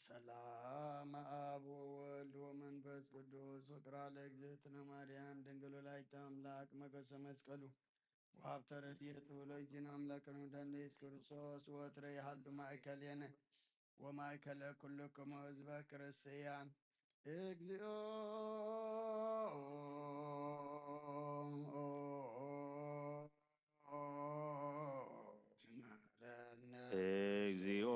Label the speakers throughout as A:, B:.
A: ሰላም አብ ወወልድ ወመንፈስ ቅዱስ ፍቅራ ለእግዝእትነ ማርያም ድንግል ወላዲተ አምላክ መገሰ መስቀሉ ወሀብተ ረድኤቱ ለእግዚእነ አምላክነ መድኃኒነ ኢየሱስ ክርስቶስ ወትረ የሀልፍ ማእከሌነ ወማእከለ ኩልክሙ ሕዝበ ክርስቲያን እግዚኦ እግዚኦ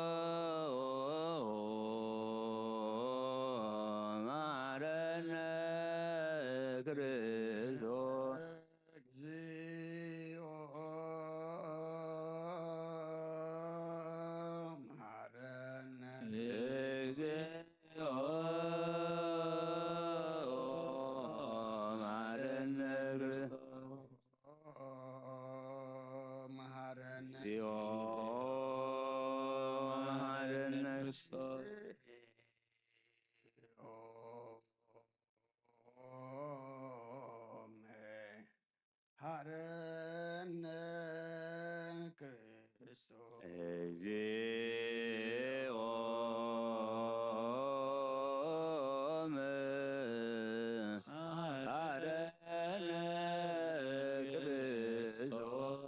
A: ማረነ ክርስቶስ እግዚኦ ማረነ ክርስቶስ መሐረነ ክርስቶስ ሐረነ ክርስቶስ እግዚኦ ሐረነ ክርስቶስ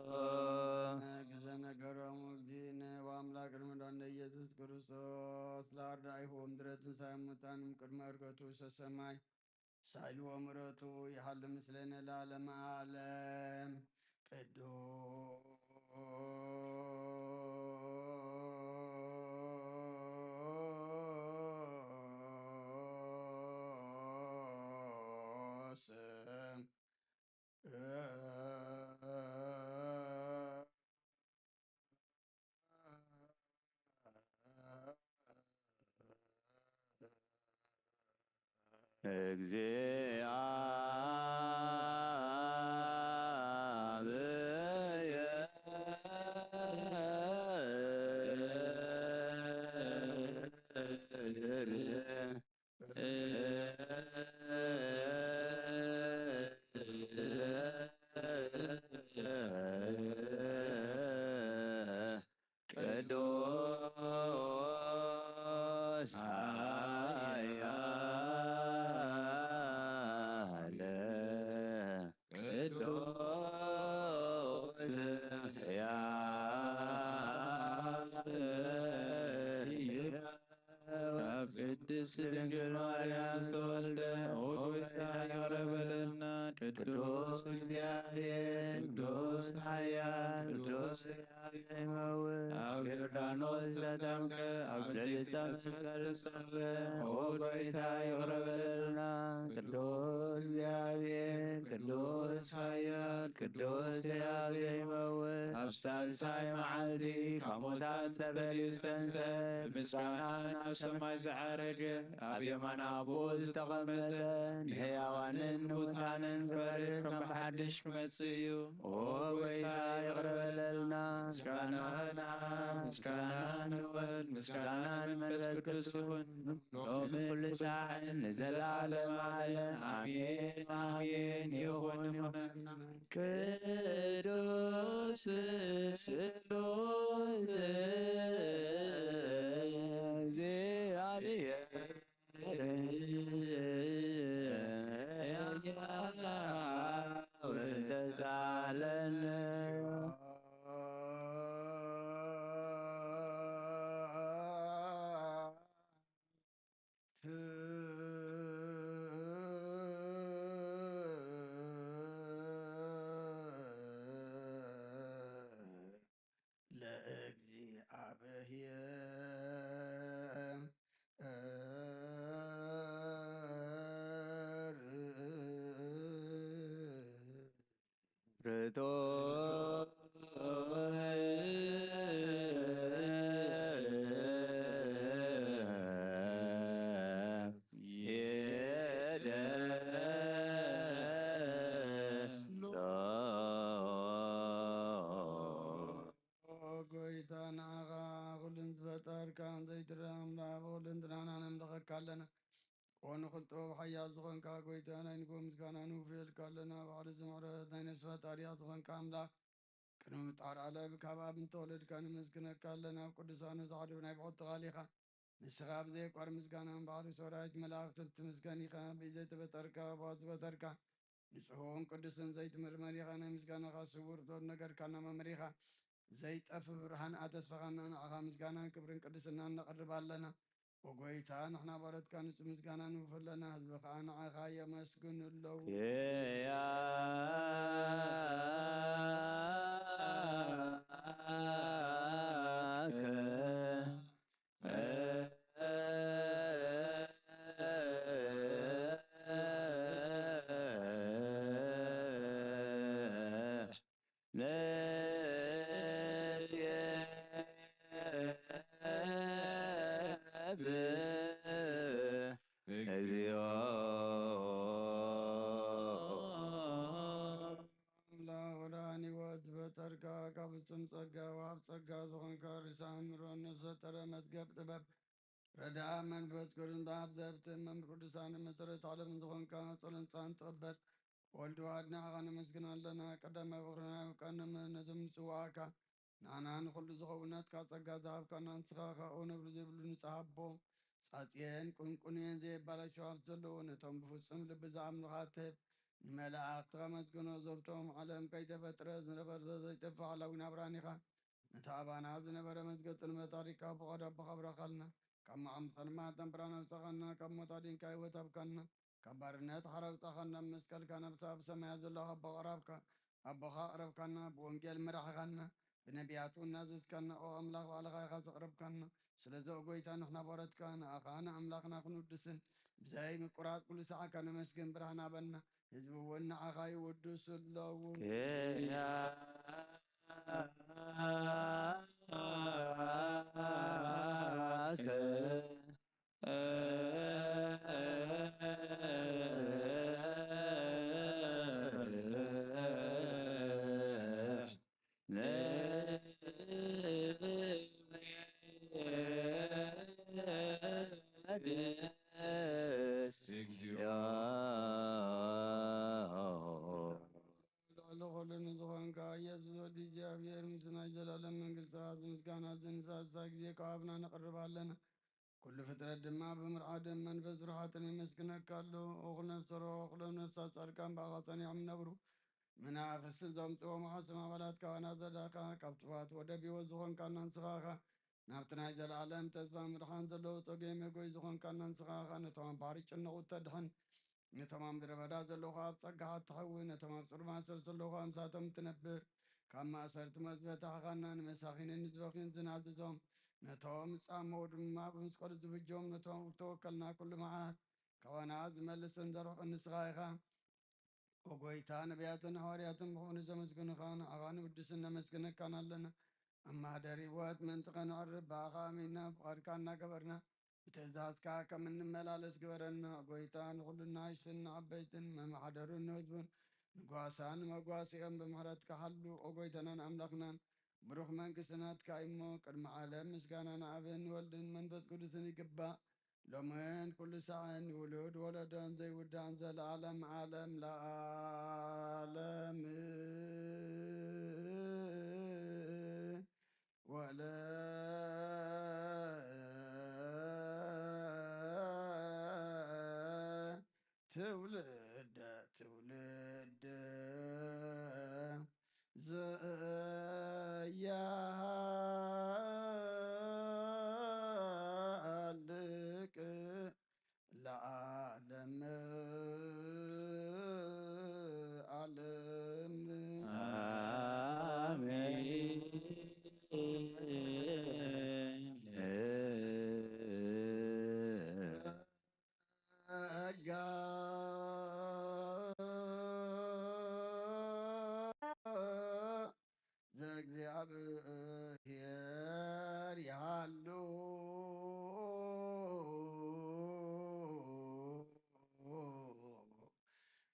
A: ነገሮሙ እግዚእነ ወአምላክነ መድኃኒነ ኢየሱስ ክርስቶስ ለአርዳኢሁ እምድኅረ ትንሣኤ እሙታንም ቅድመ ዕርገቱ ውስተ ሰማይ ሳይሉ ወምሕረቱ ይሃሉ ምስሌነ ለዓለመ ዓለም
B: ቅዱስ ኃያል ቅዱስ ሕያው ቅድስት ድንግል ማርያም ተወልደ ኦግቤታ ይቅረበለና ቅዱስ እግዚአብሔር ቅዱስ ኃያል ቅዱስ ይመውት አብ ዮርዳኖስ ተጠምቀ አብ ገሊላ መስቀል ሰቅለ ኦግቤታ ይቅረበለና ቅዱስ እግዚአብሔር ቅዱስ ኃያል ቅዱስ ሕያው ይመውት ኣብ ሳልሳይ መዓልቲ ካብ ሙታን ተመሊኡ ዝተንሥአ ብምስጋናን ኣብ ሰማይ ዝዓረገ ኣብ የማነ ኣቦኡ ዝተቐመጠ ንሕያዋንን ንሙታንን ክፈርድ ከም ብሓድሽ ክመጽእ እዩ። ኦ ጐይታ ይቅር በለልና። ምስጋናን ኣብ ምስጋናን ንወልድ ምስጋናን መንፈስ ቅዱስ ይኹን ሎሚ ኩሉ ሰዓትን ንዘለዓለመ ዓለም ኣሜን ኣሜን ይኹን ይኹነና። ቅዱስ ስሉስ እግዚአብሔር ወተሳለነ
A: ونخلط وحياة زغن كاكويتانا إنكو مسكانا نوفيل كالنا بعد زمرة نينس فتاريا زغن كاملا كنو متعار على بكابا بنت ولد كان مسكنا كالنا وقدسانو زعدونا يبعد غاليخا نسخاب ذيك وار مسكانا بعد سوراج ملاك تلت مسكاني خان بيزيت بتركا بعد بتركا نسخون قدسن زيت مرمري خانا مسكانا خاصور دور نقر كانا ممريخا زيت أفرحان آتس فغانا أغا مسكانا كبرين قدسنا نقرب لنا وقويتا نحنا بارد كانت مسكانا نوفلنا هزبقانا عخايا مسكن اللو ረዳ መንፈስ ቅዱስ ኣብ ዘብትን መምህር ቅዱሳን መሰረት ዓለም ዝኾንካ ጸሎንፃን ትቕበል ወልድ ዋድና ኣኻነ መስግን ኣለና ቀዳማ ፍቕርና ይውቀንም ነዞም ንጽዋዓካ ንኣና ንኹሉ ዝኸውነትካ ጸጋ ዝሃብካና ንስኻ ካብኡ ነብሪ ዘይብሉ ንጽሃቦ ጻጽየን ቁንቁንየን ዘየባላሸዋት ዘለዎ ነቶም ብፍጹም ልቢ ዝኣምኑኻ ትህብ ንመላእኽትኻ መስግኖ ዘብቶም ዓለም ከይተፈጥረ ዝነበረ ዘይጠፍእ ዓላዊ ናብራን ኢኻ ነቲ ኣባና ዝነበረ መዝገጥን መታሪካ ብቐዳ ብኸብረኻልና ካብ መዓምፀልማ ተንብራን ኣውፅኻና ካብ ሞት ኣድንካ ህይወት ኣብካና ካብ ባርነት ሓረውፃኻና መስቀልካ ነብሳ ኣብ ሰማያ ዘሎ ኣቦኻ ቅረብካና ብወንጌል ምራሕኻና ብነቢያቱ እናዘዝካና ኦ ኣምላኽ ባዕልኻ ኢኻ ዘቕረብካና ስለዚ ጎይታ ንሕና ባረትካ ንኣኻ ንኣምላኽና ክንውድስን ብዘይ ምቁራፅ ኩሉ ሰዓካ ነመስግን ብርሃን ኣበና ህዝቢ እውን ንዓኻ ይውድሱ ኣለዉ ምሳብና ነቕርባለና ኩሉ ፍጥረት ድማ ብምርዓድን መንፈስ ብርሃትን የመስግነካሉ እኹል ነፍሰሮ እኹሎም ነፍሳት ጻድቃን ባኻ ጸኒዖም ነብሩ መናፍስትን ዘምጽኦ ማሕሰም ኣባላት ካህናት ዘዳኻ ካብ ጥፋት ወደ ቢወት ዝኾንካና ንስኻኻ ናብቲ ናይ ዘለዓለም ተስፋ ምድሓን ዘለዉ ጦጌ መጎይ ዝኾንካና ንስኻኻ ነቶም ኣብ ባሕሪ ጭነቑ ተድሕን ነቶም ኣብ ምድረ በዳ ዘለኹ ኣብ ጸጋኻ ትሐውር ነቶም ኣብ ጽሩይ ማእሰር ዘለኹ ኣምሳቶም ትነብር ካብ ማእሰርቲ መዝበታኻና ንመሳኺንን ንዝበኺን ዝናዝዞም ነቶም ጻመው ድማ ብምስቀሉ ዝብጆም ነቶም ተወከልና ኩሉ መዓት ካዋና ዝመልስን ዘርሕቕን ንስኻ ኢኻ ወጎይታ ነቢያትን ሐዋርያትን ብኾኑ ዘመስግኑኻ ንዓኻ ንውድስን ነመስግነካን ኣለና ኣብ ማህደር ሕይወት መንጥቀ ንቐርብ ባኻ ኣሚንና ፍቓድካ እናገበርና ብትእዛዝካ ከም እንመላለስ ግበረና ጎይታ ንኹልና ይሽን ዓበይትን መማሓደሩን ንህዝቡን ንጓሳን መጓሲኦም ብምሕረትካ ሓሉ ኦጎይተናን ኣምላኽናን ብሩኽ መንግሥትናትካ እሞ ቅድሚ ዓለም ምስጋና ንኣብን ወልድን መንፈስ ቅዱስን ይግባእ ሎምን ኩሉ ሰዓን ውሉድ ወለዶን ዘይውዳን ዘለዓለም ዓለም ለዓለም ወለ ትውልደ ትውልድ ዘያልቅ ለዓለም ዓለም ጸጋ ዘእግዚአብሔር ያሉ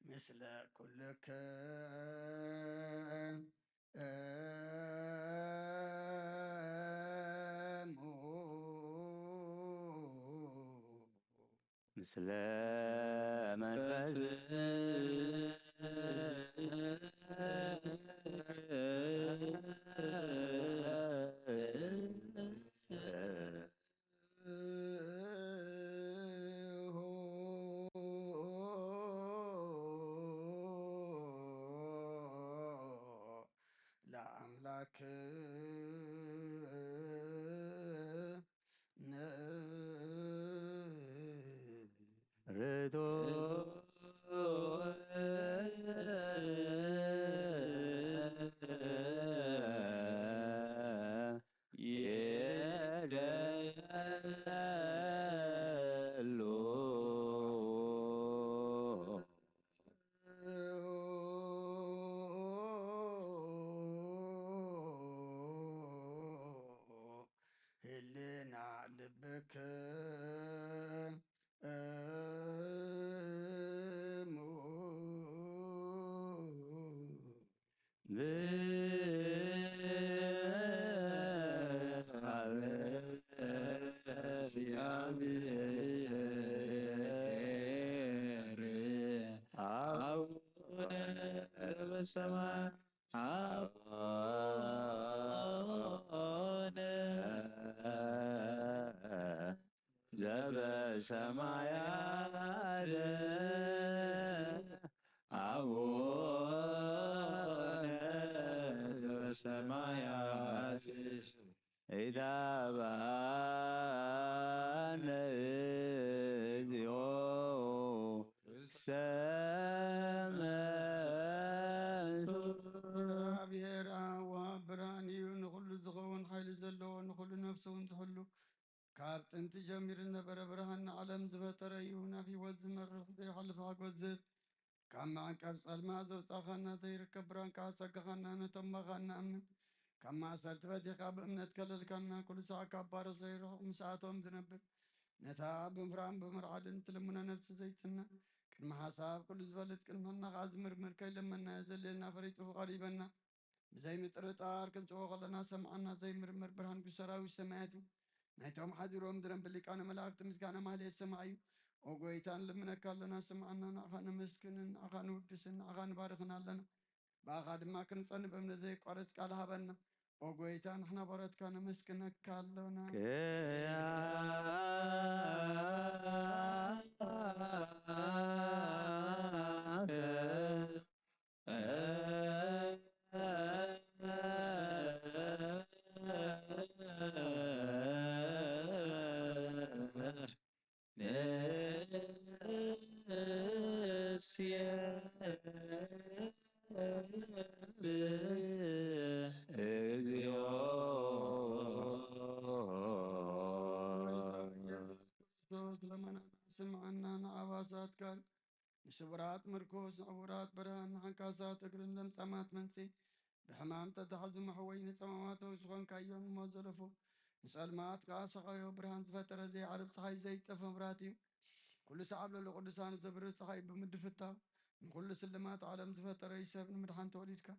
A: ምስለ ኩልክም
B: ምስለ መንፈስ
A: ለአምላክ
B: ርቶ የደሎ
A: ህልና ልብክ
B: አቡነ ዘበሰማያት አቡነ ዘበሰማያት አቡነ ዘበሰማያት ኢታብአነ እግዚኦ ውስተ መንሱት
A: እግዚአብሔር ኣብ ወሃብ ብርሃን እዩ ንኹሉ ዝኸውን ሓይሊ ዘለዎ ንኹሉ ነፍሲ እውን ዝሕሉ ካብ ጥንቲ ጀሚሩ ዝነበረ ብርሃን ንዓለም ዝፈጠረ እዩ ናብ ሂወት ዝመርሕ ዘይሓልፍ ሓጎስ ዝህብ ካብ መዕቀብ ጸልማት ዘውፃእኻና ዘይርከብ ብርሃንካ ፀጋኻና ነቶም ባኻ ንኣምን ካብ ማእሰርቲ ፈቲሕካ ብእምነት ከለልካና ኩሉ ሰዓት ካብ ባሮስ ዘይርሑቕ ምስኣቶም ዝነብር ነታ ብምፍራን ብምርዓድን ትልሙነ ነፍሲ ዘይትነ ቅድሚ ሓሳብ ኩሉ ዝበልጥ ቅድመና ከዓ ዝምርምር ከይለመናዮ ዘልየልና ፈሪጡ ቀሪበና ብዘይ ምጥርጣር ክንፅዎ ከለና ሰምዓና ዘይምርምር ብርሃን ሰራዊት ሰማያት እዩ ናይቶም ሓዲሮም ዝረንብ ሊቃነ መላእክቲ ምስጋና ማህሌት ሰማዕ እዩ ኦ ጎይታ ንልምነካ ኣለና ስምዓና ንዓኻ ነመስግንን ንዓኻ ንውድስን ንዓኻ ንባርኽን ኣለና ብኣኻ ድማ ክንፀንብ እምነት ዘይቋረፅ ቃል ሃበና ወጎይታ ንሕና በረትካ ነመስግነካ ኣለና ስምዐና ንኣባሳት ቃል ንስቡራት ምርኮስ ንዕቡራት ብርሃን ንሓንካሳት እግርን ለምጻማት መንጺ ብሕማም ተታሕዙ መሕወይ ንጸማማተው ዝኾንካዮም ሞት ዘለፉ ንጸልማት ከዓ ሰኻዮ ብርሃን ዝፈጠረ ዘይዓርብ ፀሓይ ዘይጠፈ መብራት እዩ ኩሉ ሰዓብ ለሎ ቅዱሳን ዘብርህ ፀሓይ ብምድፍታው ንኩሉ ስልማት ዓለም ዝፈጠረ ይሰብ ንምድሓን ተወሊድካ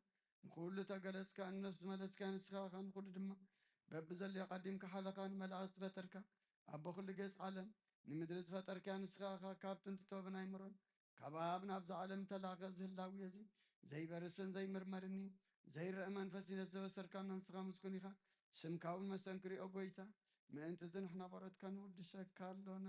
A: ንኩሉ ተገለጽካ ንነፍሲ መለስካ ንስኻ ንኩሉ ድማ በብዘለዮ ቀዲምካ ሓለኻ ንመላእክት ዝፈጠርካ ኣቦ ኩሉ ገጽ ዓለም ንምድሪ ዝፈጠርካ ንስኻ ካብ ጥንቲ ጥበብን ኣይምሮን ካብ ኣብ ናብዚ ዓለም ተላኸ ዝህላው እዚ ዘይበርስን ዘይምርመርን እዩ ዘይርአ መንፈስነት ዘበሰርካና ንስኻ ምስጉን ኢኻ ስምካ እውን መሰንክሪኦ ጎይታ ምእንቲ እዚ ንሕና በረትካ ንውድሰካ ኣሎና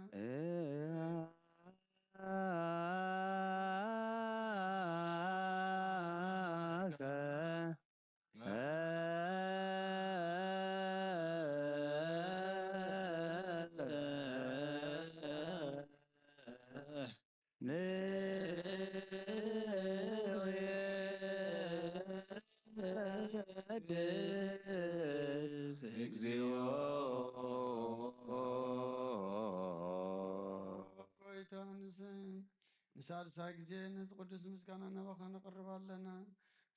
A: ንሳልሳ ጊዜ ነዚ ቅዱስ ምስጋና ናባኻ ነቕርብ ኣለና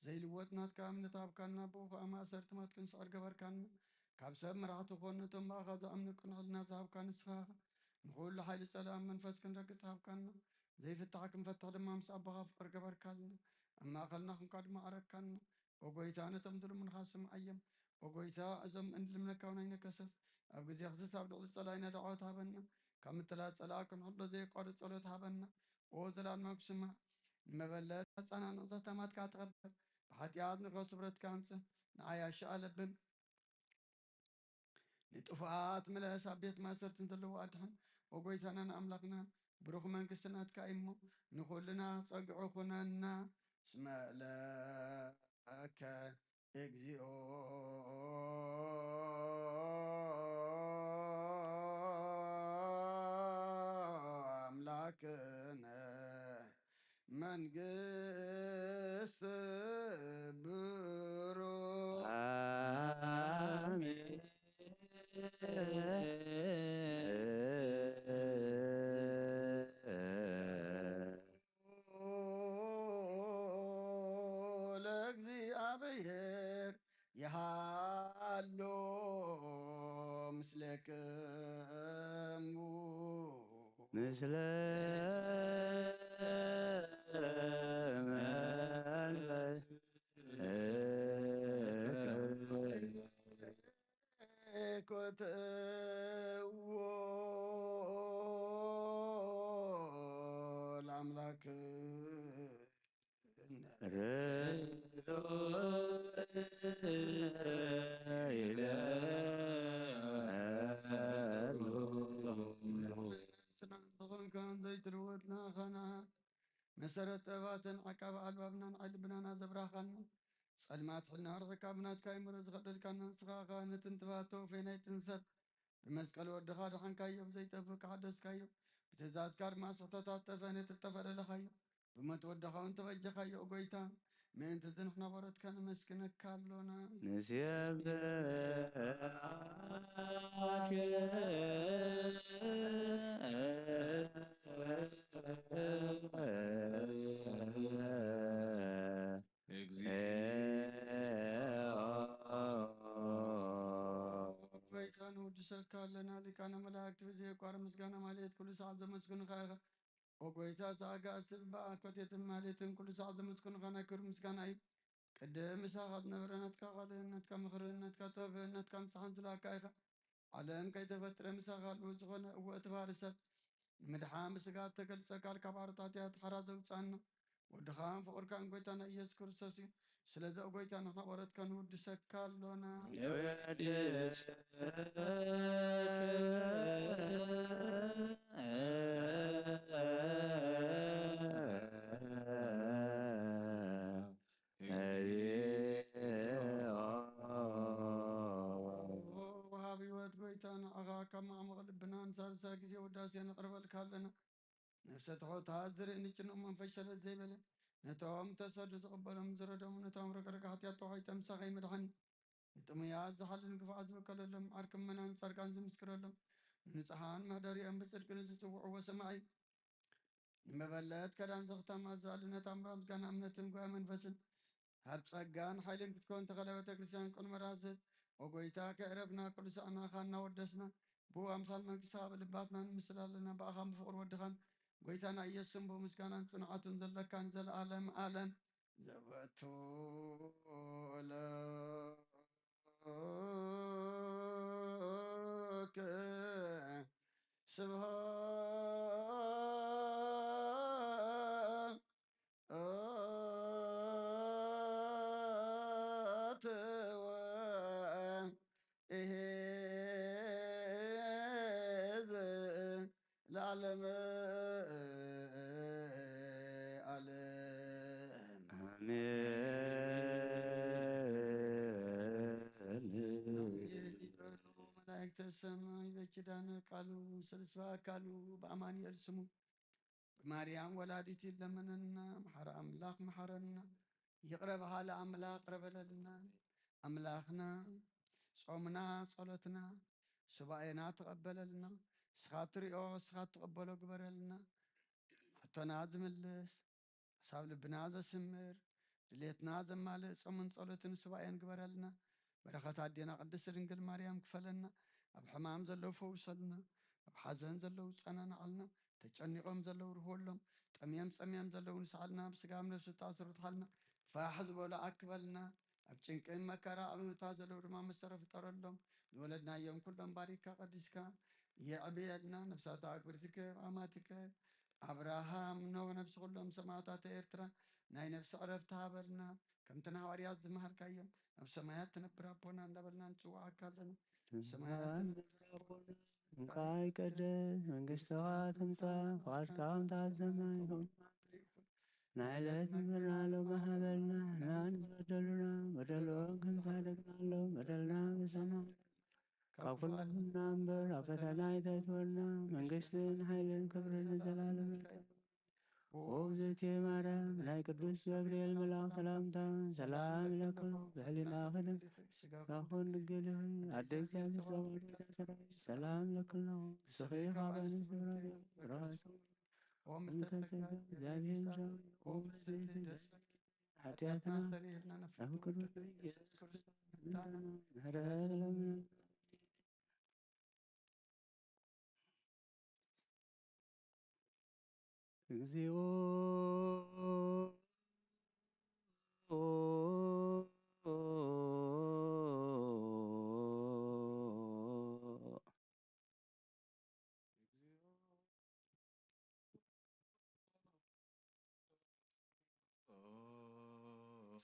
A: ዘይልወጥ ናትካ እምነት ሃብካና ብኡ ከዓ ማእሰርቲ ሞት ክንስዕር ገበርካና ካብ ሰብ መራሕቲ ኮኑ እቶም ባእኻ ዝኣምኑ ቅንዕልና ዝሃብካ ንስኻ ንኩሉ ሓይሊ ጸላም መንፈስ ክንረግጽ ሃብካና ዘይፍታሕ ክንፈትሕ ድማ ምስ ኣቦኻ ፍቅር ገበርካልና ኣብ ማእኸልና ክንኳ ድማ ኣረካና ወጎይታ ነቶም ድልሙንኻ ስምዐዮም ወጎይታ እዞም እንድልምነካውን ኣይነከሰስ ኣብ ግዜ ክስስ ኣብ ልዕሊ ጸላይና ዳዕወት ሃበና ካብ ምትላት ጸላእ ክንሕሎ ዘይቋርጽ ጸሎት ሃበና ኦ ዘላለማዊ ክስማዕ ንመበለት ኣጻናንቕ ዘተማትካ ተቐበል ብሓጢኣት ንረኽቦ ስብረትካ ኣንጽህ ንኣያሻ ኣለብን ንጥፉኣት ምለስ ኣብ ቤት ማእሰርትን ዘለዎ ኣድሕን ወጎይታናን ኣምላኽና ብሩኽ መንግስትናትካ እሞ ንኩልና ጸግዑ ኩነና እስመ ለከ እግዚኦ አምላክነ መንግስት ብሩክ አሜን ለእግዚአብሔር የሃሎ ምስሌክሙ ምስለ መንፈስ ኮትዎ ለአምላክ ዘይትልወጥና ኸና መሰረት ጥበባትን ዓቃብ ኣልባብናን ዓልብናና ዘብራኻና ጸልማት ሕልና ርሕካ ብናትካ ይምሮ ዝኸደልካና ንስኻኻ ንትንትባቶ ፈናይትን ሰብ ብመስቀል ወድኻ ድሓንካዮ ብዘይጠፍእ ካሓደስካዮ ብትእዛዝካ ድማ ስሕተታት ጠፈነት እተፈለለኻዮ ብሞት ወድኻ እውን ተበጀኻዮ ጎይታ ምእንቲ እዚ ንሕና በረትካ ነመስግነካ ኣሎና ጎይታ ንውድሰካ ኣለና ሊቃነ መላእክቲ ብዘየቋረ ምስጋና ማለት ኩሉ ሰዓት ዘመስግኑኻ ኢኻ ወጎይታ ዘኣጋእስን በኣኮቴትን ማለትን ኩሉ ሰዓት ዘመስግኑኻ ናይ ክብሪ ምስጋና እዩ ቅድም ምሳኻ ዝነበረ ናትካ ቃልህነትካ ምኽርነትካ ጥበብነትካ ምሳሓን ዝለኣካ ኢኻ ዓለም ከይተፈጥረ ምሳኻ ልኡ ዝኾነ እወ እትባህሪ ሰብ ንምድሓን ብስጋ ተገልጸ ቃል ካብ ዓርታት እያ ተሓራ ዘውፃና ወድኻን ፍቅርካን ጎይታና ኢየሱስ ክርስቶስ እዩ ስለዚ ጎይታ ንሕና ቆረትካ ንውድሰካ ኣሎና ወሃብ ህይወት ጎይታ ንዓኻ ካብ ማዕሙቕ ልብናን ሳልሳ ግዜ ውዳሴ ነቕርበልካ ኣለና ነፍሰ ተኸታት ዝርኢ ንጭንቕ መንፈስ ሸለት ዘይበለ ነቶም ተሰዱ ዝቕበሎም ዝረዶም ነቶም ረግረግ ሓጢኣት ተዋሒጦም ሳኸይ መድሓኒ ንጥሙያት ዝሓልን ግፍዓት ዝበከለሎም ዓርክመናን ጻድቃን ዝምስክረሎም ንንጹሓን መህደሪኦም ብጽድቂ ንዝጽውዕዎ ሰማዒ ንመበለት ከዳን ዘኽተማ ዝኣልነት ኣምራ ምስጋና እምነትን ጓ መንፈስን ሃብ ጸጋን ሓይልን ክትኮን ተኸለ ቤተ ክርስቲያን ቅድመ ራስህ ወጎይታ ከዕረብና ቅዱሳና ኻ እናወደስና ብኡ ኣምሳል መንግሥትኻ ብልባትና ንምስል ኣለና ብኣኻ ብፍቕሪ ወድኻን ጎይታና ኢየሱስን ብምስጋናን ጽኑዓቱን ዘለካን ዘለዓለም ዓለም ዘበቱ ለከ ስብሃት ወኢሄዝ ለዓለም ዓለም መላእክተ ሰማይ በኪዳነ ቃሉ ስልስባ አካሉ በአማኑኤል ስሙ በማርያም ወላዲት ይለመነና መሐረ አምላክ መሐረና ይቅረብሃ ለአምላክ ቅረበለልና አምላክና ጾምና ጸሎትና ሱባኤና ተቀበለልና ስኻ ትሪኦ ስኻ ትቀበሎ ግበረልና ሕቶና ዝምልስ ሓሳብ ልብና ዘስምር ድሌትና ዘማልእ ጾምን ጸሎትን ሱባኤን ግበረልና በረኸት ኣዴና ቅድስት ድንግል ማርያም ክፈለና ኣብ ሕማም ዘለው ፈውሰልና ኣብ ሓዘን ዘለው ጸናንዓልና ተጨኒቆም ዘለው ርህወሎም ጠምየም ጸምየም ዘለው ንስዓልና ብስጋም ነፍሲ ተኣስሩ ትሓልና ፋሕ ዝበሉ ኣክበልና ኣብ ጭንቅን መከራ ኣብምታ ዘለው ድማ መሰረ ፍጠረሎም ንወለድናዮም ኩሎም ባሪካ ቀዲስካ የዕብየልና ነፍሳት ኣክብርቲከ ኣማቲከ አብርሃም ኖህ ነፍሲ ኩሎም ሰማዕታት ኤርትራ ናይ ነፍሲ ዕረፍቲ ሃበልና ከምቲ ንሃዋርያት ዝመሃልካዮም ኣብ ሰማያት ትነብር ኣቦና እንዳበልና ንፅዋዓካ ኣለና ሰማያት
B: እንኳይ ቀደስ መንግሥትኻ ትምጻእ ፈቃድካ ከምታት ሰማይ ናይ ዕለት እንበልናሎም ሃበልና ንሕና ንዝበደሉና በደሎም ከምታደግናሎም በደልና ብሰማይ ካብ ኩልና እምበር ኣብ ፈተና ኣይተእትወና መንግሥትን ሓይልን ክብርን ንዘላለም ወእግዝእትየ ማርያም ናይ ቅዱስ ገብርኤል መልአክ ሰላምታ ሰላም ለክሙ ብሕሊና ክድም ካኹን ድንግል ኣደ እግዚአብሔር ዘባርክ ሰራዊት ሰላም ለክሙ ስኺ ካበን ዝብራሪ ራሱ እንተሰጋ እግዚአብሔር ራዊ ወእግዝእት ኃጢአትና ኣብ ቅዱስ ኢየሱስ ክርስቶስ ምህረት ለምነ እግዚኦ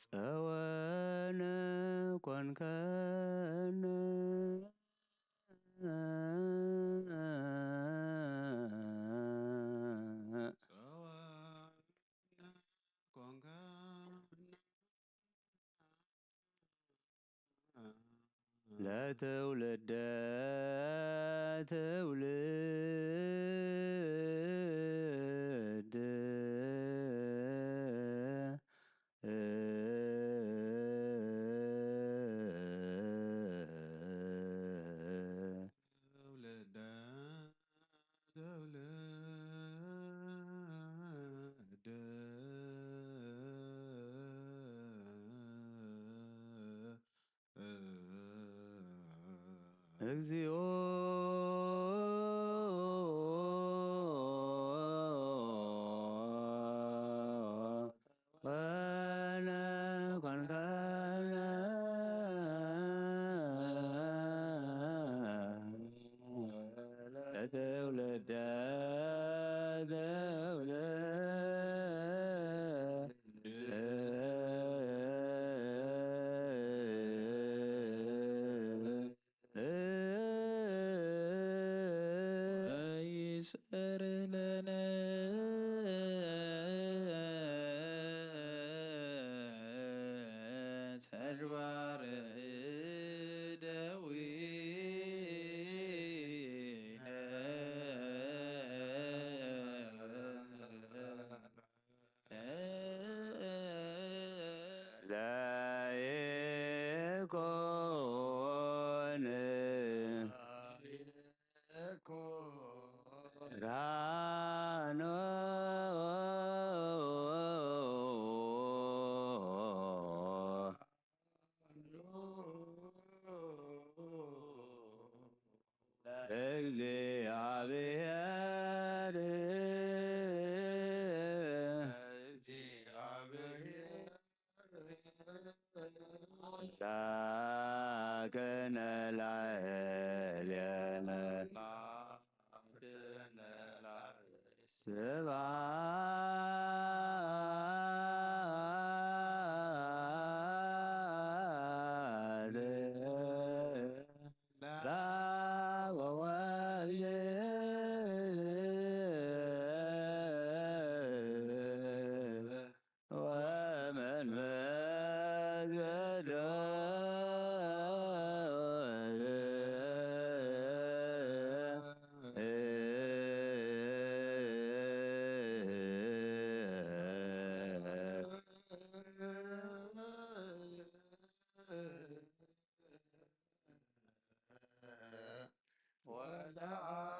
B: ጸወነ ኮንከነ ለትውልደ ትውልድ እግዚኦ ወነ ኮንከነ ለትውልደ ትውልድ አድባረ እደዊነ ላይኮን ራኖ እግዚአብሔር ላከነ ላዕሌነ ስብሐት ለአብ ወወልድ ወመንፈስ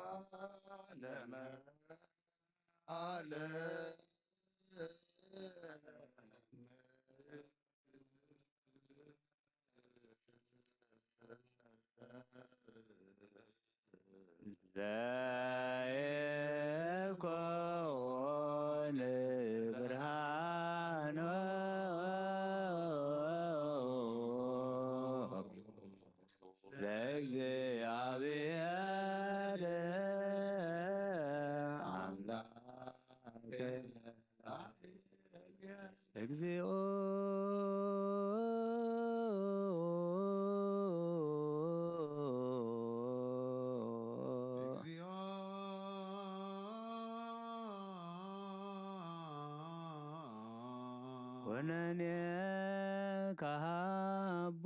A: ወለዓለመ ዓለም
B: ለይኩን ብርሃኖ ለእግዚአብሔር አምላክነ እግዚኦ
A: እግዚኦ
B: ኮነኔ ካቦ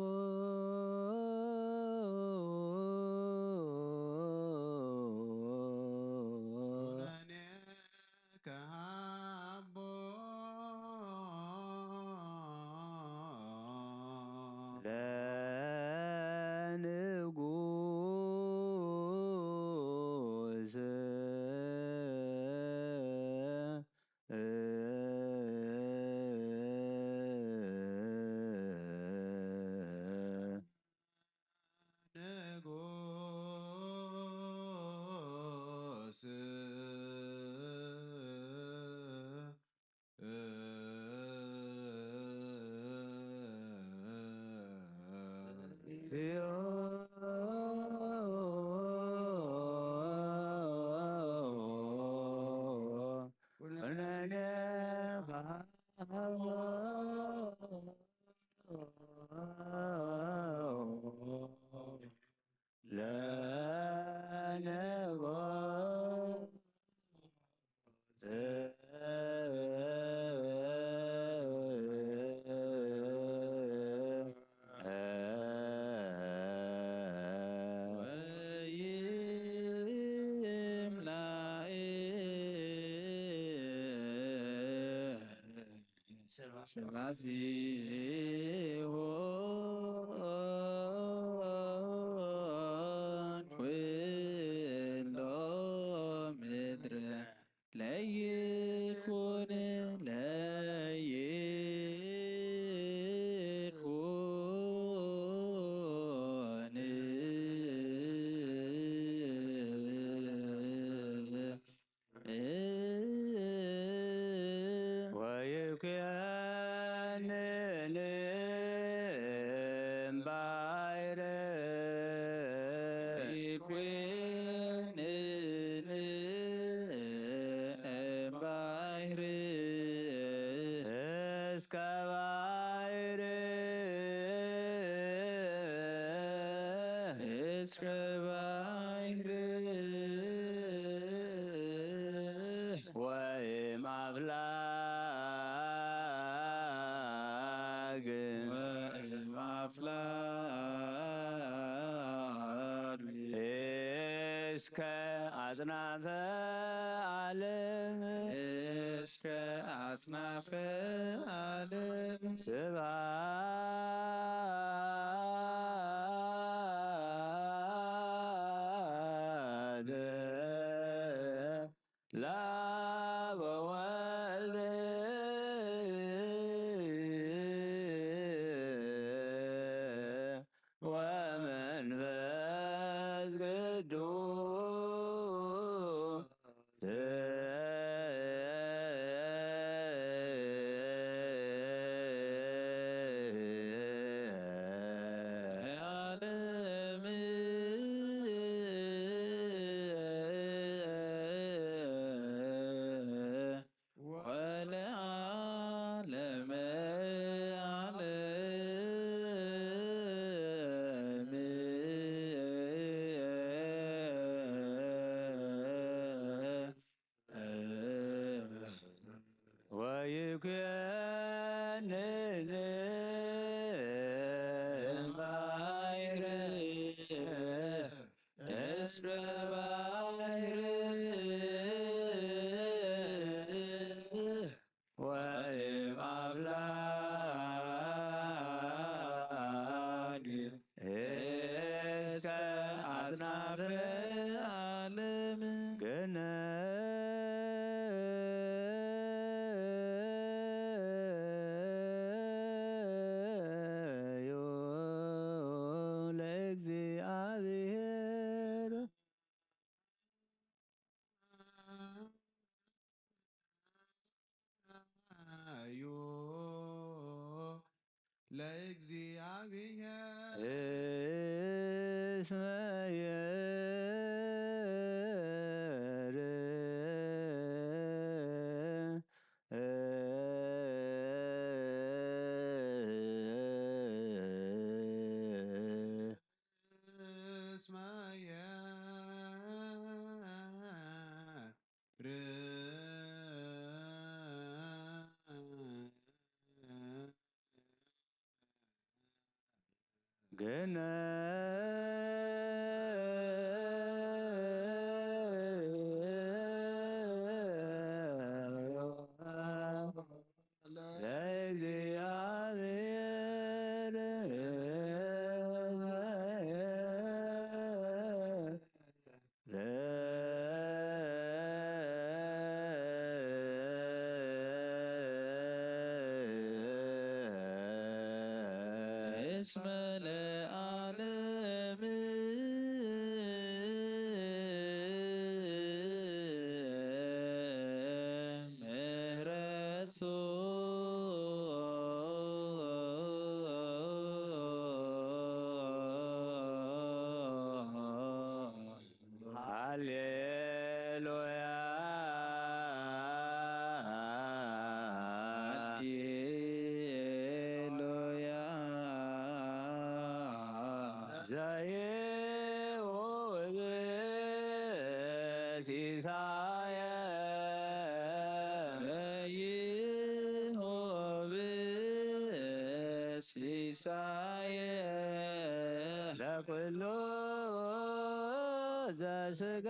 A: ኩነኔ ከሃቦ
B: ለንጉሥ
A: ንጉሥ
B: እግዚኦ ኩነኔ ካቦ
A: ስብሐቲሆን ኩሎ ምድር ለይኩን ለይኩን
B: ወይኩነን እምባሕረ
A: ይኩንን እምባሕር
B: እስከ ባሕር
A: እስከ ባሕር
B: ወእምአፍላግ እስከ አጽናፈ ዓለም
C: እስከ አጽናፈ ዓለም
B: ስብሐት ለአብ ወወልድ ወመንፈስ ቅዱስ
C: ዓለም ወለዓለመ ዓለም
B: ወይኩነን
C: ባሕረ እስረ ባሕር
B: ወእም አፍላግ እስከ አጽናፈ
C: ዓለም
B: ገነዮ ለእግዚአብሔር
C: ዮ ለእግዚአብሔር
B: እስመ
C: እስመ
B: እስመ ለዓለም ምህረቱ ሃሌሉያ
C: ሃሌሉያ
B: ዘየውብ ሲሳየ
C: ዘይሆብ ሲሳየ
B: ለኩሉ ዘሥጋ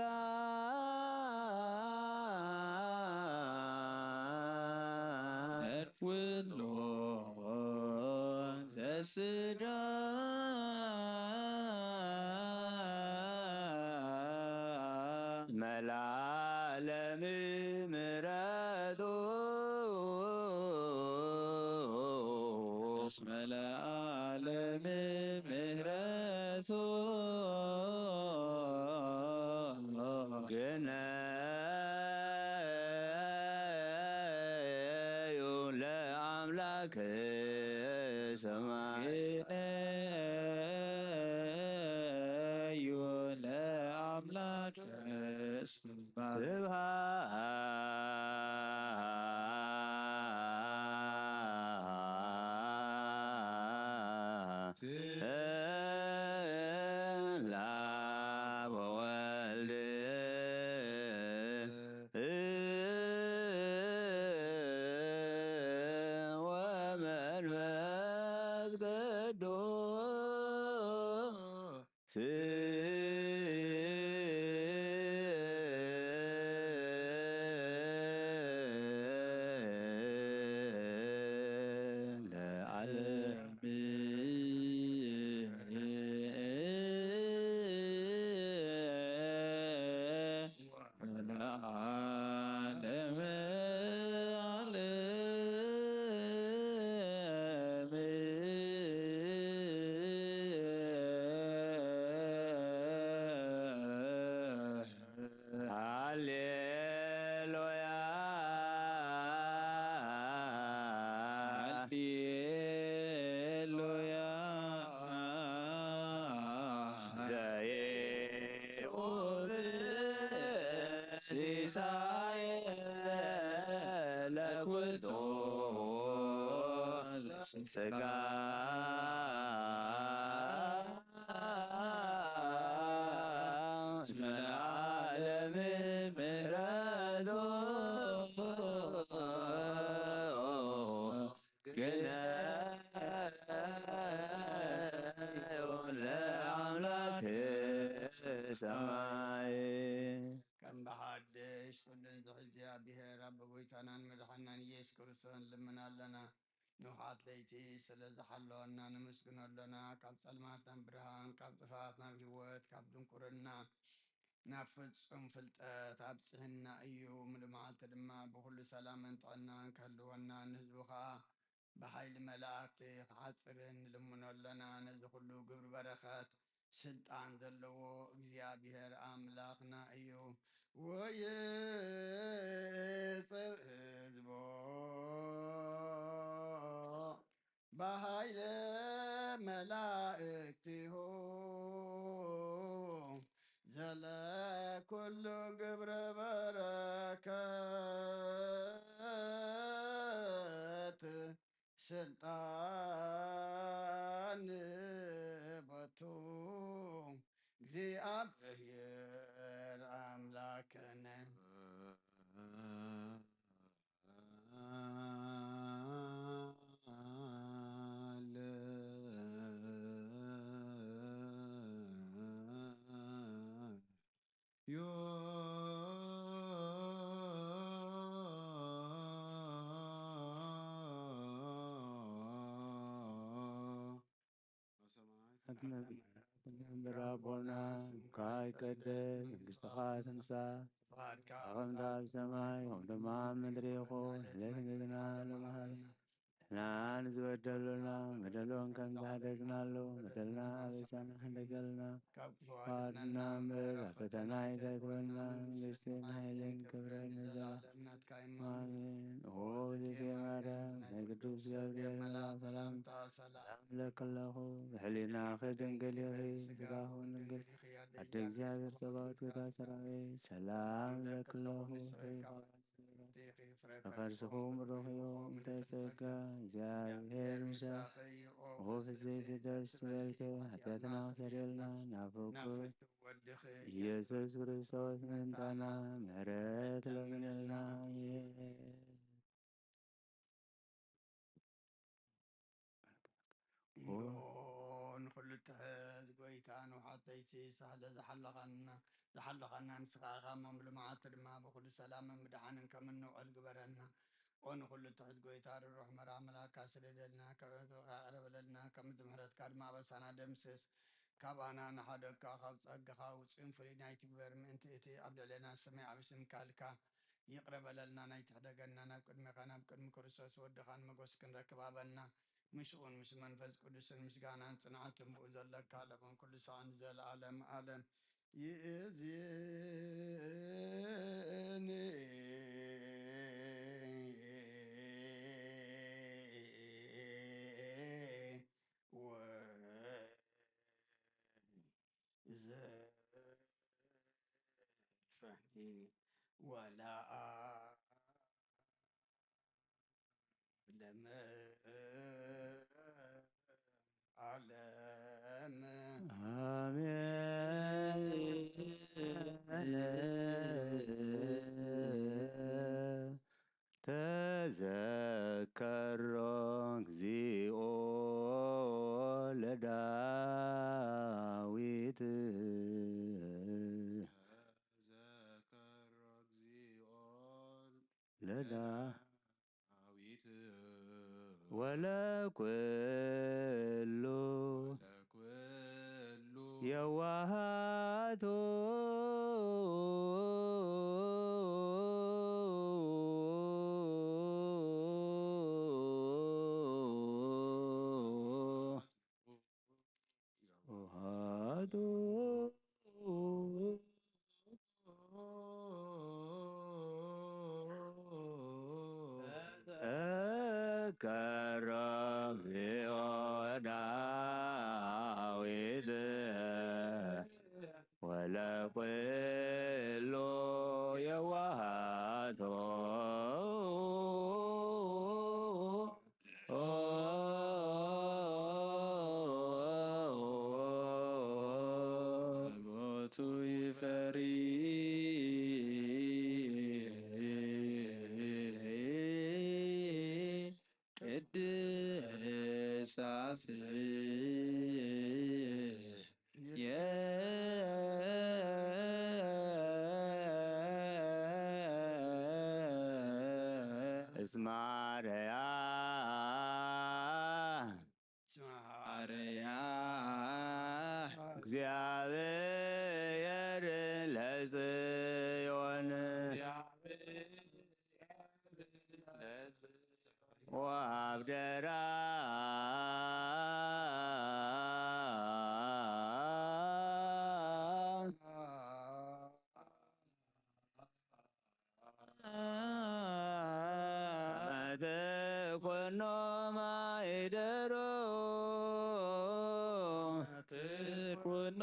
C: ኩሎ ዘሥጋ
B: መላለም ምሕረቱ
C: እስመ ለዓለም ምህረቱ
B: ግነዩ ለአምላክ ሰማይ
C: ግነዩ ለአምላክ
B: ስብሐት ለአብ ወወልድ ወመንፈስ ቅዱስ
C: ሲሳየ ለኩሉ
B: ሥጋ እስመ ለዓለም ምሕረቱ ግነዮ ለአምላክ ሰማይ
A: ከም ብሓድሽ ኩሉን ዝሕዝ እግዚኣብሔር ኣብ ጎይታናን መድሓናን ኢየሱስ ክርስቶስ ልምና ኣለና። ንውሓት ለይቲ ስለ ዝሓለወና ንምስግኖ ኣለና። ካብ ጸልማት ናብ ብርሃን፣ ካብ ጥፋት ናብ ህይወት፣ ካብ ድንቁርና ናብ ፍጹም ፍልጠት ኣብፅሕና እዩ። ምልመዓልቲ ድማ ብኩሉ ሰላምን ጥዕናን ክህልወና ንህዝቡ ከዓ ብሓይሊ መላእክቲ ክሓፅርን ንልምኖ ኣለና። ነዚ ኩሉ ግብሪ በረኸት ስልጣን ዘለዎ እግዚኣብሔር ኣምላኽና እዩ። ወይጽር ህዝቦ በሃይለ መላእክቲሁ ዘለኩሉ ግብረ በረከት ስልጣን ቦቱ እግዚአብሔር አምላክነ
B: ብራቦና ካይቀደስ መንግሥትኻ ትምጻእ ከምቲ ኣብ ሰማይ ከምኡ ኣብ ምድሪ ይኹን ለትነትና ለመሃልና ናን ዝበደሉና በደሎን ከም ዝሓደግናሉ በደልና ኣበሳና ሕደገልና ዋድና እምበር ኣብ ፈተና ይተትወና መንግሥቲ ሓይልን ክብርን ንዘለዓለሙ አሜን። ኦ እግዝእትየ ማርያም ናይ ቅዱስ ገብርኤል መልአክ ሰላምታ ሰላም ለክለኹ ብሕሊናኺ ድንግል ኢኺ ሥጋኹን ድንግል ኣደ እግዚአብሔር ጸባኦት ጌታ ሰራዊት ሰላም ለክለኹ ከፈርስኹም ርኽዮ እንተጸጋ እግዚአብሔር ምሳኺ ኦ ፍሥሕቲ ደስ በልኪ ኃጢአትና ሰሪልና ናፍቁ ኢየሱስ ክርስቶስ ምንታና ምሕረት ለምንልና
A: ንኩሉ ትሕዝ ጎይታ ንውሓት ለይቲ ሳህለ ዝሓለኻና ንስኻ ኢኻ መምልመዓልቲ ድማ ብኩሉ ሰላምን ምድሓንን ከም እንውዕል ግበረና። ኦ ንኩሉ ትሕዝ ጎይታ ርሩሕ መራሒ መላእክካ ስደደልና ቀረበለልና ከም ምሕረትካ ድማ ኣበሳና ደምስስ ካብኣና ንሓደግካ ካብ ጸጋኻ ውፅእን ፍሉይ ናይቲ ግበር ምእንቲ እቲ ኣብ ልዕልና ሰማያዊ ስምካልካ ይቕረበለልና ናይ ትሕደገና ናብ ቅድሚኻ ናብ ቅድሚ ክርስቶስ ወድኻን መጎስ ክንረክብ ሃበና። ምስኡን ምስ መንፈስ ቅዱስን ምስጋናን ጽንዓትን ብኡ ዘለካ ለኹን ኩሉ ሰዓን ዘለዓለም ዓለም ይእዝየኒ ወላአ ዓለም
B: አሜን። ተዘከሮ እግዚኦ ለዳዊት
D: ለዳዊት
B: ወለኩሉ የዋሃቱ ከረግዚኦ ዳዊት ወለኩሉ የዋሃ
C: ይፈሪ ቅድሳት
B: እስማርያ
C: አርያ
B: እግዚአብሔር ለጽዮን ወአብደራ መትኮኖ ማይደሮ
C: ትኩኖ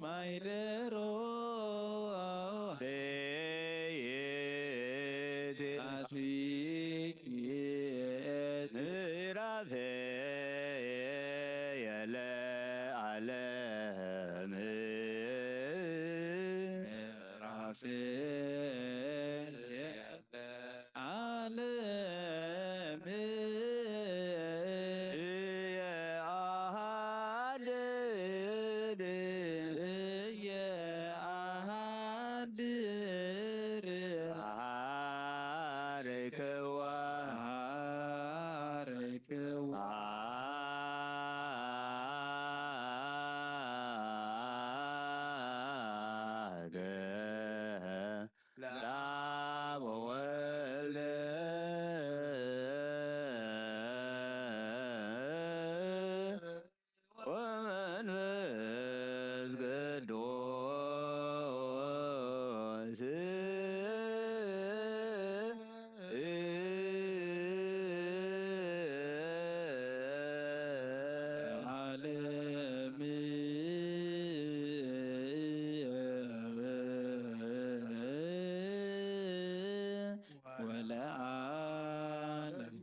C: ማይደሮ
B: ምዕራፍ የለ ዓለም
C: ምዕራፍ ዓለም
B: የአሃድር
C: የአሃድር
B: አሃርክዋ
C: አርክዋ
B: አደ ለአብ ወወልድ ወመንፈስ ቅዱስ
C: ዓለም ወለዓለም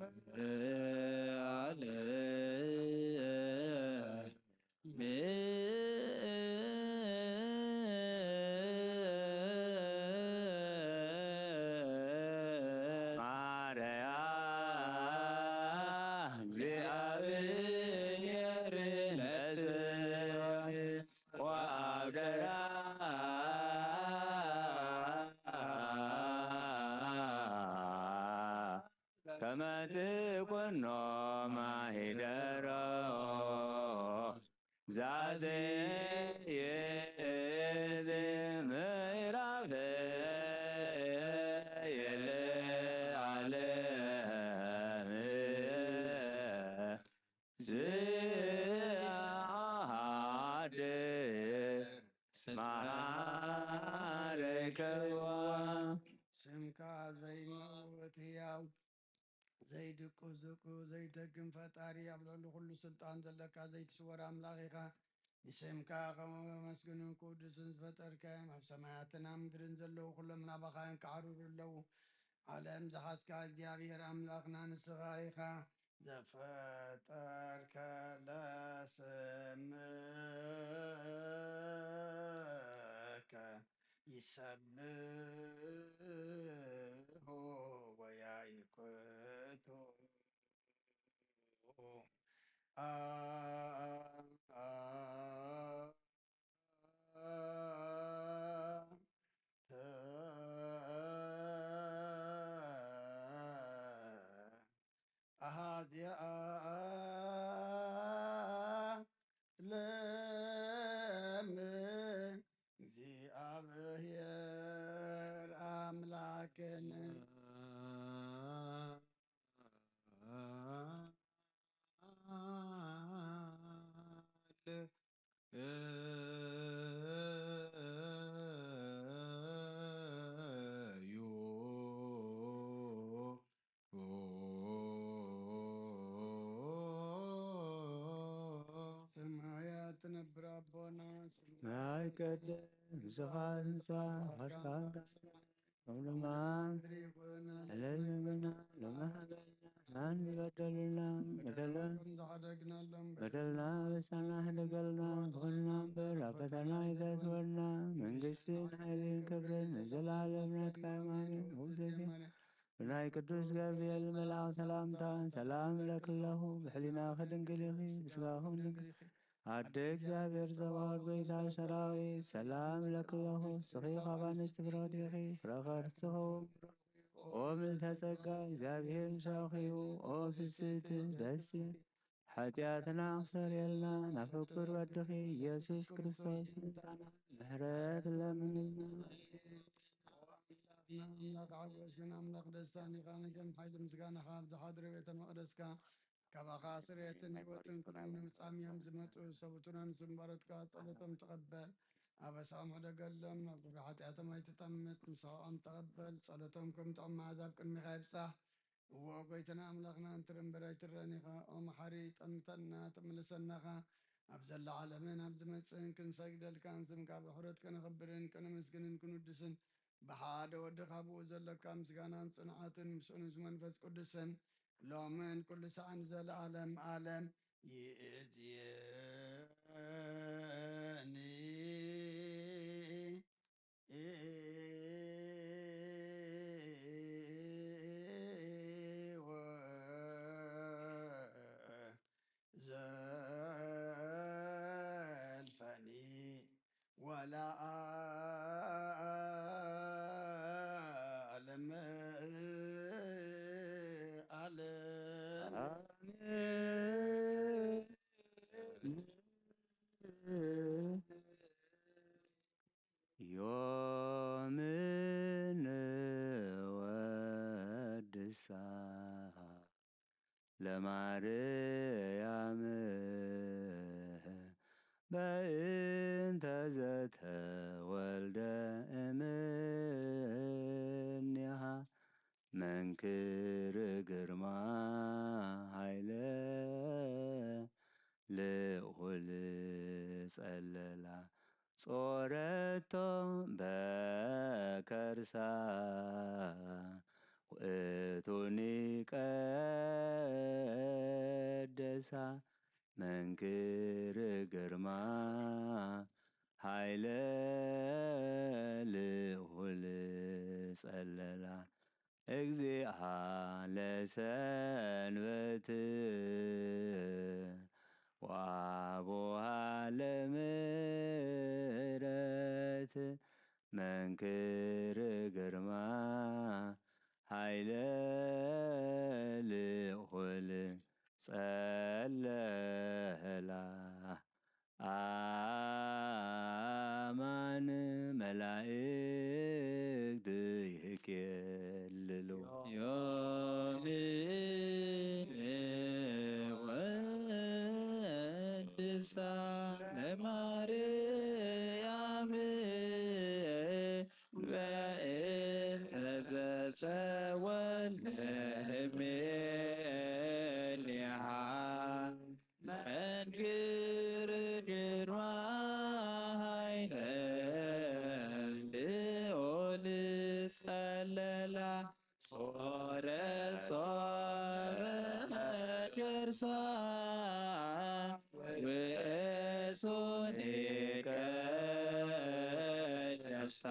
B: ማርያ እግዚአብሔር ለጽዮን ወአብደራ ከመ ትኩኖ ማኅደሮ ዛዜየዝ ምዕራፍ የለ ዓለም ዘአሃድር ማረከዋ
A: ስምካ ዘይመውት ሕያው ዘይድቁስ ዝቁ ዘይደግም ፈጣሪ ኣብ ልዕሊ ኩሉ ስልጣን ዘለካ ዘይትስወር ኣምላኽ ኢኻ ንስምካ ከምኡ መስግንን ቅዱስን ዝፈጠርከም ኣብ ሰማያትን ኣብ ምድርን ዘለዉ ኩሎም ናባኻን ክዓርሩ ኣለዉ ዓለም ዝሓዝካ እግዚኣብሔር ኣምላኽና ንስኻ ኢኻ ዘፈጠርከ ለስምከ ይሰብሖ ወያይክቱ أهادي لم زي أبهر أملاكنا سمايات نبر أبونا
B: ማይቀደም ዘኻንሳ አሽካንታ ولمان أللمنا لما هدلنا نان بدلنا بدلنا بسنا هدقلنا قلنا برا فتنا إذا سورنا من ቅዱስ ገብርኤል መልአክ ሰላምታ ሰላም ለክለኹ ብሕሊና ክድንግልኺ ብስጋኹም ድንግል አደ እግዚአብሔር ዘባር ጎይታ ሰራዊት ሰላም ለክለኹ ስኺ ኻባንስት ፍረቲኺ ፍረኸርስኹ ኦ ምልዕተ ጸጋ እግዚአብሔር ምሳኺሁ ኦ ፍስሕት ደስ ኃጢአትና አክሰርየልና ናፈቁር ወድኺ ኢየሱስ ክርስቶስ ምሕረት ለምንልና
A: አምላክ ዓወስን አምላክ ደስታን ይኻንከም ኃይል ምስጋናኻ ብዝሓድረ ቤተ መቕደስካ ካባኻ ስርየትን ህይወትን ቅድሚ ምጻምዮም ዝመፁ ሰቡቱናን ስምባረትካ ጸሎቶም ተቐበል ኣበሳኦም ሕደገሎም ናብ ግብሪ ሓጢኣቶም ኣይትጠምት ንስኻኦም ተቐበል ጸሎቶም ከም ጥቕሚ ኣሕዛብ ቅድሚኻ ይብጻሕ እዎ ጎይትና ኣምላኽና እንትርንበረ ኣይትረአኒኻ ኦ መሓሪ ጠምተና ተመልሰናኻ ኣብ ዘላ ዓለምን ኣብ ዝመጽእን ክንሰግደልካን ስምካ ብሕረት ከነኽብርን ከነመስግንን ክንውድስን ብሓደ ወድኻ ብኡ ዘለካ ምስጋናን ጽንዓትን ምስኡን መንፈስ ቅዱስን ሎምን ኩሉ ሰዓን ዘለዓለም ዓለም ይእዝየኒ ዘልፈኒ ወለዓለም
B: ዮምን ወድሳ ለማርያም በእንተ ዘተወልደ እምኔሃ መንክር ግርማ ኃይለ ልዑል ጸለላ ጾረቶ በከርሳ ውእቱኒ ቀደሳ መንክር ግርማ ኃይለ ልዑል ጸለላ እግዚአ ለሰንበት ወአቡሃ ለምሕረት መንክር ግርማ ኃይለ ልዑል ጸለላ አማን መላእክት ይኬልሉ
C: ዮምን ወድሳ ለማርያም በእንተ ዘተወልደ እምኔሃ መንክር ግርማ ኃይለ ልዑል ጸለላ ጾረ ከርሳ ውእቱኒ ቀደሳ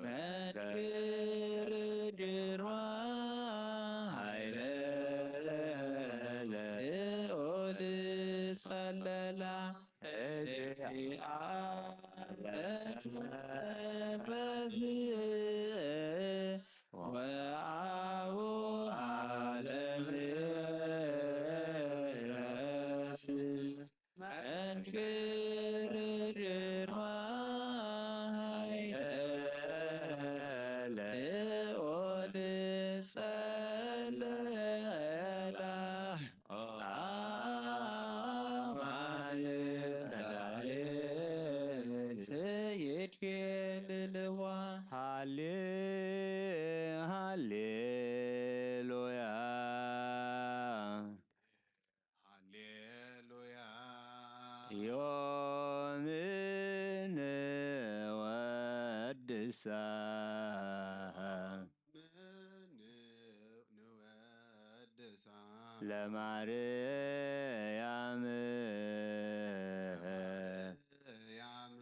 C: መንክር ግርማ ኃይለ ልዑል ጸለላ እግዚአ ለሰንበት ወአቡሃ ለምሕረት መንክር ግርማ ኃይለ ልዑል ጸለላ አማን መላእክት ይኬልልዋ
B: ሃሌሉያ
A: ሃሌሉያ
B: ዮምን ወድሳ
A: ንወድሳ
B: ለማርያም
A: ያም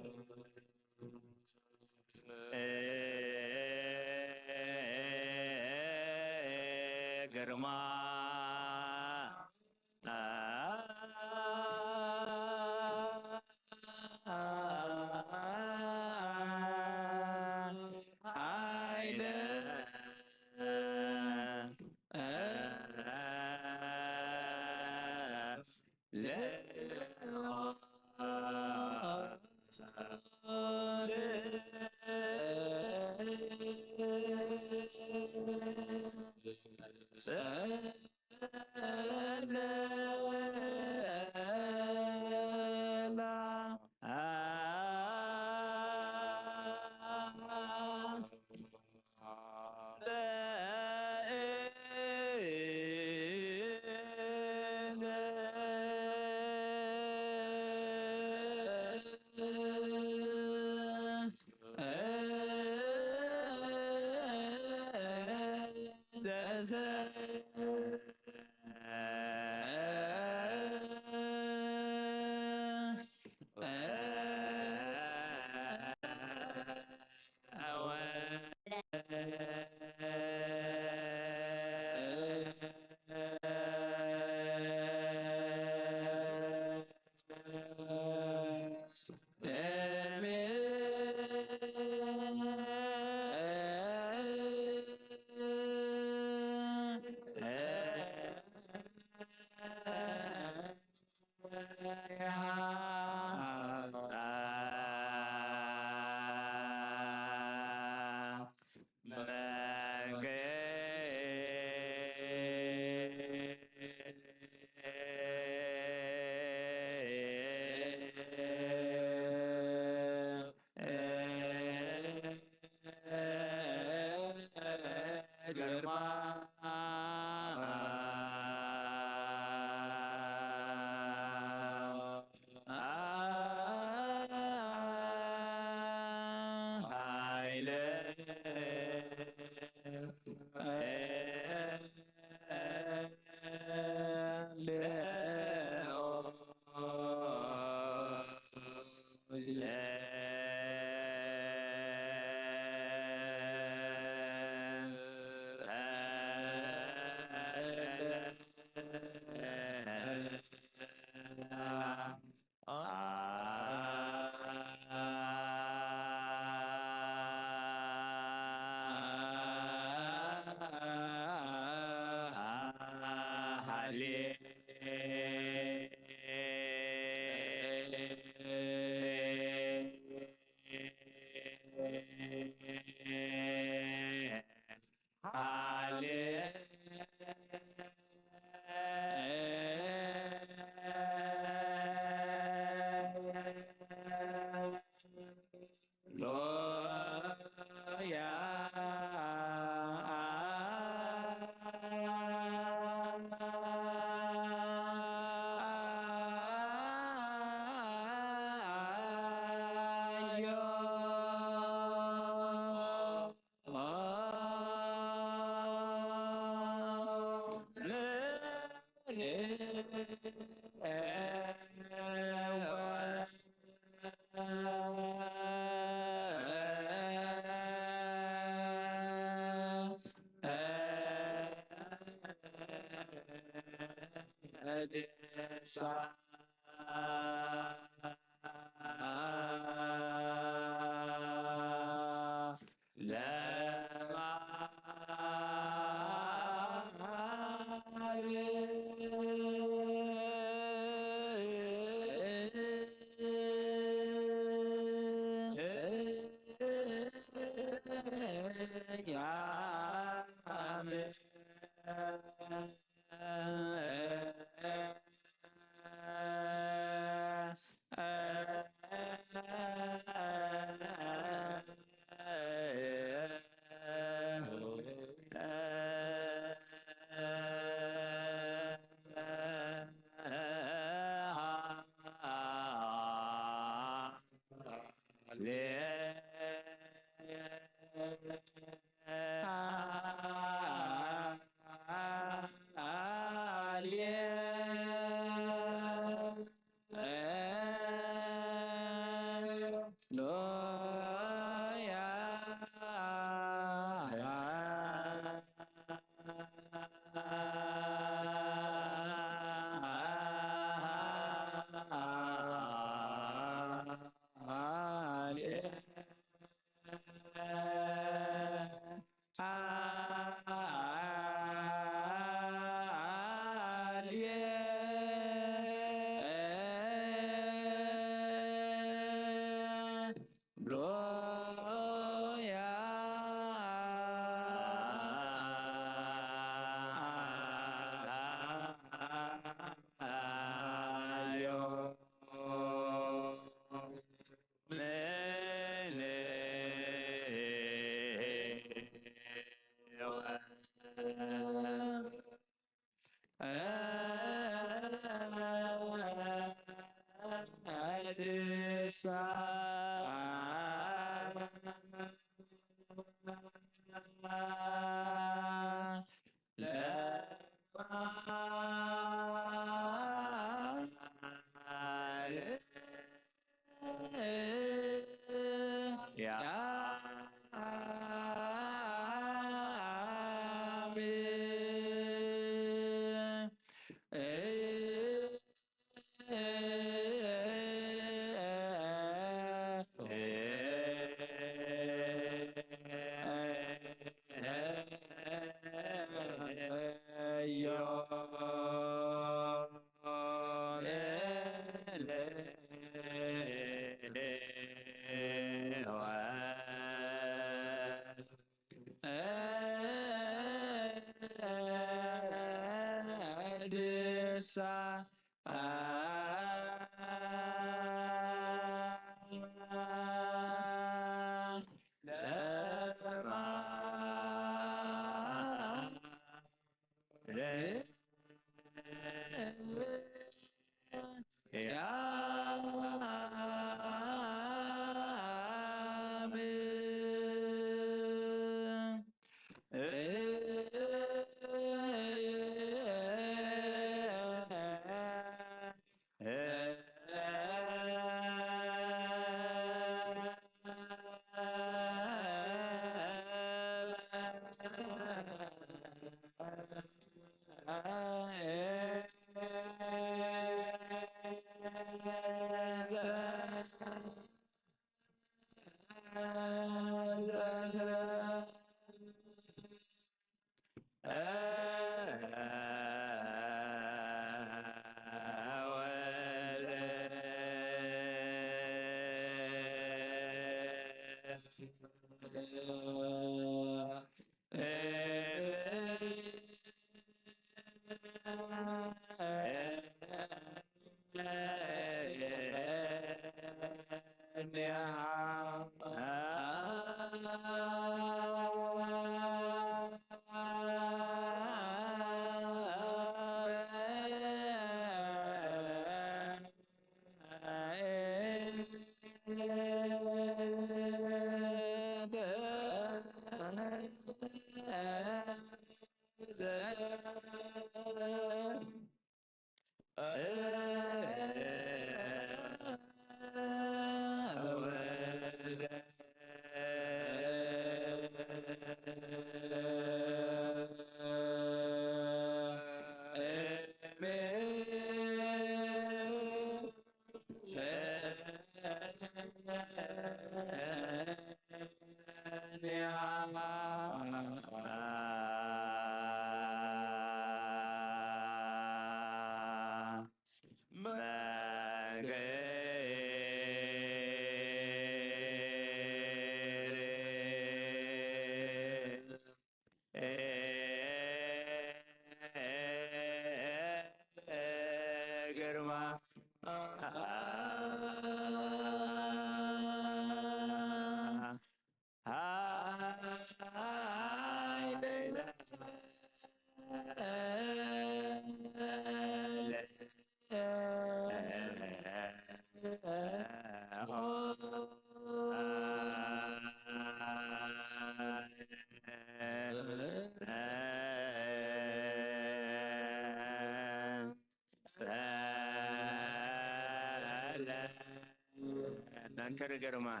B: Nankar Garma.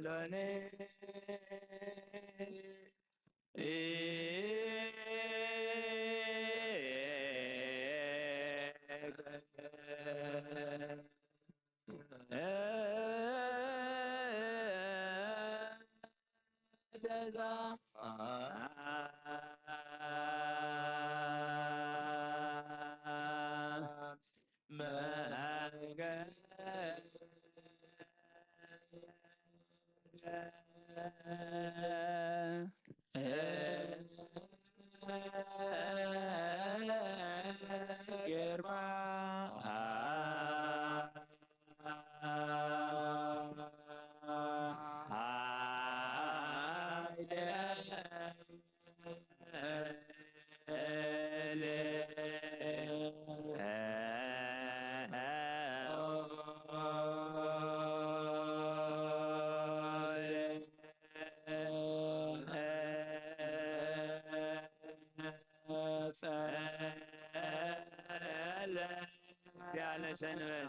C: ሎኔ ያለ ሰንበት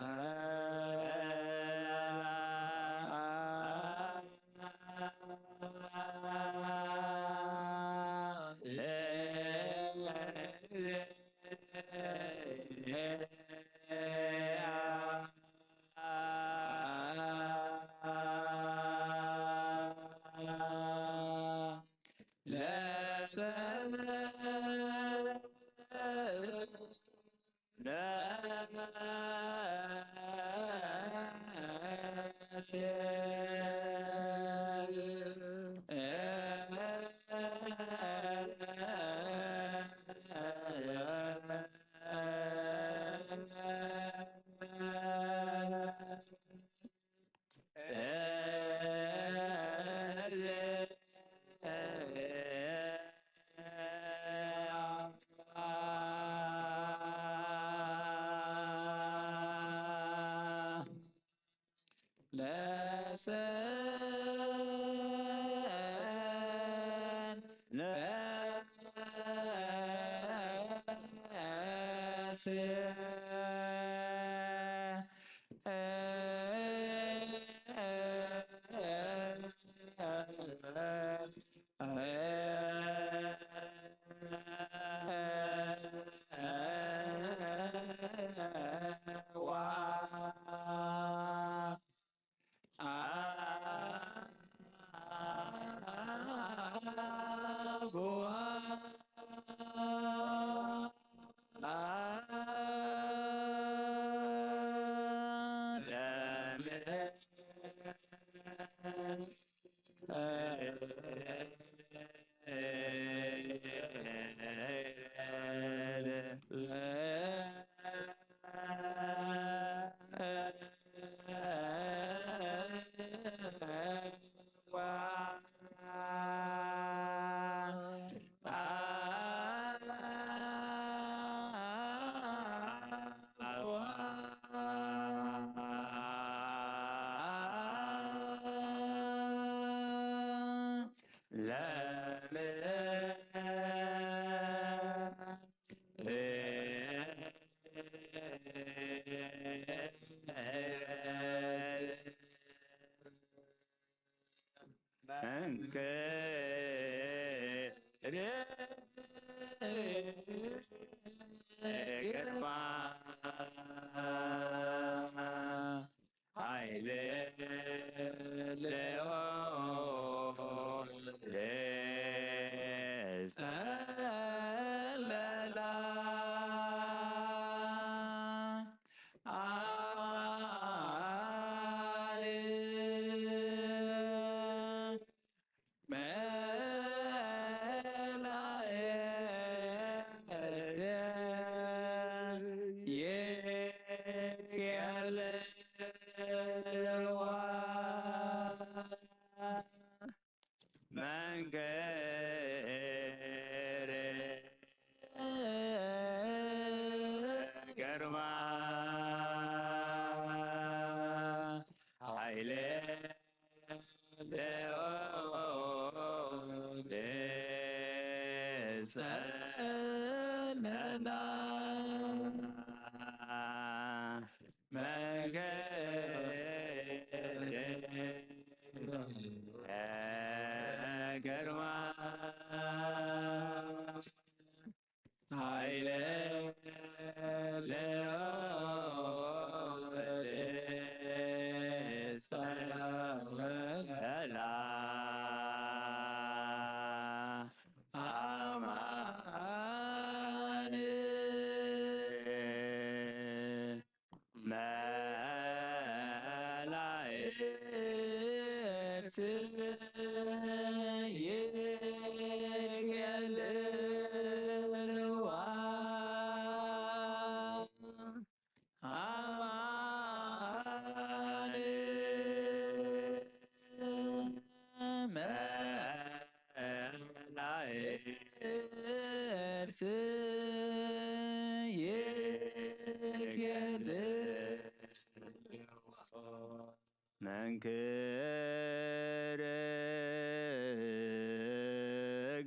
B: መንክር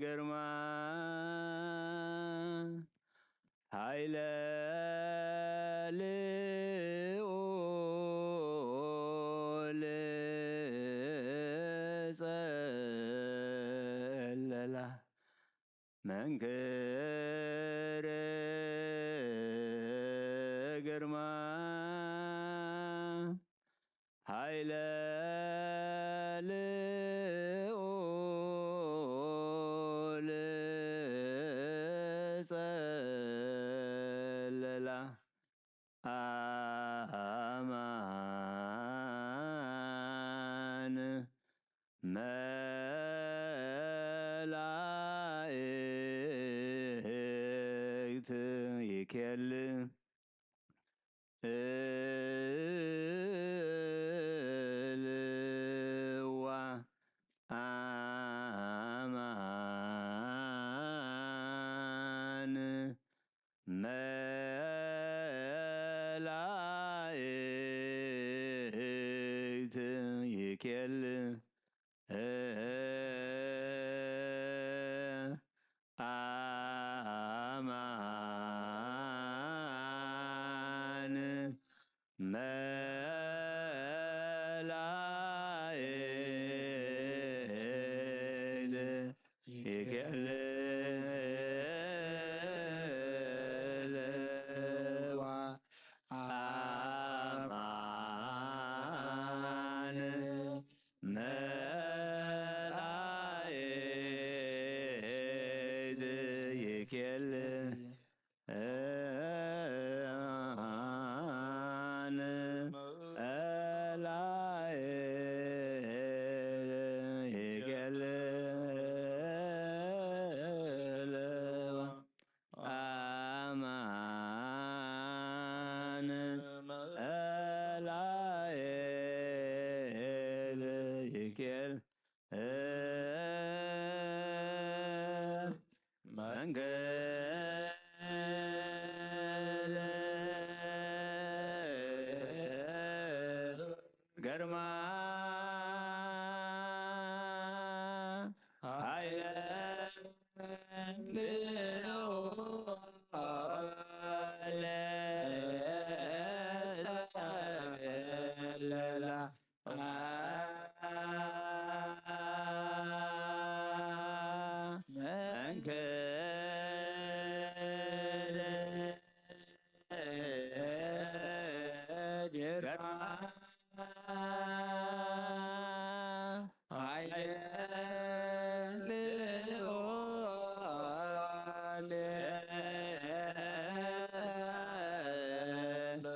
B: ግርማ ኃይለ ልዑል ጸለላ መንክር ግርማ ኃይለ ልዑል ጸለላ አማን መላእክት ይኬል እልዋ አማን መላእክት ይኬል አማን መላእክት ይኬል እልዋ አማን መላእክት ይኬል አን መላእክት ይኬል እልዋ አማን መላእክት ይኬል መንገድ ገርማ ኃይለ ልዑል ጸለላ መንገድ ገርማ ኃይለ ልዑል ጸለላ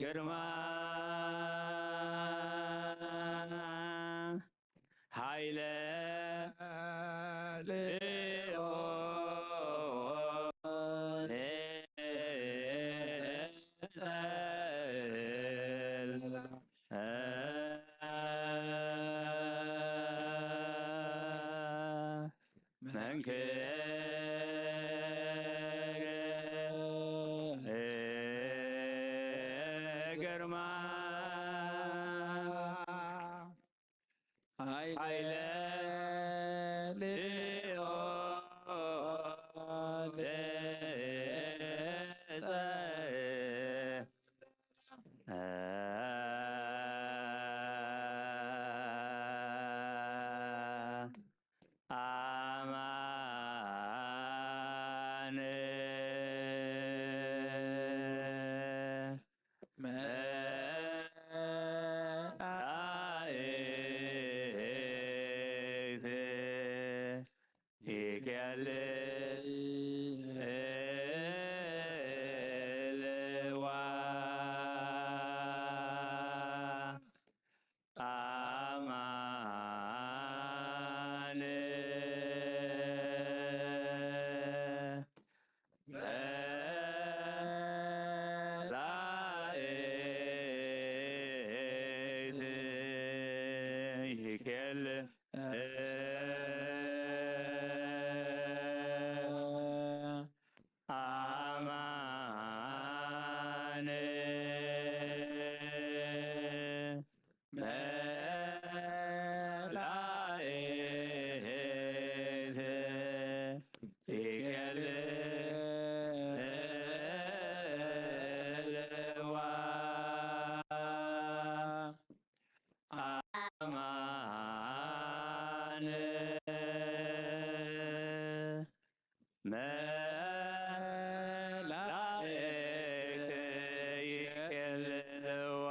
C: ግርማ ኃይለ ግርማ ኃይለ አማን ይኬልዋ አማን መላእክት ይኬል አማን መላእክት ይኬልዋ አማን መላእክት ይኬልዋ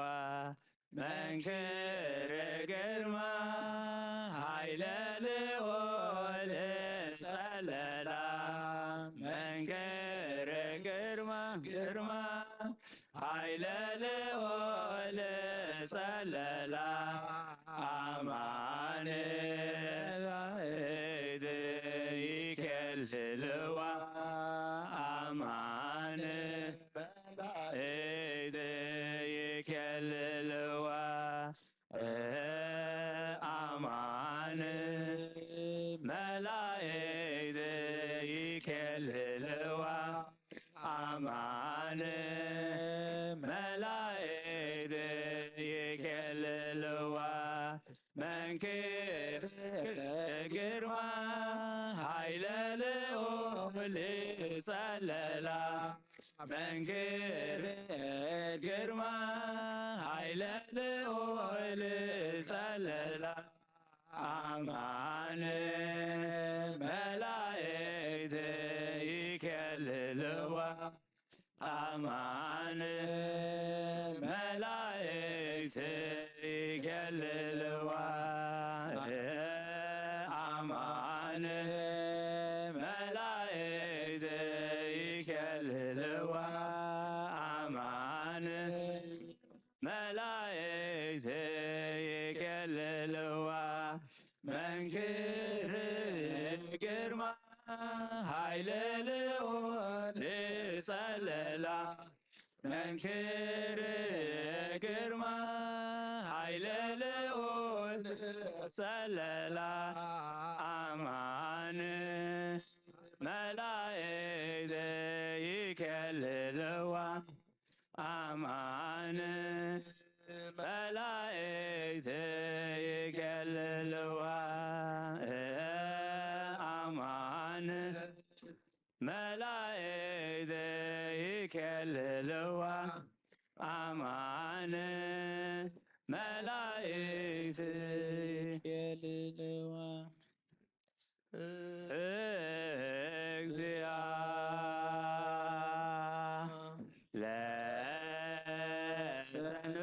C: መንክር ግርማ ኃይለ ልዑል ጸለላ መንክር ግርማ ኃይለ ልዑል ጸለላ አማን መላእክት ይኬልዋ አማን መላእክት ይኬልዋ አማን መላእክት ይኬልዋ አማን መላእክት ይኬልዋ መንክር ግርማ ኃይለ ልዑል ጸለላ መንክር ግርማ ኃይለ ልዑል ጸለላ አማን መላእክት ይኬልዋ አማን መላእክት ይኬልዋ አማን መላእክት ይኬልዋ አማን መላእክት ይኬልዋ መንክር ግርማ ኃይለ ልዑል ጸለላ መንክር ግርማ ኃይለ ልዑል ጸለላ አማን መላእክት ይኬልዋ አማን መላእክት ይኬልዋ አማን መላእክት ይኬልዋ አማን መላእክት ይኬልዋ Amen.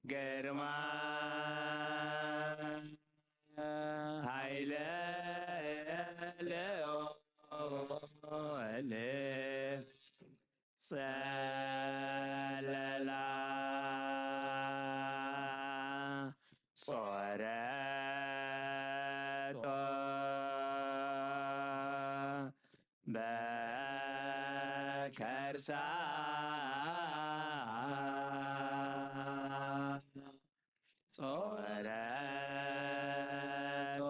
C: ግርማ ኃይለ ልዑል ጸለላ ጾረቶ በከርሳ ጾረቶ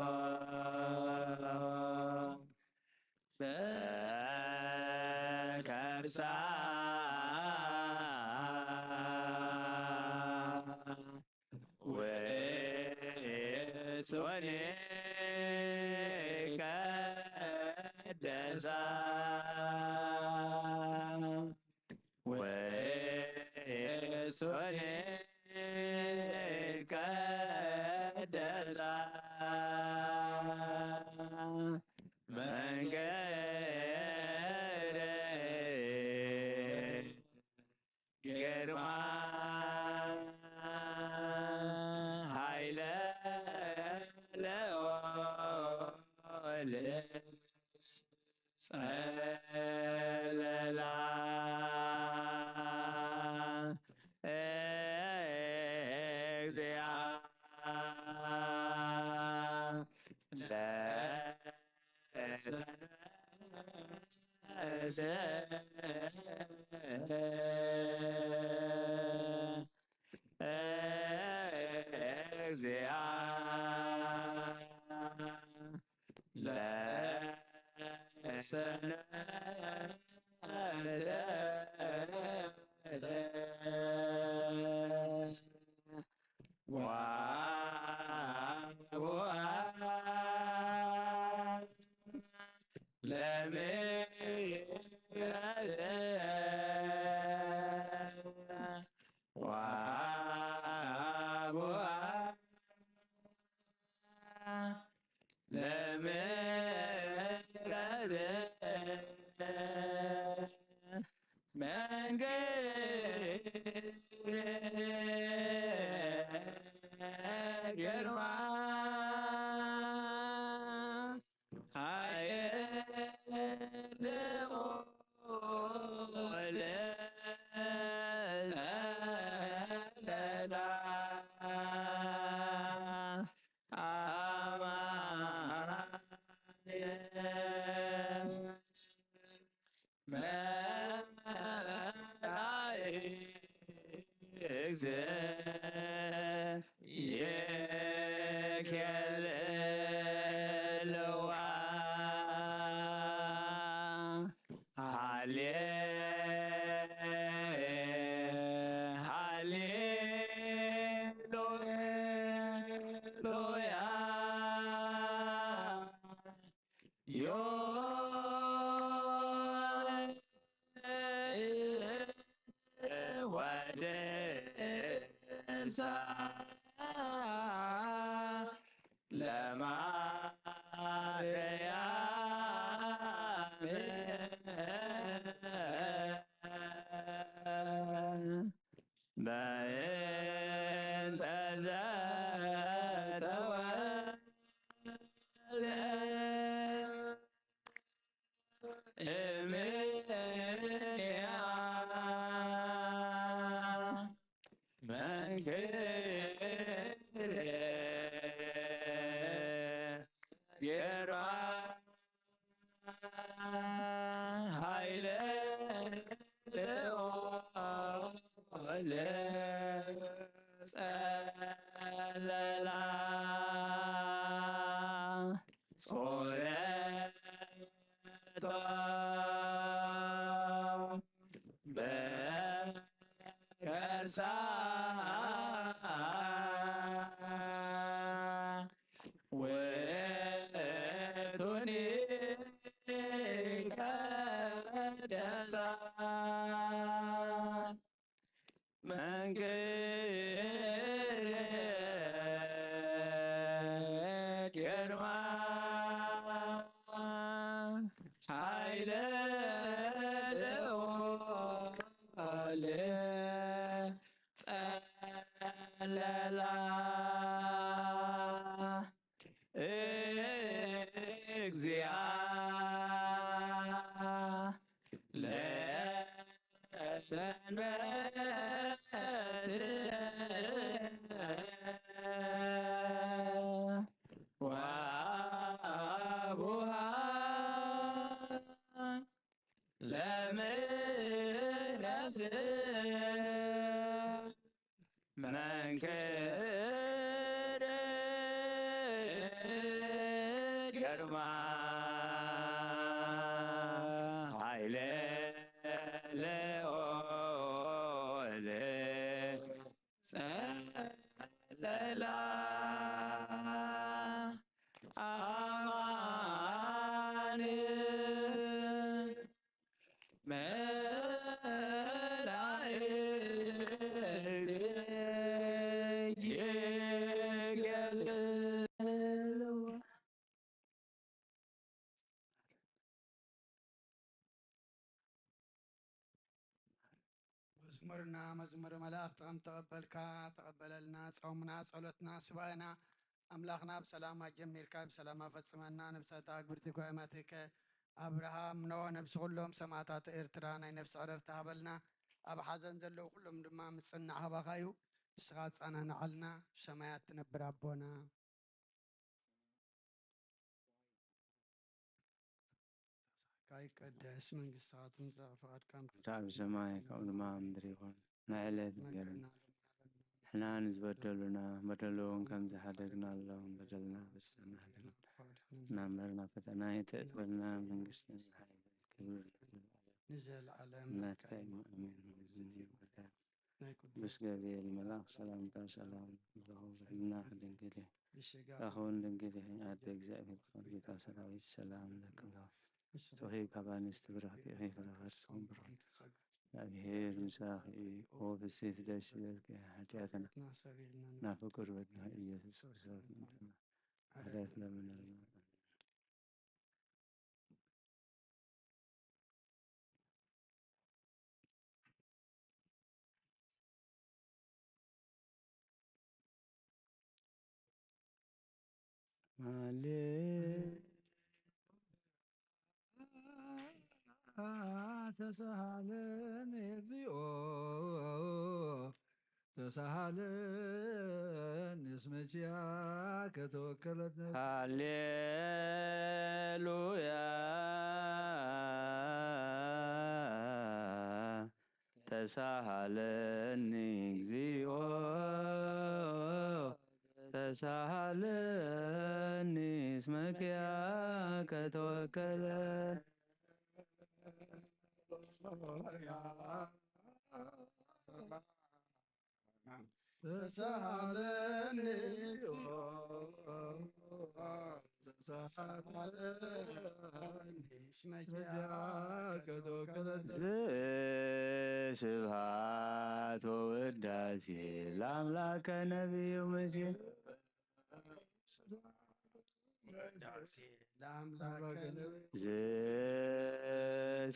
C: በከርሳ ወጽኔ ቀደሳ ወጽኔ ቀደሳ መንገደ ግርማ ኃይለ ልዑል ጸለላ እግዚአ እግዚአ ግርማ ኃይለ ልዑል ጸለላ
A: መዝሙርና መዝሙር መላእክት ተቀበልካ ተቀበለልና ጾምና ጸሎትና ስባኤና አምላክና ብሰላም አጀሚርካ ብሰላም አፈጽመና ነብሳታ ግብርቲ ጓይማትከ አብርሃም ኖ ነብሲ ኩሎም ሰማዕታት ኤርትራ ናይ ነብሲ ዕረፍቲ ሃበልና ኣብ ሓዘን ዘለው ኩሎም ድማ ምፅናዕ ሃባኻዩ ንስኻ ፃናንዓልና ሰማያት ትነብር ኣቦና ካይቀደስ መንግስትኻ ትምጻእ ፈቃድካ
B: ኣብ ሰማይ ከምኡ ድማ ኣብ ምድሪ ይኹን ናይ ዕለት እንጀራና ንሕና ንዝበደሉና በደሉን ከም ዝሓደግና ኣለዎም በደልና በደልና ናብ መርና ፈተና ይተእትበልና መንግስትን ሓይልን ክብርን
A: ንዘለዓለም
B: ናትካ እዩ ኣሜን። ቅዱስ ገብርኤል መልአክ ሰላምታ ሰላም ለኹ ብሕልና ድንግል ተኸውን ድንግል ኣደ እግዚአብሔር ትኾን ጌታ ሰራዊት ሰላም ለክም ተኺብ ካብ ኣንስቲ ብርኽቲ ኢኺ ፍረኸርስኹም ብርኽቲ እግዚአብሔር ምሳኺ ኦ ፍስሕት ደስ ይበልኪ ኃጢአትና ናብ ፍቁር ወድና ኢየሱስ ክርስቶስ ምንትና ምሕረት ለምነልና
D: ተሳሃለን እግዚኦ ተሳሃለን እስመችያ ከተወከለት
B: ሃሌሉያ ተሳሃለኒ እግዚኦ ተሳሃለኒ እስመኪያ ከተወከለ
D: ተሳሃለኒ
B: ስብሐት ወውዳሴ ለአምላከ ነቢዩ ሙሴ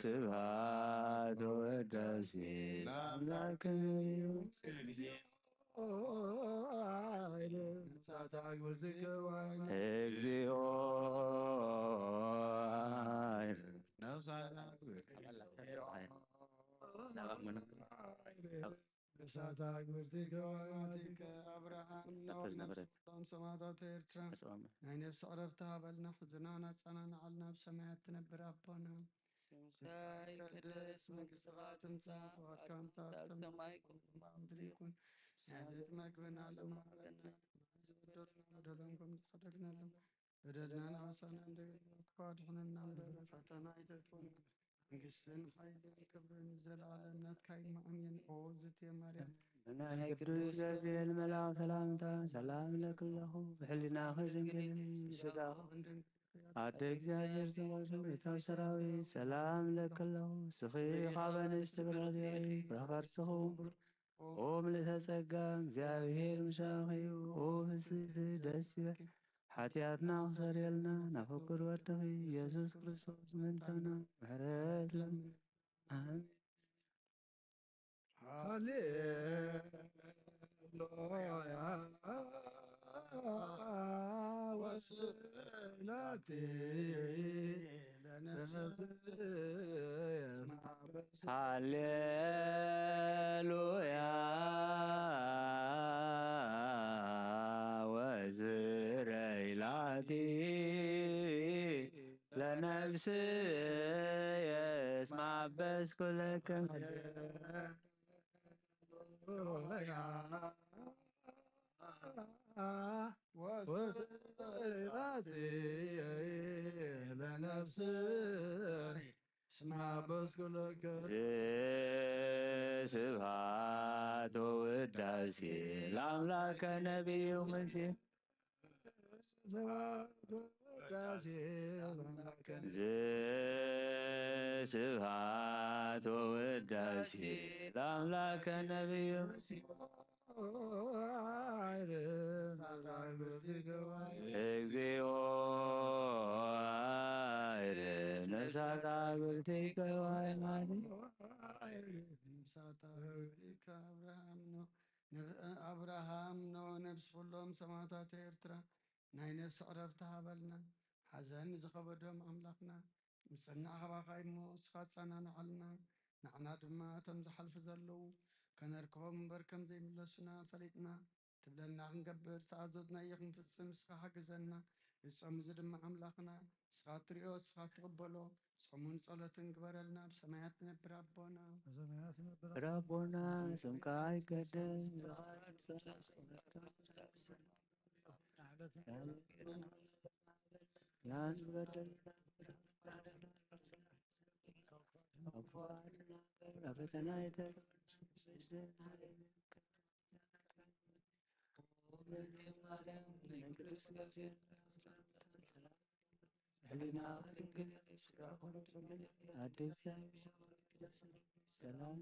B: ስብሐት ወውዳሴ ለአምላከ ነቢዩ እግዚኦ
A: ነፍሳት አግብርቲከ ወአማቲከ አብርሃም ኖኅ ሰማዕታት ኤርትራ ናይ ነፍሲ ዕረፍቲ ሃበልና ሕዙናና ጸናንዓልና ብሰማያት ትነብር ኣቦና ይቅደስ መንግስትኻ ትምጻእ ፈቃድካ ኣብ ሰማይ ከምኡ ኣብ ምድሪ ይኩን ናይዕለት መግብና ለማረና ዝበደሉና በደሎም ከም ዝሓደግናሎም በደልናን ዓመፃና እንደገና አድኅነና እምበለ ፈተና አይተትወን መንግስትን ኃይልን ክብርን ዘለዓለም ናትካ እዩ አሜን። ኦ ዝእትየ ማርያም
B: ናይ ቅዱስ ገብርኤል መልአክ ሰላምታ ሰላም ለክለኹ ብሕሊናኺ ድንግል ስጋኹ ኣደ እግዚአብሔር ዘወቱ ቤተ ሰራዊት ሰላም ለክለኹ ስኺ ካብ ኣንስቲ ብርኽቲ ኢኺ ፍረኸርስኹ ኦ ምልዕተ ጸጋ እግዚአብሔር ምሳኺ እዩ ኦ ፍስሕቲ ደስ ይበል ኃጢአትና ክሰረየልና ናብ ፍቁር ወድኺ ኢየሱስ ክርስቶስ ምንተና ምሕረት ለምን አሜን።
D: ሃሌሉያ ወስላቴ ለነፍስየ
B: ሃሌሉያ ወዝረይላቲ ለነፍስየ እስመ አበስኩ ለከ
D: ወስራትየ ለነፍስየ እስመ አበስኩ ለከ
B: ስብሐት ወውዳሴ ለአምላከ ነቢዩ መሲሕ ስብሐት ወውዳሴ ለአምላከ ነቢዩ መሲሕ እግዚኦ ነፍሳት አግብርቲከ
A: አብርሃም ነው ነብስ ኩሎም ሰማዕታት ኤርትራ ናይ ነፍሲ ዕረፍቲ ሃበልና ሓዘን ዝኸበዶም ኣምላኽና ምስ ፅናዕ ኸባኻይ እሞ እስኻ ፃናንዓልና ንዕና ድማ እቶም ዝሓልፉ ዘለዉ ከነርክቦም እምበር ከም ዘይምለሱና ፈሊጥና ትብለና ክንገብር ተኣዘዝና እየ ክንፍፅም እስኻ ሓግዘና ዝፀሙ እዚ ድማ ኣምላኽና እስኻ ትሪኦ እስኻ ትቕበሎ ጾሙን ጸሎትን ግበረልና ብሰማያት ትነብር ኣቦና
B: ረቦና ስምካ ይቀደስ ፈተና ሰላም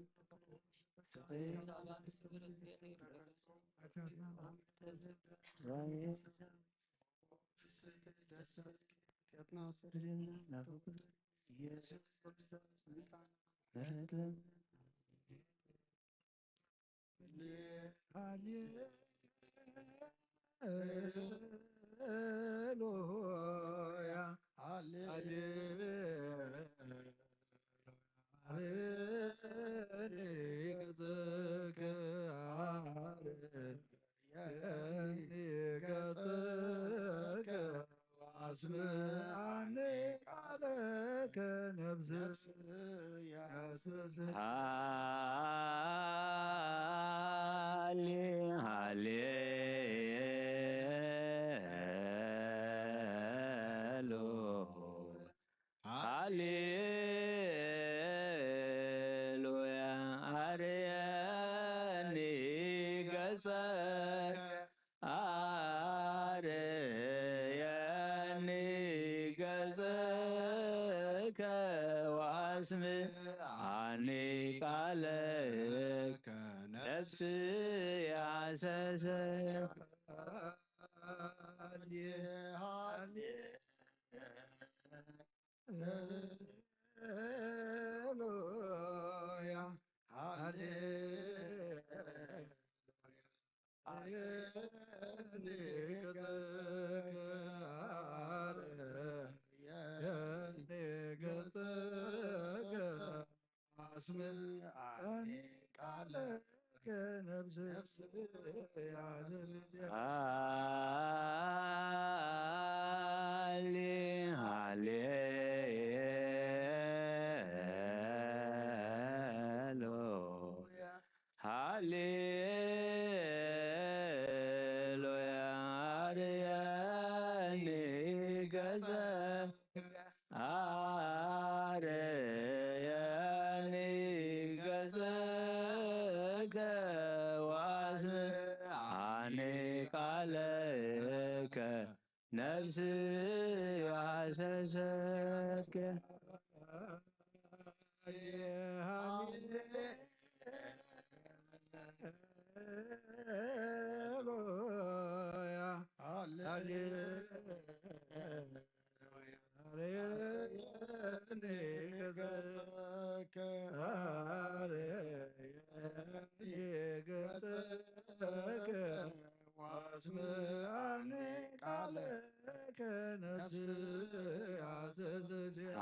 B: ሃሌሉያ አርየኒ ገጸከ አርየኒ ገጸከ ወአስምዓኒ ቃለከ ነፍስየ ሐሰሰት ሃሌሉያ አርየኒ ገጸከ አርየኒ ገጸከ ወአስምዓኒ ቃለከ ነፍስየ ሐሰሰትከ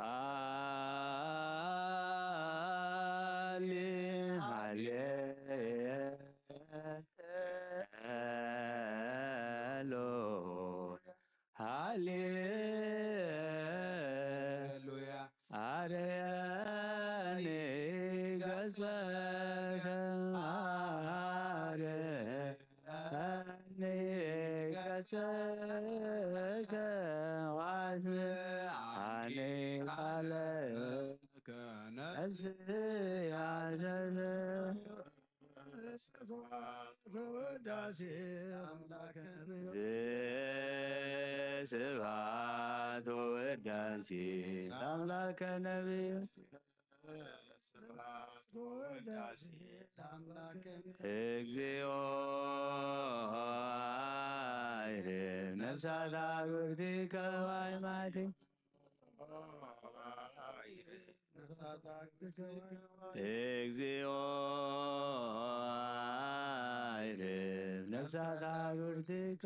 B: ሃሌሉያ አርያኔ ገጸከ አርያኔ ገጸከ ዋስአኔ ቃለ ነስያዘዘ
D: ወዳሴ አምላከ
B: ስብሐት ወውዳሴ ለአምላከ ነቢይ
A: ወዳሴ ለአምላከ
B: እግዚኦ አይሬም ነፍሳት አግብርቲከ ዋይማቲ እግዚኦ አይሬም ነፍሳት አግብርቲከ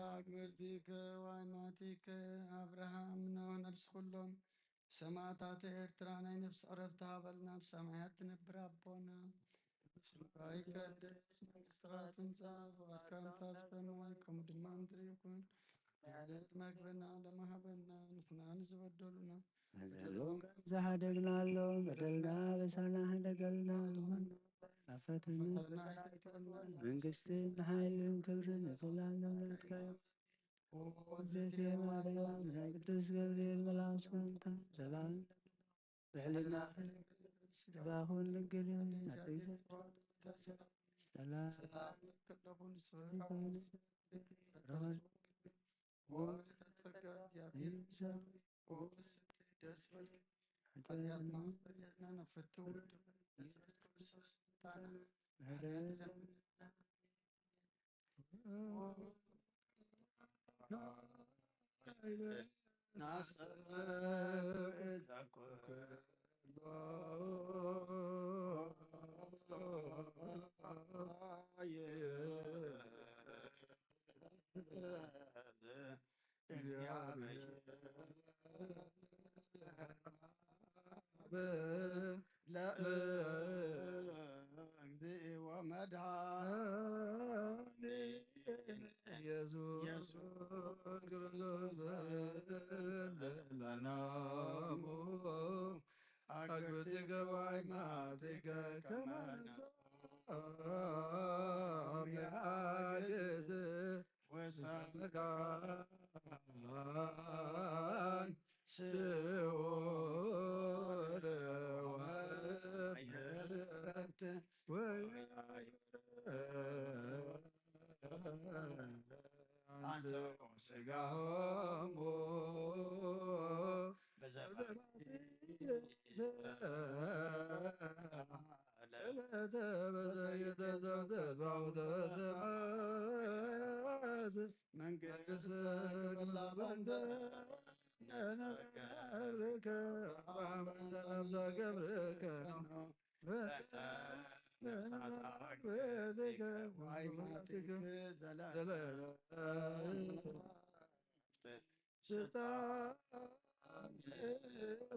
A: አግብርቲከ ዋይማቲከ አብርሃም ነው ነፍስ ሁሎም ሰማዕታተ ኤርትራ ናይ ነፍስ ዕረፍቲ ሃበልና ብሰማያት ትነብር አቦና ይቀደስ መንግሥትከ ትምጻእ ፈቃድከ በሰማይ ከምኡ ድማ ምድሪ ይኩን የዕለት መግብና ለማህበልና ንሕና ንዝበደሉና
B: ዘሃደግናሎ በደልና በሳና ደገልና ፈተና መንግስትን ኃይልን ክብርን ለዘላለም ናትከ ወዘቴ ማርያም ቅዱስ ገብርኤል መልአክ ሰላምታ ሰላም በህልና ስጋሁን ልግል ሰላም
A: ለእግዚእ ወመድኃኒ
D: ኢየሱስ ክርስቶስ ለናሙ አግብርቲከ ዋይማቲከ ከመ ያግዝ ወሰምካን ስዑር ወይረት አንሥኡ ሥጋሆሙ መንግሥተ ላባንተ ነፍሰ ገብርከ ነው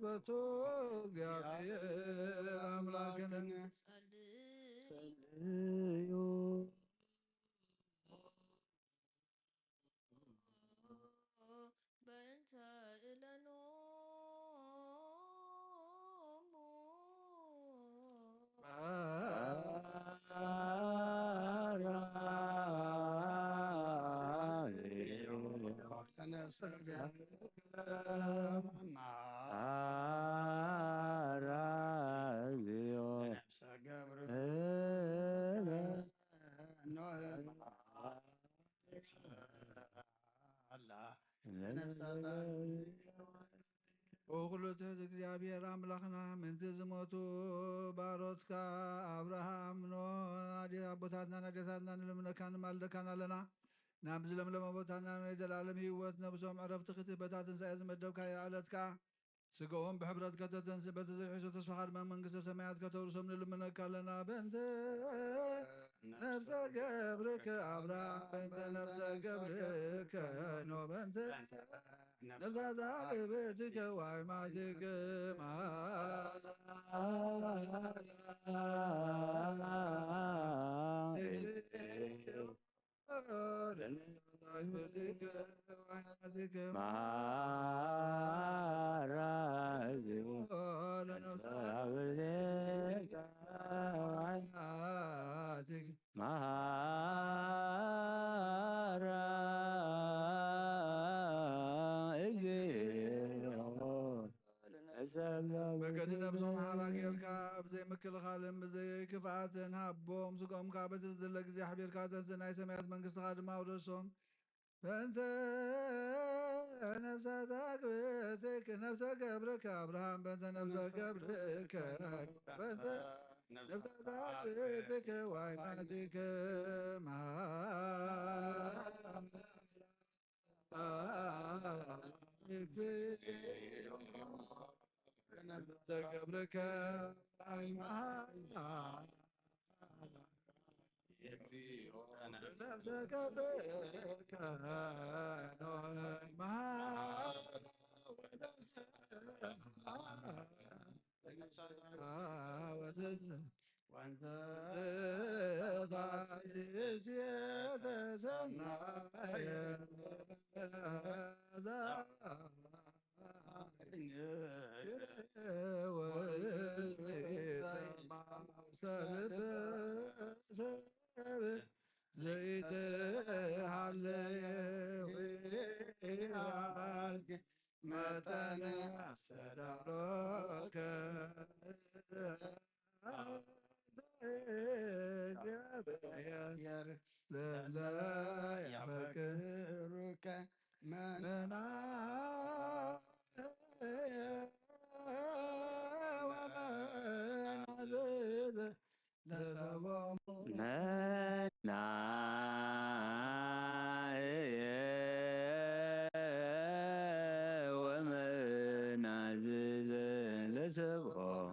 D: በቶ እግዚአብሔር አምላክን ጸልዩ
E: በእንተ
D: ወኩሉ ትሕት እግዚአብሔር አምላኽና ምንቲ ዝሞቱ ባሮትካ አብርሃም ኖህ አቦታትና አዴታትና ንልምነካ ንማልደካን ኣለና ናብ ዝለምለመ ቦታና ናይ ዘላለም ህይወት ነብሶም ዕረፍቲ ክትበታ ትንሣኤ ዝመደብካ የዓለትካ ስጋውን ብሕብረት ከተተንስ በተዘይሖ ተስፋ ድማ መንግስተ ሰማያት ከተውርሶም ንልምነካ ኣለና በእንተ ነፍሰ ገብርከ አብርሃም በእንተ ነፍሰ ገብርከ ኖ በእንተ ነፍሳት ቤትከ ወአዕማድከ በገድነ ብሶም ሓራ ጌርካ ብዘይ ምክልኻልን ብዘይ ክፍኣትን ሃቦም ስቆምካ በቲ ዝደለ ግዜ ሓቢርካ ተንስ ናይ ሰማያት መንግስትኻ ድማ ውረሶም በእንተ ነፍሳት አግብእትከ ነፍሰ ገብርከ አብርሃም በእንተ ነፍሰ ገብርከ በእንተ ነፍሳት አግብእትከ ወአዕማድከ ነፍሰ ገብርከ ነፍሰ ገብርከ
A: ወአንተ መጠነ አስተዳሎከ ለዘ ያፈቅሩከ መናየ ወመናዝዝ ለሰቦሙ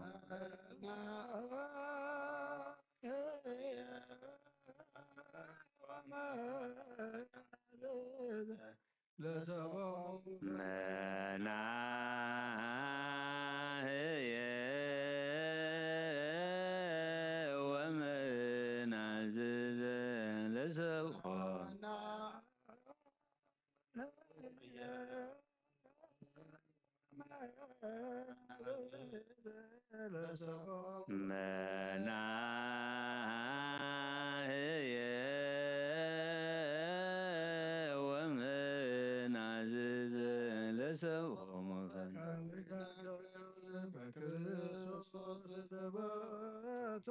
B: ወመናዝዝ ለሰብኦም መናህየ ወመናዝዝ ለሰብኦም መናህየ ወመናዝዝ ለሰብኦም
D: በክርስቶስ ዘበቶ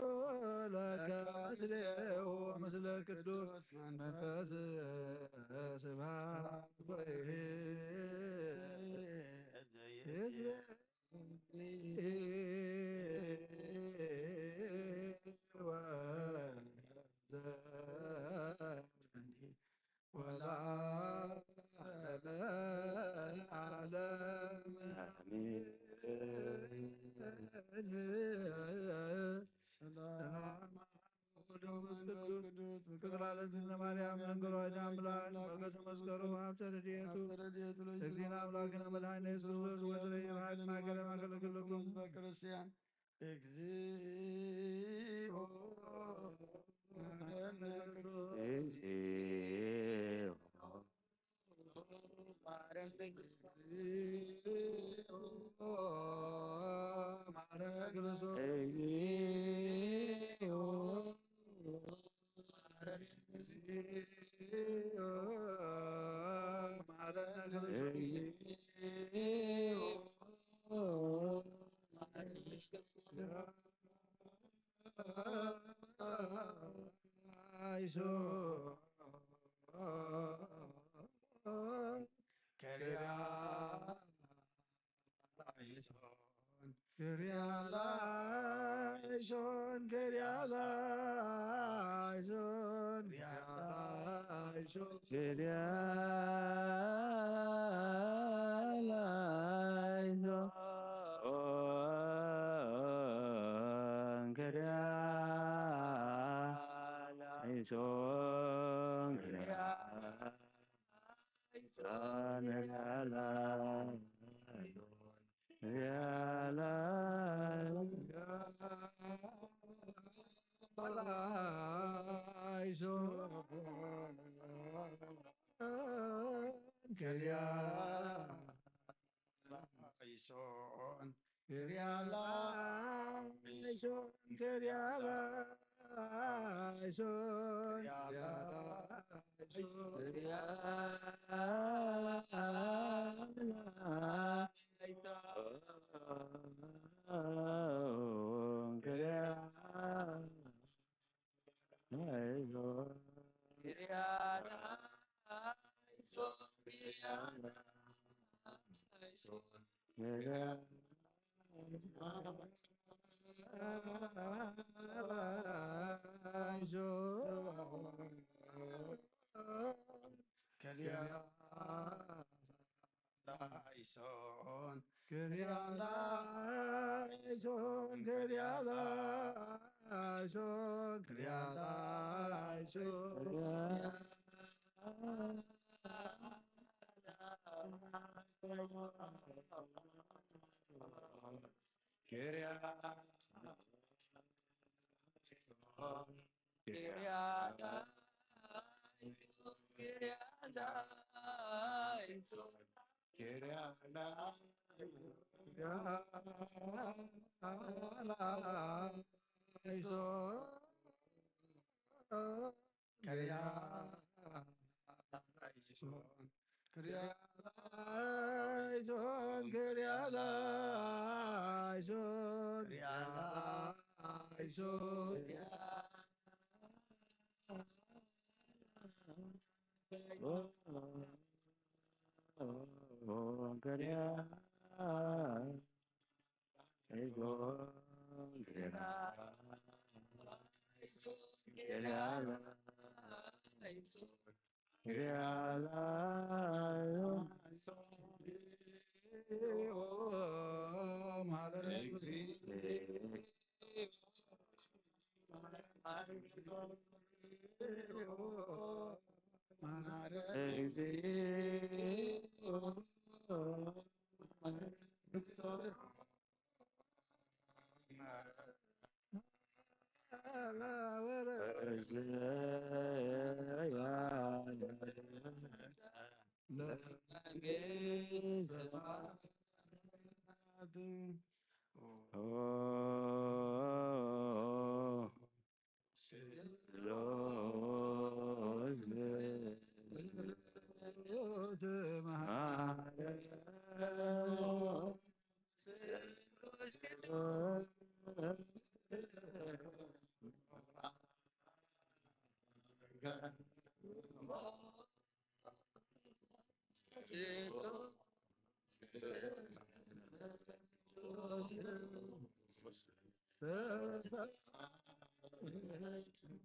D: ለከ ምስሌሁ ምስለ ቅዱስ መንፈስ ስብሐት ፍቅር ለእግዝእትነ ማርያም መንገሏ አምላክ በገጸ መስቀሉ ሀብተ ረድኤቱ እግዚእነ አምላክነ መድኃኒነ ኢየሱስ ክርስቶስ ወዘተ ይብሐት ማእከለ ማእከለክልኩም
A: በክርስቲያን እግዚኦ መሐረነ Kyrieleison, Kyrieleison,
B: Kyrieleison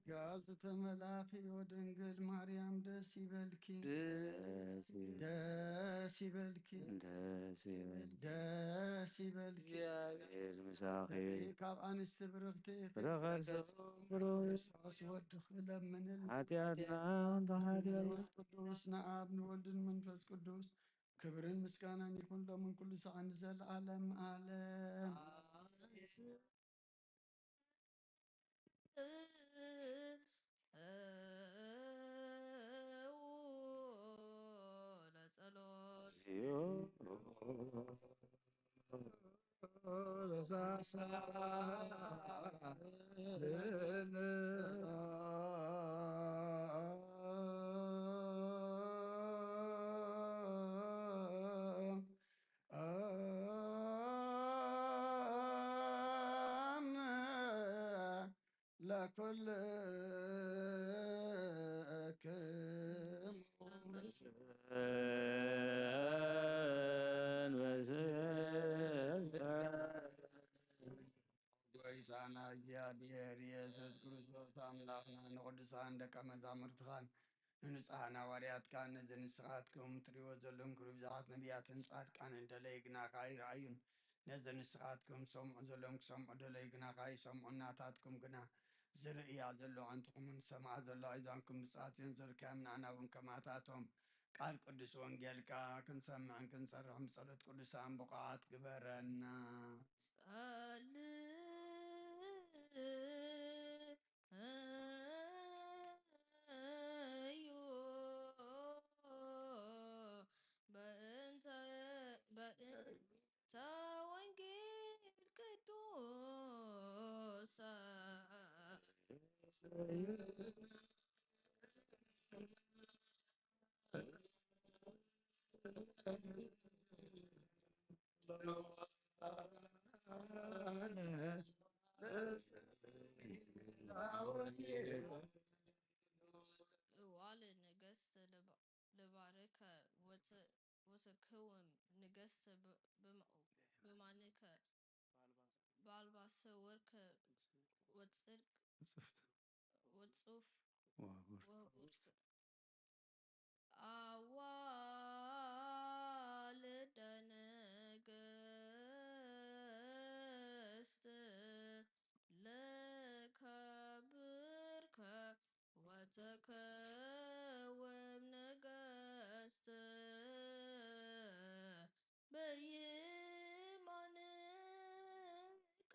A: ጋዝተ መላኺ ወድንግል ማርያም ደስ ይበልኪ ደስ ይበልኪ ደስ ይበልኪ ካብ አንስቲ ብርክቲ ክርስቶስ ወድኽ ለምንል ቅዱስ ንአብ ንወልድን መንፈስ ቅዱስ ክብርን ምስጋናን ይኩን ሎምን ኩሉ ሰዓን ዘለዓለም ዓለም ጎይታና እግዚአብሔር ኢየሱስ ክርስቶስ አምላክና ንቅዱሳን ደቀ መዛሙርትኻን ንንጹሐን ሐዋርያትካ ነዚ ንስኻትኩም ትሪእዎ ዘለኹም ክቡር ብዙሓት ነቢያትን ጻድቃንን ደለይ ግናኻ ይረአዩን ነዚ ንስኻትኩም ሰምዑ ዘሎም ክሰምዑ ደለይ ግናኻ ይሰምዑ እናታትኩም ግና ዝርእያ ዘሎ ኣንትኹምን ሰማዓ ዘሎ ኣይዛንኩም ብፅሓትዮም ዝርከም ንዕናብን ከማታቶም ቃል ቅዱስ ወንጌልካ ክንሰምዕን ክንሰርሕን ብጸሎት ቅዱሳን ብቕዓት ግበረና።
E: ጸልዩ በእንተ ወንጌል ቅዱስ ዋል ንግሥት ልባርከ ወትክውን ንግሥት በማንከ በአልባሰ ወርቅ ወጽድቅ ወጽፍ ወቡርት አዋልደ ነገሥት ለከብርከ ወተከወም ነገሥት በይማንከ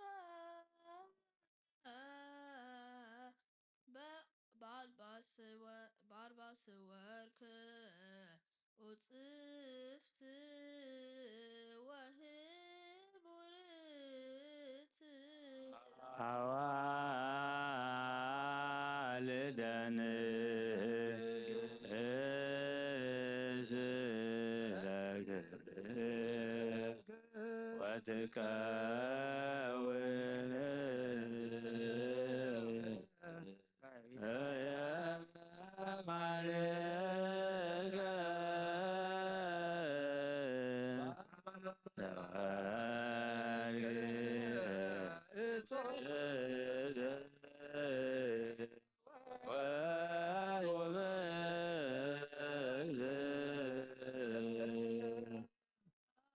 E: በአልባስ ወርቅ ወጽፍት ወህቡርት
B: አዋልደ ንእስረከ ወትከውን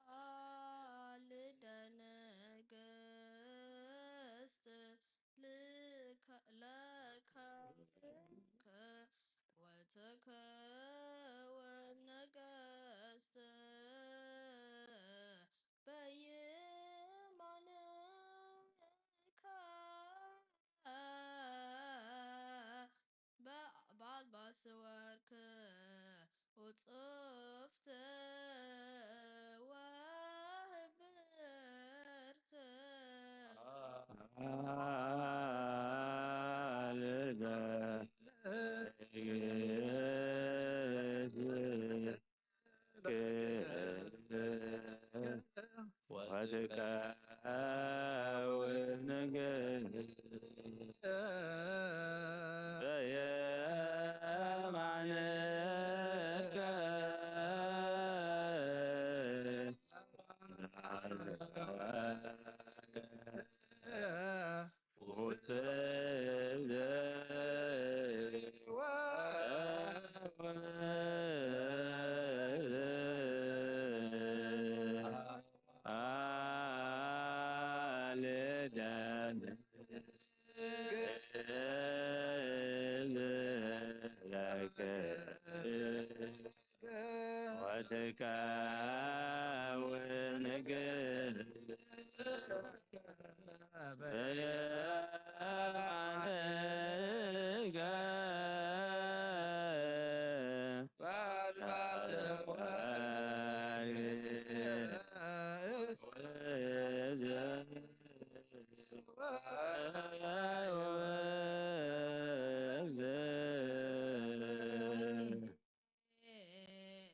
E: አልደ ነገሥት ለከብርከ ወተከወም ነገሥት በይማንከ በአልባስ ወርቅ ወጽፍት ወህብርት
B: አልደ ወትከውን ነገሥት በየማንከ ወትከውን ነገሥት በየማንከ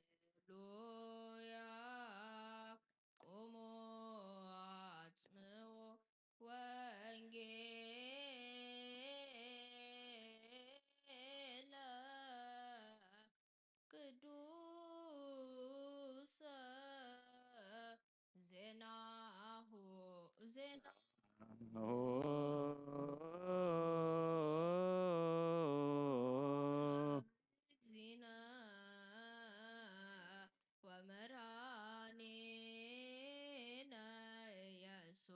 E: ሃሌሉያ ቆሞ አጽምዖ ወንጌለ ቅዱስ ዜናሁ እግዚእነ ወመድኃኒነ ኢየሱስ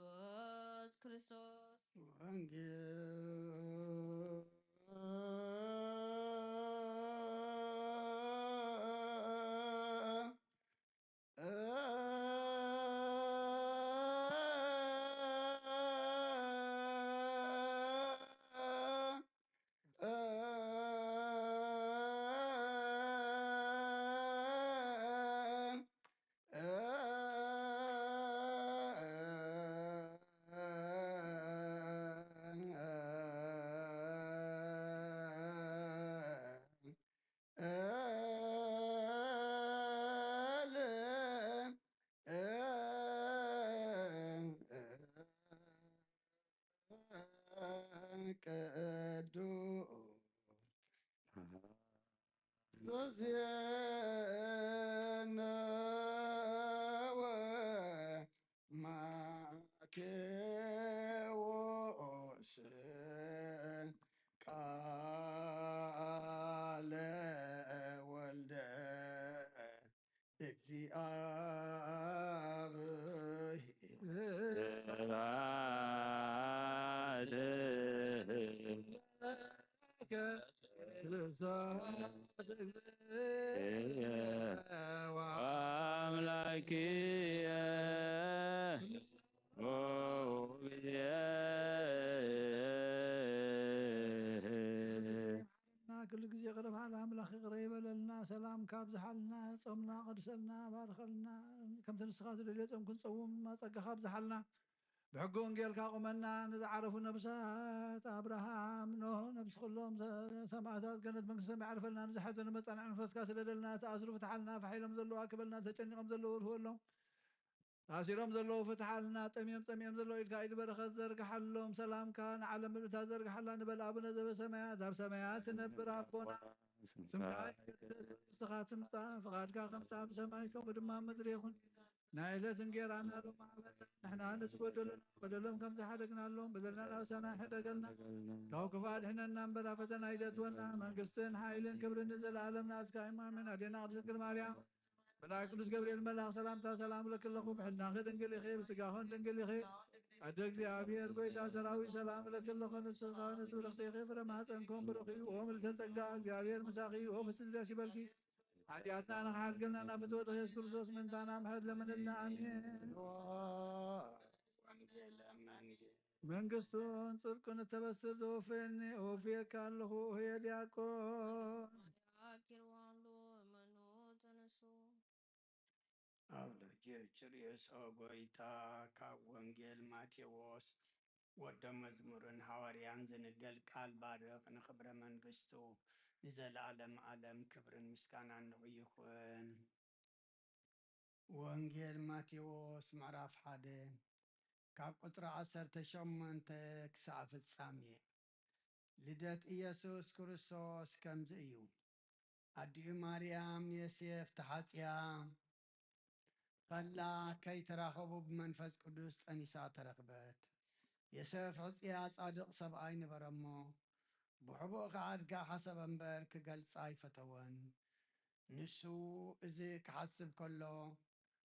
E: ክርስቶስ
A: ወንጌል ቃለ ወልደ እግዚአብሔር
B: አምላኪየ
D: كل ጊዜ ቅረብ ሃለ ኣምላኽ ይቕረ ይበለልና ሰላም ካብ ዝሓልና ፆምና ቅድሰልና ባርኸልና ከምቲ ንስኻ ዝደልዮ ፆም ክንፀውም ፀጋ ካብ ዝሓልና ብሕጊ ወንጌልካ ቁመና ንዝዓረፉ ነብሳት ኣብርሃም ኖህ ነብሲ ኩሎም ሰማዕታት ገነት መንግስቲ ሰማይ ዓርፈልና ንዝሓዘኑ መፃንዒ መንፈስካ ስለደልና ተኣስሩ ፍትሓልና ፈሒሎም ዘለዉ ኣክበልና ተጨኒቆም ዘለዉ ርህወሎም ኣሲሮም ዘለዉ ፍትሓልና ጠሚዮም ዘለዉ ኢድካ ኢድ በረኸት ዘርግሓሎም ሰላምካ ንዓለም ምድርታት ዘርግሓላ ንበል ኣቡነ ዘበሰማያት ኣብ ሰማያት ትነብር ኣቦና ስምካ ይቅደስ ንስኻ ትምፃእ ፍቓድካ ከምታ ኣብ ሰማይ ከምኡ ድማ ምድሪ ይኹን ናይ ዕለት እንጀራና ሎሚ ሃበና ንሕና በደሎም ከም ዝሓደግናሎም በደልና ናብሳና ይሕደገልና ካብ ክፉእ ኣድሕነና እምበር ኣብ ፈተና ኣይተእትወና መንግስትን ሓይልን ክብርን ንዘለኣለም ናትካ ኢማሜን ኣዴና ቅድስት ድንግል ማርያም መልኣክ ቅዱስ ገብርኤል መልኣክ ሰላምታ ሰላም ለክለኹ ብሕድናኺ ድንግል ኢኺ ብስጋኹን ድንግል ኢኺ ኣደ እግዚኣብሔር ጎይታ ሰራዊት ሰላም ለክለኹ ንስኻ ንስብርኽቲ ኢኺ ፍረ ማኅፀንኩም ብሩኽ እዩ ኦ ምልዕተ ጸጋ እግዚኣብሔር ምሳኺ ኦ ፍጽም ደስ ይበልኪ ኃጢአትና ንኽሓድገልና ናብ ፍትወት ኢየሱስ ክርስቶስ ምንታና ምሕረት ለምንልና አሜን። መንግስቱን ጽድቁን እተበስር ዘወፍየኒ ወፍየካ ኣለኹ ህየ ዲያቆን
A: አብሎጌችርየስ ጎይታ ካብ ወንጌል ማቴዎስ ወደ መዝሙርን ሐዋርያን ዝንገል ቃል ባርኽ ንኽብረ መንግስቱ ንዘለዓለም ዓለም ክብርን ምስጋናን ንዑ ይኹን። ወንጌል ማቴዎስ ምዕራፍ 1 ካብ ቁጥሪ 18 ክሳብ ፍጻሜ። ልደት ኢየሱስ ክርስቶስ ከምዚ እዩ። ኣዲኡ ማርያም ዮሴፍ ተሓፅያ ከላ ከይተራኸቡ ብመንፈስ ቅዱስ ጠኒሳ ተረኽበት። ዮሴፍ ሕፅያ ጻድቕ ሰብኣይ ነበረ እሞ ብሕቡእ ከዓድጋ ሓሰበ እምበር ክገልጻ ኣይፈተወን። ንሱ እዚ ክሓስብ ከሎ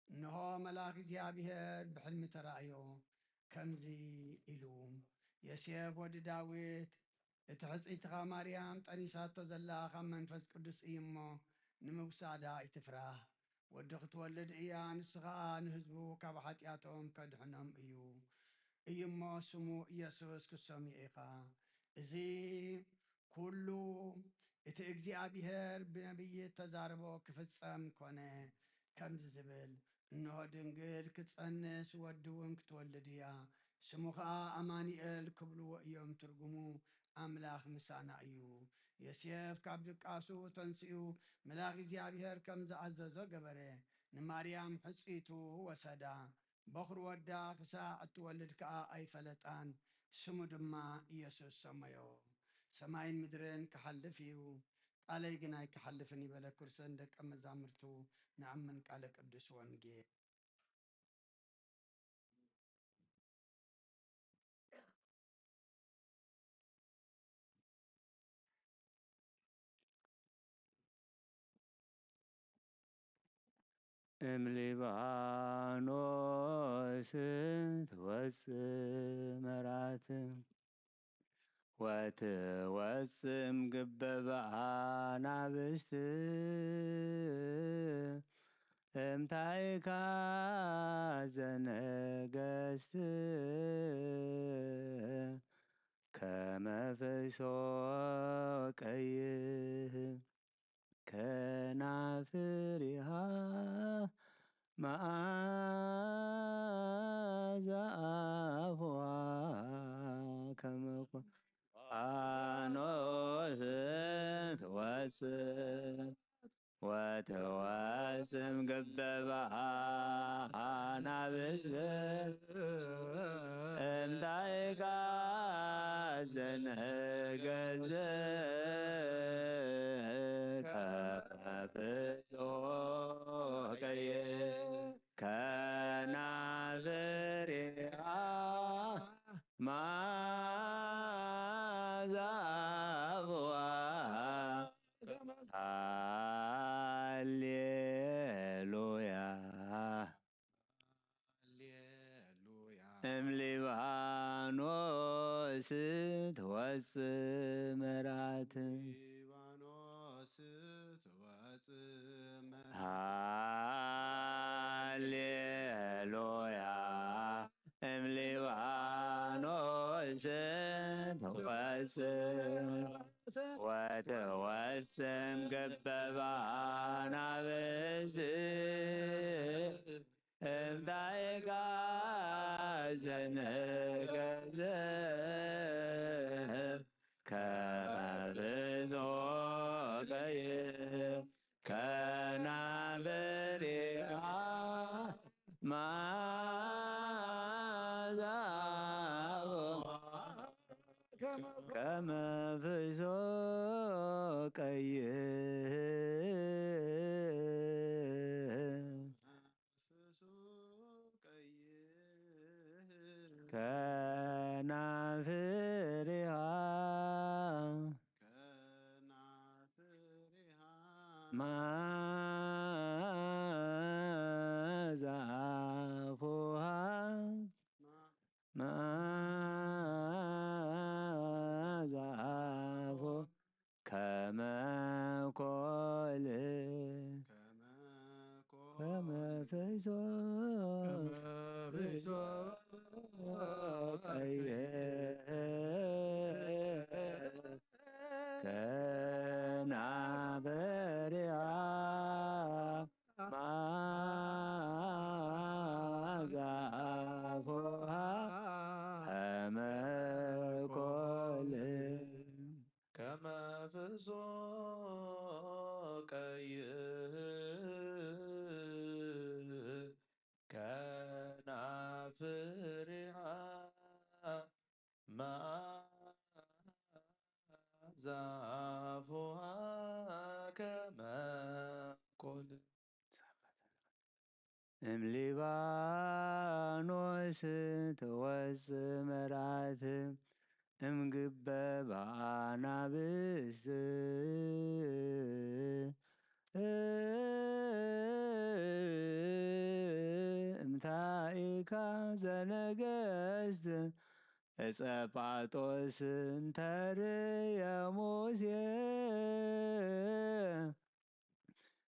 A: እንሆ መልኣክ እግዚኣብሔር ብሕልሚ ተራእዮ ከምዚ ኢሉ፣ ዮሴፍ ወዲ ዳዊት እቲ ሕፅይትኻ ማርያም ጠኒሳቶ ዘላ ካብ መንፈስ ቅዱስ እዩ እሞ ንምውሳዳ ኣይትፍራህ። ወዲ ክትወልድ እያ፣ ንሱ ኸዓ ንህዝቡ ካብ ሓጢኣቶም ከድሕኖም እዩ እሞ ስሙ ኢየሱስ ክሰምዮ ኢኻ። እዚ ኩሉ እቲ እግዚኣብሔር ብነቢይት ተዛርቦ ክፍጸም ኮነ። ከምዚ ዝብል እንሆ ድንግል ክትጸንስ ወዲ እውን ክትወልድ እያ፣ ስሙ ኸዓ ኣማኒኤል ክብልዎ እዮም። ትርጉሙ ኣምላኽ ምሳና እዩ። ዮሴፍ ካብ ድቃሱ ተንስኡ መልኣክ እግዚኣብሔር ከም ዝኣዘዞ ገበረ። ንማርያም ሕፂቱ ወሰዳ፣ በኹሪ ወዳ ክሳዕ እትወልድ ከዓ ኣይፈለጣን። ስሙ ድማ ኢየሱስ ሰመዮ። ሰማይን ምድርን ክሓልፍ እዩ፣ ቃለይ ግን ኣይክሓልፍን ይበለ ክርስቶስ ደቀ መዛሙርቱ ንኣምን ቃለ ቅዱስ ወንጌል።
B: እምሊባኖስ ትወፅእ መራት ወትወፅም ግበብኣ ናብስት እምታይካ ዘነገስት ከመፍሶ ቀይህ ከናፍሪሃ መዓዛ አፍዋ ከመኮ አኖስ ትወፅእ ወተወስም ገበባሃና ብዝ እምዳይጋ ዘነገዝ ከፍቶ ቀየ ከናዝሬአ ማዛብዋ ሃሌሉያ እምሊባኖስ ትወፅእ መራት ሃሌሉያ እምሊባኖስ ትወፅእ ወትወስም ገበባና ብዝ እምዳይጋ ዘነገዘ ከብዞ ቀይ ከናብሬአ ማዛቦ ከመፍዞ ቀይ ከናፍሬሃ ማዛፎሃ ማዛፎ ከመኮል ከመፍዞ ቀየ ከናበሪያ ማዛፎሃ ከመኮል
F: ከመፍዞ ቀይ ከናፍሪሃ ማዛፎሃ ከመኮል
B: እምሊባኖስ ትወፅእ መራት እምግበ ባናብስት እምታኢካ ዘነገስት እፀ ጳጦስን ተርየ ሙሴ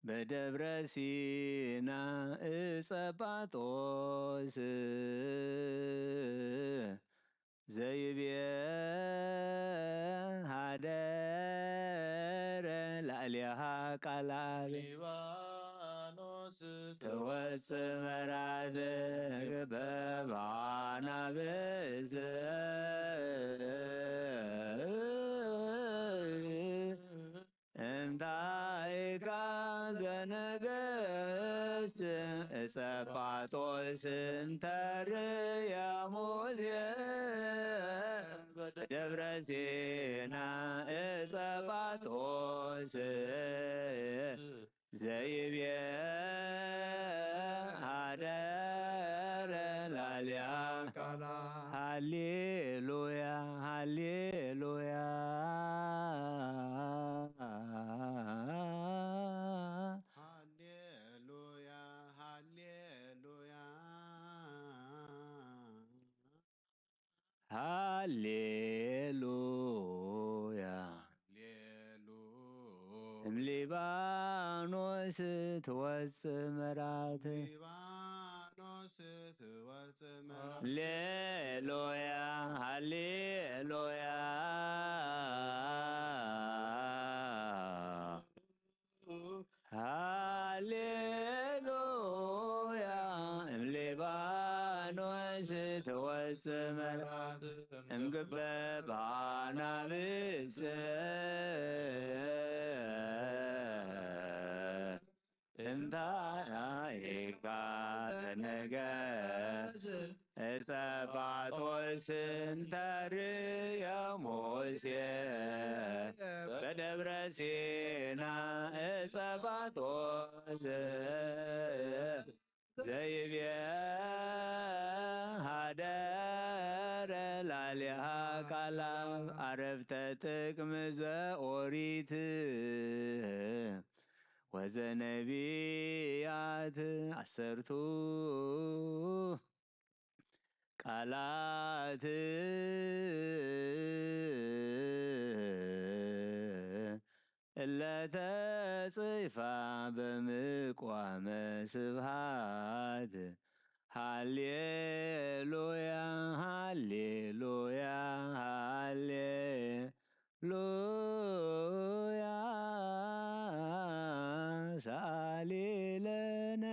B: በደብረ ሲና እፀ ጳጦስ ዘይቤ ሃደረ ላዕሌሃ ቃላል
F: ሊባኖስ
B: ትወፅእ መራት በባናብስ እምታኢካ ዘነገስት እፀ ጳጦስን ተርየ ሙሴ በደብረ ሲና እፀ ጳጦስ ዘይቤ ሃደረ ላዕሌሃ ሃሌሉያ ሃሌሉያ
A: ሃሌሉያ ሃሌሉያ
B: ሃሌሉያ እምሊባኖስ ትወፅእ መራት
A: ሊባኖስ ትወፅእ መራት
B: ሌሉያ ሃሌሉያ ሃሌሉያ እምሊባኖስ ትወፅእ መራት እምግበ ባናብስ ጸባጦስ እንተርየ ሙሴ በደብረ ሲና ጸባጦስ ዘይቤ ሀደረ ላሊሃ ቃላ አረፍተ ጥቅም ዘኦሪት ወዘነቢያት አሰርቱ ቃላት እለተጽፋ በምቋመ ስብሃት ሃሌሉያ ሃሌሉያ ሃሌሉያ ሳሊለነ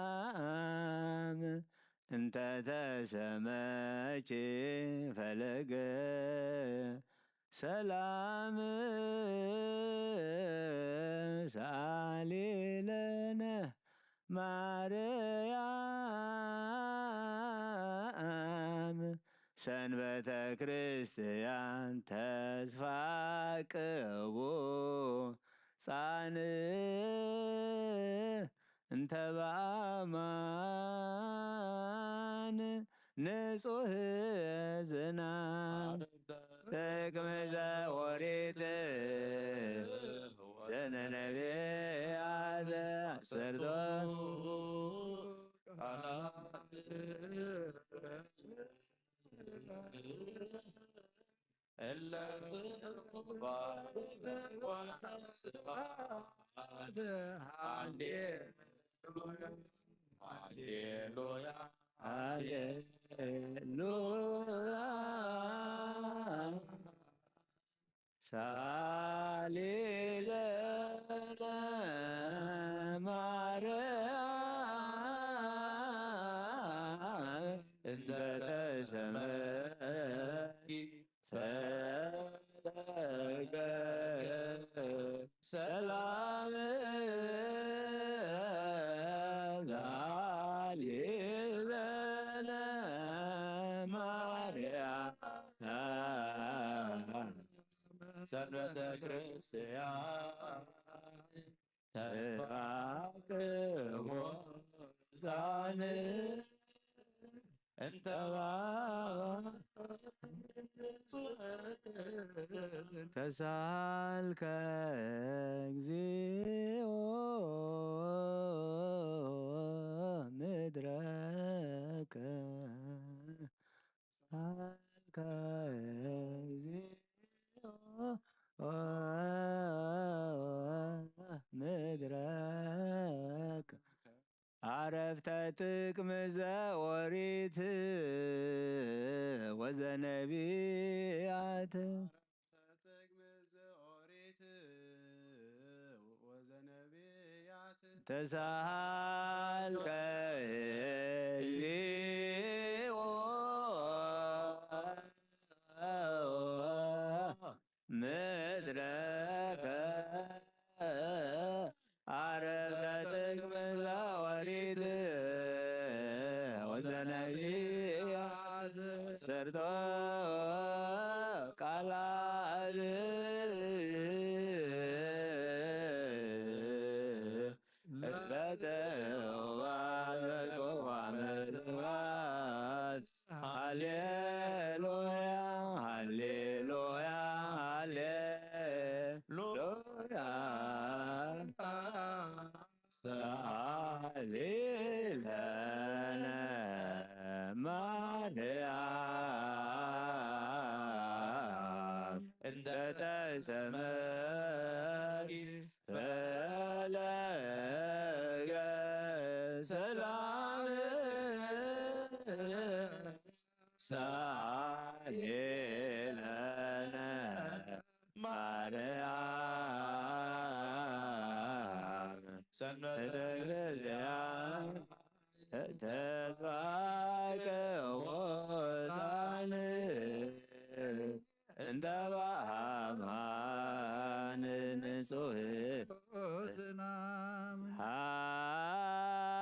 B: ማርያም እንተ ተሰመች ፈለገ ሰላም ሳሊለነ ማርያም ሰንበተ ክርስቲያን ተስፋ ቅቦ ጻን እንተ በአማን ንጹህ ዝናብ ጥቅም ዘኦሪት ዘነነቢያት አሰርቶ
F: ሃሌሉያ
B: ሃሌሉያ ሳሊለነ ማርያም እንተ ተሰመች ፈለገ ሰላም ሳሊለነ ማርያም ሰንበተ ክርስቲያን ተስፋቅቦ ዛን እንተ ተሳልከ እግዚኦ ምድረከ ሳልከ እግዚኦ ምድረከ አረፍተ ጥቅም ዘኦሪት ወዘነቢያት ተሳልከ እግዚኦ ምድረከ አረፍተ ጥቅም ዘኦሪት ወዘነቢያት አሰርቶ ቃላት እለተዋዘቆ ስብሐት ሃሌሉያ ሃሌሉያ ሃሌሉያ ሳሊለነ ማርያም እንተ ተሰመች ፈለገ ሰላም ሳሊለነ ማርያም ሰንበተ ክርስቲያን ተስፋቅቦ ዛን እንተ በአማን ንጹህ
D: ዝናም
B: ሃሌሉያ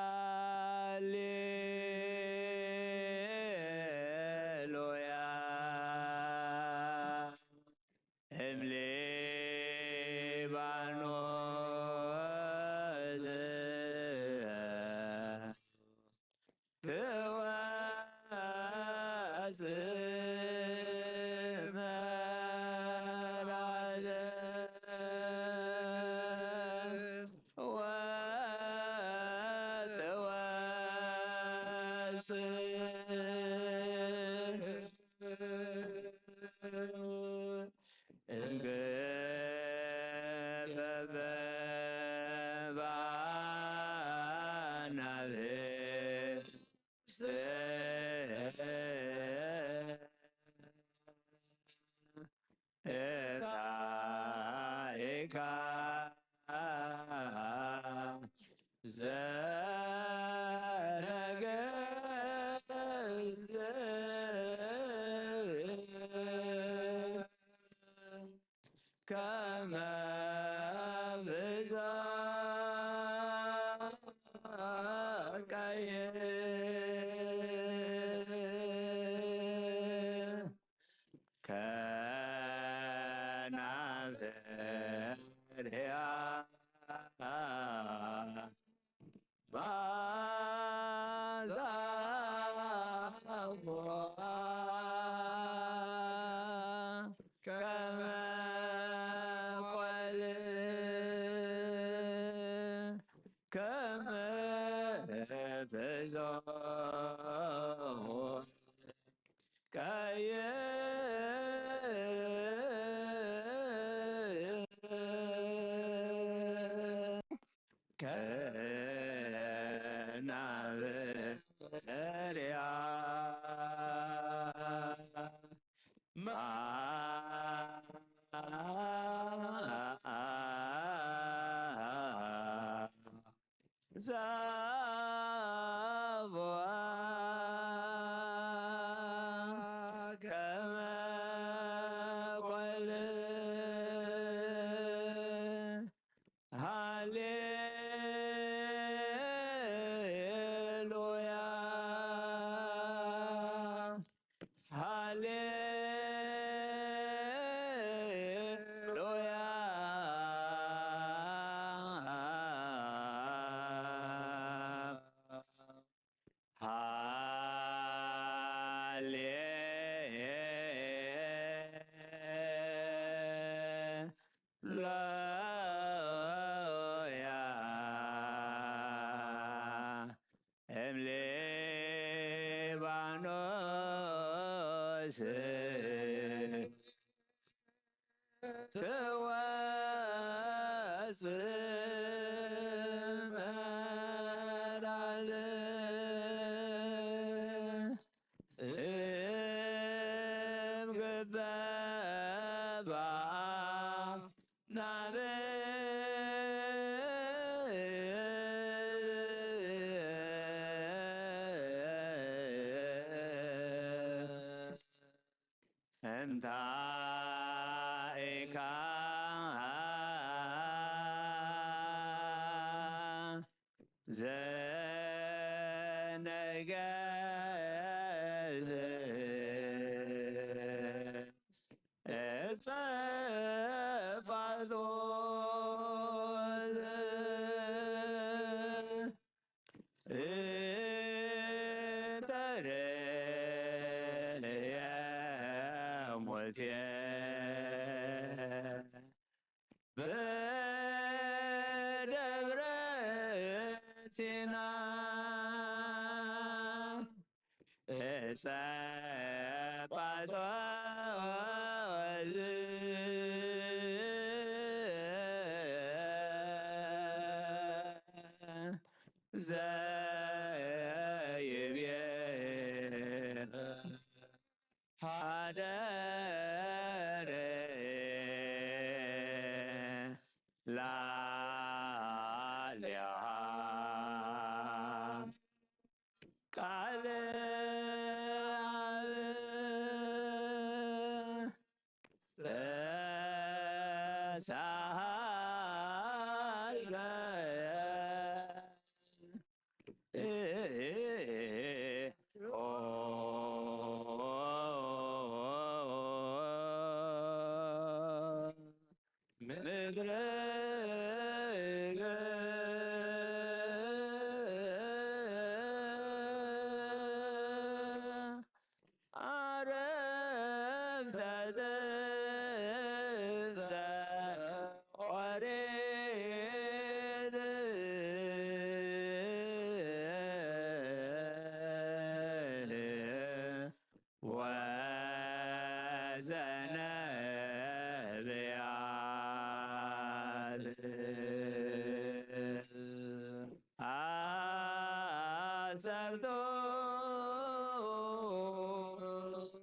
C: አሰርቶ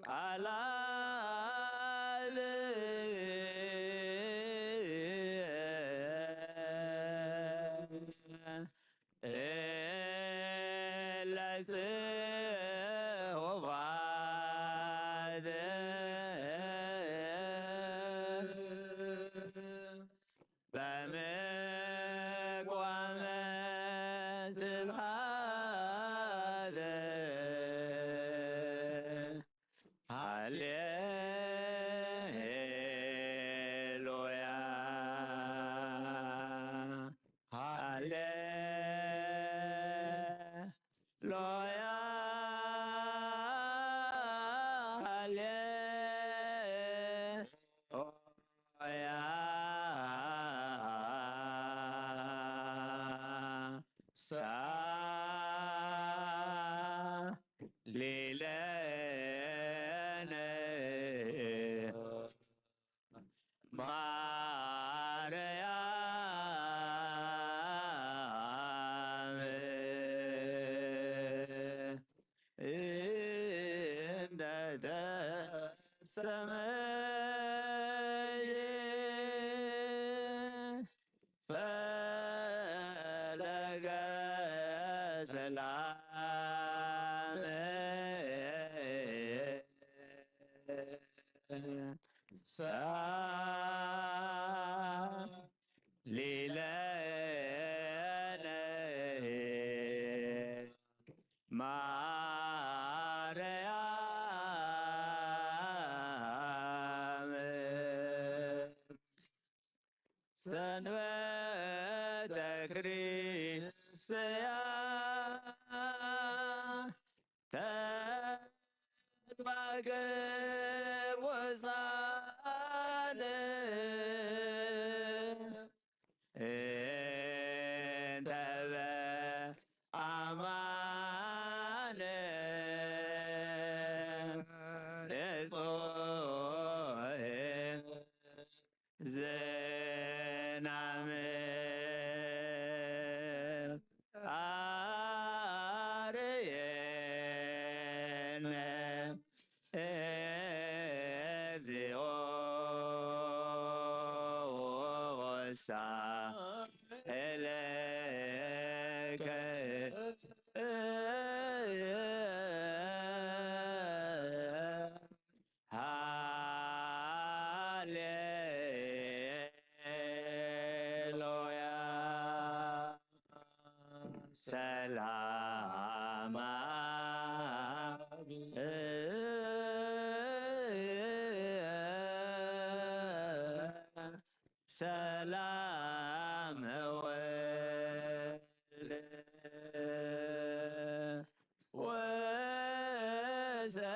C: ቃላት ለጽሑፋት በምቋመ ስብሐት ሃሌሉያ ሃሌሉያ ሌለነ ማርያም እንደ ተሰመየ ፈለገ ሰላም ሌለነ ማርያም ሰንበተ ክርስቲያን ተስፋገ ወፃነ እንተ በአማነ ንጹሕ ዝናም አርየነ እግዚኦ ወሳእለከ ሃሌሉያ ሰላማ ሰላም ወልድ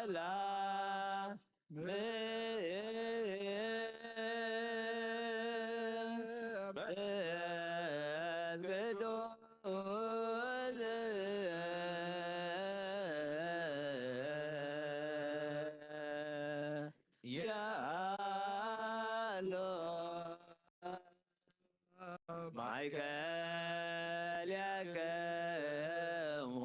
C: ወሰላም ቅዱስ ያሎ ማይከል ያከሞ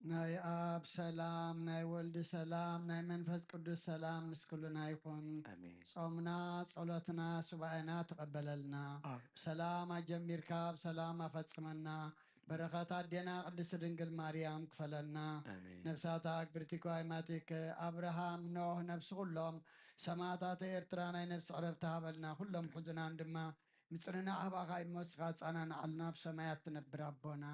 A: ናይ አብ ሰላም ናይ ወልድ ሰላም ናይ መንፈስ ቅዱስ ሰላም ምስኩልና ይኹን።
B: አሜን።
A: ጾምና ጸሎትና ሱባኤና ተቀበለልና። ሰላም አጀሚርካ ሰላም አፈጽመና። በረከት አዴና ቅድስት ድንግል ማርያም ክፈለና።
B: አሜን።
A: ነፍሳታ ግብርቲኮ አይማቲክ አብርሃም ኖህ ነፍስ ሁሎም ሰማዕታት ኤርትራ ናይ ነፍሲ ዕረፍቲ ሃበልና። ሁሎም ሕዙናን ድማ ምጽንና አባኻ ይመስኻ ጻናን አልና ብሰማያት ትነብር አቦና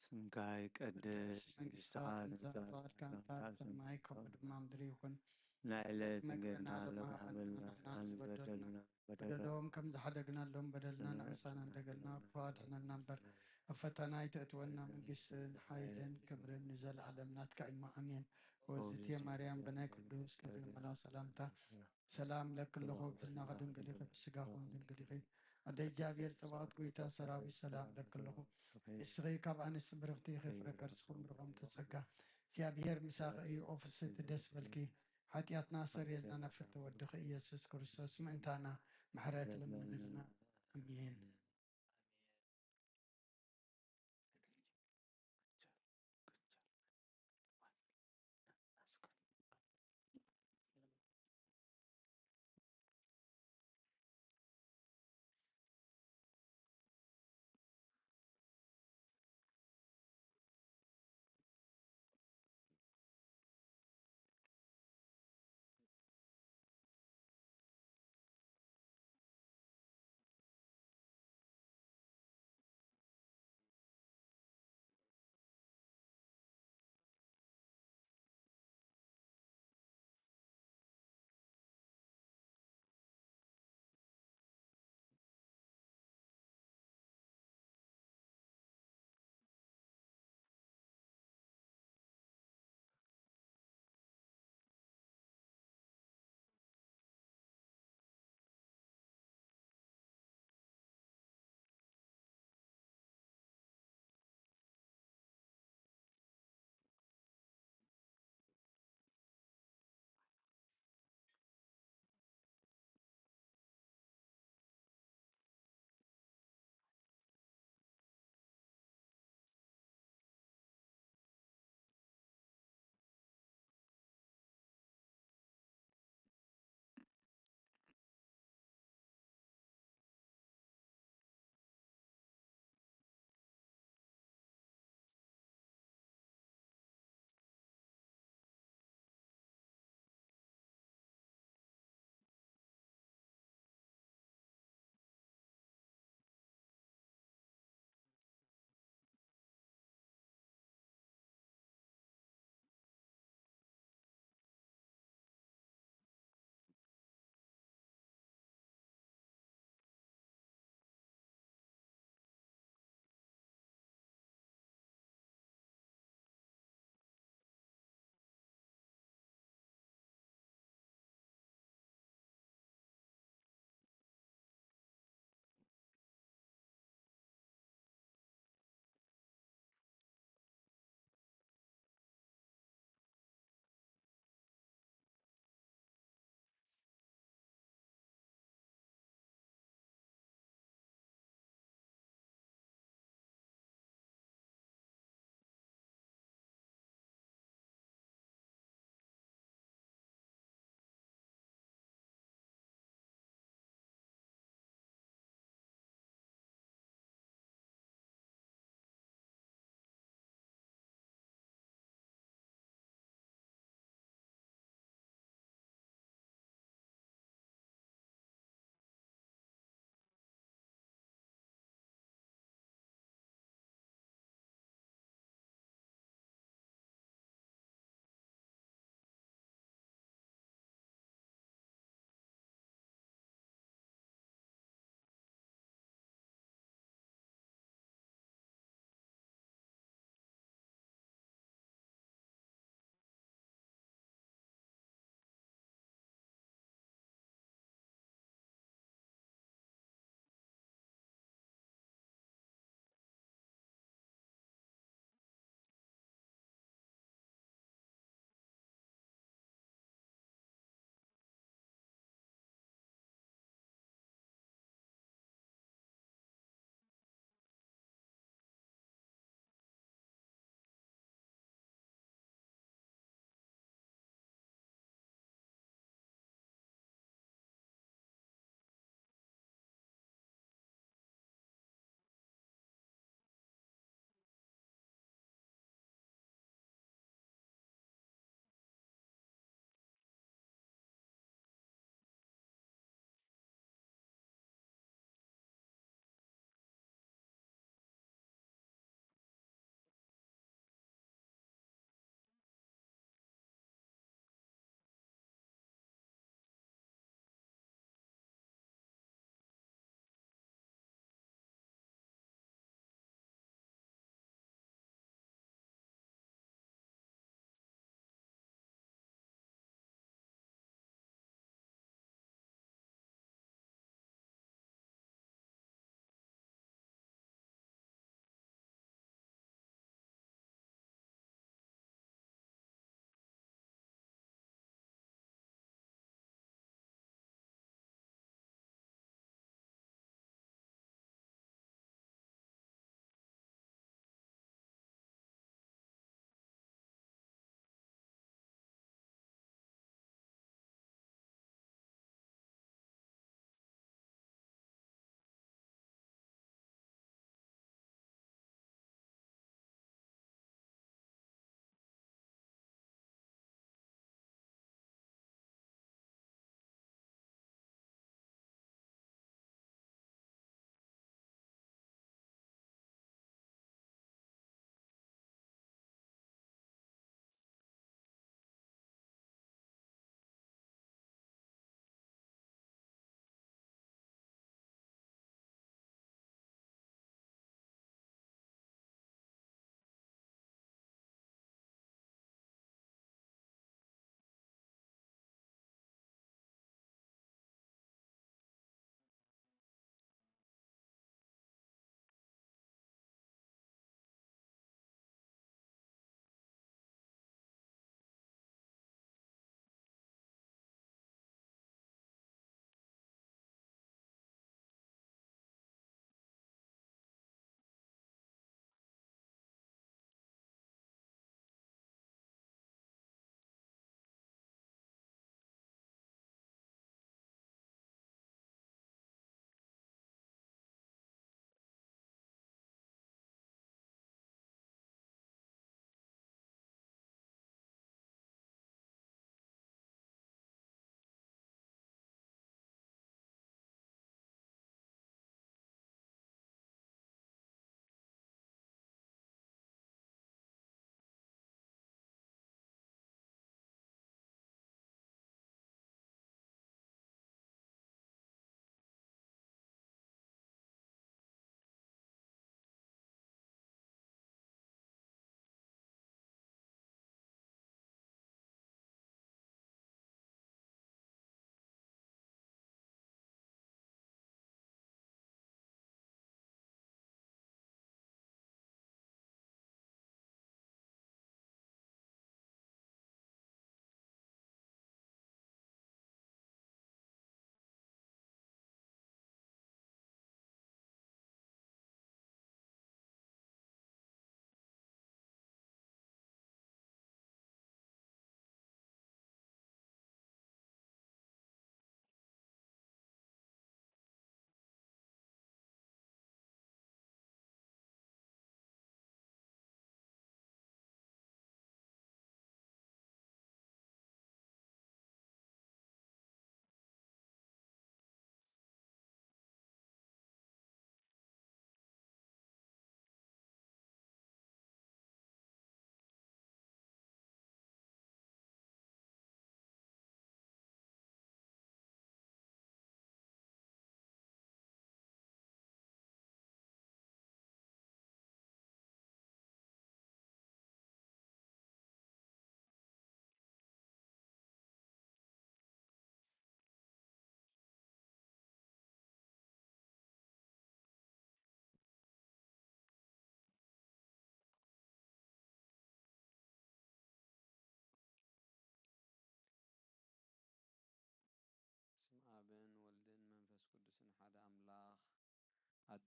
B: ስምካ ይቀድስ መንግሥትኻ
A: መንግሥትኻ ሰማይ ከምኡ ድማ ምድሪ ይኹን።
B: ናይ ዕለት
A: ምግብና
B: እንጀራና
A: ለማሃበልና
B: ዝበደሉና
A: በደሎም ከም ዝሓደግናሎም በደልና ንዕሳና እንደገልና ክፉ አድሕነና እምበር ኣብ ፈተና ይተእትወና። መንግስትን ሓይልን ክብርን ንዘለዓለም ናትካ እዩ አሜን። ወዝቴ ማርያም ብናይ ቅዱስ ገብርኤል መልአክ ሰላምታ ሰላም ለክለኹ ብሕልና ከድንግል ኢኺ ብስጋኹም ድንግል ኢኺ ኣደ እግዚኣብሔር ፀባዖት ጎይታ ሰራዊት ሰላም ለክለኹ እስኺ ካብ ኣንስቲ ብርኽቲ ኸፍረ ከርስኹም ርኾም ተጸጋ እግዚኣብሔር ምሳኺ እዩ ኦፍስቲ ደስ በልኪ ሓጢኣትና ሰሪየልና ነፍር ተወድኺ ኢየሱስ ክርስቶስ ምእንታና ምሕረት ለምንልና ኣሜን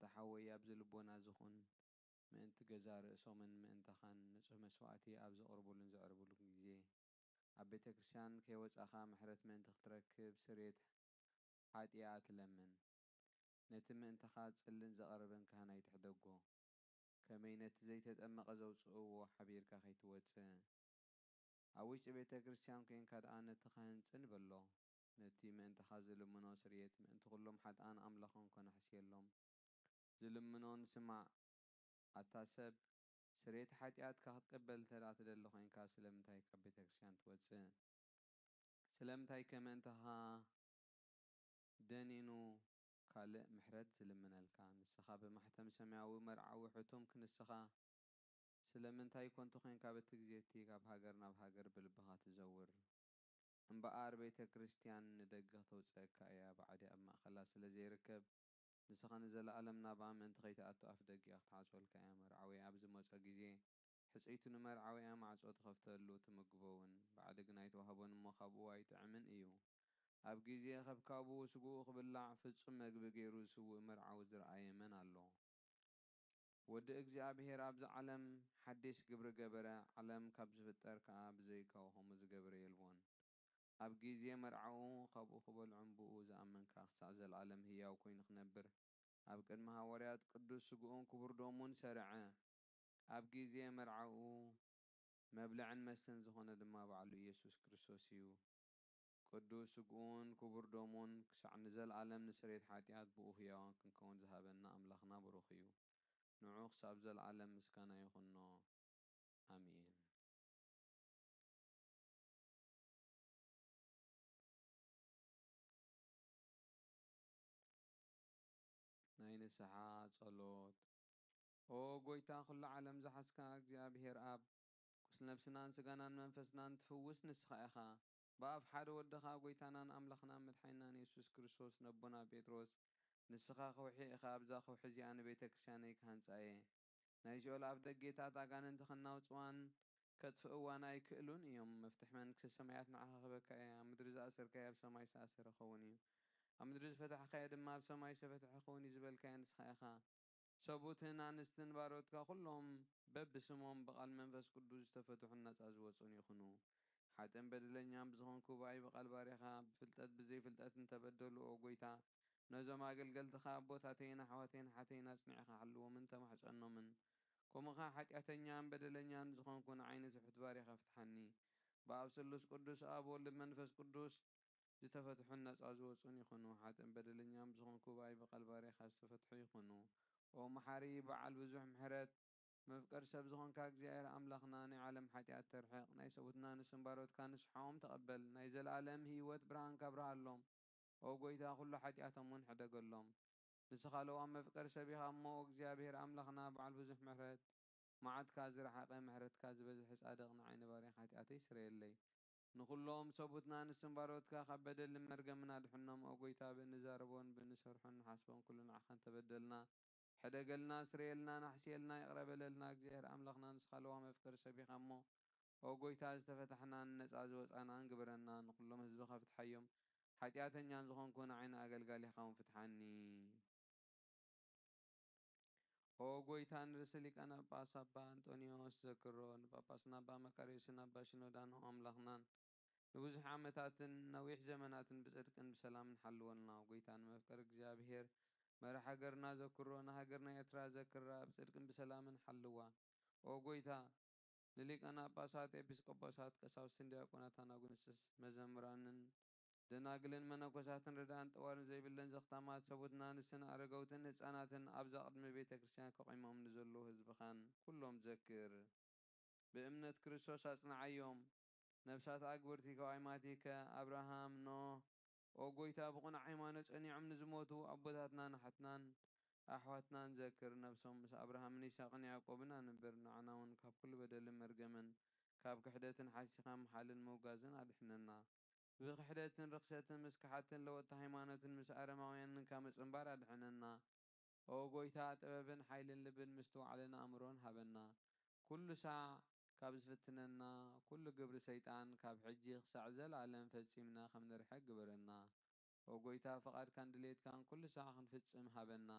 G: ተሓወይ ኣብ ዝልቦና ዝኹን ምእንቲ ገዛ ርእሶምን ምእንተኻን ንጹህ መስዋዕቲ ኣብ ዘቕርቡሉን ዘዕርቡሉን ግዜ ኣብ ቤተ ክርስቲያን ከይወጻኻ ምሕረት ምእንቲ ክትረክብ ስርየት ሓጢኣ ትለምን ነቲ ምእንተኻ ጽልን ዘቐረበን ካህናይ ትሕደጎ ከመይ ነቲ ዘይተጠመቐ ዘውፅእዎ ሓቢርካ ከይትወፅእ ኣብ ውሽጢ ቤተ ክርስቲያን ኮንካ ደኣ ነቲ ካህን ጽን በሎ ነቲ ምእንተኻ ዝልምኖ ስርየት ምእንቲ ኩሎም ሓጥኣን ኣምላኾም ኮነሕስየሎም ዝልምኖን ስማዕ ኣታ ሰብ ስርየት ሓጢኣትካ ክትቀበል እንተ ደኣ ትደሊ ኮንካ ስለምንታይ ካብ ቤተ ክርስቲያን ትወፅእ? ስለምንታይ ከምእንተኻ ደኒኑ ካልእ ምሕረት ዝልምነልካ ንስኻ ብማሕተም ሰማያዊ መርዓዊ ሕቱም ክንስኻ ስለምንታይ ኮንቲ ኮንካ በቲ ግዜ እቲ ካብ ሃገር ናብ ሃገር ብልብኻ ትዘውር እምበኣር ቤተ ክርስቲያን ንደገ ተውፅአካ እያ ባዕዲ ኣብ ማእኸላ ስለ ዘይርከብ ንስኻ ንዘለኣለም ናብኣ ምእንቲ ከይተኣቱ ኣፍ ደጊኣ ክትዓፅወልካ እያ መርዓዊ ኣብ ዝመፀ ግዜ ሕፀይቱ ንመርዓዊያ ማዕፆ ትኸፍተሉ ትምግቦውን ባዕዲ ግን ኣይተዋህቦን እሞ ካብኡ ኣይጥዕምን እዩ ኣብ ግዜ ኸብካቡ ስጉኡ ክብላዕ ፍጹም መግቢ ገይሩ ዝስውእ መርዓዊ ዝረኣየ መን ኣሎ ወዲ እግዚኣብሔር ኣብዚ ዓለም ሓድሽ ግብሪ ገበረ ዓለም ካብ ዝፍጠር ከዓ ብዘይካው ከምኡ ዝገበረ የልዎን ኣብ ግዜ መርዓኡ ካብኡ ክበልዑን ብኡ ዝኣመንካ ክሳዕ ዘለኣለም ህያው ኮይኑ ክነብር ኣብ ቅድሚ ሃዋርያት ቅዱስ ስጉኡን ክቡር ደሙን ሰርዐ ኣብ ግዜ መርዓኡ መብልዕን መስተን ዝኾነ ድማ ባዕሉ ኢየሱስ ክርስቶስ እዩ ቅዱስ ስጉኡን ክቡር ደሙን ክሳዕ ንዘለኣለም ንስርየት ሓጢኣት ብኡ ህያዋን ክንከውን ዝሃበና ኣምላኽና ብሩኽ እዩ ንዑ ክሳብ ዘለዓለም ምስጋና ይኹኖ ኣሜን ናይ ንስሓ ጸሎት ኦ ጎይታ ኩሉ ዓለም ዝሓስካ እግዚኣብሔር ኣብ ኩስለ ነብስናን ስጋናን መንፈስናን ትፍውስ ንስኻ ኢኻ ብኣብ ሓደ ወድኻ ጎይታናን ኣምላኽናን መድሓኒናን ኢየሱስ ክርስቶስ ነቦና ጴጥሮስ ንስኻ ኸውሒ ኢኻ ኣብዛ ኸውሒ እዚኣ ንቤተ ክርስቲያነይ ክሃንጻ እየ ናይ ሲኦል ኣፍ ደጌታት ኣጋንንቲ ኸናውፅዋን ከጥፍእዋን ኣይክእሉን እዮም መፍትሕ መንግስቲ ሰማያት ንዓኻ ክበካ እየ ኣብ ምድሪ ዝኣሰርካዮ ኣብ ሰማይ ዝኣሰረ ኸውን እዩ ኣብ ምድሪ ዝፈታሕካዮ ድማ ኣብ ሰማይ ዝተፈትሐ ኸውን እዩ ዝበልካዮ ንስኻ ኢኻ ሰቡትን ኣንስትን ባሮትካ ኩሎም በብስሞም ብቓል መንፈስ ቅዱስ ዝተፈትሑን ነፃ ዝወፁን ይኹኑ ሓጥን በደለኛን ብዝኾንኩ ብኣይ ብቓል ባርያኻ ብፍልጠት ብዘይፍልጠት እንተበደሉ ኦ ጎይታ ነዞም ኣገልገልትኻ ኣቦታተይን ኣሕዋተይን ሓተይን ኣጽኒዕኻ ሓልዎምን ተማሕፀኖምን ከምኡኻ ሓጢኣተኛን በደለኛን ዝኾንኩ ንዓይኒ ትሑት ባርያኻ ፍትሓኒ ብኣብ ስሉስ ቅዱስ ኣብ ወልድ መንፈስ ቅዱስ ዝተፈትሑን ነፃ ዝወፁን ይኹኑ ሓጥን በደለኛን ብዝኾንኩ ብኣይ ብቓል ባርያኻ ዝተፈትሑ ይኹኑ ኦ መሓሪ በዓል ብዙሕ ምሕረት መፍቀር ሰብ ዝኾንካ እግዚኣብሔር ኣምላኽና ናይ ዓለም ሓጢኣት ተርሕቕ ናይ ሰቡትና ንስምባሮትካ ንስሓዎም ተቐበል ናይ ዘለኣለም ህይወት ብርሃንካ ብርሃሎም ኦ ጎይታ ኩሉ ሓጢኣቶም እውን ሕደገሎም ንስኻ ለዋ መፍቀር ሰብ ኢኻ እሞ እግዚኣብሔር ኣምላኽና በዓል ብዙሕ ምሕረት መዓትካ ዝረሓቐ ምሕረትካ ዝበዝሐ ጻድቕ ንዓይኒ ባርያኻ ሓጢኣተይ ስረየለይ ንኹሎም ሰቡትና ንስምባሮትካ ካብ በደልን መርገምን ኣድሕኖም ኦ ጎይታ ብንዛረቦን ብንሰርሖን ንሓስቦን ኩሉ ንዓኻ እንተበደልና ሕደገልና ስረየልና ናሕስየልና ይቕረበለልና እግዚኣብሔር ኣምላኽና ንስኻ ለዋ መፍቀሪ ሰብ ኢኻ እሞ ኦ ጎይታ ዝተፈታሕናን ነፃ ዝወፃናን ግብረና ንኩሎም ህዝብኻ ፍትሓዮም ሓጢኣተኛን ዝኾንኩ ንዓይኒ ኣገልጋሊኻ እውን ፍትሓኒ ኦ ጎይታ ንርእሲ ሊቃነ ጳጳስ ኣባ አንጦኒዎስ ዘክሮ ንጳጳስና ኣባ መቃርዮስን ኣባ ሽኖዳን ኣምላኽናን ንብዙሕ ዓመታትን ነዊሕ ዘመናትን ብጽድቅን ብሰላምን ሓልወልና ጎይታ ንመፍቀሪ እግዚኣብሔር መራሒ ሃገርና ዘክሮ ንሃገርና ኤርትራ ዘክራ ብጽድቅን ብሰላምን ሓልዋ ኦ ጎይታ ንሊቃነ ጳጳሳት ኤጲስቆጶሳት ቀሳውስትን ዲያቆናት ኣናጉንስስ መዘምራንን ደናግልን መነኮሳትን ርዳእን ጠዋርን ዘይብለን ዘኽታማት ሰቡትና ንስን ኣረገውትን ህፃናትን ኣብዛ ቅድሚ ቤተ ክርስቲያን ከቆይሞም ንዘለዉ ህዝብኻን ኩሎም ዘክር ብእምነት ክርስቶስ ኣጽንዓዮም ነብሳት ኣግብርቲ ከዋይማቲከ ኣብርሃም ኖህ ኦ ጎይታ ብቑኑዕ ሃይማኖት ጸኒዖም ንዝሞቱ ኣቦታትና ናሓትናን ኣሕዋትናን ዘክር ነብሶም ምስ ኣብርሃምን ይስሐቅን ያዕቆብን ኣንብር ንዓና እውን ካብ ኩሉ በደልን መርገምን ካብ ክሕደትን ሓሲኻ መሓልን ምውጋዝን ኣድሕነና ብክሕደትን ርክሰትን ምስ ክሓትን ለወጥቲ ሃይማኖትን ምስ ኣረማውያንን ካብ ምጽንባር ኣድሕነና ኦ ጎይታ ጥበብን ሓይልን ልብን ምስ ተዋዕለን ኣእምሮን ሃበና ኩሉ ሳዕ ካብ ዝፍትነና ኩሉ ግብሪ ሰይጣን ካብ ሕጂ ክሳዕ ዘለኣለም ፈጺምና ከም ንርሕቅ ግበረና ኦ ጎይታ ፈቓድካን ድሌትካን ኩሉ ሳዕ ክንፍጽም ሃበና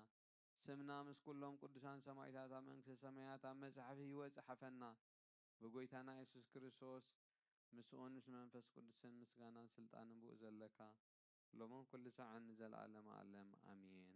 G: ስምና ምስ ኩሎም ቅዱሳን ሰማዕታት ኣብ መንግስቲ ሰማያት ኣብ መጽሓፍ ህይወት ጽሓፈና ብጎይታና ኢየሱስ ክርስቶስ ምስኡን ምስ መንፈስ ቅዱስን ምስጋናን ስልጣንን ብኡ ዘለካ ሎምን ኩሉ ሰዓት ንዘለኣለመ ዓለም ኣሜን።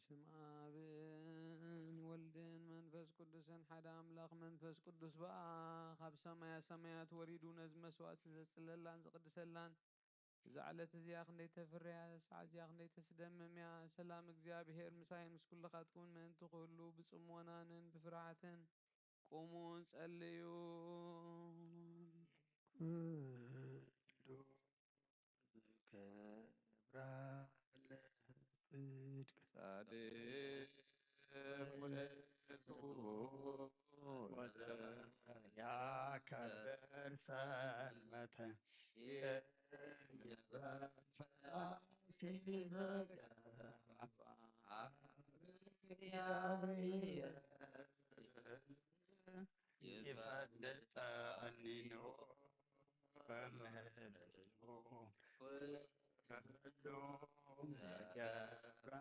G: بسم آبن ولدن منفس قدسن حدا أملاخ منفس قدس بقى خاب سمايا سمايات وريدو نز مسوات زسللان زقدسلان زعلت زياخ نيت فريا ساعة زياخ نيت سدمم يا سلام እግዚአብሔር ምሳይን ምስ ኩልኻትኩን ምእንቲ ኩሉ ብጽሞናንን ብፍርዓትን ቁሙን ጸልዩ
A: ጻድቅ ያከብር ሰንበተ ይፈልጠኒ ሁሉም ዘገብራ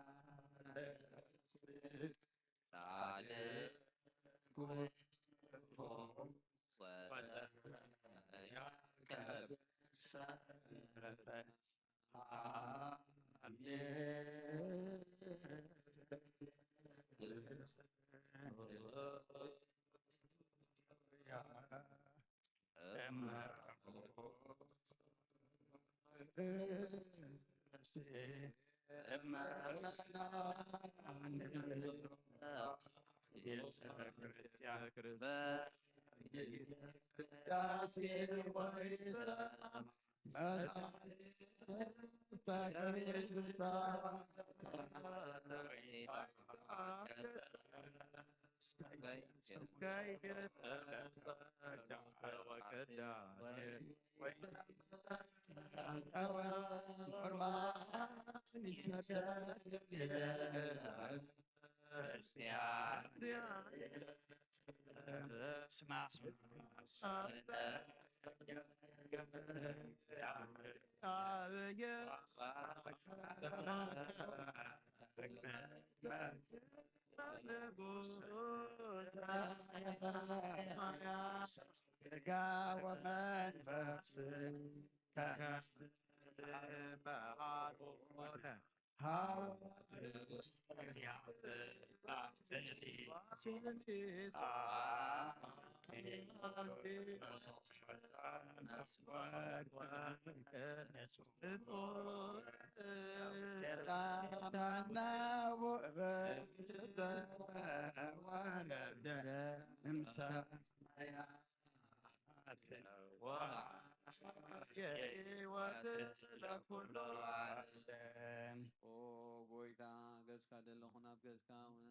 G: ጎይታ ገዝካ ደለኹን ኣብ ገዝካ እውን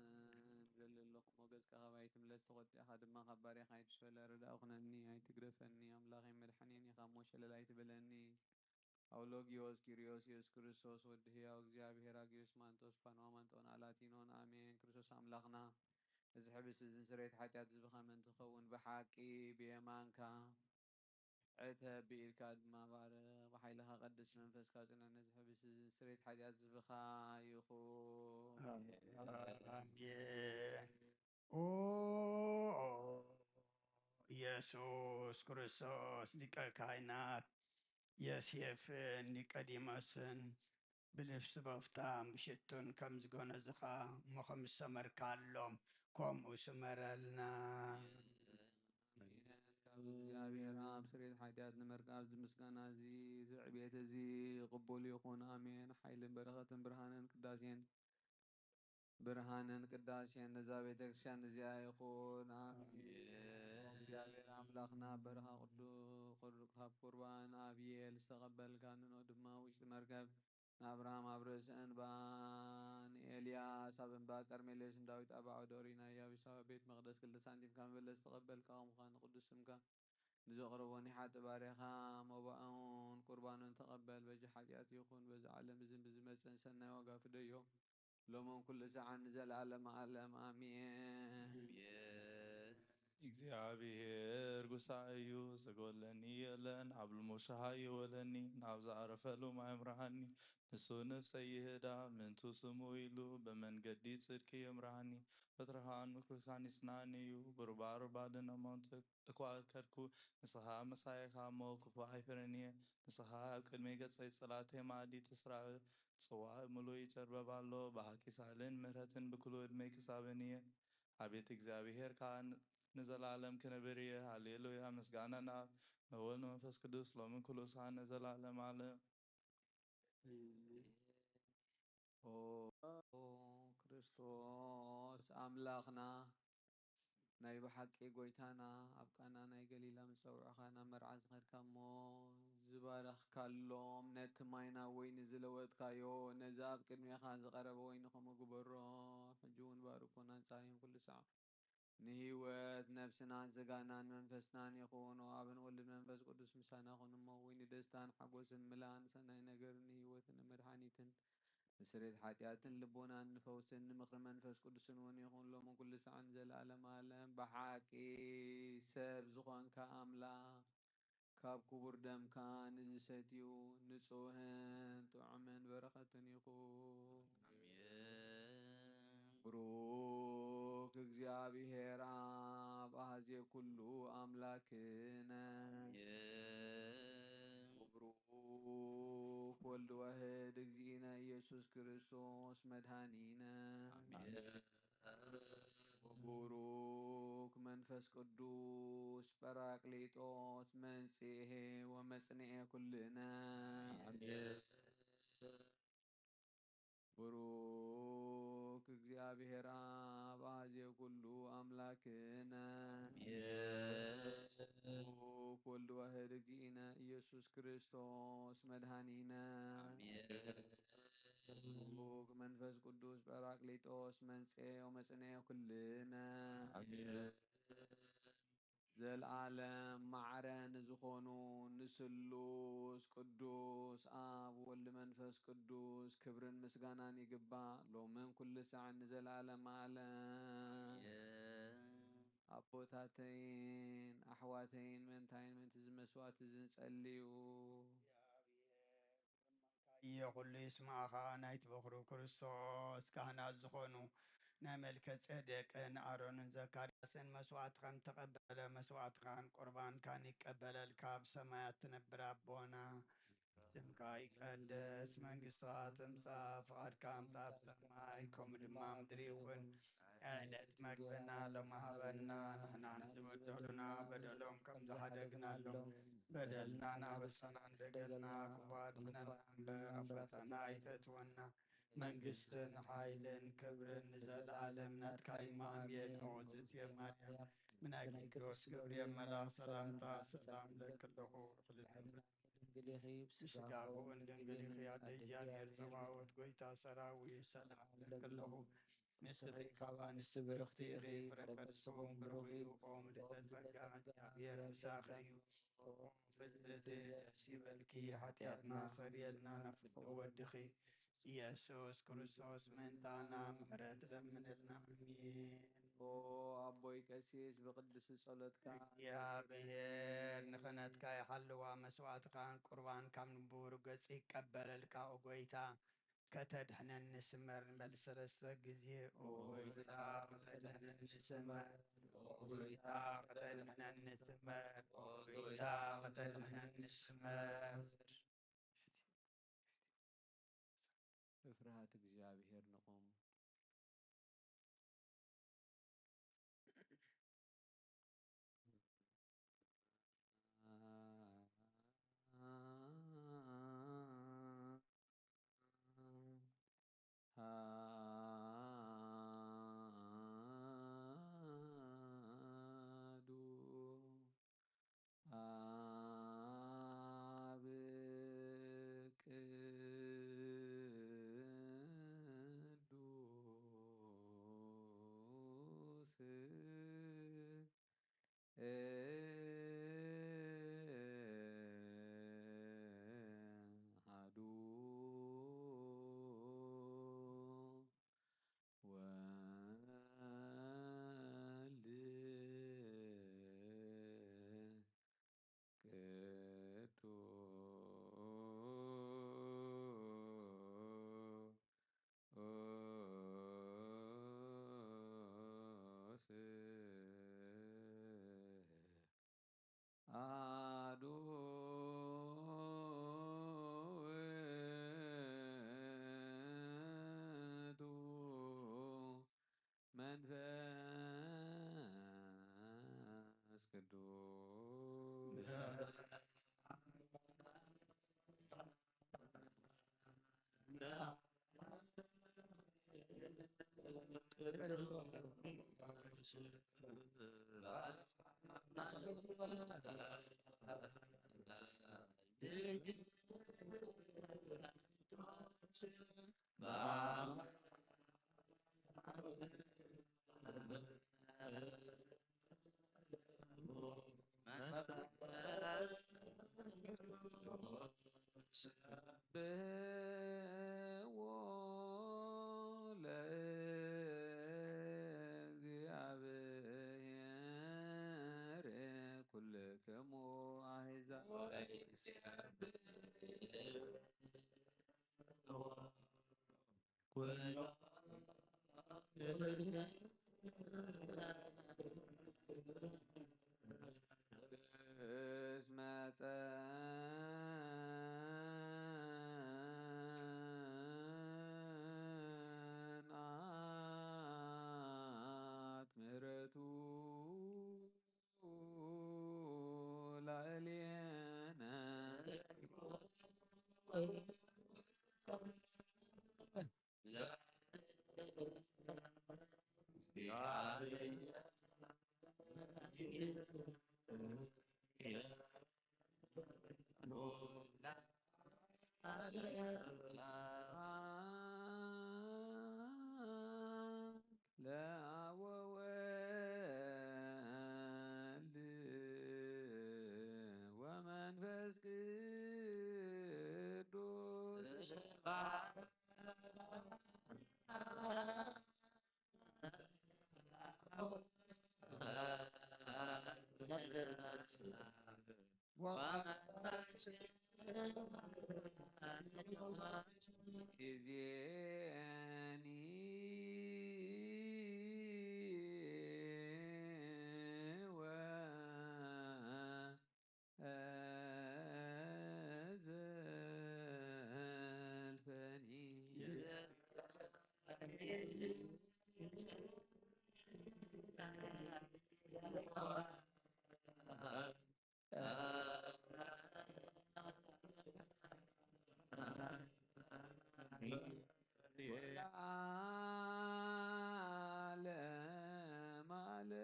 G: ዘለለኹም ገዝካ ኸባይ ትምለስ ተቖጢኻ ድማ ካብ ባርያኻ ይትፈለ ርዳእ ኹነኒ ኣይትግረፈኒ ኣምላኸይ መድሓኒኒ ካብ ሞት ሸለል ኣይትበለኒ ኣውሎጊዮስ ኪርዮስ ኢየሱስ ክርስቶስ ወዲ ሕያው እግዚኣብሔር ኣጊዮስ ማንጦስ ፓንዋማንጦን ኣላቲኖን ኣሜን ክርስቶስ ኣምላኽና እዚ ሕብስ እዚ ስርየት ሓጢኣት ዝብኻ መን ትኸውን ብሓቂ ብየማንካ ዕተ ብኢድካ ድማ ባርኽ ብሓይልኻ ቀድስ መንፈስካ ጽነነ እዚ ሕብስ እዚ ስርየት ሓጢኣት ዝብኻ ይኹን
A: አሜን። ኦ ኢየሱስ ክርስቶስ ሊቀ ካህናት ዮሴፍን ኒቆዲሞስን ብልብሲ በፍታም ብሽቱን ከም ዝገነዝኻ እሞ ከም ዝሰመርካሎም ከምኡ ስመረልና።
G: እግዚአብሔር ኣብ ስርየት ሓጢኣት ንምርቃብ ዝምስጋና እዚ ዝዕብየት እዚ ቅቡል ይኹን ኣሜን። ሓይልን በረኸትን ብርሃንን ቅዳሴን ነዛ ቤተ ክርስቲያን እዚኣ ይኹን ኣሜን። እግዚአብሔር ኣምላኽና በረኻ ካብ ቁርባን ኣብየል ዝተቐበልካ ንኖ ድማ ውሽጢ መርከብ ንኣብርሃም ኣብ ርእሲ እንባን ኤልያስ ኣብ እንባ ቀርሜሎስን ዳዊት ኣብ ዓውደ ኦሪና ኢያቡሳዊ ቤት መቕደስ 2 ሳንቲም ካብ መበለት ዝተቐበልካ ምዃኑ ቅዱስ ስምካ ንዘቕርቦን ይሓጢ ባርያኻ መባኡን ቁርባኑን ተቐበል። በጂ ሓጢኣት ይኹን በዚ ዓለም እዝን ብዝመፅን ሰናይ ዋጋ ፍደዮ ሎሞን ኩሉ ሰዓን ንዘለዓለም ዓለም ኣሜን።
F: እግዚአብሔር ጉሳዩ ዘጎለኒ የለን ኣብ ልሙሻሃ ይወለኒ ናብ ዝዓረፈሉ ማይምርሃኒ ንሱ ነፍሰይ ይህዳ ምንቱ ስሙ ኢሉ በመንገዲ ጽድቂ የምርሃኒ ፈትረኻ ምክርካን ይጽናንዩ ብርባርባ ድነሞንት እኳ ከድኩ ንስኻ መሳይኻ ሞ ክፉ ኣይፍረንየ ንስኻ ኣብ ቅድሚ ገጸይ ጽላተይ ማዲ ተስራዕ ጽዋዕ ምሉእ ይጨርበባሎ ብሃኪ ሳህልን ምሕረትን ብኩሉ ዕድሜ ክሳበን እየ አቤት እግዚአብሔር ከዓ ንዘላለም ክነብር እየ ሃሌሉያ ምስጋና ናብ ንወልድ መንፈስ ቅዱስ ሎምን ኩሉ ሰዓት ንዘላለም ዓለም
G: ኦ ክርስቶስ ኣምላኽና ናይ ብሓቂ ጎይታና ኣብ ቃና ናይ ገሊላ ምፀውዕኻ ናብ መርዓ ዝኸድካ እሞ ዝባረኽካሎም ነቲ ማይና ወይኒ ዝለወጥካዮ ነዚ ኣብ ቅድሜኻ ዝቐረበ ወይኒ ከምኡ ግበሮ ሕጂ እውን ባርኮና ንፃሂም ኩሉ ሰዓት ንህይወት ነብስናን ስጋናን መንፈስናን ይኹን ኣብን ወልድ መንፈስ ቅዱስ ምሳና ይኹን እሞ ወይኒ ደስታን ሓጎስን ምላን ሰናይ ነገርን ንህይወትን ንመድሓኒትን ንስሬት ሓጢኣትን ልቦናን ንፈውስን ንምኽሪ መንፈስ ቅዱስን እውን ይኹን ሎሚ ኩሉ ሰዓት ዘለዓለም ዓለም ብሓቂ ሰብ ዝኾንካ ኣምላኽ ካብ ክቡር ደምካ ንዝሰትዩ ንጹህን ጥዑምን በረኸትን ይኹን ብሩክ እግዚአብሔር አብ አሐዜ ኩሉ አምላክነ ወብሩክ ወልድ ዋሕድ እግዚእነ ኢየሱስ ክርስቶስ መድኃኒነ ወቡሩክ መንፈስ ቅዱስ ጰራቅሊጦስ መንጽሔ ወመጽንዔ ኩልነ ብሩክ እግዚአብሔር አብ አሐዜ ኩሉ አምላክነ ብሩክ ወልድ ዋሕድ እግዚእነ ኢየሱስ ክርስቶስ መድኃኒነ ብሩክ መንፈስ ቅዱስ ጰራቅሊጦስ መንጽሔ ወመጽንዔ ኩልነ ዘለዓለም ማዕረን ዝኾኑ ንስሉስ ቅዱስ አብ ወልድ መንፈስ ቅዱስ ክብርን ምስጋናን ይግባእ ሎምን ኩሉ ሰዓት ንዘለዓለም ዓለም ኣቦታተይን ኣሕዋተይን መንታይን ምንቲ ዝመስዋዕት ዝንጸልዩ
A: እየ ኩሉ ይስማዓኻ ናይቲ በኩሩ ክርስቶስ ካህናት ዝኾኑ ናይ መልከ ጼዴቅን ኣሮንን ዘካርያስን መስዋዕት ከም ተቐበለ መስዋዕትካን ቁርባንካን ይቀበለልካ ኣብ ሰማያት ትነብር ኣቦና ስምካ ይቀደስ መንግስትኻ ትምጻእ ፍቓድካ እምጣእ ኣብ ሰማይ ከምኡ ድማ ምድሪ ይኹን ዕለት መግብና ሎሚ ሃበና ንሕና ንዝበደሉና በደሎም ከም ዝሓደግናሎም በደልና ናበሳና እንደገልና ክባድነና እምበር ኣብ ፈተና ኣይተእትወና መንግስትን ሓይልን ክብርን ንዘለዓለም ናትካ እዩ ኣሜን። ኦዝት የማርያም ምናይ ቅዱስ ገብርኤል መልአክ ሰላምታ ሰላም ለክለኹ ስጋውን ድንግል ያደ እግዚአብሔር ጸባዖት ጎይታ ሰራዊት ሰላም ለክለኹ ምስል ካብ አንስቲ ብርክቲ ኢኺ ፍረ ከርስዎም ብሩኽ እዩ ኦ ምልዕተ ጸጋ እግዚአብሔር ምሳኺ እዩ ፍልጥቲ ደስ ይበልኪ ሓጢአትና ሰሪየልና ነፍዶ ወድኺ ኢየሱስ ክርስቶስ ምእንታና ምሕረት ለምንልና አሜን።
G: ኦ ኣቦይ ቀሲስ ብቅዱስ ጸሎትካ
A: እግዚአብሔር ንኽነትካ ይሓልዋ መስዋዕትካን ቁርባንካን ንቡር ገጽ ይቀበለልካ ኦ ጎይታ ከተድሕነኒ ስመር ንበል ሰለስተ ግዜ ኦ ጎይታ ከተድሕነኒ ስመር ኦ ጎይታ ከተድሕነኒ ስመር ኦ ጎይታ ከተድሕነኒ ስመር
G: በፍርሃት እግዚአብሔር ንቁም እግዚአብሔር ኩልክሙ አሕዛብ እስመ ጸንዐት ምሕረቱ ላዕሌነ ለአብ ወወልድ ወመንፈስ ቅዱስ ጊዜኒ ወዘልፈኒ ለዓለመ ዓለም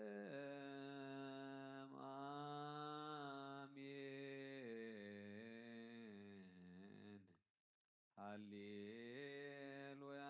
G: አሜን። ሃሌሉያ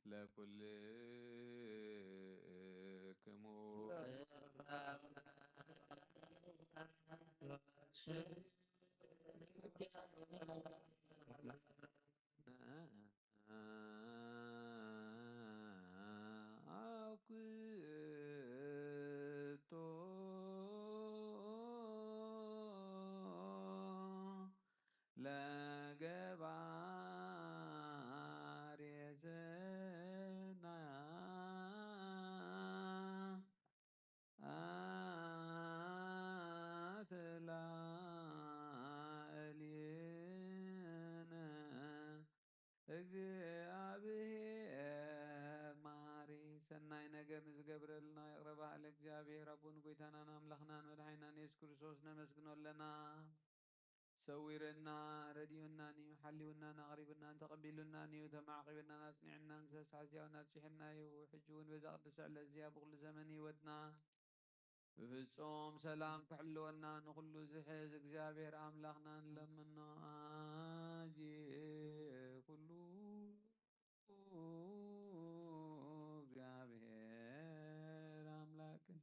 G: ለኩልክሙ አውክቶ ለገባሬ ሰናያት ላዕሌነ እግዚአብሔር መሐሪ ሰናይ ነገር ንዝገብረልና ይቅረባህ ለእግዚአብሔር አቡን ጎይታናን አምላኽናን መድኃኒናን ኢየሱስ ክርስቶስ ነመስግኖለና ሰዊረና ረዲኡናን እዩ ሓሊውናን ኣቕሪቡናን ተቐቢሉናን እዩ ተማዕቂብናን ኣጽኒዕናን ተሳሕዚያውን ኣብፅሒና እዩ ሕጂ እውን በዛ ቅዱስ ዕለት እዚኣ ብኩሉ ዘመን ህይወትና ብፍጹም ሰላም ክሕልወና ንኩሉ ዝሕዝ እግዚአብሔር ኣምላኽና ንለምኖ ኣዝየ ኩሉ እግዚአብሔር ኣምላክን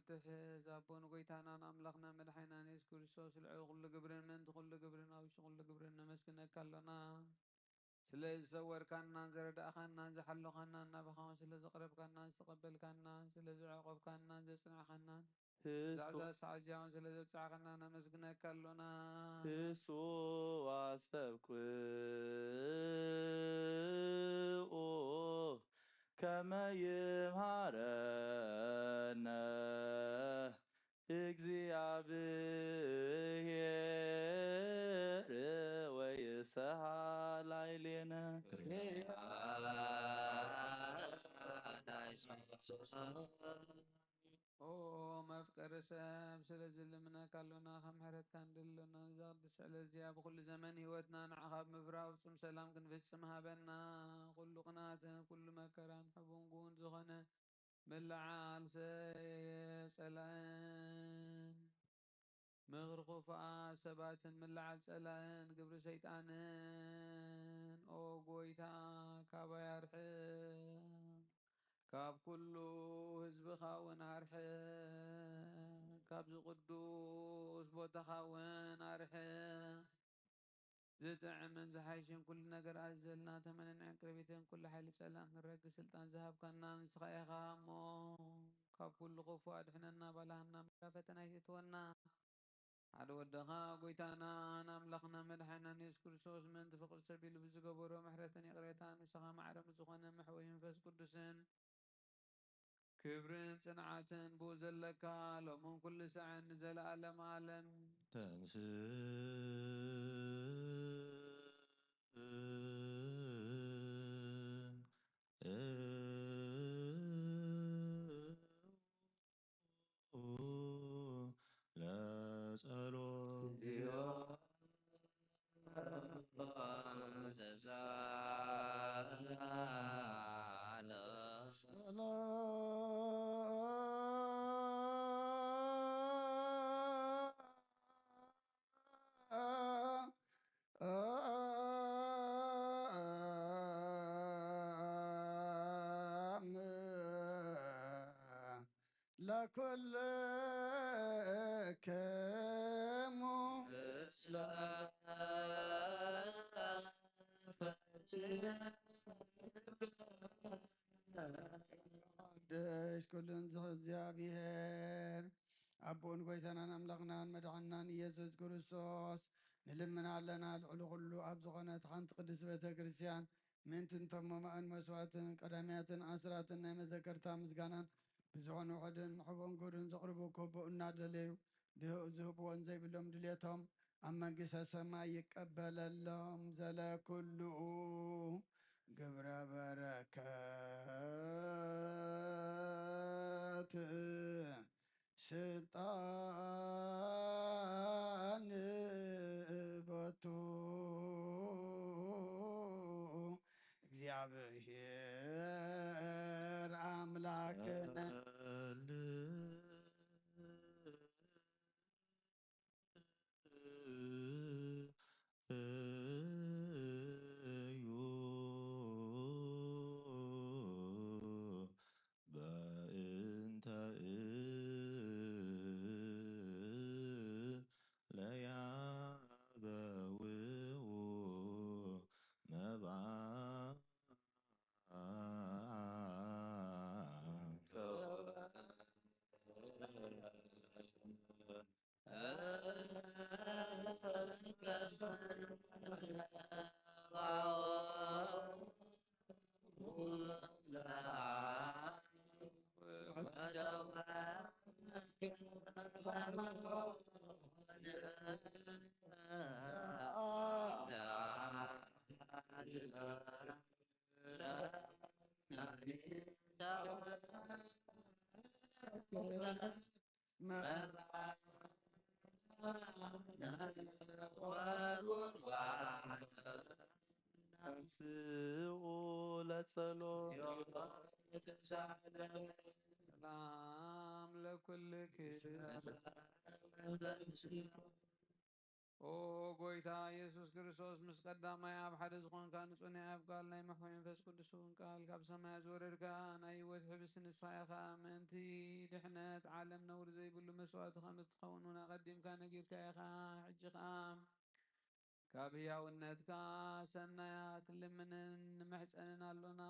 G: وتحز أبون قويتانا أملخنا مدحينا نيس كريستوس العو كل قبرن من كل قبرن أو شغل قبرن مسكنا كلنا سلز صور كنا زرد أخنا زحلو خنا نبخان سلز قرب كنا استقبل كنا سلز عقب كنا زسمع خنا زعزع سعجاون سلز بتاع خنا مسكنا كلنا
F: يسوع استبقوا كما يمهرنا እግዚአብሔር ወይስሐ ላዕሌነ
G: مفكر سام سلزل منا كلنا خمحرت كان دلنا زاد سلزيا بكل زمن هوتنا نعخاب مفرا وسم سلام كن في السمها بنا كل قناة كل مكران حبون قون زغنا بالعال سلان مغرق فا سبات من العال سلان قبر شيطانين او قويتا كابا يرحم كاب كله حزب خاون أرحي كاب قدوس بوتا خاون أرحي زدع من زحايشين كل نقر أزلنا ثمن عقربتين كل حال سلام نرق سلطان ذهب كنا نسخي خامو كاب كل غفوات حننا بلهنا مكافتنا يتونا عدو الدخا قويتانا نملخنا مدحنا نذكر سوس من تفقر سبيل بزقبور ومحرتني قريتان وسخا معرم زخنا محوهم فاس قدسين كبرن صنعتن بوزلك لهم كل ساعة نزل ألم عالم
F: تنس لا صلوا
A: لكل كم قديش كل እግዚአብሔር አቦን ጎይተናን አምላኽናን መድዓናን ኢየሱስ ክርስቶስ ንልምን ኣለና ልዕሊ ኩሉ ኣብ ዝኾነት ሓንቲ ቅዱስ ቤተ ክርስቲያን ምእንትን ተመማእን መስዋዕትን ቀዳምያትን ኣስራትን ናይ መዘከርታ ምስጋናን ብዝኾነ ውሕድን ሕቦን ጎድን ዘቕርቡ ከቦ እናደለዩ ዝህብዎን ዘይብሎም ድሌቶም ኣብ መንግስተ ሰማይ ይቀበለሎም ዘለኩልኡ ግብረ በረከት ስልጣን በቱ እግዚአብሔር አምላክነ
G: سلام لكل او goita ኢየሱስ ክርስቶስ ምስ ቀዳማይ ኣብ ሓደ ዝኾንካ ንጹህ ኣብ ቃል ናይ መሕወይ መንፈስ ቅዱስን ቃል ካብ ሰማይ ዝወረድካ ናይ ህይወት ሕብሲ ንስኻ ኢኻ ምእንቲ ድሕነት ዓለም ነውሪ ዘይብሉ መስዋእቲ ከም እትኸውን እውን ኣቐዲምካ ነጊርካ ኢኻ ሕጂ ከዓ ካብ ህያውነትካ ሰናያት ልምንን ንመሕፀንን ኣሎና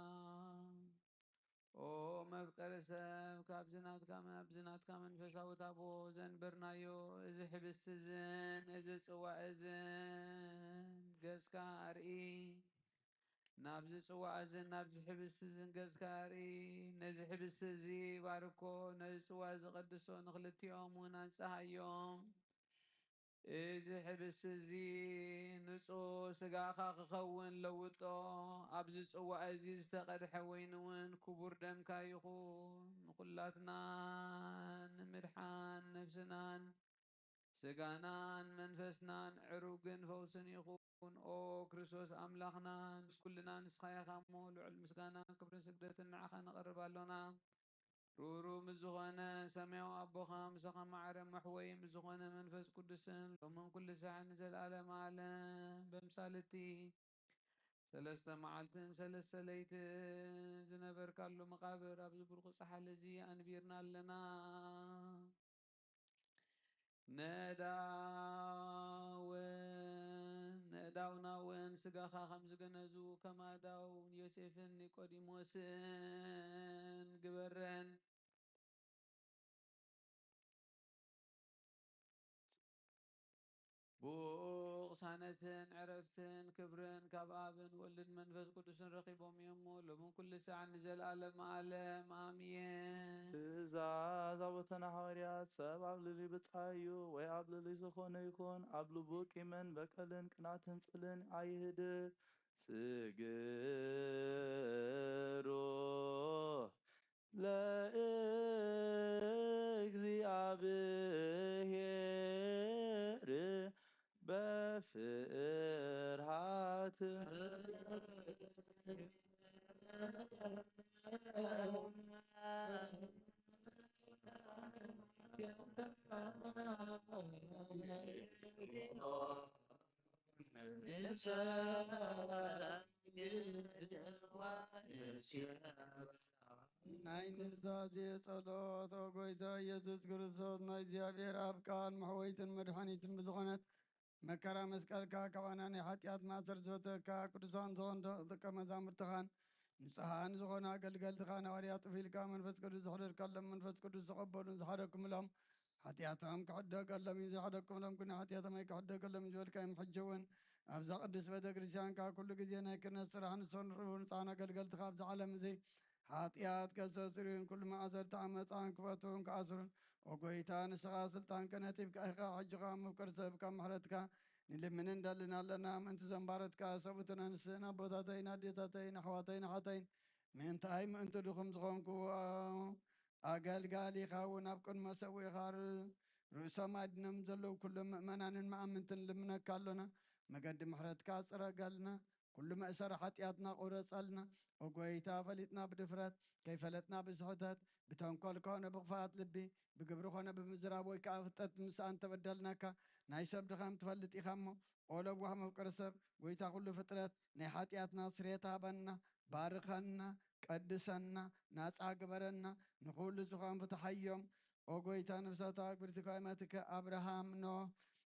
G: ኦ መፍቀሪ ሰብ ካብ ዝናትካ መንፈሳዊ ታቦ ዘንበርናዮ እዚ ሕብስቲ እዝን እዚ ጽዋዕ እዝን ገጽካ ኣርኢ ናብዚ ጽዋዕ እዝን ናብዚ ሕብስቲ እዝን ገጽካ ኣርኢ ነዚ ሕብስቲ እዚ ባርኮ ነዚ ጽዋዕ ዝቐድሶ ንኽልቲኦም እውን ኣንጽሃዮም እዚ ሕብስቲ እዚ ንጹህ ስጋኻ ክኸውን ለውጦ ኣብዚ ጽዋዕ እዚ ዝተቐድሐ ወይኒ እውን ክቡር ደምካ ይኹን ንኹላትና ንምድሓን ነብስናን ስጋናን መንፈስናን ዕሩግን ፈውስን ይኹን ኦ ክርስቶስ ኣምላኽና ምስ ኩልና ንስኻ ኢኻ እሞ ልዑል ምስጋናን ክብርን ስግደትን ንዓኻ ነቐርብ ኣሎና ሩሩ ምዝኾነ ሰማያዊ ኣቦኻ ምሳኻ ማዕረ መሕወይ ምዝኾነ መንፈስ ቅዱስን ሎምን ኩሉ ሰዓት ንዘለኣለም ዓለም በምሳልቲ ሰለስተ መዓልትን ሰለስተ ለይትን ዝነበርካሉ መቃብር ኣብዚ ብርኩ ጸሓል እዚ ኣንቢርና ኣለና ንእዳውና እውን ስጋኻ ከም ዝገነዙ ከም ኣዳው ዮሴፍን ኒቆዲሞስን ግበረን ብቕሳነትን ዕረፍትን ክብርን ካብ ኣብን ወልድን መንፈስ ቅዱስን ረኺቦም እዮም ሎምን ኩሉ ሰዓት ንዘለኣለም ዓለም ኣሜን
F: ትእዛዝ ኣቦተና ሐዋርያት ሰብ ኣብ ልልይ ብጻዩ ወይ ኣብ ልልይ ዝኾነ ይኹን ኣብ ልቡ ቂምን በቀልን ቅናትን ጽልን ኣይህድር ስግሩ ለእግዚአብሔር በፍርሃት
A: ናይ ንዛዜ ጸሎት ኦ ጎይታ ኢየሱስ ክርስቶስ ናይ እግዚኣብሔር ኣብ ቃል መሕወይትን መድኃኒትን ብዝኾነት መከራ መስቀልካ ካባና ናይ ሓጢኣት ማእሰር ዝበተካ ቅዱሳን ዝኾን ደቀ መዛሙርትኻን ንጽሓን ዝኾነ ኣገልገልትኻ ናዋርያት ጥፊልካ መንፈስ ቅዱስ ዝሕደርካሎም መንፈስ ቅዱስ ዝቐበሉን ዝሓደኩምሎም ሓጢኣቶም ክሕደገሎም እዩ ዝሓደኩምሎም ኩና ሓጢኣቶም ኣይክሕደገሎም ዝበልካ ይምሕጅውን ኣብዛ ቅዱስ ቤተ ክርስቲያንካ ኩሉ ግዜ ናይ ክህነት ስራሕ ንሰንርኡ ንጻን ኣገልገልትኻ ኣብዚ ዓለም እዚ ሓጢኣት ከሰስርዩን ኩሉ ማእሰርቲ ዓመፃን ክፈትውን ክኣስሩን ኦ ጎይታ ንስኻ ስልጣን ከነቲብካ ኢኻ ሕጂኻ ምፍቅር ሰብ ካብ ምሕረትካ ንልምን እንዳልና ኣለና ምእንቲ ዘንባረትካ ሰቡትን ኣንስትን ኣቦታተይን ኣዴታተይን ኣሕዋተይን ሓተይን ምእንታይ ምእንቲ ድኹም ዝኾንኩ ኣገልጋሊ ኢኻ እውን ኣብ ቅድመ ሰዊኻ ርእሶም ኣድኖም ዘለዉ ኩሎም ምእመናንን መኣምንትን ልምነካ ኣሎና መገዲ ምሕረትካ ጽረገልና ኩሉ መእሰሪ ሓጢኣትና ቁረጸልና ኦ ጎይታ ፈሊጥና ብድፍረት ከይፈለጥና ብስሕተት ብተንኰል ኮነ ብኽፋት ልቢ ብግብሪ ኮነ ብምዝራብ ወይ ከዓ ፍጠት ምሳኣን ተበደልናካ ናይ ሰብ ድኻም ትፈልጥ ኢኻ እሞ ኦ ለዋህ መፍቀሪ ሰብ ጎይታ ኩሉ ፍጥረት ናይ ሓጢኣትና ስርየት ሃበና ባርኸና ቀድሰና ናፃ ግበረና ንኹሉ ዝኾን ፍትሓዮም ኦ ጎይታ ነብሳታ ኣግብርቲ ካይማትከ ኣብርሃም ኖህ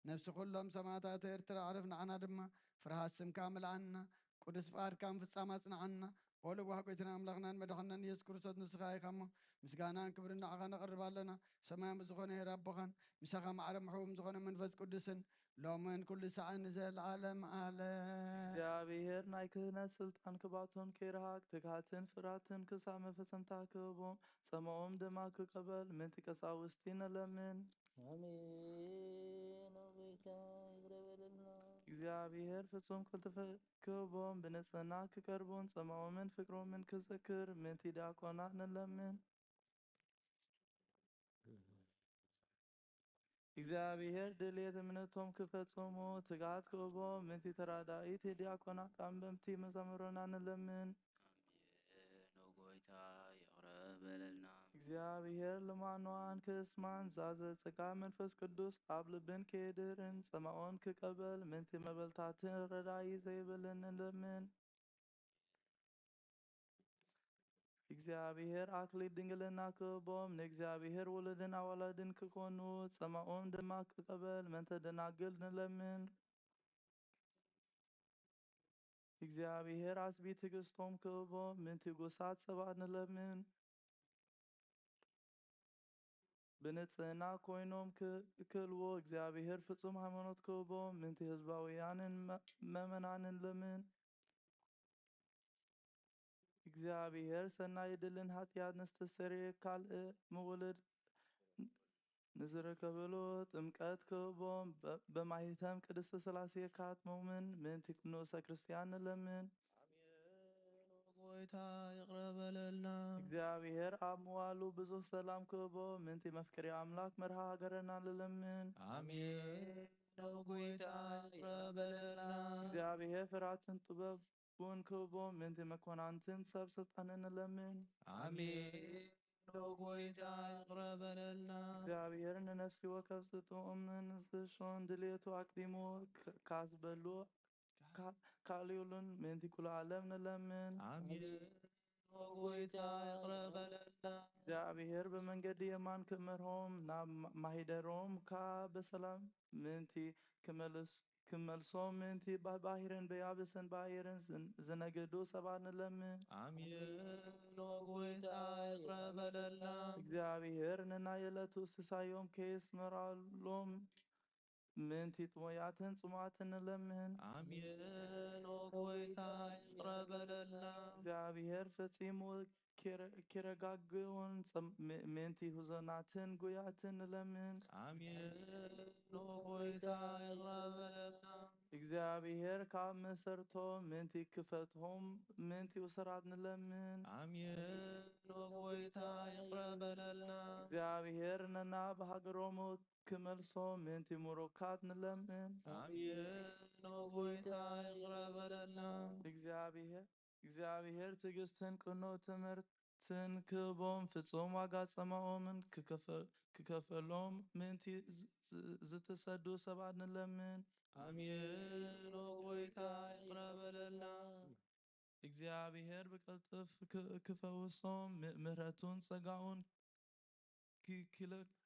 A: ነፍሲ ኩሎም ሰማዕታት ኤርትራ ዕርፍ ንዓና ድማ ፍርሃት ስምካ ምልኣና ቅዱስ ፍቓድካ ፍጻመ ኣጽንዓና ኦ ልዋህ ጎይትና ኣምላኽናን መድሓኒናን ኢየሱስ ክርስቶስ ንስኻ ኢኻ እሞ ምስጋናን ክብርን ንዓኻ ነቕርብ ኣለና ሰማያን ብዝኾነ ሄር ኣቦኻን ምሳኻ ማዕረ ምሕቡም ዝኾነ መንፈስ ቅዱስን ሎምን ኩሉ ሰዓት ንዘለዓለም ዓለም
F: እግዚአብሔር ናይ ክህነት ስልጣን ክባቶም ከይረሃቅ ትግሃትን ፍራትን ክሳብ መፈጸምታ ክህቦም ጸምኦም ድማ ክቀበል ምንቲ ቀሳውስቲ ንለምን
B: አሜን። ኦ ጌታ ይግረበልና።
F: እግዚአብሔር ፍጹም ክልጥፍ ክህቦም ብንጽህና ክቀርቡን ጸምኦምን ፍቅሮምን ክዝክር ምንቲ ዲያቆናት ንለምን እግዚአብሔር ድልየት እምነቶም ክፈጽሙ ትጋት ክህቦም ምንቲ ተራዳኢት ዲያቆናት አንበምቲ መዘምራን ንለምን
B: አሜን። ኦ ጌታ ይቅረብ በለልና።
F: እግዚአብሔር ልማኗን ክስማን ዛዘ ጸጋ መንፈስ ቅዱስ ኣብ ልብን ከድርን ጸማኦን ክቀበል ምንቲ መበልታትን ረዳይ ዘይብልን ንለምን። እግዚአብሔር አክሊል ድንግልና ክህቦም ንእግዚአብሔር ውልድን አዋላድን ክኮኑ ጸማኦም ድማ ክቀበል መንተ ደናግል ንለምን። እግዚአብሔር አስቢ ትዕግስቶም ክህቦም ምንቲ ጎሳት ሰባት ንለምን። ብንጽህና ኮይኖም ክልዎ እግዚአብሔር ፍጹም ሃይማኖት ክህቦም ምንቲ ህዝባውያንን መመናንን ለምን። እግዚአብሔር ሰናይ ድልን ኃጢአት ንስተሰርየ ካልእ ምውልድ ንዝረከብሎ ጥምቀት ክህቦም በማህተም ቅድስተ ሥላሴ ካትሞምን ምንቲ ንኡሰ ክርስቲያን ንለምን።
H: ጎይታ ይቅር በለልና።
F: እግዚአብሔር ኣብ ምዋሉ ብዙሕ ሰላም ክህቦም ምንቲ መፍቀሪ አምላክ መርሃ ሃገረና ንለምን።
H: አሜን። ጎይታ ይቅር በለልና።
F: እግዚአብሔር ፍርሃትን ጥበቡን ክህቦም ምንቲ መኮናንትን ሰብ ስልጣንን ንለምን።
H: አሜን። ጎይታ ይቅር በለልና።
F: እግዚአብሔር ንነፍሲ ወከፍ ስጥኦምን ዝሾን ድሌቱ አቅዲሙ ካስበሉ ካልዩሉን ምንቲ ኩሉ ዓለም ንለምን።
H: አሜን። ጎይታ ይቅር በለልና።
F: እግዚአብሔር በመንገድ የማን ክመርሆም ናብ ማሂደሮም በሰላም ምንቲ ክመልሶም ምንቲ ባሕርን በያብስን ባሕርን ዝነግዱ ሰባት ንለምን።
H: አሜን። ጎይታ ይቅር በለልና።
F: እግዚአብሔር ንና የዕለቱ ሲሳዮም ከይስመራሎም ምንቲ ጥሙያትን ጽሙዓትን ንለምን።
H: አሜን። ጎይታ ይቅር በለልና።
F: እግዚአብሔር ፈጺሙ ኪረጋግውን ምንቲ ሁዘናትን ጉያትን ንለምን።
H: አሜን። ጎይታ ይቅር በለልና።
F: እግዚአብሔር ካብ መሰርቶም ምንቲ ክፈትሆም ምንቲ ውስራት ንለምን።
H: አሜን። ጎይታ ይቅር በለልና።
F: እግዚአብሔር ነና በሃገሮሙ ክመልሶም ምንቲ ሙሩካት ንለምን።
H: አሜን። ጎይታ ይቅር በለልና።
F: እግዚአብሔር ትዕግስትን ቅኖ ትምህርትን ክህቦም ፍጹም ዋጋ ጸማኦምን ክከፈሎም ምንቲ ዝተሰዱ ሰባት ንለምን።
H: አሜን። ጎይታ ይቅር በለልና።
F: እግዚአብሔር ብቅልጥፍ ክፈውሶም ምሕረቱን ጸጋውን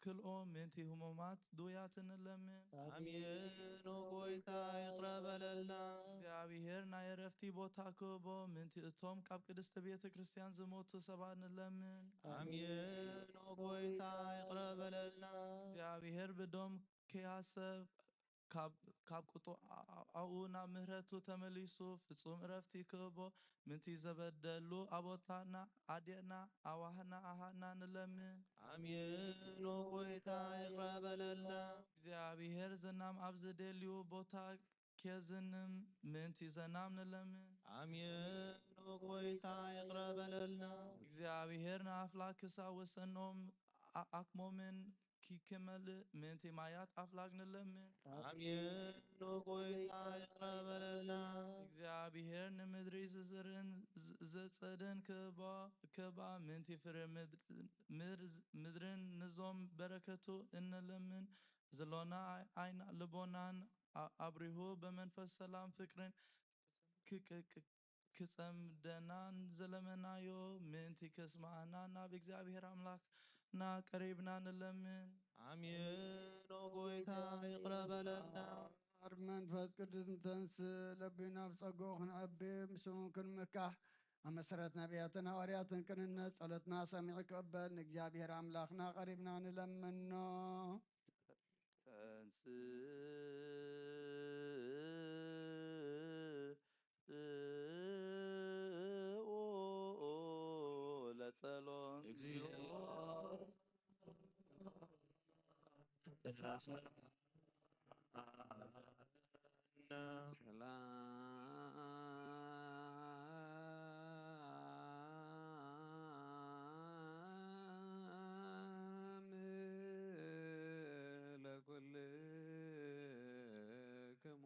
F: ክልኦም ምንቲ ህሙማት ድውያትን ንለምን።
H: አሜን። ጎይታ ይቅር በለልና።
F: እግዚአብሔር ናይ ዕረፍቲ ቦታ ክህቦም ምንቲ እቶም ካብ ቅድስቲ ቤተ ክርስቲያን ዝሞቱ ሰባት ንለምን።
H: አሜን። ጎይታ ይቅር በለልና።
F: እግዚአብሔር ብዶም ከያሰብ ካብ ቁጡዓኡ ናብ ምሕረቱ ተመሊሱ ፍጹም ዕረፍቲ ክህቦ ምንቲ ዘበደሉ ኣቦታትና ኣዴና ኣዋህና ኣሃና ንለምን።
H: አሜን። ጎይታ ይቅር በለልና።
F: እግዚአብሔር ዘናም ኣብ ዝደልዩ ቦታ ኬዝንም ምንቲ ዘናም ንለምን።
H: አሜን። ጎይታ ይቅር በለልና።
F: እግዚአብሔር ንኣፍላክ ክሳብ ወሰኖም ኣክሞምን ክመልእ ምንቲ ማያት ኣፍላክ ንለምን።
H: አሜን። ጎይታ ይቅር በለልና።
F: እግዚአብሔር ንምድሪ ዝዝርን ዘጸድን ክህባ ምንቲ ፍረ ምድርን ንዞም በረከቱ እንለምን። ዘሎና ዓይና ልቦናን አብሪሁ በመንፈስ ሰላም ፍቅርን ክጸምደናን ዘለመናዮ ምንቲ ከስማዕና ናብ እግዚአብሔር አምላክና ቀሪብና ንለምን።
H: አሜን። ጎይታ ይቅር በለልና።
A: ዓር መንፈስ ቅዱስ እንተንስ ለቢና ብጸጎ ክንዕቢ ምስሙ ክንምካሕ ኣብ መሰረት ነቢያትን ሐዋርያትን ቅንነት ጸሎትና ሰሚዕ ክቅበል ንእግዚአብሔር አምላክና ቀሪብና ንለምኖ።
F: ለጸሎት
G: ሰላም ለኩልክሙ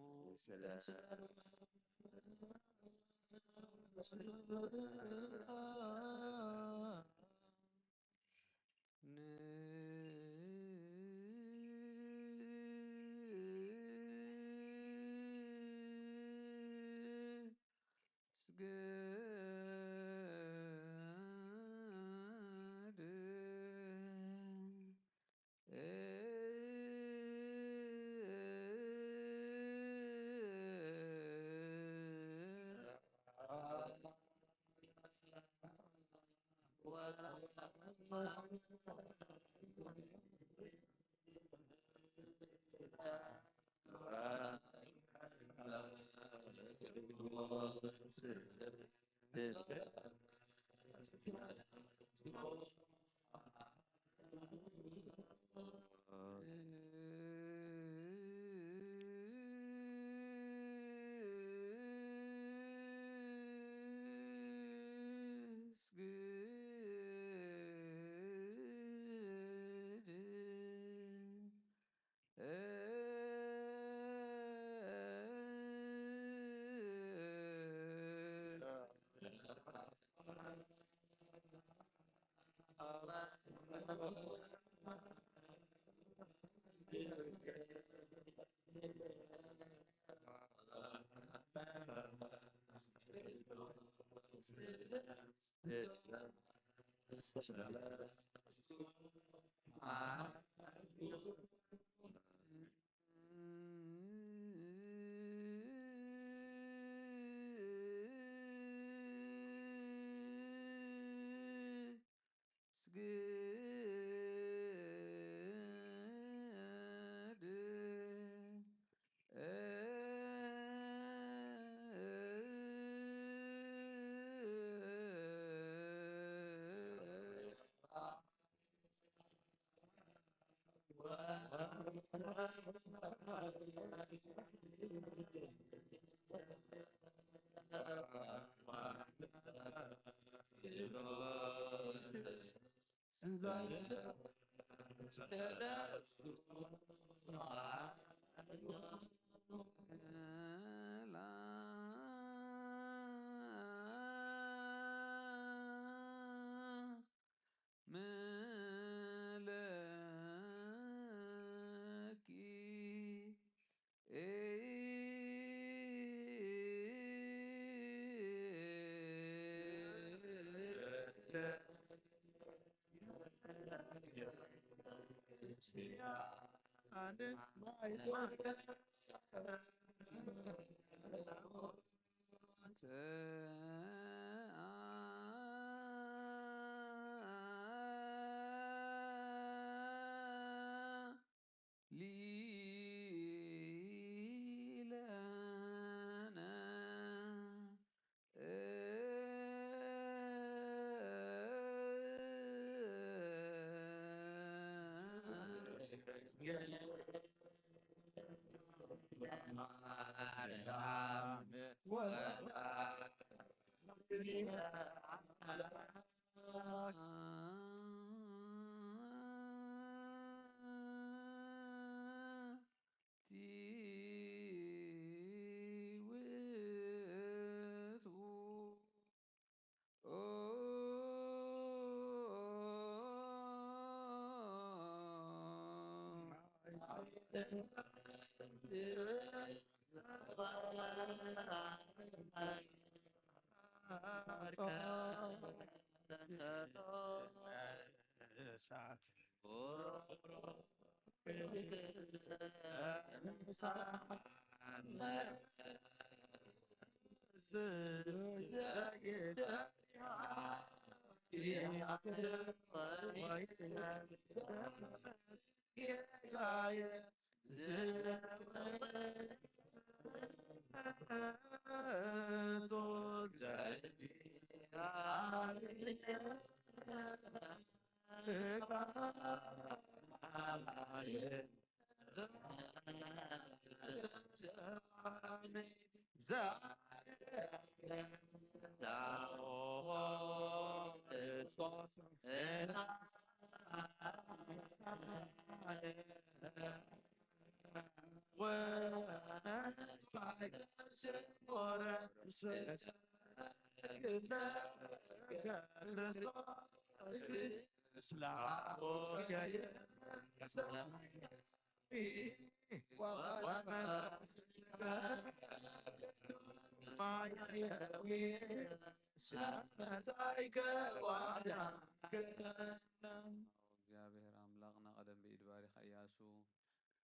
G: እግዚአብሔር አምላኽና ቀደም ብኢድ ባሪኻ ኢያሱ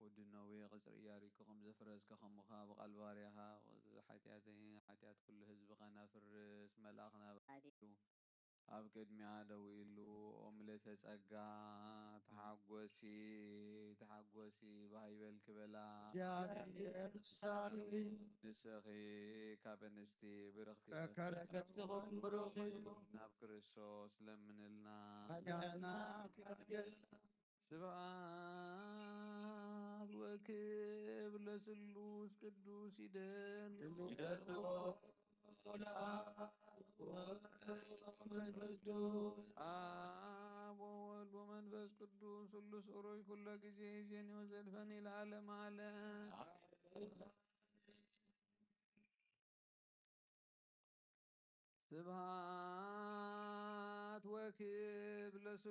G: ወዲ ነዊ ቅፅሪ ኢያሪኮ ከም ዘፍረስከ ከምኻ ብቓል ባርያኻ ሓጢኣት ኩሉ ህዝብኻ ናፍርስ መልኣኽ ናበ ኣብ ቅድሚያ ደው ኢሉ ኦምለተ ጸጋ ተሓጐሲ ተሓጐሲ ባይበል ክበላ
A: እግዚአብሔር ሳሉ
G: ንስኺ ካብ እንስቲ ብርኽቲ
A: ከከርሰትኹም ብሩኽ እዩ
G: ናብ ክርስቶስ ለምንልና
A: ሃያና ትካገልና
G: ስብሐት ወክብር ለስሉስ ቅዱስ ይደሉ
A: ይደልዎ ለአብ ወወልድ ወመንፈስ ቅዱስ
G: አብ ወወልድ ወመንፈስ ቅዱስ ስሉስ ዑሩይ ኩሎ ጊዜ ይዜን ወዘልፈን ለዓለም ዓለም ስብሐት ወክብር ለስሉስ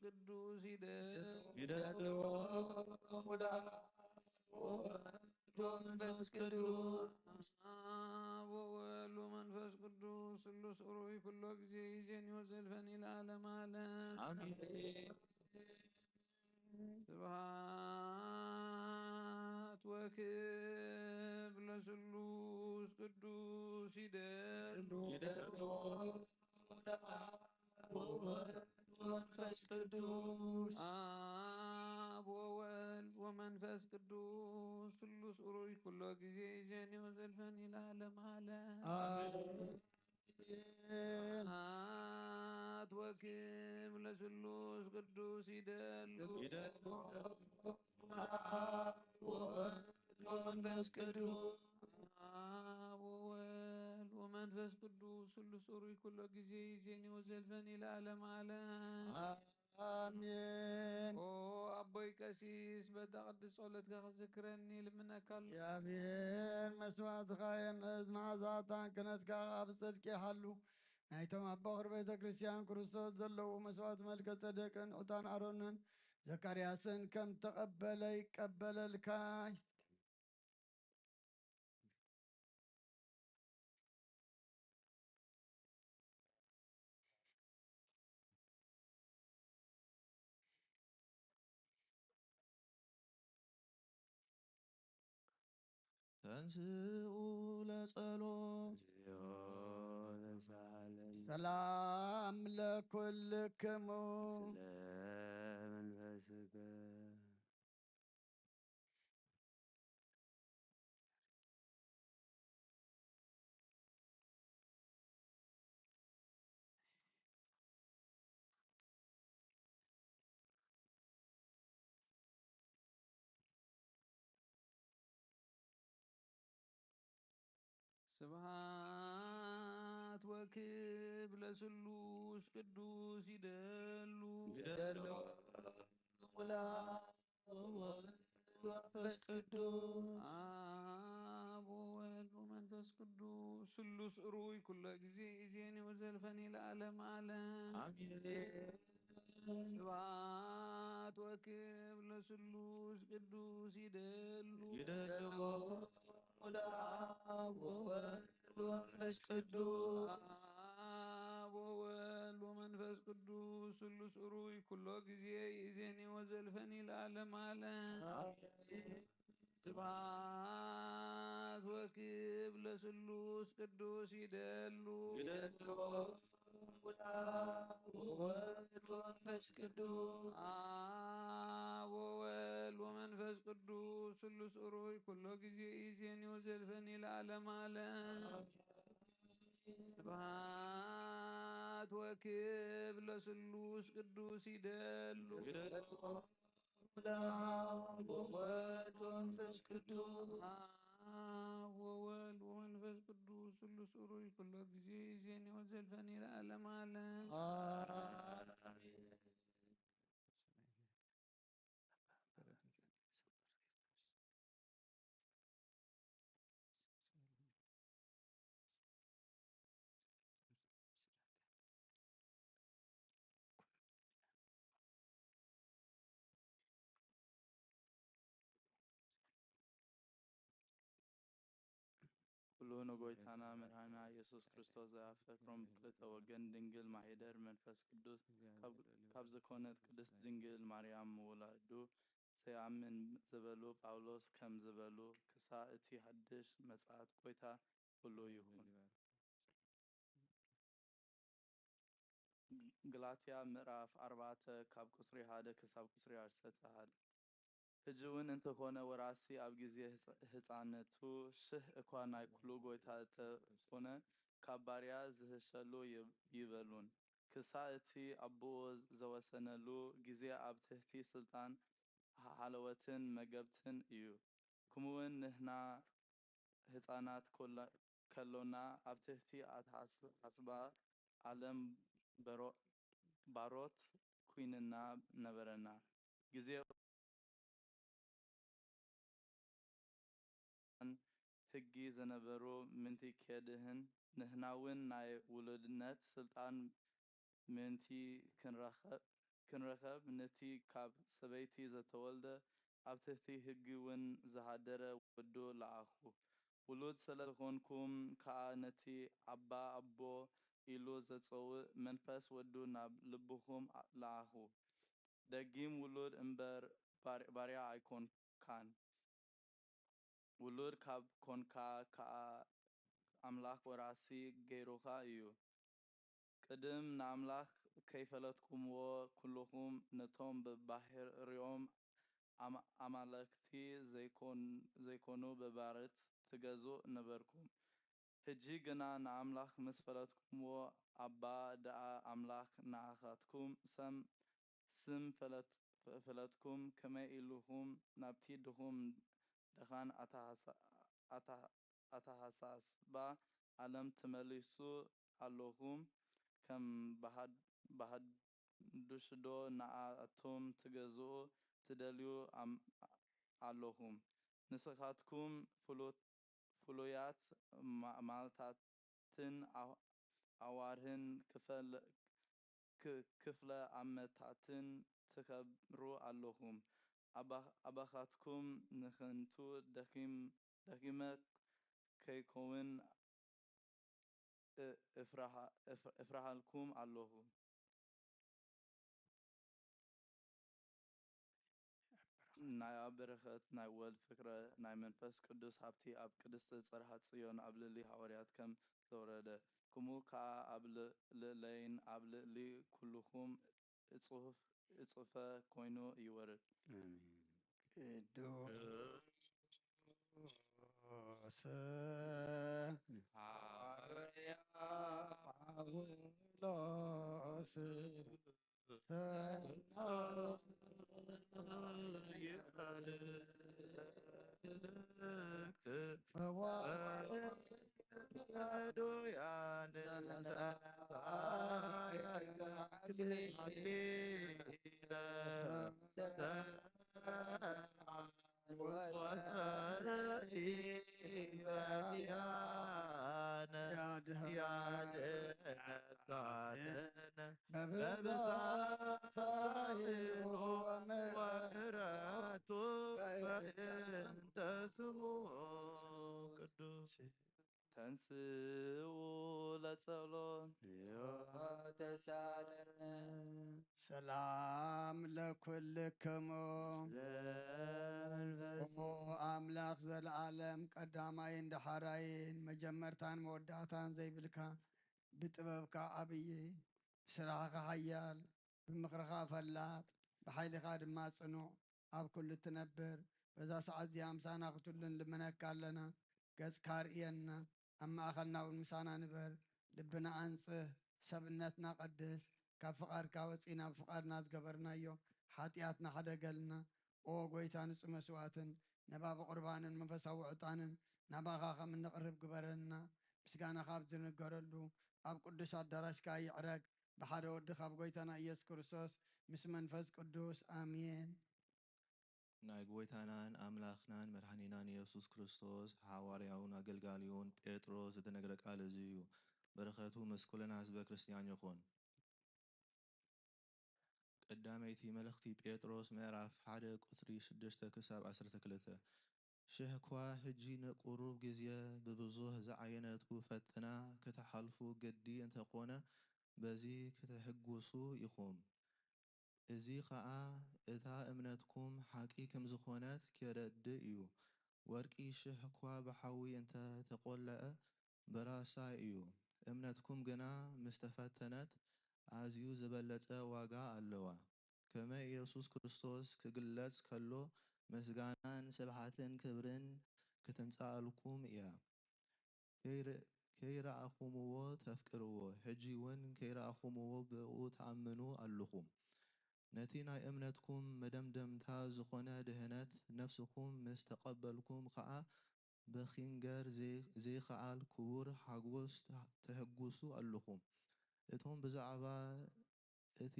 G: ቅዱስ
A: ይደልዎ ለአብ ወወልድ ወመንፈስ ቅዱስ
G: አብ ወወልድ ወመንፈስ ቅዱስ ስሉስ ዑሩይ ኩሎ ጊዜ ይዜን ወዘልፈን ለዓለም ዓለም
A: አሜን
G: ስብሐት ወክብር ለስሉስ ቅዱስ ይደሉ
A: ይደልዎ ለአብ ወወልድ ወመንፈስ ቅዱስ
G: አብ ወወልድ ወመንፈስ ቅዱስ ስሉስ ዑሩይ ኩሎ ጊዜ ይዜን ወዘልፈን ለዓለም ዓለም
A: አሜን
G: ስብሐት ወክብር ለስሉስ ቅዱስ ይደሉ
A: ይደልዎ ለአብ ወወልድ ወመንፈስ ቅዱስ
G: አብ ወወልድ ወመንፈስ ቅዱስ ስሉስ ዑሩይ ኩሎ ጊዜ ይዜን ወዘልፈን ለዓለም ዓለም
A: አሜን
G: ኦ አቦይ ቀሲስ በታ ቅዱስ ጸሎትካ ክዝክረኒ ልምነካሉ
A: እግዚአብሔር መስዋዕትኻ የምእዝ መዓዛታን ክነትካ ኣብ ጽድቂ ይሓሉ ናይቶም ኣብ በኽሪ ቤተ ክርስቲያን ክርስቶስ ዘለዉ መስዋዕት መልከ ጸደቅን ዑታን ኣሮንን ዘካርያስን ከም ተቐበለ ይቀበለልካ
H: ተንሥኡ ለጸሎት
A: ሰላም ለኩልክሙ
B: ስለመንፈስከ
G: ስብሐት ወክብር ለስሉስ ቅዱስ ይደሉ
H: ይደልዎ ለአብ ወወልድ ወመንፈስ ቅዱስ
G: አብ ወወልድ ወመንፈስ ቅዱስ ስሉስ ዑሩይ ኩሎ ጊዜ ይዜን ወዘልፈን ለዓለም ዓለም
H: አሜን
G: ስብሐት ወክብር ለስሉስ ቅዱስ ይደሉ
H: ይደልዎ ለአብ ወወልድ ወመንፈስ ቅዱስ
G: አብ ወወልድ ወመንፈስ ቅዱስ ስሉስ ዑሩይ ኩሎ ጊዜ ይዜን ወዘልፈን ለዓለም ዓለም ስብሐት ወክብር ለስሉስ ቅዱስ ይደሉ
H: ይደልዎ ለአብ ወወልድ ወመንፈስ ቅዱስ
G: አብ ወወልድ ወመንፈስ ቅዱስ ስሉስ ዑሩይ ኩሎ ጊዜ ይዜን ወዘልፈን ለዓለም ዓለም ስብሐት ወክብር ለስሉስ ቅዱስ ይደሉ
H: ይደልዎ ለአብ ወወልድ ወመንፈስ ቅዱስ
G: አብ ወወልድ ወመንፈስ ቅዱስ ስሉስ ዑሩይ ኩሎ ጊዜ ይዜን ወዘልፈን ለዓለም ዓለም
F: ኩሉ ጎይታና መድኃኒና ኢየሱስ ክርስቶስ ዘአፈቅሮም ብክልተ ወገን ድንግል ማኅደር መንፈስ ቅዱስ ካብ ዝኮነት ቅድስት ድንግል ማርያም ወላዱ ሰያምን ዝበሉ ጳውሎስ ከም ዝበሉ ክሳብ እቲ ሓድሽ መጽአት ጎይታ ኩሉ ይሁን ገላትያ ምዕራፍ 4 ካብ ቁጽሪ 1 ክሳብ ቁጽሪ 10 ሕጂውን እንተኾነ ወራሲ ኣብ ጊዜ ህፃነቱ ሽህ እኳ ናይ ኩሉ ጎይታ ተኾነ ካብ ባርያ ዝህሸሉ ይበሉን ክሳብ እቲ ኣቦኡ ዘወሰነሉ ጊዜ ኣብ ትሕቲ ስልጣን ሓለወትን መገብትን እዩ ከምኡውን ንሕና ህፃናት ከሎና ኣብ ትሕቲ ኣተሓስባ ዓለም ባሮት ኩንና ነበረና ጊዜ ሕጊ ዘነበሩ ምንቲ ከድህን ንሕና እውን ናይ ውሉድነት ስልጣን ምንቲ ክንረኸብ ነቲ ካብ ሰበይቲ ዘተወልደ ኣብ ትሕቲ ሕጊ እውን ዝሃደረ ወዱ ለኣኹ ውሉድ ስለዝኾንኩም ከዓ ነቲ ኣባ ኣቦ ኢሉ ዘፀውዕ መንፈስ ወዱ ናብ ልብኹም ለኣኹ ደጊም ውሉድ እምበር ባርያ ኣይኮንካን ውሉድ ካብ ኮንካ ከዓ ኣምላኽ ወራሲ ገይሩኻ እዩ ቅድም ንኣምላኽ ከይፈለጥኩምዎ ኩልኹም ነቶም ብባህርዮም ኣማለክቲ ዘይኮኑ በባርት ትገዝኡ ነበርኩም ሕጂ ግና ንኣምላኽ ምስ ፈለጥኩምዎ ኣባ ደኣ ኣምላኽ ንኣኻትኩም ስም ፈለጥኩም ከመይ ኢልኹም ናብቲ ድኹም ደኻን ኣተሓሳስባ ዓለም ትመሊሱ ኣለኹም ከም ባህዱሽዶ ንኣቶም ትገዝኡ ትደልዩ ኣለኹም ንስኻትኩም ፍሉያት መዓልታትን ኣዋርህን ክፍለ ዓመታትን ትኽብሩ ኣለኹም ኣባኻትኩም ንኽንቱ ደኺመ ከይኮውን እፍራሃልኩም ኣለኹ ናይ ኣብ በረኸት ናይ ወልድ ፍቅረ ናይ መንፈስ ቅዱስ ሃብቲ ኣብ ቅድስቲ ጽርሐ ጽዮን ኣብ ልዕሊ ሃዋርያት ከም ዘወረደ ከምኡ ከዓ ኣብ ልዕለይን ኣብ ልዕሊ ኩልኹም እጹፈ ኮይኑ ይወርድ
A: ቅዱስ ሐዋርያ ጳውሎስ
F: ተንስኡ ለጸሎት
A: ሰላም ለኩልክሙ አምላኽ ዘለዓለም ቀዳማይን ዳሕራይን መጀመርታን መወዳእታን ዘይብልካ ብጥበብካ ዓብይ ስራሕኻ ሓያል ብምክርኻ ፈላጥ ብሓይልኻ ድማ ጽኑዕ ኣብ ኩሉ ትነብር በዛ ሰዓት እዚኣ ምሳና ክትሉን ልመነካ ኣለና ገጽካ ርእየና ኣብ ማእኸልና እውን ምሳና ንበር ልብና ኣንጽህ ሰብነትና ቀድስ ካብ ፍቓድካ ወፂና ብፍቓድና ዝገበርናዮ ሓጢኣትና ሓደገልና ኦ ጎይታ ንጹህ መስዋዕትን ነባቢ ቁርባንን መንፈሳዊ ዕጣንን ናባኻ ከም እንቕርብ ግበረና ምስጋና ካብ ዝንገረሉ ኣብ ቅዱስ ኣዳራሽካ ይዕረግ ብሓደ ወዲ ካብ ጎይታና ኢየሱስ ክርስቶስ ምስ መንፈስ ቅዱስ ኣሜን
I: ናይ ጎይታናን ኣምላኽናን መድኃኒናን ኢየሱስ ክርስቶስ ሐዋርያውን ኣገልጋሊውን ጴጥሮስ ዝተነገረ ቃል እዚ እዩ በረኸቱ ምስ ኩልና ህዝበ ክርስቲያን ይኹን ቀዳመይቲ መልእኽቲ ጴጥሮስ ምዕራፍ 1 ቁጽሪ 6 ክሳብ 12 ሽህ እኳ ሕጂ ንቁሩብ ጊዜ ብብዙሕ ዝዓየነቱ ፈተና ክትሓልፉ ገዲ እንተኾነ በዚ ክትሕጉሱ ኢኹም እዚ ከዓ እታ እምነትኩም ሓቂ ከም ዝኾነት ክረድእ እዩ ወርቂ ሽህ እኳ ብሓዊ እንተ ተቖለዐ በራሳ እዩ እምነትኩም ግና ምስ ተፈተነት ኣዝዩ ዝበለጸ ዋጋ ኣለዋ። ከመይ ኢየሱስ ክርስቶስ ክግለጽ ከሎ ምስጋናን ስብሓትን ክብርን ክትምጻኣልኩም እያ። ከይረኣኹምዎ ተፍቅርዎ፣ ሕጂ እውን ከይረኣኹምዎ ብኡ ተኣምኑ ኣለኹም። ነቲ ናይ እምነትኩም መደምደምታ ዝኾነ ድህነት ነፍስኩም ምስ ተቐበልኩም ከዓ ብኺንገር ዘይከኣል ክቡር ሓጎስ ተሕጉሱ ኣለኹም። እቶም ብዛዕባ እቲ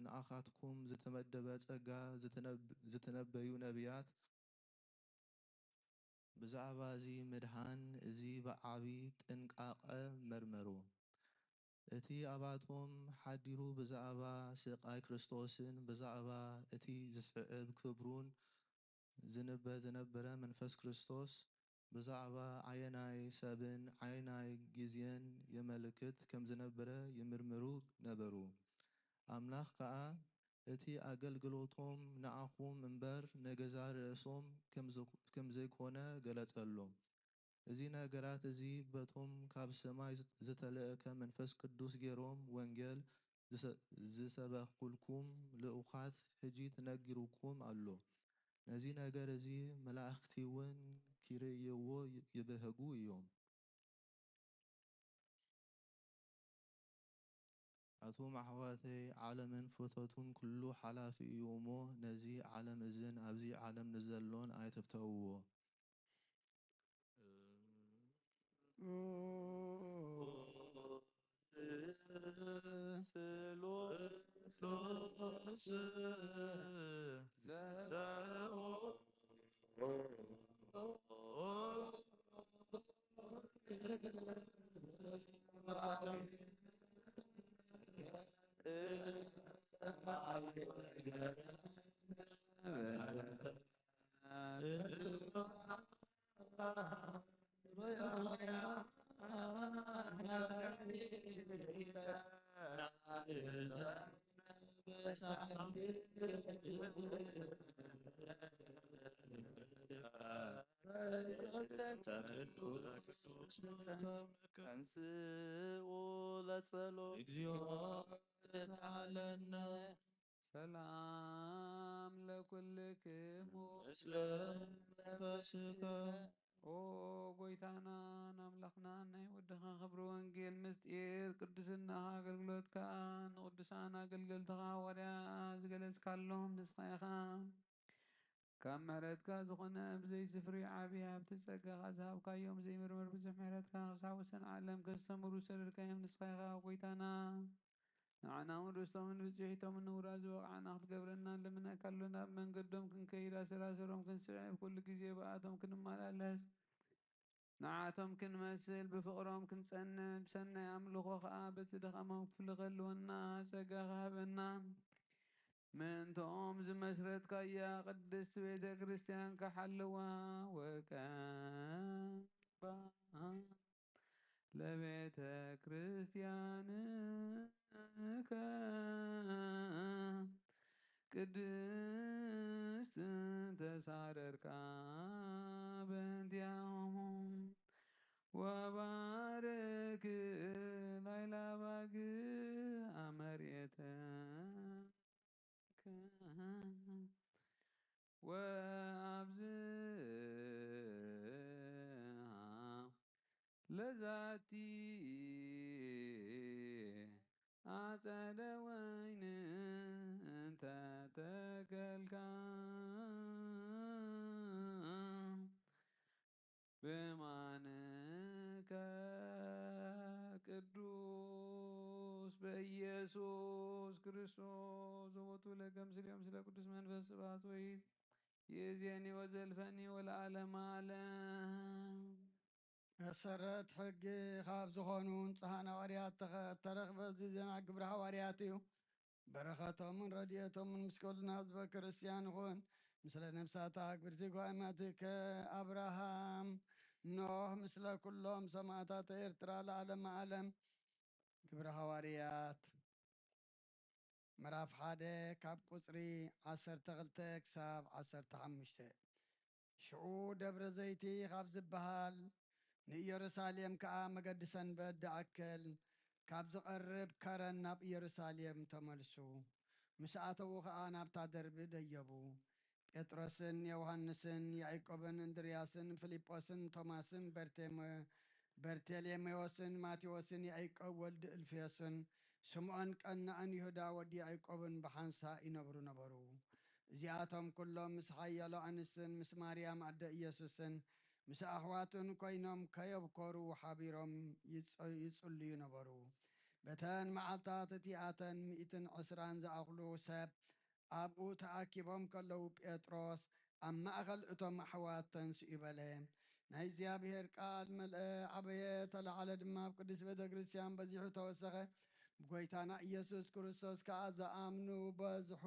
I: ንኣኻትኩም ዝተመደበ ጸጋ ዝተነበዩ ነቢያት ብዛዕባ እዚ ምድሃን እዚ ብዓቢ ጥንቃቐ መርመሩ። እቲ ኣባቶም ሓዲሩ ብዛዕባ ስቓይ ክርስቶስን ብዛዕባ እቲ ዝስዕብ ክብሩን ዝንበ ዝነበረ መንፈስ ክርስቶስ ብዛዕባ ዓየናይ ሰብን ዓየናይ ግዜን የመልክት ከም ዝነበረ ይምርምሩ ነበሩ። ኣምላኽ ከዓ እቲ ኣገልግሎቶም ንዓኹም እምበር ንገዛ ርእሶም ከም ዘይኮነ ገለጸሎም። እዚ ነገራት እዚ በቶም ካብ ሰማይ ዝተለእከ መንፈስ ቅዱስ ገይሮም ወንጌል ዝሰበኹልኩም ልኡኻት ሕጂ ትነግሩኩም ኣሎ። ነዚ ነገር እዚ መላእኽቲ እውን ክርእይዎ ይብህጉ እዮም። ኣቶም ኣሕዋተይ ዓለምን ፍትወቱን ኩሉ ሓላፊ እዩ እሞ ነዚ ዓለም እዝን ኣብዚ ዓለም ንዘሎን ኣይትፍተውዎ።
G: ሰላም ለኩልክሙ
I: ምስለ መንፈስከ
G: ኦ ጎይታናን ኣምላኽናን ናይ ወድኻ ክብሪ ወንጌል ምስጢር ቅድስናኻ ኣገልግሎትካ ንቅዱሳን ኣገልገልትኻ ሃዋርያት ዝገለጽካሎም ንስኻ ኢኻ። ካብ ምሕረትካ ዝኾነ ብዘይ ስፍሪ ዓብዪ ሃብቲ ጸጋኻ ዝሃብካዮም ዘይምርምር ብዙሕ ምሕረትካ ክሳብ ወሰን ዓለም ከስተምሩ ሰደድካዮም ንስኻ ኢኻ ጎይታና። ንዓና እውን ርስቶምን ብፅሒቶምን ንውራድ ዝወቕዓና ክትገብረና ንልምነካ ኣለና። ኣብ መንገዶም ክንከይድ ኣሰራሰሮም ክንስዕብ ኩሉ ግዜ ብኣቶም ክንመላለስ ንዓቶም ክንመስል ብፍቕሮም ክንጸንዕ ብሰናይ ኣምልኾ ከዓ በቲ ድኻሞም ክፍልኸልወና ጸጋኻ ሃበና። ምእንቶኦም ዝመስረትካያ ቅድስቲ ቤተ ክርስቲያን ካሓልዋ ወቀባ ለቤተ ክርስቲያንከ ቅድስት ተሳረርካ በእንቲአሆሙ ወባርክ ላይላ ባግ አመርየተከ ወአብዝሃ ለዛቲ አጸደ ወይን እንተ ተከልካ በማንከ ቅዱስ በኢየሱስ ክርስቶስ ዘወቱ ለገምስሌም ስለ ቅዱስ መንፈስ ስብሐት ወይት የዚያኒ ወዘልፈኒ ወለዓለመ ዓለም።
A: መሰረት ሕጊ ካብ ዝኾኑ ንጹሓን ሃዋርያት ተረኽበ እዚ ዜና ግብሪ ሃዋርያት እዩ። በረኸቶምን ረድኤቶምን ምስ ኩልና ህዝበ ክርስቲያን ይኹን ምስለ ነብሳታ ግብርቲ ጓይማቲከ አብርሃም ኖህ ምስለ ኩሎም ሰማዕታት ኤርትራ ለዓለመ ዓለም። ግብሪ ሃዋርያት ምዕራፍ 1 ካብ ቁፅሪ 12 ክሳብ 15 ሽዑ ደብረ ዘይቲ ካብ ዝበሃል ንኢየሩሳሌም ከዓ መገዲ ሰንበት ደኣከል ካብ ዝቐርብ ከረን ናብ ኢየሩሳሌም ተመልሱ ምስ ኣተዉ ከዓ ናብታ ደርቢ ደየቡ ጴጥሮስን ዮሃንስን ያዕቆብን እንድርያስን ፊልጶስን ቶማስን በርቴሌሜዎስን ማቴዎስን ያዕቆብ ወልዲ እልፍዮስን ስምዖን ቀናእን ይሁዳ ወዲ ያዕቆብን ብሓንሳ ይነብሩ ነበሩ እዚኣቶም ኩሎም ምስ ሓያሎ ኣንስትን ምስ ማርያም ኣደ ኢየሱስን ምስ ኣሕዋትን ኮይኖም ከየብኮሩ ሓቢሮም ይጽልዩ ነበሩ በተን መዓልታት እቲኣተን 120 ዝኣኽሉ ሰብ ኣብኡ ተኣኪቦም ከለዉ ጴጥሮስ ኣብ ማእኸል እቶም ኣሕዋት ተንስኡ በለ ናይ እግዚኣብሔር ቃል መልአ ዓበየ ተላዓለ ድማ ኣብ ቅዱስ ቤተ ክርስቲያን በዚሑ ተወሰኸ ብጎይታና ኢየሱስ ክርስቶስ ከዓ ዝኣምኑ በዝሑ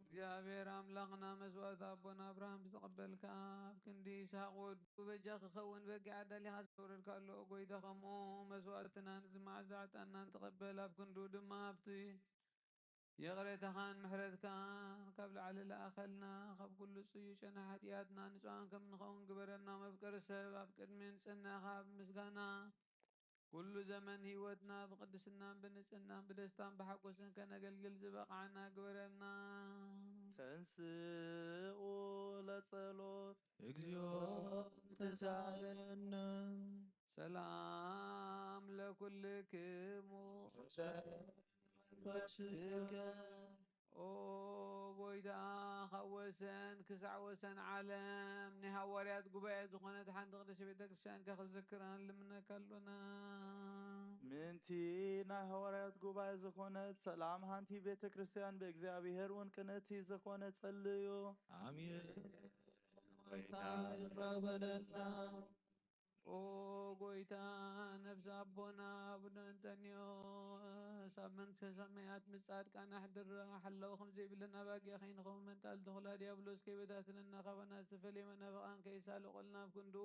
G: እግዚአብሔር አምላኽና መስዋዕት አቦና አብርሃም ዝተቐበልካ ኣብ ክንዲ ይስሐቅ ወዱ በጃ ክኸውን በጊዕ ኣዳሊኻ ዝተወለድካ ኣሎ ጎይታ ከምኡ መስዋዕትና ንዝመዓዝ ዕጣንናን ተቐበል ኣብ ክንዱ ድማ ኣብቲ የቕሬታኻን ምሕረትካን ካብ ላዕሊ ለኣኸልና ካብ ኩሉ ጽዩዕ ጨና ሓጢኣትና ንጹሃን ከም ንኸውን ግበረና መፍቀሪ ሰብ ኣብ ቅድሚ ንጽህናኻ ብምስጋና ኩሉ ዘመን ህይወትና ብቅድስናን ብንጽህናን ብደስታን ብሓጎስን ከነገልግል ዝበቃዓና ግበረና
F: ተንስኡ ለጸሎት
I: እግዚኦ ተሳለነ
G: ሰላም ለኩልክሙ
H: መንፈስከ
G: ኦ ጎይታ ካብ ወሰን ክሳዕ ወሰን ዓለም ናይ ሃዋርያት ጉባኤ ዝኾነት ሓንቲ ቅድስቲ ቤተ ክርስቲያን ክዝክራ ልምነካ ኣሎና
F: ምንቲ ናይ ሃዋርያት ጉባኤ ዝኾነት ሰላም ሃንቲ ቤተ ክርስቲያን ብእግዚአብሔር እውን ቅንእቲ ዝኾነት ጸልዩ
I: አሜን ጎይታ ይቅረበለና
G: ኦ ጎይታ ነብሲ ኣቦና አቡነ እንጠኒዮስ ኣብ መንግስተ ሰማያት ምስ ጻድቃን ኣሕድራ ሓላዊ ከምዘይብለና ባጊዕ ከይንኸውን መንጣል ተኹላ ዲያብሎስ ከይበታትነና ካባና ዝተፈለየ መናፍቃን ከይሳልቆልና ኣብ ክንዱ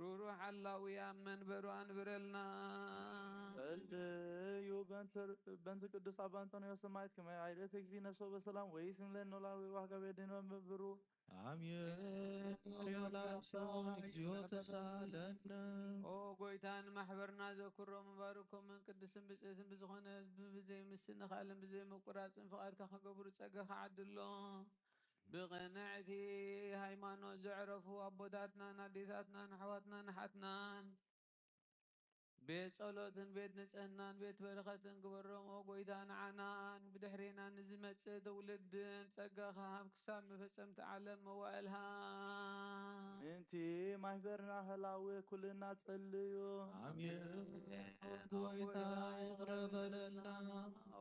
G: ሩሩሕ ሓላዊ ኣብ መንበሩ አንብረልና
F: ጸልዩ በንቲ ቅዱስ አባ አንጦንዮስ ሰማዕት ከመይ ዓይደት እግዚእ ነፍሶ በሰላም ወይስምለን ኖላዊ ዋህጋ ቤድን መንበሩ
I: አሜን ሪዮላሶን እግዚኦ ተሳለነ
G: ኦ ጎይታን ማሕበርና ዘክሮም ባርኮምን ቅድስን ብፅዕትን ብዝኾነ ብዘይ ምስንኻልን ብዘይ መቁራፅን ፍቓድካ ከገብሩ ፀጋኻ ዓድሎ ብቕንዕቲ ሃይማኖት ዘዕረፉ ኣቦታትናን ኣዴታትናን ኣሕዋትናን ኣሓትናን ቤት ጸሎትን ቤት ንጽህናን ቤት በረኸትን ግበሮም ኦ ጎይታ ንዓናን ብድሕሪና ንዝመጽእ ትውልድን ፀጋኻ ኣብ ክሳብ መፈጸምቲ ዓለም መዋእልሃ
F: ምንቲ ማሕበርና ህላዊ ኩልና ጸልዩ
I: አሜን ጎይታ ይቅረበለና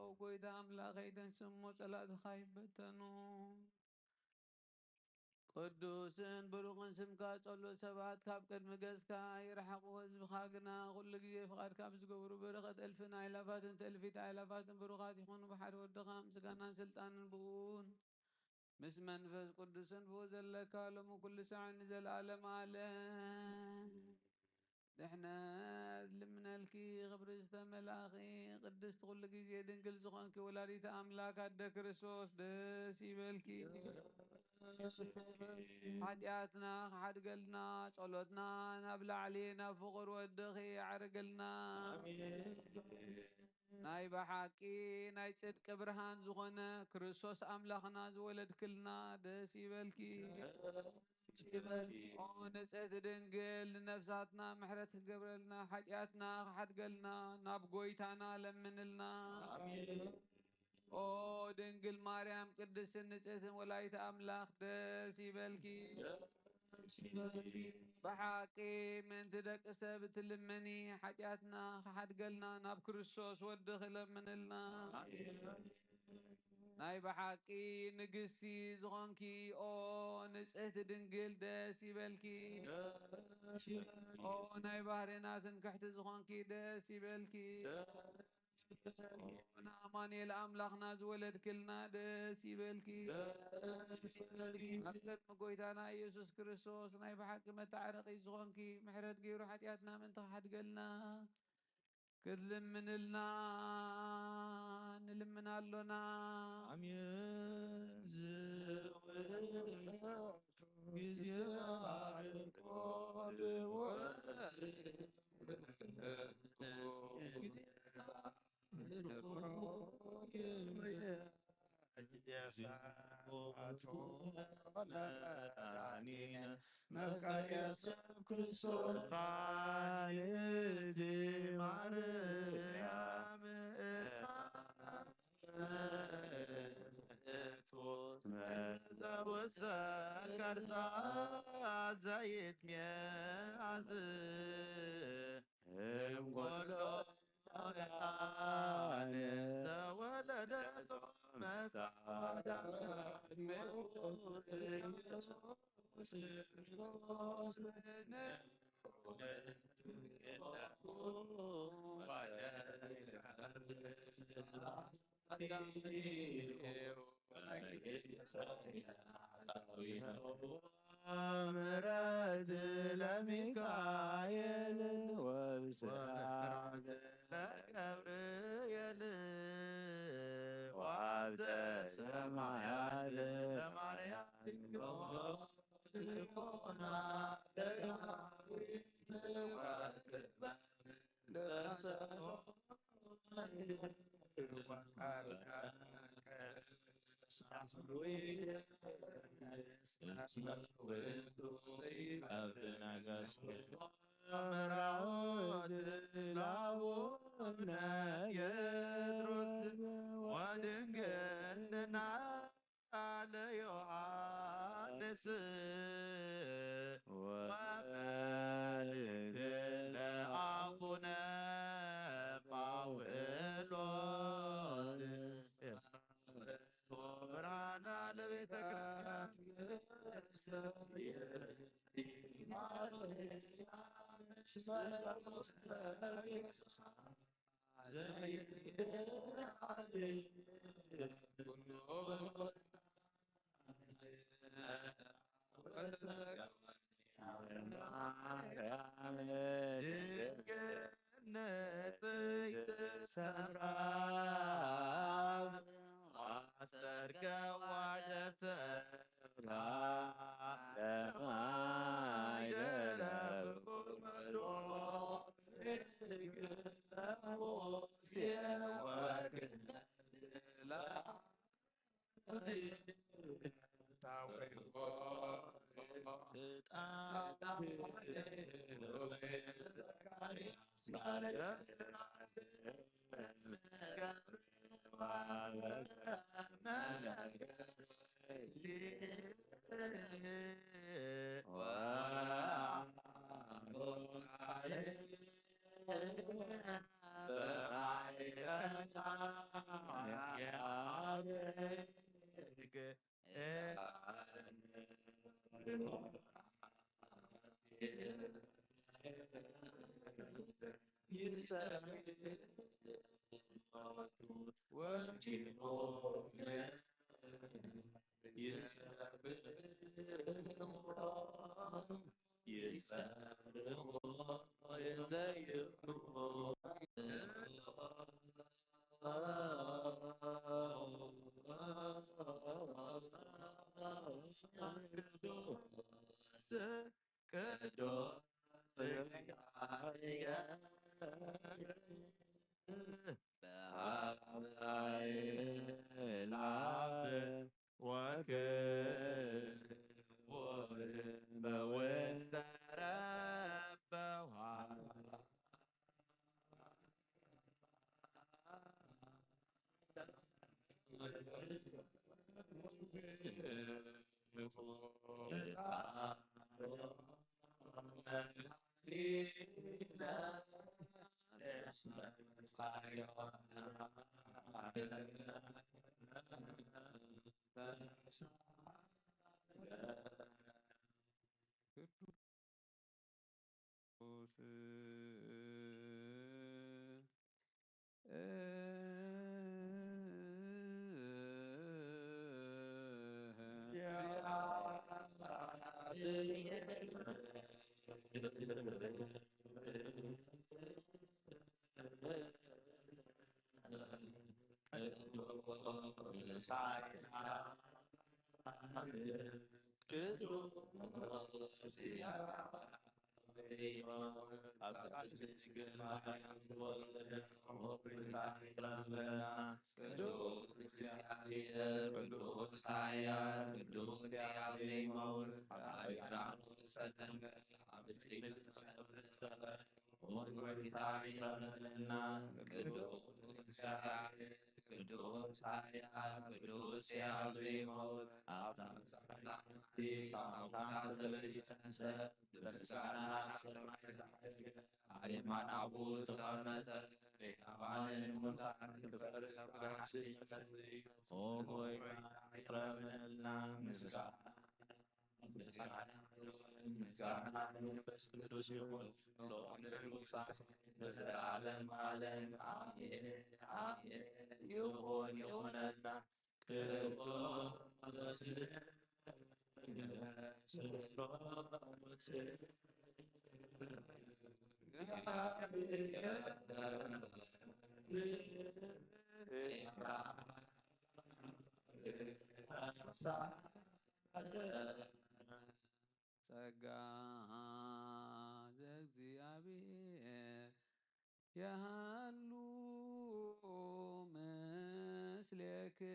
G: ኦ ጎይታ ኣምላኸይ ተንስሞ ጸላእትኻ ይበተኑ ቅዱስን ብሩቕን ስምካ ጸሎት ሰባት ካብ ቅድሚ ገጽካ ይረሓቑ ህዝብኻ ግና ኩሉ ግዜ ፍቓድካ ብዝገብሩ በረኸት እልፍን ኣእላፋትን ተእልፊት ኣእላፋትን ብሩኻት ይኹኑ ብሓደ ወድኻ ምስጋናን ስልጣንን ብኡን ምስ መንፈስ ቅዱስን ብኡ ዘለካ ሎሙ ኩሉ ሰዓት ንዘለኣለም ዓለም ድሕነት ልምነልኪ ክብሪ ዝተመላኺ ቅድስቲ ኩሉ ግዜ ድንግል ዝኾንኪ ወላዲተ ኣምላክ ኣደ ክርስቶስ ደስ ይበልኪ ሓጢኣትና ክሓድገልና ጸሎትና ናብ ላዕሊ ናብ ፍቑር ወድኺ ያዕርገልና ናይ ብሓቂ ናይ ጽድቂ ብርሃን ዝኾነ ክርስቶስ ኣምላኽና ዝወለድክልና ደስ ይበልኪ ኦ ንጽሕቲ ድንግል ንነፍሳትና ምሕረት ክገብረልና ሓጢኣትና ክሓድገልና ናብ ጎይታና ለምንልና ኦ ድንግል ማርያም ቅድስትን ንጽሕትን ወላዲተ ኣምላኽ ደስ ይበልኪ ብሓቂ ምእንቲ ደቂ ሰብ እትልመኒ ሓጢኣትና ክሓድገልና ናብ ክርስቶስ ወዲ ክለምንልና ናይ ብሓቂ ንግስቲ ዝኾንኪ ኦ ንጽሕቲ ድንግል ደስ ይበልኪ ኦ ናይ ባህርናትን ክሕቲ ዝኾንኪ ደስ ይበልኪ ንኣማኑኤል ኣምላኽና ዝወለድክልና ደስ ይበልኪ ኣብ ቅድሚ ጎይታና ኢየሱስ ክርስቶስ ናይ ብሓቂ መታዓረቒ ዝኾንኪ ምሕረት ገይሩ ሓጢኣትና ምንቲ ክሓድገልና ክትልምንልና ንልምናሎና
I: ኣሜን ዝውዕቱ ጊዜ ኣርቆ
B: ምሕረት ለሚካኤል ወብስራት ለገብርኤል ወሀብተ ሰማያት ለማርያም ልቦና መራወት ላቡነ ጴጥሮስ ወድንግልና ለዮሐንስ ወመልእክት ለአቡነ ጳውሎስ ብርሃነ ለቤተ
G: ጸጋ ዘእግዚአብሔር ያሃሉ ምስሌክሙ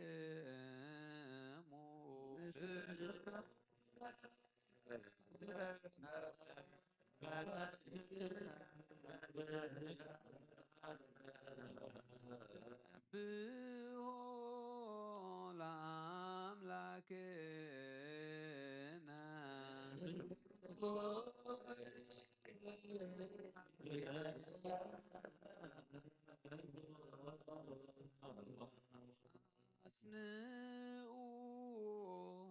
G: ብሆ ለአምላክነ አጽንዑ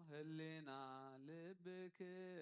G: ህሊና ልብክሙ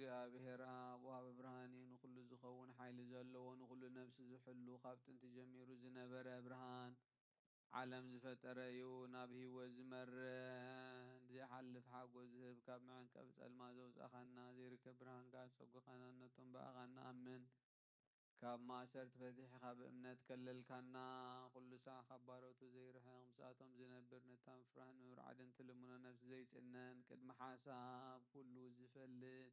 G: እግዚአብሔር አብ ወሃበ ብርሃን ንኩሉ ዝኸውን ሓይሊ ዘለዎ ንኩሉ ነፍሲ ዝሕሉ ካብ ጥንቲ ጀሚሩ ዝነበረ ብርሃን ዓለም ዝፈጠረ እዩ ናብ ህይወት ዝመርሕ ዘይሓልፍ ሓጎስ ዝህብ ካብ መዐንቀፍ ጸልማት ዘውፃእኻና ዘይርከብ ብርሃንካ ዝፀጉኻና ነቶም በኣኻ ንኣምን ካብ ማእሰርቲ ፈቲሕኻ ብእምነት ከለልካና ኩሉ ሰዓት ካብ ባሮቱ ዘይርሕቕ ምስኣቶም ዝነብር ነታ ምፍራህን ምብራዕን ትልሙኖ ነፍሲ ዘይጽነን ቅድሚ ሓሳብ ኩሉ ዝፈልጥ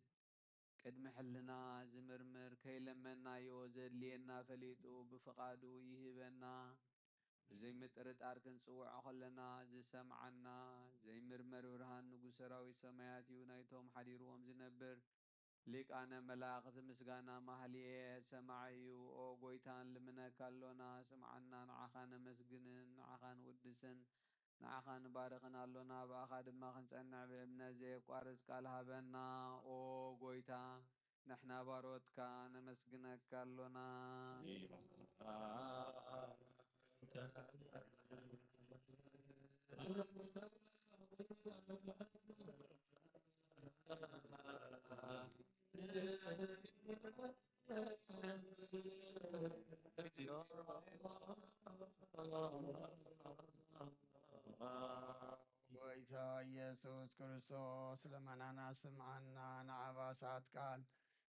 G: ቅድሚ ሕልና ዝምርምር ከይለመናዮ ዘድልየና ፈሊጡ ብፍቓዱ ይህበና ብዘይምጥርጣር ክንጽውዖ ከለና ዝሰምዓና ዘይምርመር ብርሃን ንጉሥ ሰራዊት ሰማያት እዩ ናይቶም ሓዲርዎም ዝነብር ሊቃነ መላእኽት ምስጋና ማህሌት ሰማዕዩ ኦ ጎይታን ልምነካ ኣሎና ስምዓና ንዓኻ ነመስግንን ንዓኻ ንውድስን ንዓኻ ንባርኽን ኣሎና ብኣኻ ድማ ክንጸንዕ ብእምነት ዘየቋርጽ ቃል ሃበና ኦ ጎይታ ንሕና ባሮትካ ነመስግነካ ኣሎና
A: ጎይታ ኢየሱስ ክርስቶስ ልመናና ስምዓና ንዓባሳት ቃል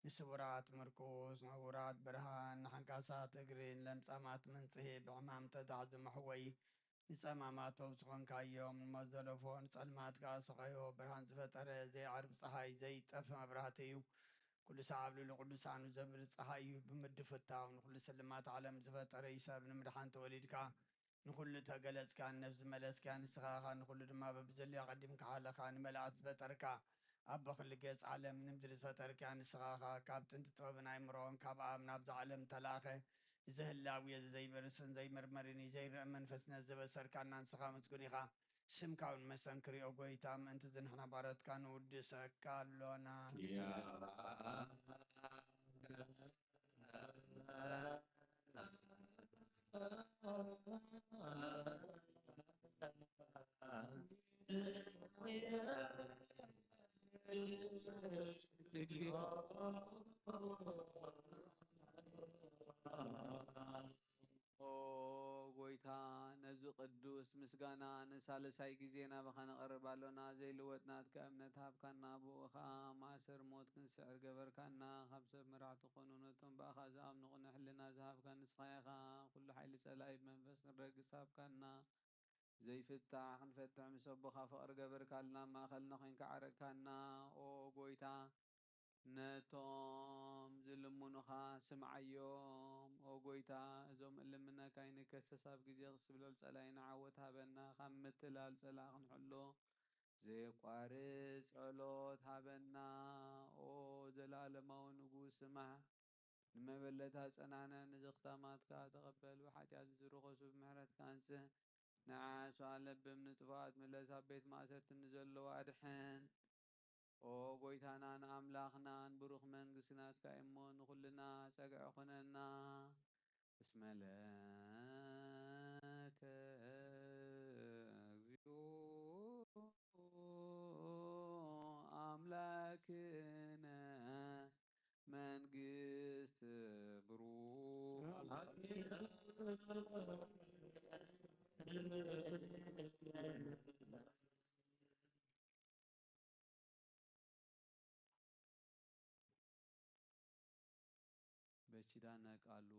A: ንስውራት ምርኩስ ንዕውራት ብርሃን ንሓንካሳት እግሪን ለምጻማት መንጽሄ ብሕማም ተዳዕ ዝመሕወይ ንጸማማት ፈውሲ ኾንካዮም ንመዘለፎ ንጸልማትካ ስኸዮ ብርሃን ዝፈጠረ ዘይዓርብ ፀሓይ ዘይጠፍ መብራህቲ እዩ ኩሉ ሰዓብ ልሉ ቅዱሳኑ ዘብር ፀሓይ እዩ ብምድፍታው ንኩሉ ስልማት ዓለም ዝፈጠረ ይሰብ ንምድሓን ተወሊድካ ንኩሉ ተገለጽካ ነፍሲ መለስካ ንስኻኻ ንኩሉ ድማ በብዘልዮ ቀዲምካ ሓለኻ ንመላእት ዝፈጠርካ ኣብ በኽሊ ገጽ ዓለም ንምድሪ ዝፈጠርካ ንስኻኻ ካብ ጥንቲ ጥበብን ኣእምሮን ካብ ኣብ ናብዚ ዓለም ተላኸ ዝህላው ዘይበርስን ዘይመርመርን ዘይርአ መንፈስነት ዘበሰርካና ንስኻ ምስጉን ኢኻ ስምካውን መሰንክሪኦ ጎይታ ምእንቲ ዝንሕና ባሮትካ ንውድሰካ ኣሎና
G: ጎይታ ነዚ ቅዱስ ምስጋና ንሳልሳይ ጊዜ ናባኻ ነቐርብ ኣሎና ዘይልወጥናትካ እምነት ሃብካና ብኡ ኸዓ ማእሰር ሞት ክንስዕር ገበርካና ካብ ሰብ መራሕቲ ኾኑ ነቶም ብኣኻ ዝኣምኑ ንሕልና ዝሃብካ ንስኻ ኢኻ ኩሉ ሓይሊ ጸላኢ መንፈስ ክንረግጽ ሃብካና ዘይፍታሕ ክንፈትሕ ምስ ኣቦኻ ፍቕሪ ገበርካልና ማእኸልና ኾይንካ ዓረግካና ኦ ጎይታ ነቶም ዝልሙኑኻ ስምዓዮም ኦ ጎይታ እዞም እልምነካ ይንከሰስ ኣብ ግዜ ክስብለል ጸላኢና ዓወት ሃበና ካብ ምትላል ጸላእ ክንሕሎ ዘየቋርጽ ጸሎት ሃበና ኦ ዘለዓለማዊ ንጉስ ስማዕ ንመበለታት ጸናንዕ ንዝኽታማትካ ተቐበል ብሓጢኣት ዝርኸሱ ብምሕረትካ አንጽህ ንዓስ ኣለብም ንጥፋኣት ምለስ ኣብ ቤት ማእሰርቲ ንዘለዉ ኣድሕን ኦ ጎይታና ንኣምላኽና ንብሩኽ መንግሥትናትካ እሞ ንኹልና ጸግዒ ኹነና እስመለከ እግዚኦ ኣምላክነ መንግሥት ብሩኽ በኪዳነ ቃሉ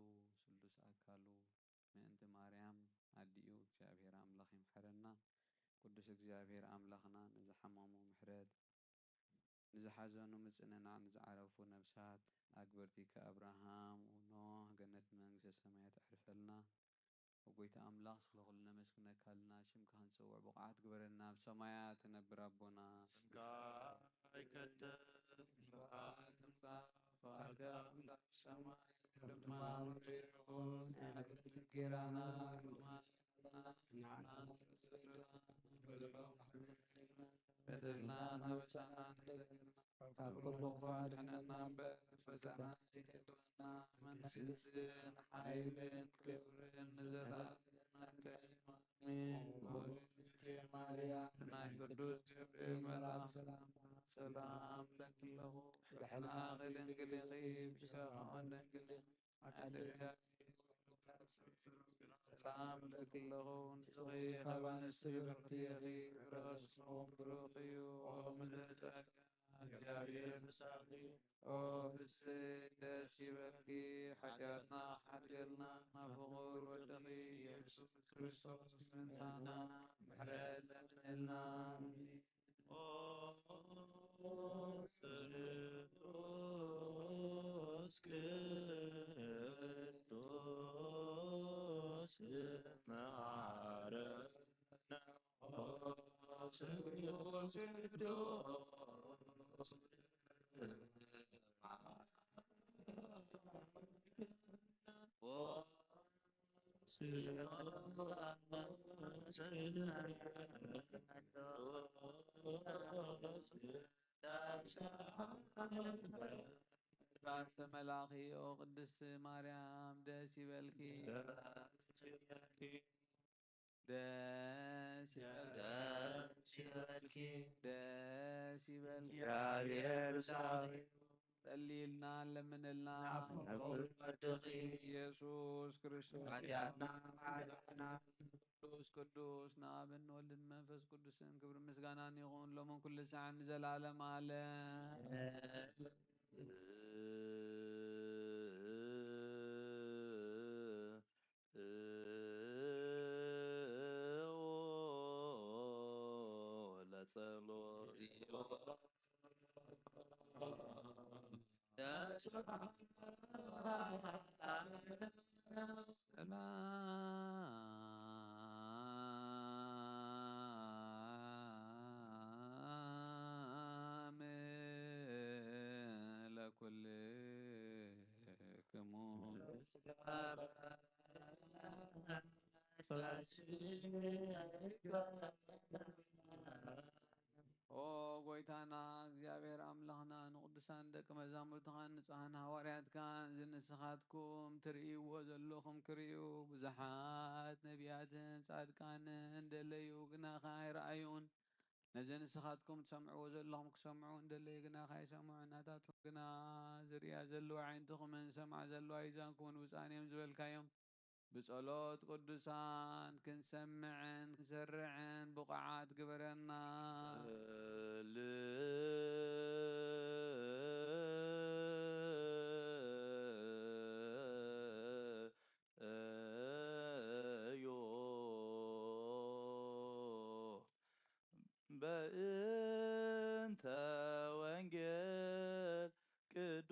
G: ስሉስ ኣካሉ ምእንቲ ማርያም ኣዲኡ እግዚአብሔር ኣምላኽ ይምሕረና ቅዱስ እግዚአብሔር ኣምላኽና ንዝሓመሙ ምሕረት ንዝሓዘኑ ምጽንናዕ ንዝዓረፉ ነብሳት ኣግበርቲከ አብርሃም ኖህ ገነት መንግሥተ ሰማያት ኣሕርፈልና ወጎይታ ኣምላኽ ስለኹሉ ነመስግነካ ኣለና ሽምካ ክንጽውዕ ብቕዓት ግበረና ብሰማያት ትነብር ኣቦና ስምካ ይቀደስ فأرجع من السماء لما نريهم نتذكرنا بدلنا نفسنا فكل فاتحنا بفتنا جئتنا من سلسل حيل كبر نزلات أنت ماريا قدوس جبريل ملاك سلام لك له رحنا غلن قلقي بشاقان قلقي سلام لك له نسغي خبان السبرتيغي رسوم بروخي ومن ذاك እግዚአብሔር ምሳሌ ኦ ብስደ ሲበኪ ሓጢአትና ሓደልና ናፍቑር ወደኺ ኢየሱስ ክርስቶስ ምንታና ምሕረት ለምንልና ቅዱስ ቅዱስ መሐረነ ቅዱስ ራስ መላኺዮ ቅድስት ማርያም ደስ ይበልኪ ደስ ይበልኪ ደስ ይበልኪ
H: እግዚአብሔር
G: ጸልይልና ለምንልና ኢየሱስ ክርስቶስ ቅዱስ ቅዱስ ንአብን ወልድን መንፈስ ቅዱስን ክብር ምስጋናን ይኹን ሎምን ኩሉ ሰዓት ንዘላለም ዓለም ሰላም ለኩልክሙ ኦ ጎይታና እግዚአብሔር አምላኽና ንቅዱሳን ደቂ መዛሙርትኻን ንጹሓን ሃዋርያትካን ዝንስኻትኩም ትርእይዎ ዘለኹም ክርእዩ ብዙሓት ነቢያትን ጻድቃንን ደለዩ ግናኸ ኣይረኣዩን ነዚ ንስኻትኩም ትሰምዕዎ ዘለኹም ክሰምዑ እንደለዩ ግናኸ ኣይሰምዑ ናታቶም ግና ዝርያ ዘለዋ ዓይንትኹምን ሰምዓ ዘለዋ ይዛንኩምን ብፃን እዮም ዝበልካዮም ብጸሎት ቅዱሳን ክንሰምዕን ክንሰርዕን ብቕዓት ግበረና
F: በእንተ ወንጌል ቅዱስ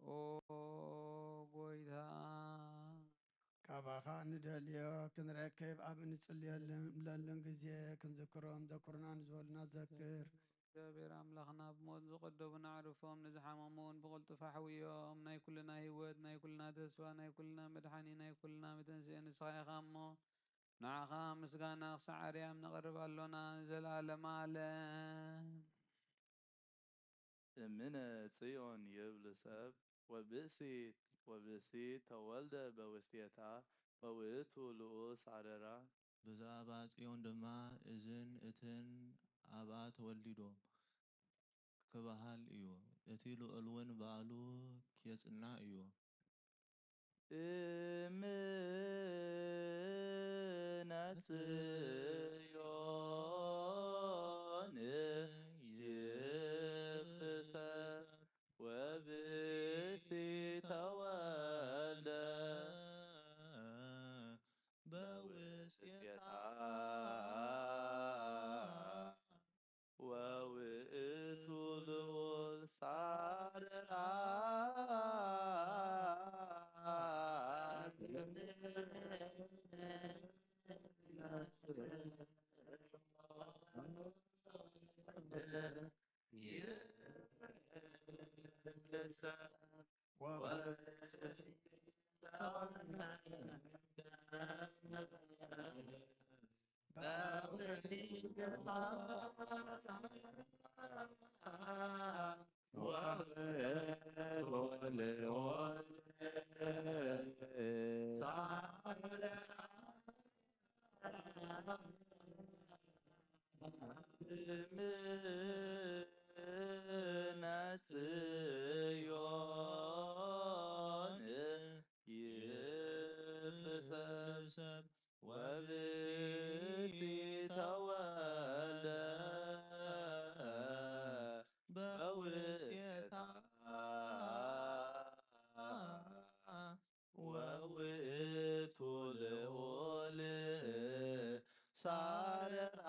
G: ኦ ጎይታ
A: ካባኻ ንደልዮ ክንረክብ ኣብ እንጽልየለን ጊዜ ክንዝክሮም ዘኩርና ንዝበሉና ዘክር
G: እግዚአብሔር ኣምላኽና ብሞት ዝቐደቡን ኣዕርፎም ንዝሓመሙን ብቕልጡፍ ኣሕውዮም ናይ ኩልና ህይወት ናይ ኩልና ተስፋ ናይ ኩልና መድሓኒ ናይ ኩልና መተንስኤ ንስኻ ኢኻ እሞ ንዓኻ ምስጋና ክሳዕ ኣርያም ነቕርብ ኣሎና ንዘላለማ ዓለም
F: እምነ ጽዮን ይብል ሰብ ወብእሲት ተወልደ በውስቴታ ወውእቱ ልኡስ አደራ
I: ብዛዕባ ጽዮን ድማ እዝን እትን ኣብኣ ተወሊዶም ክበሃል እዩ እቲ ልዑል እውን በዓሉ ክየጽናዕ እዩ
F: እምነ ጽዮን ይፍሰስ ወብእሲት ተወልደ
I: በውስጤታ
F: ወውእቱ ልዑል አደራ እምነ ጽዮን ይፍሰስ ወብእሲት ተወልደ በውስጤታ ወውእቱ ልዑል ሳረራ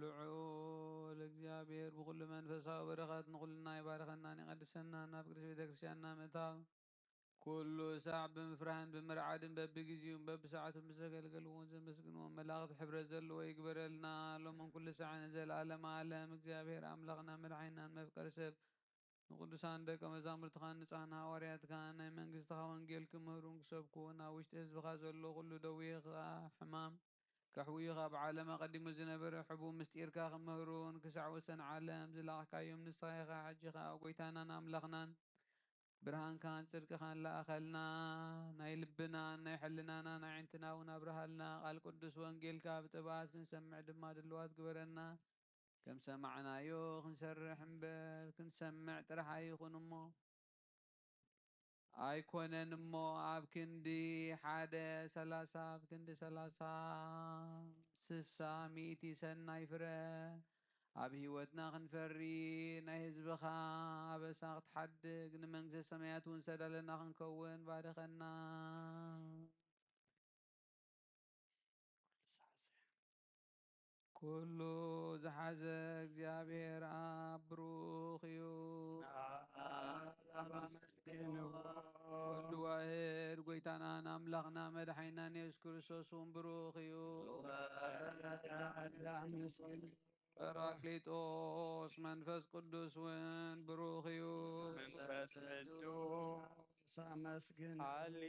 G: ልዑል እግዚአብሔር ብኩሉ መንፈሳዊ በረኸት ንኩልና ይባርከናን ይቀድሰናን ኣብ ቅዱስ ቤተ ክርስቲያንና ምእታው ኩሉ ሳዕ ብምፍራህን ብምርዓድን በቢግዚኡን በብሰዓቱን ብዘገልገልዎን ዘመስግንዎን መላእኽቲ ሕብረት ዘለዎ ይግበረልና ሎምን ኩሉ ሳዕን ዘለዓለም ዓለም እግዚአብሔር ኣምላኽና መድሓኒናን መፍቀሪ ሰብ ንቅዱሳን ደቀ መዛሙርትኻን ንጹሓን ሃዋርያትካ ናይ መንግስትኻ ወንጌል ክምህሩን ክሰብኩን ኣብ ውሽጢ ህዝብኻ ዘሎ ኩሉ ደዌኻ ሕማም ከሕውይኻ ብዓለም ኣቐዲሙ ዝነበረ ሕቡእ ምስጢርካ ክምህሩን ክሳዕ ወሰን ዓለም ዝለኣኽካዮም ንስኻ ኢኻ ሕጂኻ ጎይታናን ኣምላኽናን ብርሃንካን ጽድቅኻን ለኣኸልና ናይ ልብናን ናይ ሕልናና ናይ ዓይንትና እውን ኣብርሃልና ቃል ቅዱስ ወንጌልካ ብጥብዓት ክንሰምዕ ድማ ድልዋት ግበረና ከም ሰማዕናዮ ክንሰርሕ እምበር ክንሰምዕ ጥራሕ ኣይኹን እሞ ኣይኮነን እሞ ኣብ ክንዲ 130 ኣብ ክንዲ 30 60 ሚእቲ ሰናይ ፍረ ኣብ ህይወትና ክንፈሪ ናይ ህዝብኻ ኣበሳ ክትሓድግ ንመንግስቲ ሰማያት እውን ሰዳለና ክንከውን ባርኸና ኩሉ ዝሓዘ እግዚአብሔር ኣብ ብሩኽ እዩ ወልድ ዋሕድ ጎይታናን ኣምላኽና መድሓኒናን ኢየሱስ ክርስቶስ እውን ብሩኽ እዩ ጰራቅሊጦስ መንፈስ ቅዱስ እውን ብሩኽ እዩ
A: መንፈስ ቅዱስ አመስግን
F: ሃሌሉያ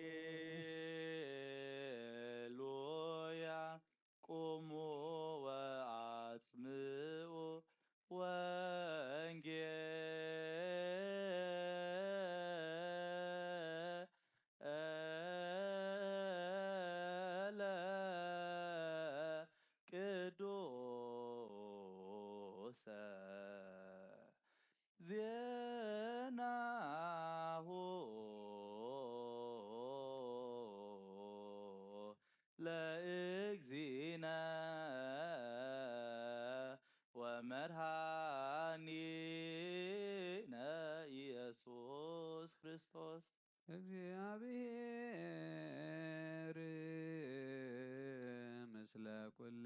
F: ቁሙ ወአጽምዑ ወንጌለ ቅዱሰ ዜናሁ ለእግዚእነ ወመድኃኒነ ኢየሱስ ክርስቶስ
G: እግዚአብሔር ምስለ ኩል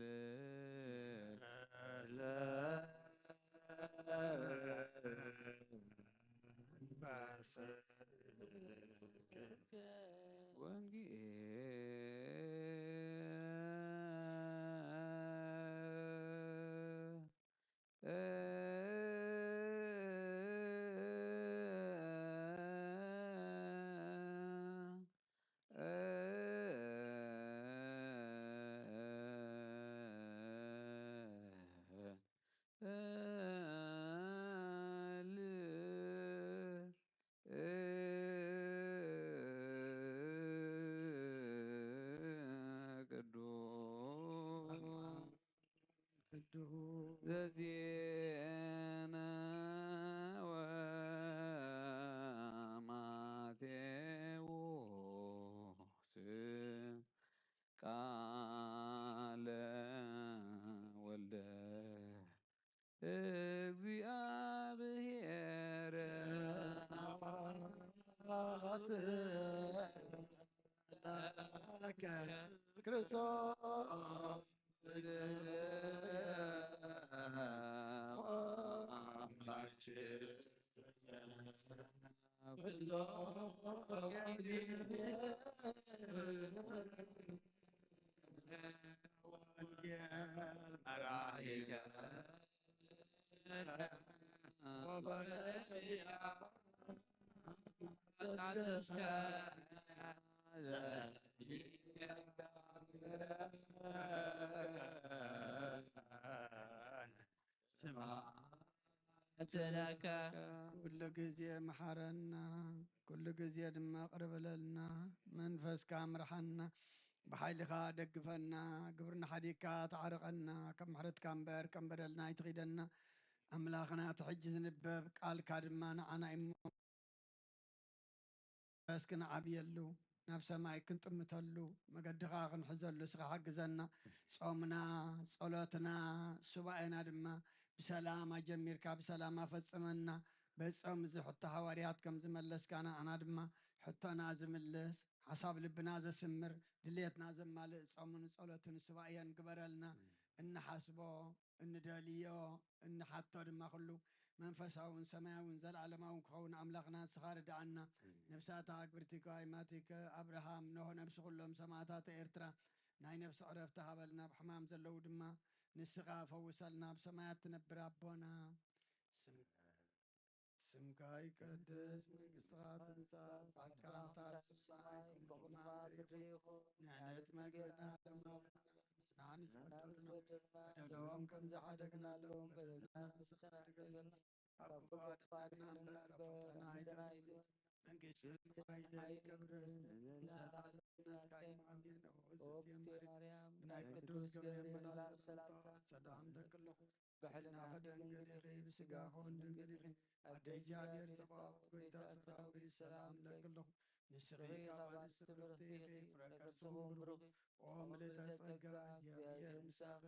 G: ዘዜነ ወማቴዎስ ቃለ ወልደ እግዚአብሔር
A: ክርስቶስ
C: تلك
A: كل ጊዜ መሐረና ኩሉ ጊዜ ድማ ቅርብ በለልና መንፈስ ካምርሐና ብሓይልኻ ደግፈና ግብርና ሓዲግካ ተዓርቐና ከም ምሕረትካ እምበር ከም በደልና ይትኺደና ኣምላኽና ትሕጂ ዝንበብ ቃልካ ድማ ንዓና እሞ መንፈስ ክንዓብየሉ ናብ ሰማይ ክንጥምተሉ መገድኻ ክንሕዘሉ ስኻ ሓግዘና ጾምና ጸሎትና ሱባኤና ድማ ብሰላም ኣጀሚርካ ብሰላም ኣፈጽመና በጾም እዚ ሕቶ ሃዋርያት ከም ዝመለስካና ኣና ድማ ሕቶና ዝምልስ ሓሳብ ልብና ዘስምር ድሌትና ዘማልእ ጾምን ጸሎትን ሱባኤን ግበረልና እንሓስቦ እንደልዮ እንሓቶ ድማ ኩሉ መንፈሳውን ሰማያውን ዘለዓለማውን ክኸውን ኣምላኽና ንስኻ ርዳኣና ነብሳታ ግብርቲካ ይማቲከ ኣብርሃም ነሆ ነብሲ ኩሎም ሰማዕታት ኤርትራ ናይ ነብሲ ዕረፍቲ ሃበልና ብሕማም ዘለዉ ድማ ንስኻ ፈውሰልና ብሰማያት ትነብር ኣቦና ስምካ ይቀደስ መንግሥትኻ ትምጻእ ፈቃድካ ኣብ ሰማይ ከምኡ ምድሪ ይኹን ንዕለት መግብና በደሎም ከም ዝሓደግናሎም በደልና ንስናድገልና ኣብ ክፉ ኣድሕነና እምበር ኣብ ፈተና ኣይተግብር መንግሥቲ ኣይደይገብርን ዘለዓለምነትካ ይማሜን ኦግዝእትየ ማርያም ብናይ ቅዱስ ገብርኤል መልኣክ ሰላምታ ሰላም ለክለኹ ብሕልና ኸደንግል ኢኺ ብስጋኹን ድንግል ኢኺ ኣደ እግዚኣብሔር ፀባኦት ጐይታ ሰራዊት ሰላም ለክለኹ ንስኺ ካብ ኣንስቲ ብርኽቲ ኢኺ ፍረ ከርሥኹም ብሩኽ ኦ ምልዕተ ጸጋ እግዚኣብሔር ምሳኺ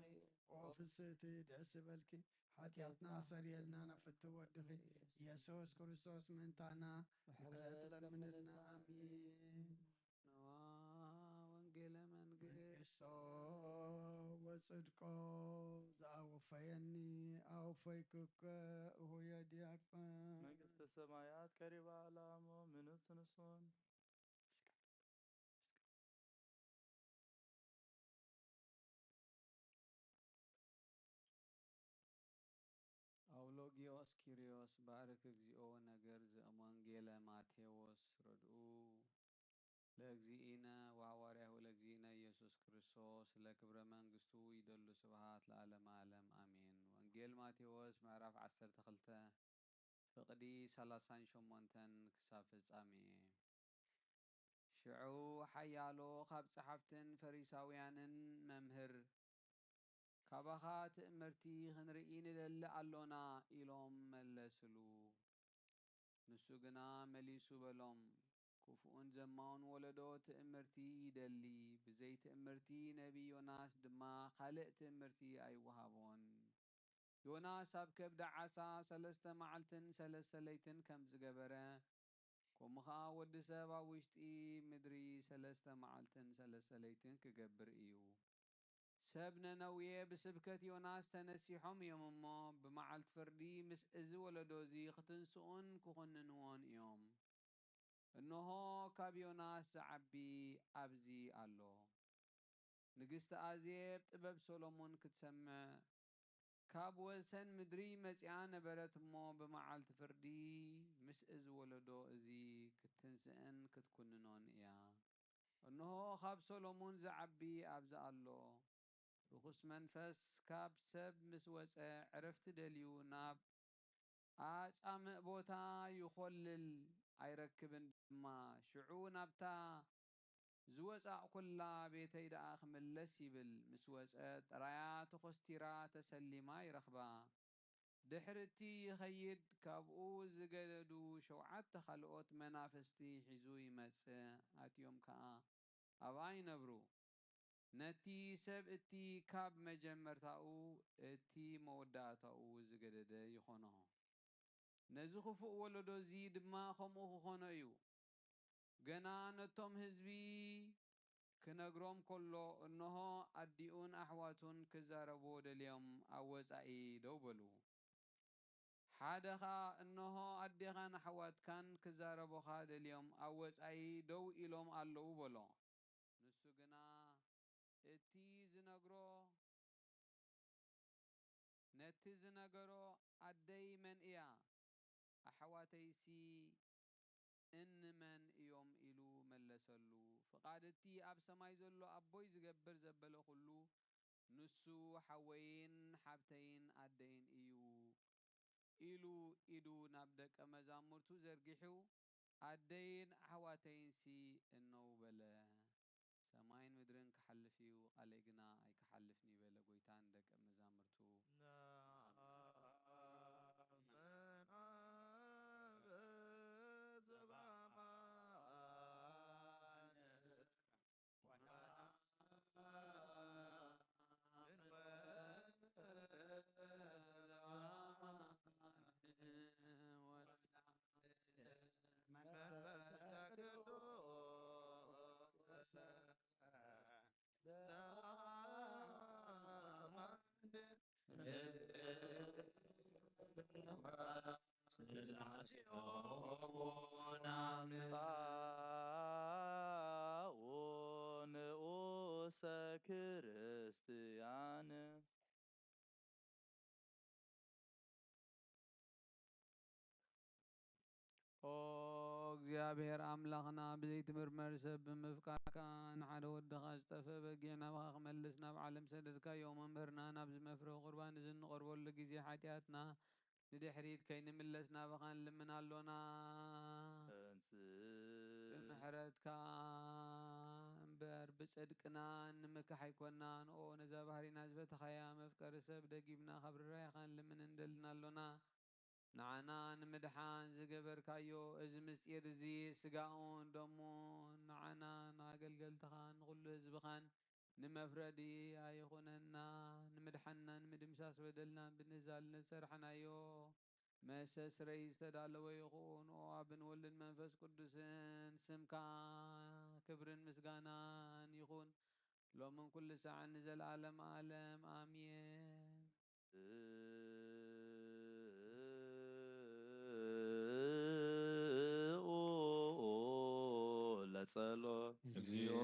A: ኦ ፍስሕቲ ደስ በልኪ ኃጢአትና ሰሪየልና ናብ ፍቲ ወድኺ ኢየሱስ ክርስቶስ ምእንታና ምሕረት ለምንልና አሚን
G: ወንጌለ
A: መንግሥቶ ወጽድቆ ዘአወፈየኒ አወፈይክከ እሁየ ዲያቆን
F: መንግሥተ ሰማያት ቀሪባ አላሞ ምኑት ንሱን
G: አውሎጊዮስ ኪሪዮስ ባርክ እግዚኦ ነገር ዘእሞንጌለ ማቴዎስ ረድኡ ለእግዚእነ ወሐዋርያሁ ለእግዚእነ ኢየሱስ ክርስቶስ ለክብረ መንግሥቱ ይደሉ ስብሃት ለዓለመ ዓለም አሜን። ወንጌል ማቴዎስ ምዕራፍ 12 ፍቅዲ 38 ክሳብ ፍጻሜ። ሽዑ ሓያሎ ካብ ጸሓፍትን ፈሪሳውያንን መምህር ካባኻ ትእምርቲ ክንርኢ ንደሊ ኣሎና ኢሎም መለስሉ። ንሱ ግና መሊሱ በሎም ክፉኡን ዘማውን ወለዶ ትእምርቲ ይደሊ ብዘይ ትእምርቲ ነቢይ ዮናስ ድማ ካልእ ትእምርቲ ኣይወሃቦን። ዮናስ ኣብ ከብዲ ዓሳ 3 መዓልትን 3 ለይትን ከም ዝገበረ ከምኡ ኸዓ ወዲ ሰብ ኣብ ውሽጢ ምድሪ 3 መዓልትን 3 ለይትን ክገብር እዩ። ሰብ ነነውየ ብስብከት ዮናስ ተነሲሖም እዮም እሞ ብመዓልቲ ፍርዲ ምስ እዚ ወለዶ እዚ ክትንስኡን ክኹንንዎን እዮም። እነሆ ካብ ዮናስ ዝዓቢ ኣብዚ ኣሎ። ንግስቲ ኣዜብ ጥበብ ሰሎሞን ክትሰምዕ ካብ ወሰን ምድሪ መጺኣ ነበረት እሞ ብመዓልቲ ፍርዲ ምስ እዚ ወለዶ እዚ ክትንስእን ክትኩንኖን እያ። እነሆ ካብ ሰሎሞን ዝዓቢ ኣብዚ ኣሎ። ርኩስ መንፈስ ካብ ሰብ ምስ ወፀ ዕረፍቲ ደልዩ ናብ ኣጻምእ ቦታ ይኰልል ኣይረክብን ድማ ሽዑ ናብታ ዝወፃእ ኩላ ቤተይ ደኣ ክምለስ ይብል። ምስ ወፀ ጥራያ ተኾስቲራ ተሰሊማ ይረኽባ። ድሕሪ እቲ ይኸይድ ካብኡ ዝገደዱ 7 ካልኦት መናፍስቲ ሒዙ ይመጽእ። ኣትዮም ከዓ ኣብኣ ይነብሩ። ነቲ ሰብ እቲ ካብ መጀመርታኡ እቲ መወዳእታኡ ዝገደደ ይኾኖ። ነዚ ክፉእ ወለዶ እዚ ድማ ከምኡ ክኾኖ እዩ። ገና ነቶም ህዝቢ ክነግሮም ከሎ እነሆ ኣዲኡን ኣሕዋቱን ክዛረቡ ደልዮም ኣብ ወጻኢ ደው በሉ። ሓደ ኸኣ እነሆ ኣዴኻን ኣሕዋትካን ክዛረቡኻ ደልዮም ኣብ ወጻኢ ደው ኢሎም ኣለዉ በሎ። ንሱ ግና ነቲ ዝነገሮ ኣደይ መን እያ ኣሕዋተይሲ እንመን እዮም ኢሉ መለሰሉ። ፍቓድ እቲ ኣብ ሰማይ ዘሎ ኣቦይ ዝገብር ዘበለ ኩሉ ንሱ ሓወይን ሓብተይን ኣደይን እዩ ኢሉ ኢዱ ናብ ደቀ መዛሙርቱ ዘርጊሑ ኣደይን ኣሕዋተይንሲ እነው በለ። ሰማይን ምድርን ክሓልፍ እዩ ቃለይ ግና ኣይክሓልፍን ይበለ ጎይታን ደቀ መዛሙርቱ
F: ንኡሰ ክርስቲያን
G: ኦ እግዚኣብሔር ኣምላኽና ብዘይትምርመር ሰብ ብምፍቃርካ ንሓደ ወድኻ ዝጠፍአ በጊዕ ናብኻ ክመልስ ናብ ዓለም ሰደድካዮ። መምህርና ናብዚ መፍርሒ ቁርባን እዚ እንቐርበሉ ግዜ ሓጢኣትና ንድሕሪት ከይንምለስ ናብኻ ንልምን ኣሎና። ብምሕረትካ እምበር ብጽድቅና ንምክሕ ኣይኮናን። ኦ ነዛ ባህሪና ዝፈተኻያ መፍቀሪ ሰብ ደጊምና ካብ ርራይኻ ንልምን እንደልና ኣሎና። ንዓና ንምድሓን ዝገበርካዮ እዚ ምስጢር እዚ ስጋኡን ደሙን ንዓና ንኣገልገልትኻ ንኩሉ ህዝብኻን ንመፍረዲ ኣይኹነና። ንምድሓንና ንምድምሳስ በደልና ብንህዛል ዝሰርሐናዮ መሰስረይ ዝተዳለወ ይኹን። ኦ ኣብን ወልድን መንፈስ ቅዱስን ስምካ ክብርን ምስጋናን ይኹን ሎምን ኩሉ ሰዓት ንዘለዓለም ዓለም ኣሜን።
F: ለጸሎት
H: እግዚኦ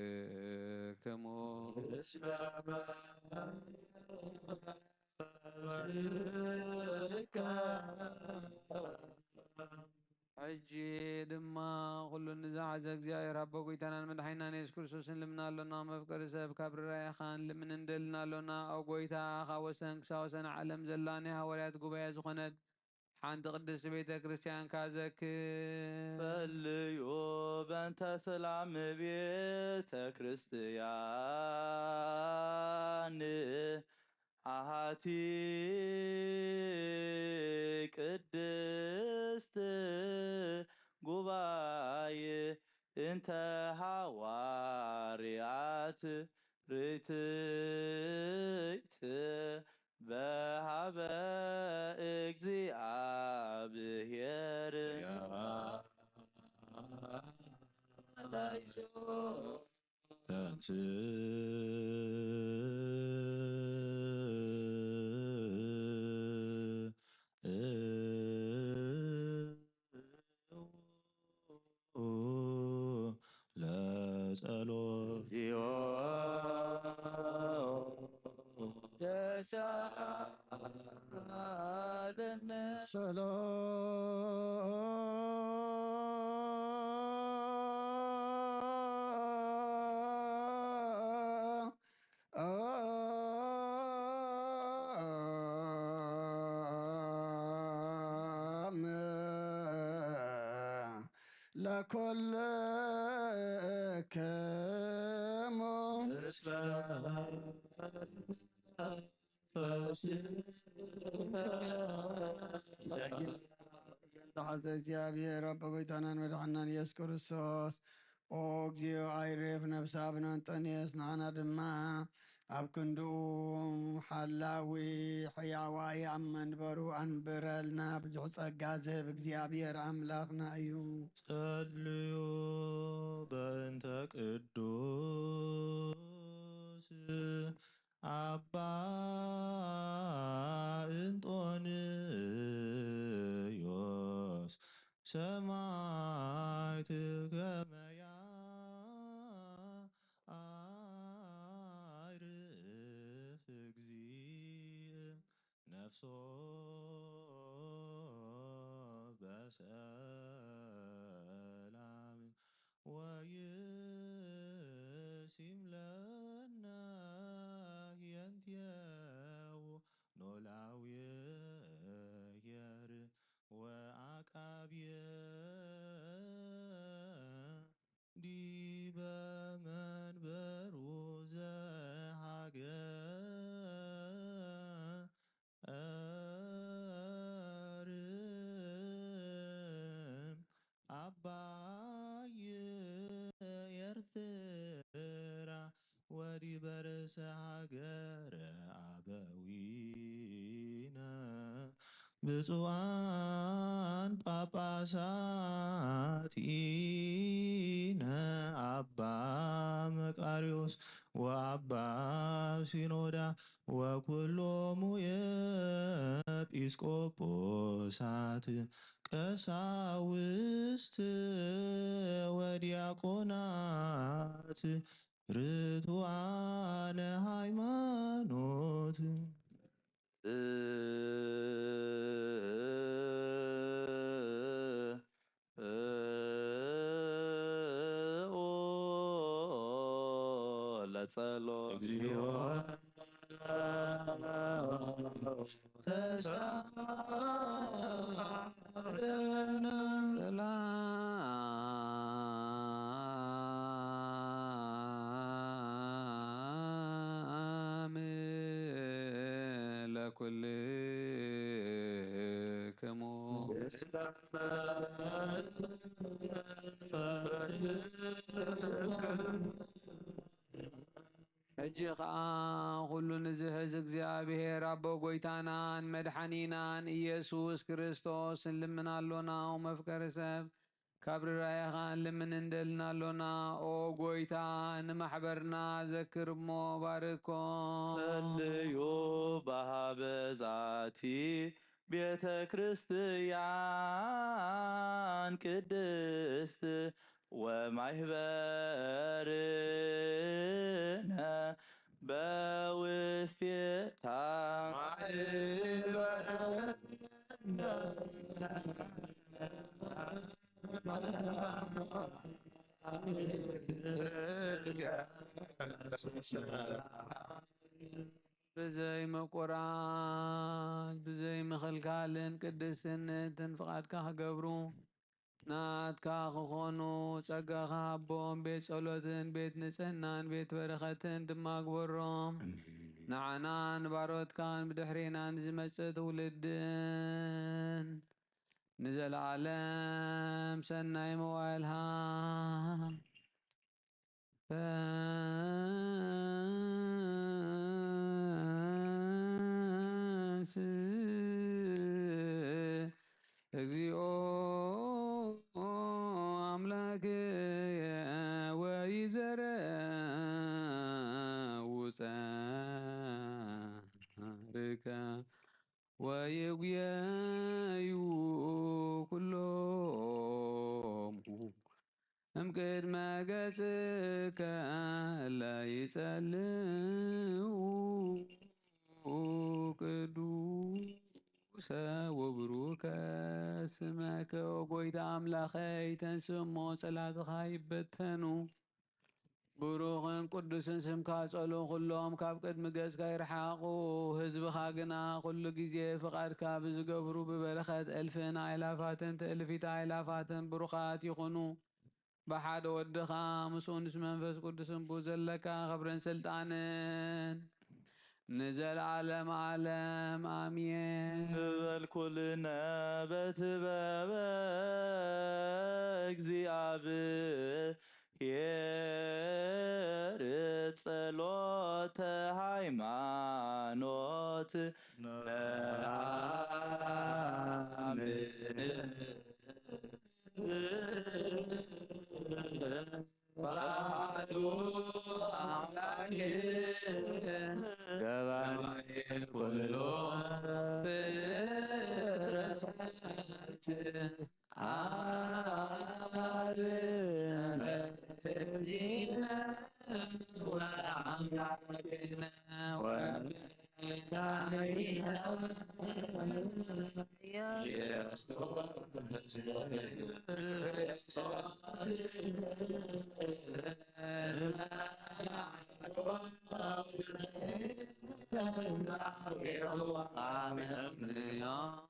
G: ለኩልክሙ ሕጂ ድማ ኩሉ ንዝሓዘ እግዚኣብሔር ኣቦ ጎይታናን መድሓኒትናን ኢየሱስ ክርስቶስን ልምና ኣሎና። መፍቀሪ ሰብ ካብ ርራይኻን ልምን እንደልና ኣሎና። ኣብ ጎይታ ካብ ወሰን ክሳብ ወሰን ዓለም ዘላ ናይ ሃዋርያት ጉባኤ ዝኾነት ሓንቲ ቅድስቲ ቤተ ክርስቲያን ካዘክር
F: ጸልዩ በእንተ ሰላም ቤተ ክርስቲያን አሃቲ ቅድስት ጉባኤ እንተ ሐዋርያት ርትዕት በሃበ እግዚአብሔር
I: ለጸሎት
H: ተሳለነ ለኮለከሞ
A: ተሓተ እግዚአብሔር ኣቦ ጎይታናን መድሓናን ኢየሱስ ክርስቶስ ኦ እግዚኦ ኣይርፍ ነብሳ ብነንጠንየስ ንዓና ድማ ኣብ ክንድኡ ሓላዊ ሕያዋይ ኣብ መንበሩ ኣንብረልና ብዙሕ ጸጋ ዝህብ እግዚአብሔር ኣምላኽና እዩ።
I: ጸልዩ በእንተ ቅዱስ አባ እንጦንዮስ ሰማዕት ከመያ አይርፍ እግዚእ ነፍሶ በሰላም ወይሲም ለነ የንትየው ኖላውየ የር ወአቃብየ ዲበ መንበሩ ዘሃገር አባይ ኤርትራ ወዲበ ርእሰ ሃገረ አበዊነ ብፁዓን ጳጳሳት ኢነ አባ መቃርዮስ ወአባ ሲኖዳ ወኩሎሙ የጲስቆጶሳት ቀሳውስት ወዲያቆናት ርቱዓነ ሃይማኖት
F: ለጸሎት
I: እግዚኦ ተሳሃለነ
G: ሰላም ለኩልክሙ ሕጂ ኸዓ ኩሉ ንዝሕዝ እግዚአብሔር ኣቦ ጎይታናን መድሓኒናን ኢየሱስ ክርስቶስ እንልምናሎና መፍቀሪ ሰብ ካብ ርራይኻ እንልምን እንደልናሎና ኦ ጎይታ ንማሕበርና ዘክር እሞ ባርኮ
F: ጸልዩ በሃበ ዛቲ ቤተ ክርስቲያን ቅድስት ወማይበርነ በውስቴታ
G: ብዘይ ምቁራት ብዘይ ምኽልካልን ቅድስነትን ፍቓድካ ክገብሩ ናትካ ክኾኑ ጸጋኻ ኣቦም ቤት ጸሎትን ቤት ንጽህናን ቤት በረኸትን ድማ ግበሮም ንዓናን ባሮትካን ብድሕሪና ንዝመጽእ ትውልድን ንዘለዓለም ሰናይ መዋዕልሃ እግዚኦ አምላክየ ወይዘረውፀ ወይጉየዩ ኩሎሙ እምቅድመ ገጽከ ለይጸልው ቅዱሰ ወብሩከ ስመከ ጎይታ አምላኸይ ተንስሞ ጸላትኻ ይበተኑ ብሩኽን ቅዱስን ስምካ ጸሉ ኩሎም ካብ ቅድሚ ገጽካ ይርሓቑ ህዝብኻ ግና ኩሉ ግዜ ፍቓድካ ብዝገብሩ ብበረኸት እልፍን ኣእላፋትን ትእልፊት ኣእላፋትን ብሩኻት ይኹኑ ብሓደ ወድኻ ምስኡ ምስ መንፈስ ቅዱስን ቡ ዘለካ ክብርን ስልጣንን ንዘለዓለም ዓለም አሜን።
F: ንበል ኩልነ በትበበ እግዚአብሔር ጸሎተ ሃይማኖት
G: ባዶ አምላክ ገባሬ ኩሎ ፍጥረት አብነ እግዚእነ ወአምላክነ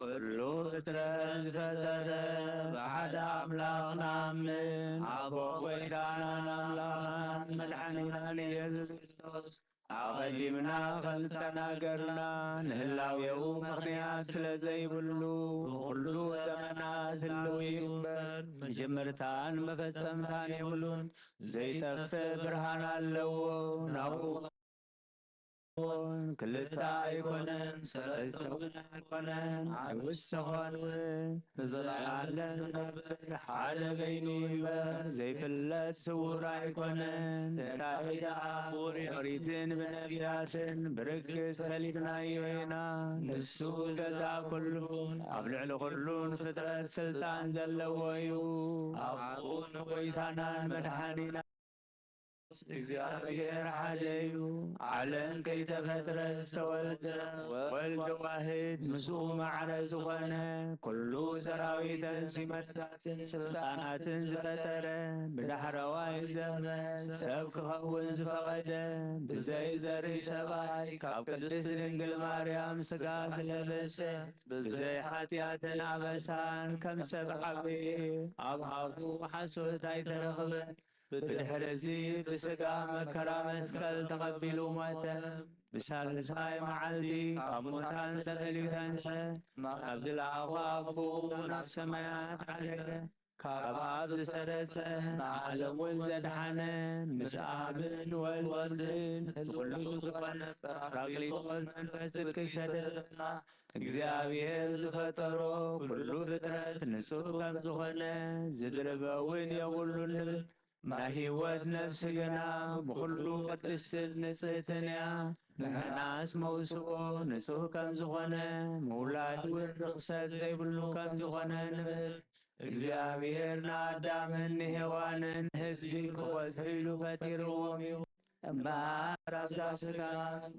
B: ኩሉ ፍጥረት ዝፈጠረ ብሓደ ኣምላኽ ናምን ኣቦ ጎይታናን ኣምላኽናን መድሓኒትናን ኢየሱስ ክርስቶስ ኣቐዲምና ከም ዝተናገርና ንህላዌኡ ምኽንያት ስለ ዘይብሉ ብኩሉ ዘመናት ህልው እዩ እምበር መጀመርታን መፈጸምታን የብሉን ዘይጠፍእ ብርሃን ኣለዎ ናብኡ ክልተ ኣይኮነን ሰለስተ እውን ኣይኮነን ኣይውስኾን እውን ንዘለዓለም ዝነብር ሓደ በይኑ እምበር ዘይፍለጥ ስውር ኣይኮነን እንታይ ደኣ ኦሪትን ብነቢያትን ብርግጽ ፈሊጥናዮ ኢና ንሱ ገዛ ኩሉን ኣብ ልዕሊ ኩሉን ፍጥረት ስልጣን ዘለዎ እዩ ኣብኡ ንጎይታናን መድሓኒና እግዚአብሔር ሓደ እዩ ዓለም ከይተፈጥረ ዝተወልደ ወልድ ዋሕድ ምስኡ ማዕረ ዝኾነ ኩሉ ሰራዊትን ሲመታትን ስልጣናትን ዝፈጠረ ብዳሕረዋይ ዘመን ሰብ ክኸውን ዝፈቐደ ብዘይ ዘርኢ ሰብኣይ ካብ ቅድስት ድንግል ማርያም ስጋ ዝለበሰ ብዘይ ሓጢኣትን ኣበሳን ከም ሰብ ዓበየ ኣብ ኣፉ ሓሶት ኣይተረኽበን ብድሕረዚ ብስጋ መከራ መስቀል ተቐቢሉ ሞተ ብሳልሳይ መዓልቲ ካብ ሙታን ተፈልዩ ተንሥአ ናብ ዝለኣኾ ኣቦኡ ናብ ሰማያት ዓረገ ካብ ኣብ ዝሰረጸ ንዓለም እውን ዘድሓነ ምስ ኣብን ወልድን ኩሉ ዝኾነ ጰራቅሊጦስ መንፈስ ጽድቂ ሰደደና እግዚአብሔር ዝፈጠሮ ኩሉ ፍጥረት ንጹህ ከም ዝኾነ ዝድርበ እውን የብሉን ንብል ናይ ህይወት ነፍሲ ገና ብኩሉ ቅድስትን ንጽሕትን እያ ንሕናስ መውስኦ ንጹህ ከም ዝኾነ ምውላድ እውን ርኽሰት ዘይብሉ ከም ዝኾነ ንብል እግዚአብሔር ንኣዳምን ንሔዋንን ህዝቢ ክቆጽሑ ኢሉ ፈጢርዎም እዩ እምበር ኣብዛ ስጋ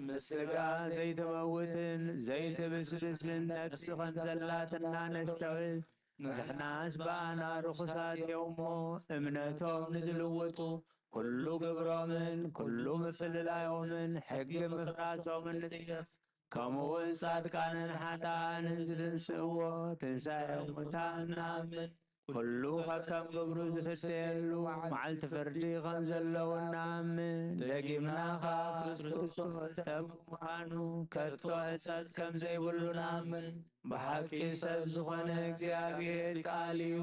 B: ምስ ስጋ ዘይትመውትን ዘይትብስብስን ነፍሲ ከም ዘላትና ነስተውዕል ንሕናስ በኣና ርኹሳት እዮሞ እምነቶም ንዝልውጡ ኩሉ ግብሮምን ኩሉ ምፍልላዮምን ሕጊ ምፍራቶምን ንጽየፍ ከምኡውን ጻድቃንን ሓጥኣንን ዝትንስእዎ ትንሣኤ ሙታን ንኣምን ኩሉ ካብቶም ግብሩ ዝፍትየሉ መዓልቲ ፍርዲ ከም ዘለዎ ንኣምን ደጊምና ኸ ክርስቶስ ሰብ ምዃኑ ከቶ ሕጸጽ ከም ዘይብሉ ንኣምን ብሓቂ ሰብ ዝኾነ እግዚአብሔር ቃል እዩ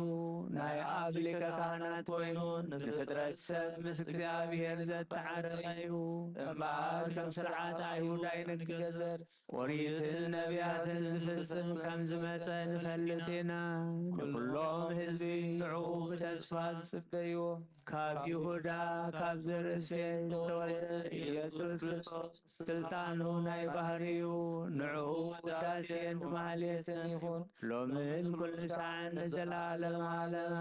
B: ናይ ኣብ ሊቀ ካህናት ኮይኑ ንፍጥረት ሰብ ምስ እግዚአብሔር ዘተዓረቐ እዩ እምበኣር ከም ስርዓት ኣይሁድ ኣይንገዘር ኦሪትን ነቢያትን ዝፍጽም ከም ዝመጸ ንፈልጥ ኢና ንኩሎም ህዝቢ ንዕኡ ብተስፋ ዝጽበይዎ ካብ ይሁዳ ካብ ዘርኢ እሴይ ዝተወልደ ኢየሱስ ክርስቶስ ስልጣኑ ናይ ባህርዩ ንዕኡ ውዳሴን ማህሌትን ይኹን ሎምን ኩሉ ሰዓን ንዘለዓለመ ዓለመ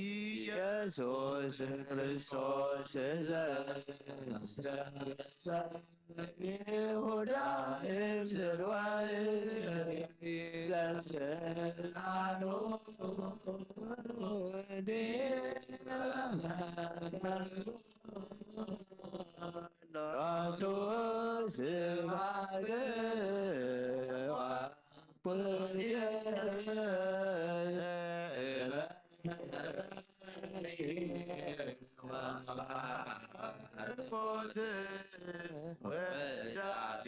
B: ኢየሱስ ክርስቶስ ዘስተገጸ ይሁዳ እምዝርዋይት ዘስልጣኑ ራቱ ስባገዋ
G: ወዳሴ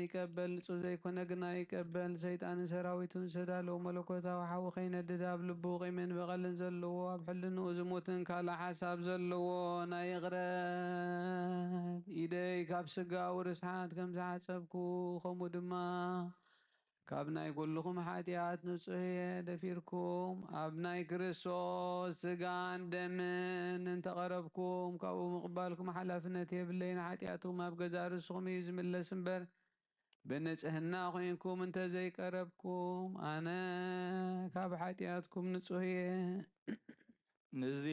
G: ይቀበል ንጹሕ ዘይኮነ ግና ይቀበል ሰይጣንን ሰራዊቱን ዝተዳለዉ መለኮታዊ ሓዊ ከይነድድ ኣብ ልቡ ቂምን በቐልን ዘለዎ ኣብ ሕልንኡ ዝሙትን ካልእ ሓሳብ ዘለዎ ናይ ይቕረብ ኢደይ ካብ ስጋዊ ርስሓት ከም ዝሓፀብኩ ከምኡ ድማ ካብ ናይ ኩልኩም ሓጢኣት ንጹሕ እየ ደፊርኩም ኣብ ናይ ክርስቶስ ስጋን ደምን እንተቐረብኩም ካብኡ ምቕባልኩም ሓላፍነት የብለይን ሓጢኣትኩም ኣብ ገዛ ርስኹም እዩ ዝምለስ እምበር ብንጽህና ኮይንኩም እንተዘይቀረብኩም ኣነ ካብ ሓጢኣትኩም ንጹሕ እየ
F: ንዚ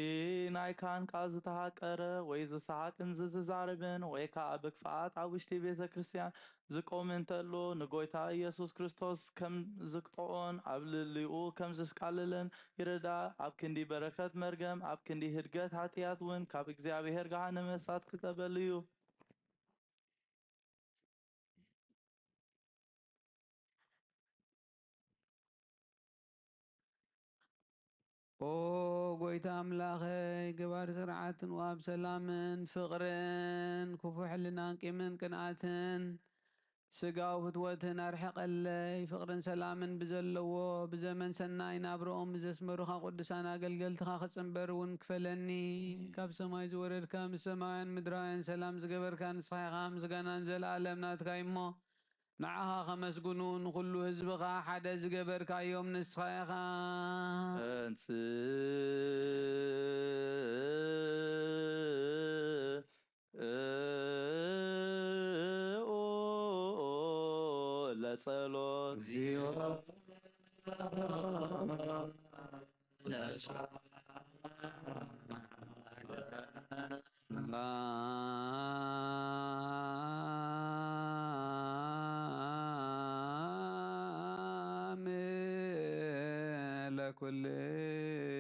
F: ናይ ካህን ቃል ዝተሃቀረ ወይ ዝሰሓቅን ዝዛረብን ወይ ከዓ ብክፍኣት ኣብ ውሽጢ ቤተ ክርስቲያን ዝቆም እንተሎ ንጎይታ ኢየሱስ ክርስቶስ ከም ዝቅጥዖን ኣብ ልዕሊኡ ከም ዝስቃልልን ይረዳእ ኣብ ክንዲ በረከት መርገም ኣብ ክንዲ ህድገት ሓጢኣት እውን ካብ እግዚኣብሔር ገሃነመ እሳት ክቀበል እዩ
G: ኦ ጎይታ ኣምላኸይ ግባር ስርዓትን ዋብ ሰላምን ፍቕርን ክፉሕ ሕልናን ቂምን ቅንኣትን ስጋዊ ፍትወትን ኣርሕቐለይ ፍቕርን ሰላምን ብዘለዎ ብዘመን ሰናይ ናብሮኦም ዘስመሩኻ ቅዱሳን ኣገልገልትኻ ክፅንበር እውን ክፈለኒ ካብ ሰማይ ዝወረድካ ምስ ሰማያውያን ምድራውያን ሰላም ዝገበርካ ንስኻ ኢኻ ምስጋናን ዘለኣለም ናትካ እሞ ንዓኻ ከመስግኑ ንኩሉ ህዝብኻ ሓደ ዝገበርካዮም ንስኻ ኢኻ
F: ለጸሎት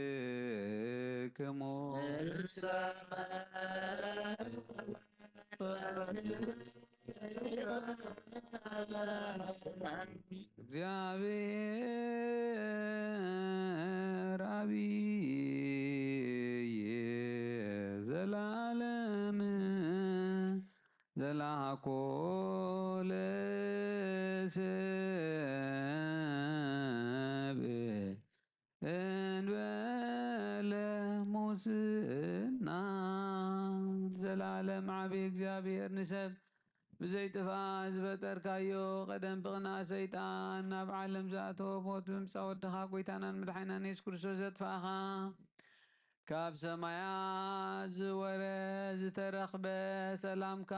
G: ለኩልክሙ እግዚአብሔር አብይ ዘላለም ዘላኮ ለሰብ እንበለ ሙስና ዘላለም ዓብይ እግዚአብሔር ንሰብ ብዘይጥፋእ ዝፈጠርካዮ ቀደም ብቕና ሰይጣን ናብ ዓለም ዝኣተወ ሞት ብምምፃእ ወድኻ ጎይታናን መድሓኒናን ኢየሱስ ክርስቶስ ዘጥፋእኻ ካብ ሰማያት ዝተረኽበ ሰላምካ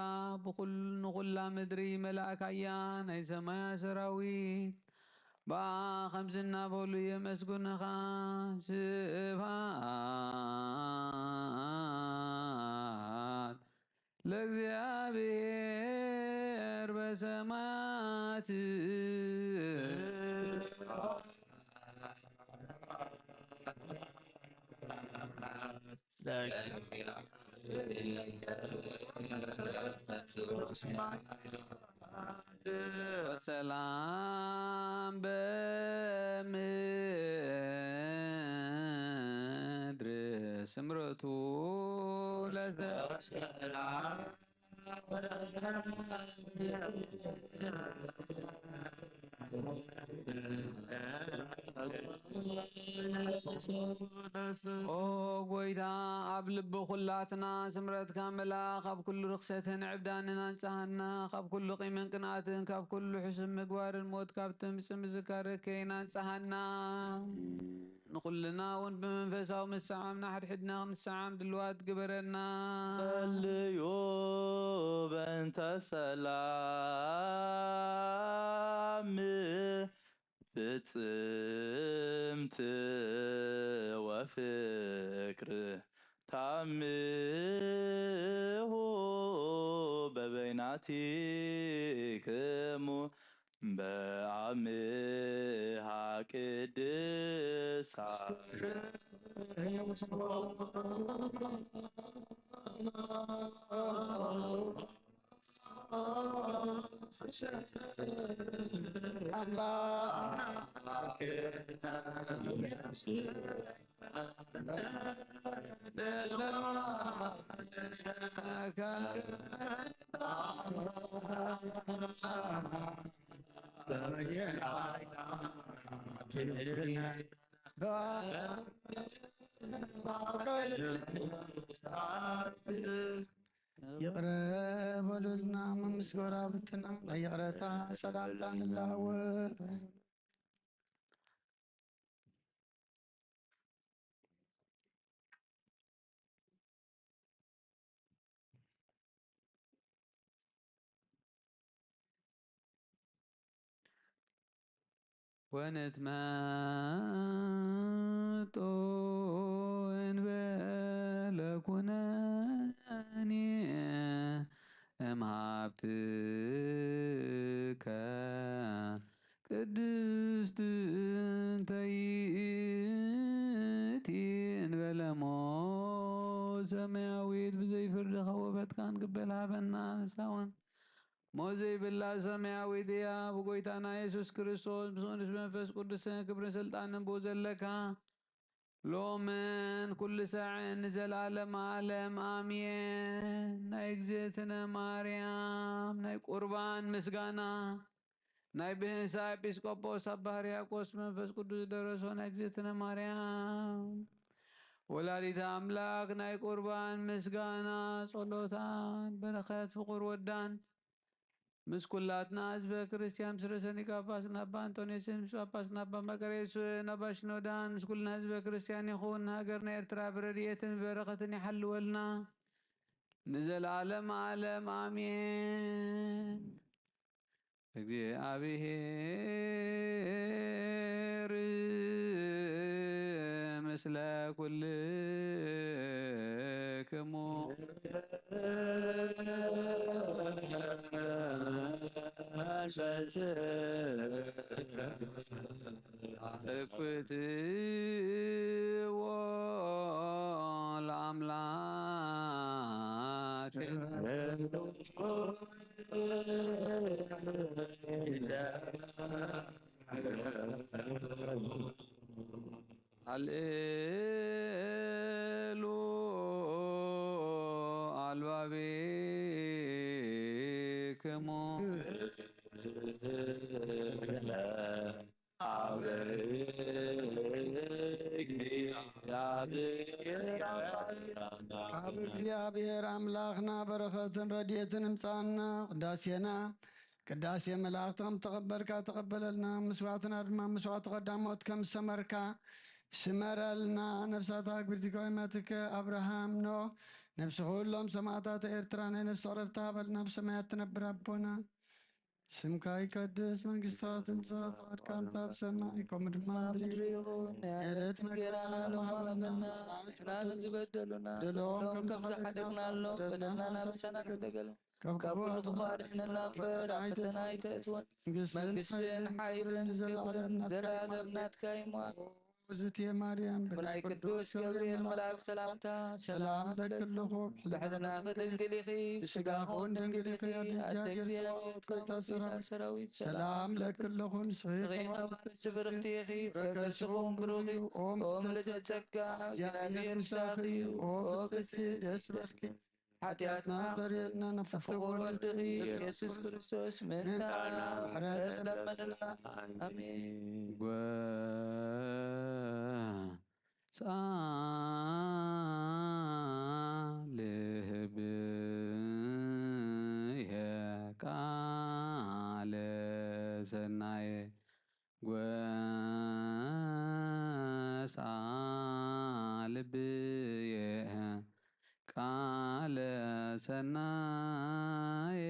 G: ንኹላ ምድሪ መላእካያ ናይ ሰማያት ሰራዊት በኣ ከምዚ እናበሉ የመስጉንኻ ስብሃት ለእግዚአብሔር በሰማያት ወሰላም በምድር ስምረቱ ለዘሰላም ኦ ጎይታ ኣብ ልቢ ኩላትና ስምረትካ መላኽ ኣብ ኩሉ ርክሰትን ዕብዳንን አንጻሃና ካብ ኩሉ ቂምን ቅንኣትን ካብ ኩሉ ሕሱም ምግባርን ሞት ካብ ትምፅእ ምዝካረከይን አንጻሃና ንኩልና እውን ብመንፈሳዊ ምሰዓምና ሓድሕድና ክንሰዓም ድልዋት ግበረና
F: ጸልዩ በእንተ ሰላም ፍጽምት ወፍቅር ታምሁ በበይናቲክሙ በአምሃ ቅድሳት
A: يقرب ولدنا من مسكورة بتنا لا يقرأتا سلام الله
G: ونتماتو بلكناني أمهابتك ቅድስት እንተ ይእቲ እንበለ ሞት ሰማያዊት ብዘይፍርድ ኸወበትካን ቅበል ሃበና ንሳውን ሞት ዘይብላ ሰማያዊት እያ ብጎይታና ኢየሱስ ክርስቶስ ብስንስ መንፈስ ቅዱስን ክብርን ስልጣንን ቦ ዘለካ ሎምን ኩሉ ሰዓን ንዘለዓለም ዓለም አሜን። ናይ እግዝእትነ ማርያም ናይ ቁርባን ምስጋና ናይ ብህንሳ ኤጲስቆጶስ አባ ሕርያቆስ መንፈስ ቅዱስ ደረሶ ናይ እግዝእትነ ማርያም ወላዲተ አምላክ ናይ ቁርባን ምስጋና ጸሎታን በረኸት ፍቁር ወዳን ምስ ኩላትና ህዝበ ክርስቲያን ምስ ርእሰ ሊቀ ጳጳስና አባ አንጦንዮስን ምስ ጳጳስና አባ መቃርዮስን አባ ሽኖዳን ምስ ኩልና ህዝበ ክርስቲያን ይኹን ሃገርና ኤርትራ ብረድኤትን በረኸትን ይሓልወልና ንዘለዓለም ዓለም አሜን። እግዚአብሔር ምስለ ኩልክሙ እክብትዎ ለአምላክ አልኤሉ አልባቤክሙ
A: ካብ እግዚአብሔር አምላኽና በረኸትን ረድኤትን እምፃና ቅዳሴና ቅዳሴ መላእክት ከም ተቐበልካ ተቐበለልና ምስዋዕትና ድማ ምስዋዕት ቀዳሞት ከም ሰመርካ ስመረልና ነብሳታ ግብርቲከ ወይመትከ አብርሃም ኖ ነብሲ ኩሎም ሰማዕታት ኤርትራ ናይ ነብሲ ዕረፍቲ ሃበልና ብሰማያት ትነብር አቦና ስምካ ይቀድስ መንግሥትካ ትምጻእ ፈቃድካ እንታ ብሰማይ ከምኡ ድማ ምድሪ ይኹን ዕለት እንጀራና ሃበና ንሕና ንዝበደሉና በደሎም ከም ዝሓደግናሎም በደልናና ምሳና ንደገሉ ካብ ኩሉ ተኻድሕነና እምበር ኣብ ፈተና ኣይተእትወን መንግስትን ሓይልን ዘለዓለም ናትካ ይሟል እግዝእትየ ማርያም ብናይ ቅዱስ ገብርኤል መልአክ ሰላምታ ሰላም ለክልኹ ብሕልና ክድንግል ኢኺ ብስጋኹን ድንግል ኢኺ ኣደ እግዚአብሔር ኮይታ ሰራዊት ሰላም ለክልኹን ስኺ ብርክቲ ኢኺ ፍረከርስኹም ብሩኽ እዩ ኦም ልደት ጸጋ እግዚአብሔር ብሳኺ እዩ ኦ ፍስሕ ደስ በልኪ ኃጢአትና በሪልና ነፍስኹ ወልድኺ ኢየሱስ ክርስቶስ ምንታና ምሕረት ለመንልና አሜን።
G: ጻልህብየ ቃለ ሰናየ ጻልብየ ቃለ ሰናየ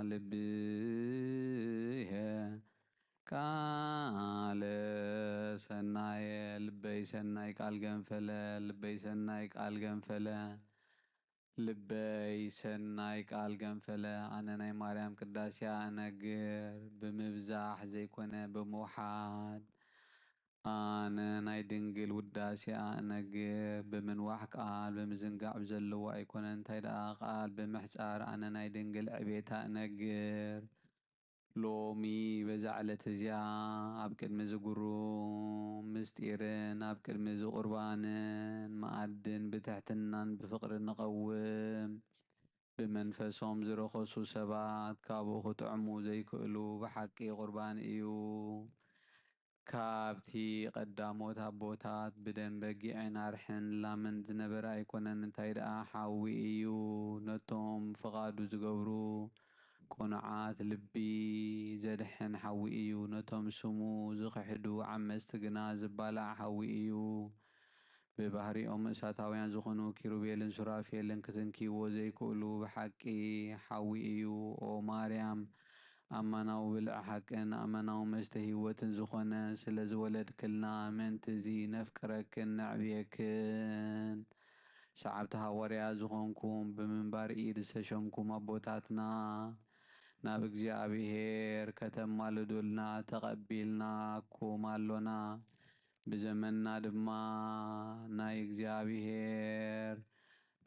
G: ልብየ ቃለ ሰናየ ልበይ ሰናይ ቃል ገንፈለ ልበይ ሰናይ ቃል ገንፈለ ልበይ ሰናይ ቃል ገንፈለ ኣነ ናይ ማርያም ቅዳሴያ እነግር ብምብዛሕ ዘይኮነ ብምውሓድ ኣነ ናይ ድንግል ውዳሴኣ እነግር ብምንዋሕ ቃል ብምዝንጋዕ ብዘለዎ ኣይኮነ እንታይ ደኣ ቃል ብምሕፃር ኣነ ናይ ድንግል ዕቤታ እነግር ሎሚ በዛ ዕለት እዚኣ ኣብ ቅድሚ ዝግሩም ምስጢርን ኣብ ቅድሚ ዝቁርባንን መኣድን ብትሕትናን ብፍቅሪ ንቐውም ብመንፈሶም ዝረኸሱ ሰባት ካብኡ ክጥዕሙ ዘይክእሉ ብሓቂ ቁርባን እዩ ካብቲ ቀዳሞት ኣቦታት ብደም በጊዕን ኣርሕን ላምን ዝነበረ ኣይኮነን እንታይ ደኣ ሓዊ እዩ ነቶም ፍቓዱ ዝገብሩ ቁኑዓት ልቢ ዘድሕን ሓዊ እዩ ነቶም ስሙ ዝኽሕዱ ዓመፅቲ ግና ዝባላዕ ሓዊ እዩ ብባህሪኦም እሳታውያን ዝኾኑ ኪሩቤልን ሱራፌልን ክትንኪዎ ዘይክእሉ ብሓቂ ሓዊ እዩ ኦ ማርያም ኣማናዊ ብልዕ ሓቅን ኣማናዊ መስተ ህይወትን ዝኾነ ስለ ዝወለድክልና ምእንቲ እዚ ነፍቅረክን ነዕብየክን ሰዓብቲ ሃዋርያት ዝኾንኩም ብምንባር ኢድ ዝተሸምኩም ኣቦታትና ናብ እግዚኣብሔር ከተማልዱልና ተቐቢልናኩም ኣሎና ብዘመንና ድማ ናይ እግዚኣብሔር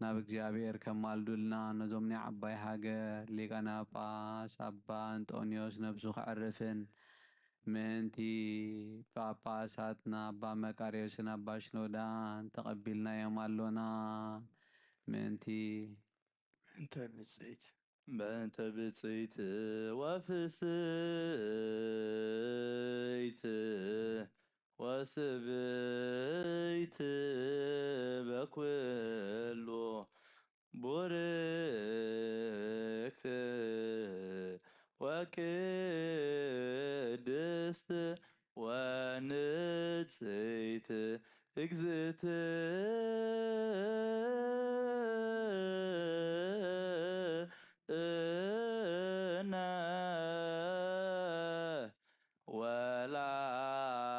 G: ናብ እግዚኣብሔር ከማልዱልና ነዞም ናይ ዓባይ ሃገር ሊቃነ ጳጳስ ኣባ አንጦንዮስ ነብሱ ክዕርፍን ምእንቲ ጳጳሳትና ኣባ መቃርዮስን ኣባ ሽኖዳን ተቐቢልናዮም ኣሎና ምእንቲ
A: ብፅኢት
F: በእንተ ብፅኢት ወፍስይት ወስብይት በኩሉ ቡርክት ወቅድስት ወንጽይት እግዝእትነ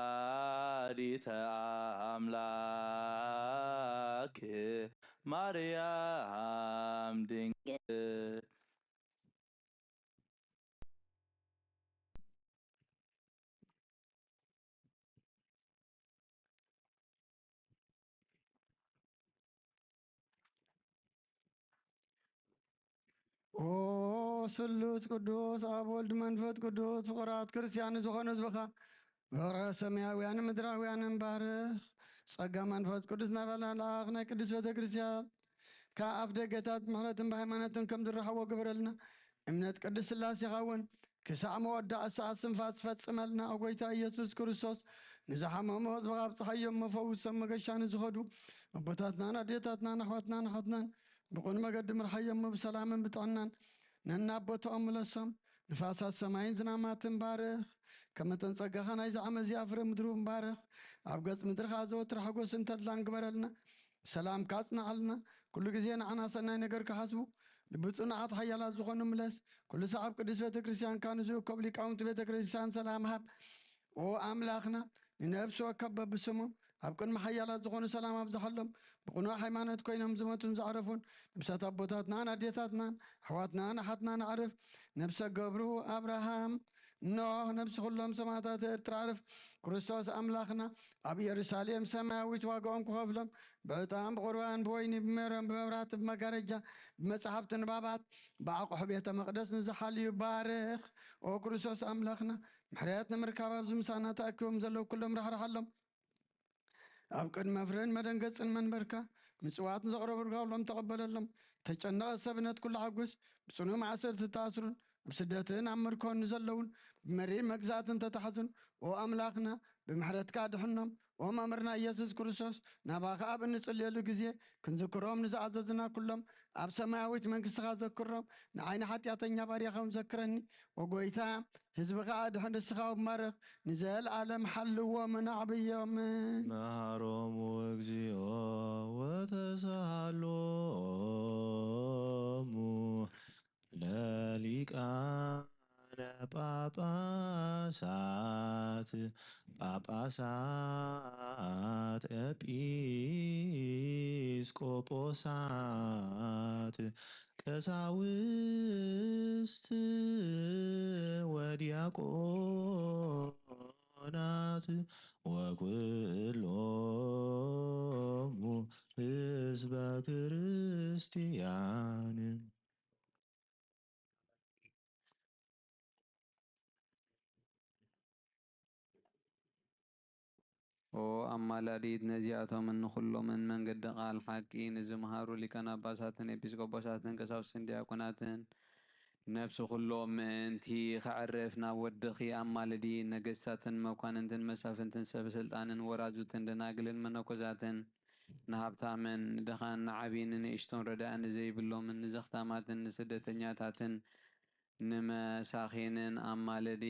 F: ወላዲተ አምላክ ማርያም ድንግል
A: ኦ ስሉስ ቅዱስ ኣብ ወልድ መንፈስ ቅዱስ ፍቁራት ክርስቲያን ዝኾኑ ህዝብኻ ፍቅረ ሰማያውያን ምድራውያንን ባርኽ ጸጋ መንፈስ ቅዱስ ናበላልኣኽ ናይ ቅዱስ ቤተ ክርስቲያን ካብ ኣፍ ደገታት ምሕረትን ብሃይማኖትን ከም ዝረኸቦ ግብረልና እምነት ቅዱስ ስላሴኻ እውን ክሳዕ መወዳእ ሰዓት ስንፋስ ፈጽመልና ኣብ ጎይታ ኢየሱስ ክርስቶስ ንዝሓመሙ ህዝብኻ ኣብፅሓዮም መፈውሶም መገሻ ንዝኸዱ ኣቦታትናን ኣዴታትናን ኣሕዋትናን ሓትናን ብቁን መገዲ ምርሓዮም ብሰላምን ብጥዕናን ነናቦቶኦም ምለሶም ንፋሳት ሰማይን ዝናማትን ባርኽ ከመጠን ጸጋኻ ናይዚ ዓመት እዚኣ ፍረ ምድሩ ባርኽ ኣብ ገጽ ምድርኻ ዘወትር ሓጎስን ተድላን ግበረልና ሰላም ካጽናዓልና ኩሉ ግዜ ንዓና ሰናይ ነገር ክሓስቡ ልብፁናዓት ሓያላት ዝኾኑ ምለስ ኩሉ ሰዓብ ቅዱስ ቤተ ክርስቲያንካ ንዝእከብ ሊቃውንቲ ቤተ ክርስቲያን ሰላም ሃብ ኦ ኣምላኽና ንነብሲ ወከብ በብስሞም ኣብ ቅድሚ ሓያላት ዝኾኑ ሰላም ኣብዝሓሎም ብቕኑዕ ሃይማኖት ኮይኖም ዝመቱን ዝዓረፉን ነብሳት ኣቦታትናን ኣዴታትናን ኣሕዋትናን ኣሓትናን ኣዕርፍ ነብሰ ገብሩ ኣብርሃም ኖህ ነብሲ ኩሎም ሰማዕታት ኤርትራ ኣዕርፍ ክርስቶስ ኣምላኽና ኣብ ኢየሩሳሌም ሰማያዊት ዋጋኦም ክኸፍሎም ብዕጣን ብቁርባን ብወይኒ ብሜሮን ብመብራህቲ ብመጋረጃ ብመፅሓፍቲ ንባባት ብኣቑሑ ቤተ መቕደስ ንዝሓልዩ ባርኽ ኦ ክርስቶስ ኣምላኽና ምሕረት ንምርካብ ኣብዚ ምሳና ተኣኪቦም ዘለዉ ኩሎም ራሕራሓሎም ኣብ ቅድመ ፍርን መደንገፅን መንበርካ ምፅዋት ንዘቕረቡልካሎም ተቐበለሎም ተጨነቐ ሰብነት ኩሉ ሓጉስ ብፅኑዕ ማዕሰርቲ ተኣስሩን ኣብ ስደትን ኣብ ምርኮን ዘለውን ብመሪር መግዛእትን ተታሓዙን ኦ ኣምላኽና ብምሕረትካ ድሕኖም ኦ መምህርና ኢየሱስ ክርስቶስ ናባኻ ኣብ እንጽልየሉ ግዜ ክንዝክሮም ንዝኣዘዝና ኩሎም ኣብ ሰማያዊት መንግስትኻ ዘክሮም ንዓይኒ ሓጢኣተኛ ባርያኸም ዘክረኒ ወጎይታ ህዝብኻ ድሕን ንስኻ ማረኽ ንዘለዓለም ሓልዎምን ኣዕብዮምን
I: መሃሮሙ እግዚኦ ወተሳሃሎሙ ለሊቃነ ጳጳሳት ኤጲስቆጶሳት ቀሳውስት ወዲያቆናት ሆናት ወኩሎሙ ህዝበ ክርስቲያን
G: ኣማላዲት ነዚኣቶምን ንኩሎምን መንገዲ ቃል ሓቂ ንዝመሃሩ ሊቃነ ጳጳሳትን ኤጲስቆጶሳትን ቀሳውስትን ዲያቆናትን ነብሲ ኩሎም ምእንቲ ክዕርፍ ናብ ወድኺ ኣማልዲ ነገስታትን መኳንንትን መሳፍንትን ሰብ ስልጣንን ወራዙትን ደናግልን መነኮሳትን ንሃብታምን ንድኻን ንዓብይን ንእሽቶን ረዳእ ንዘይብሎምን ንዘኽታማትን ንስደተኛታትን ንመሳኺንን ኣማልዲ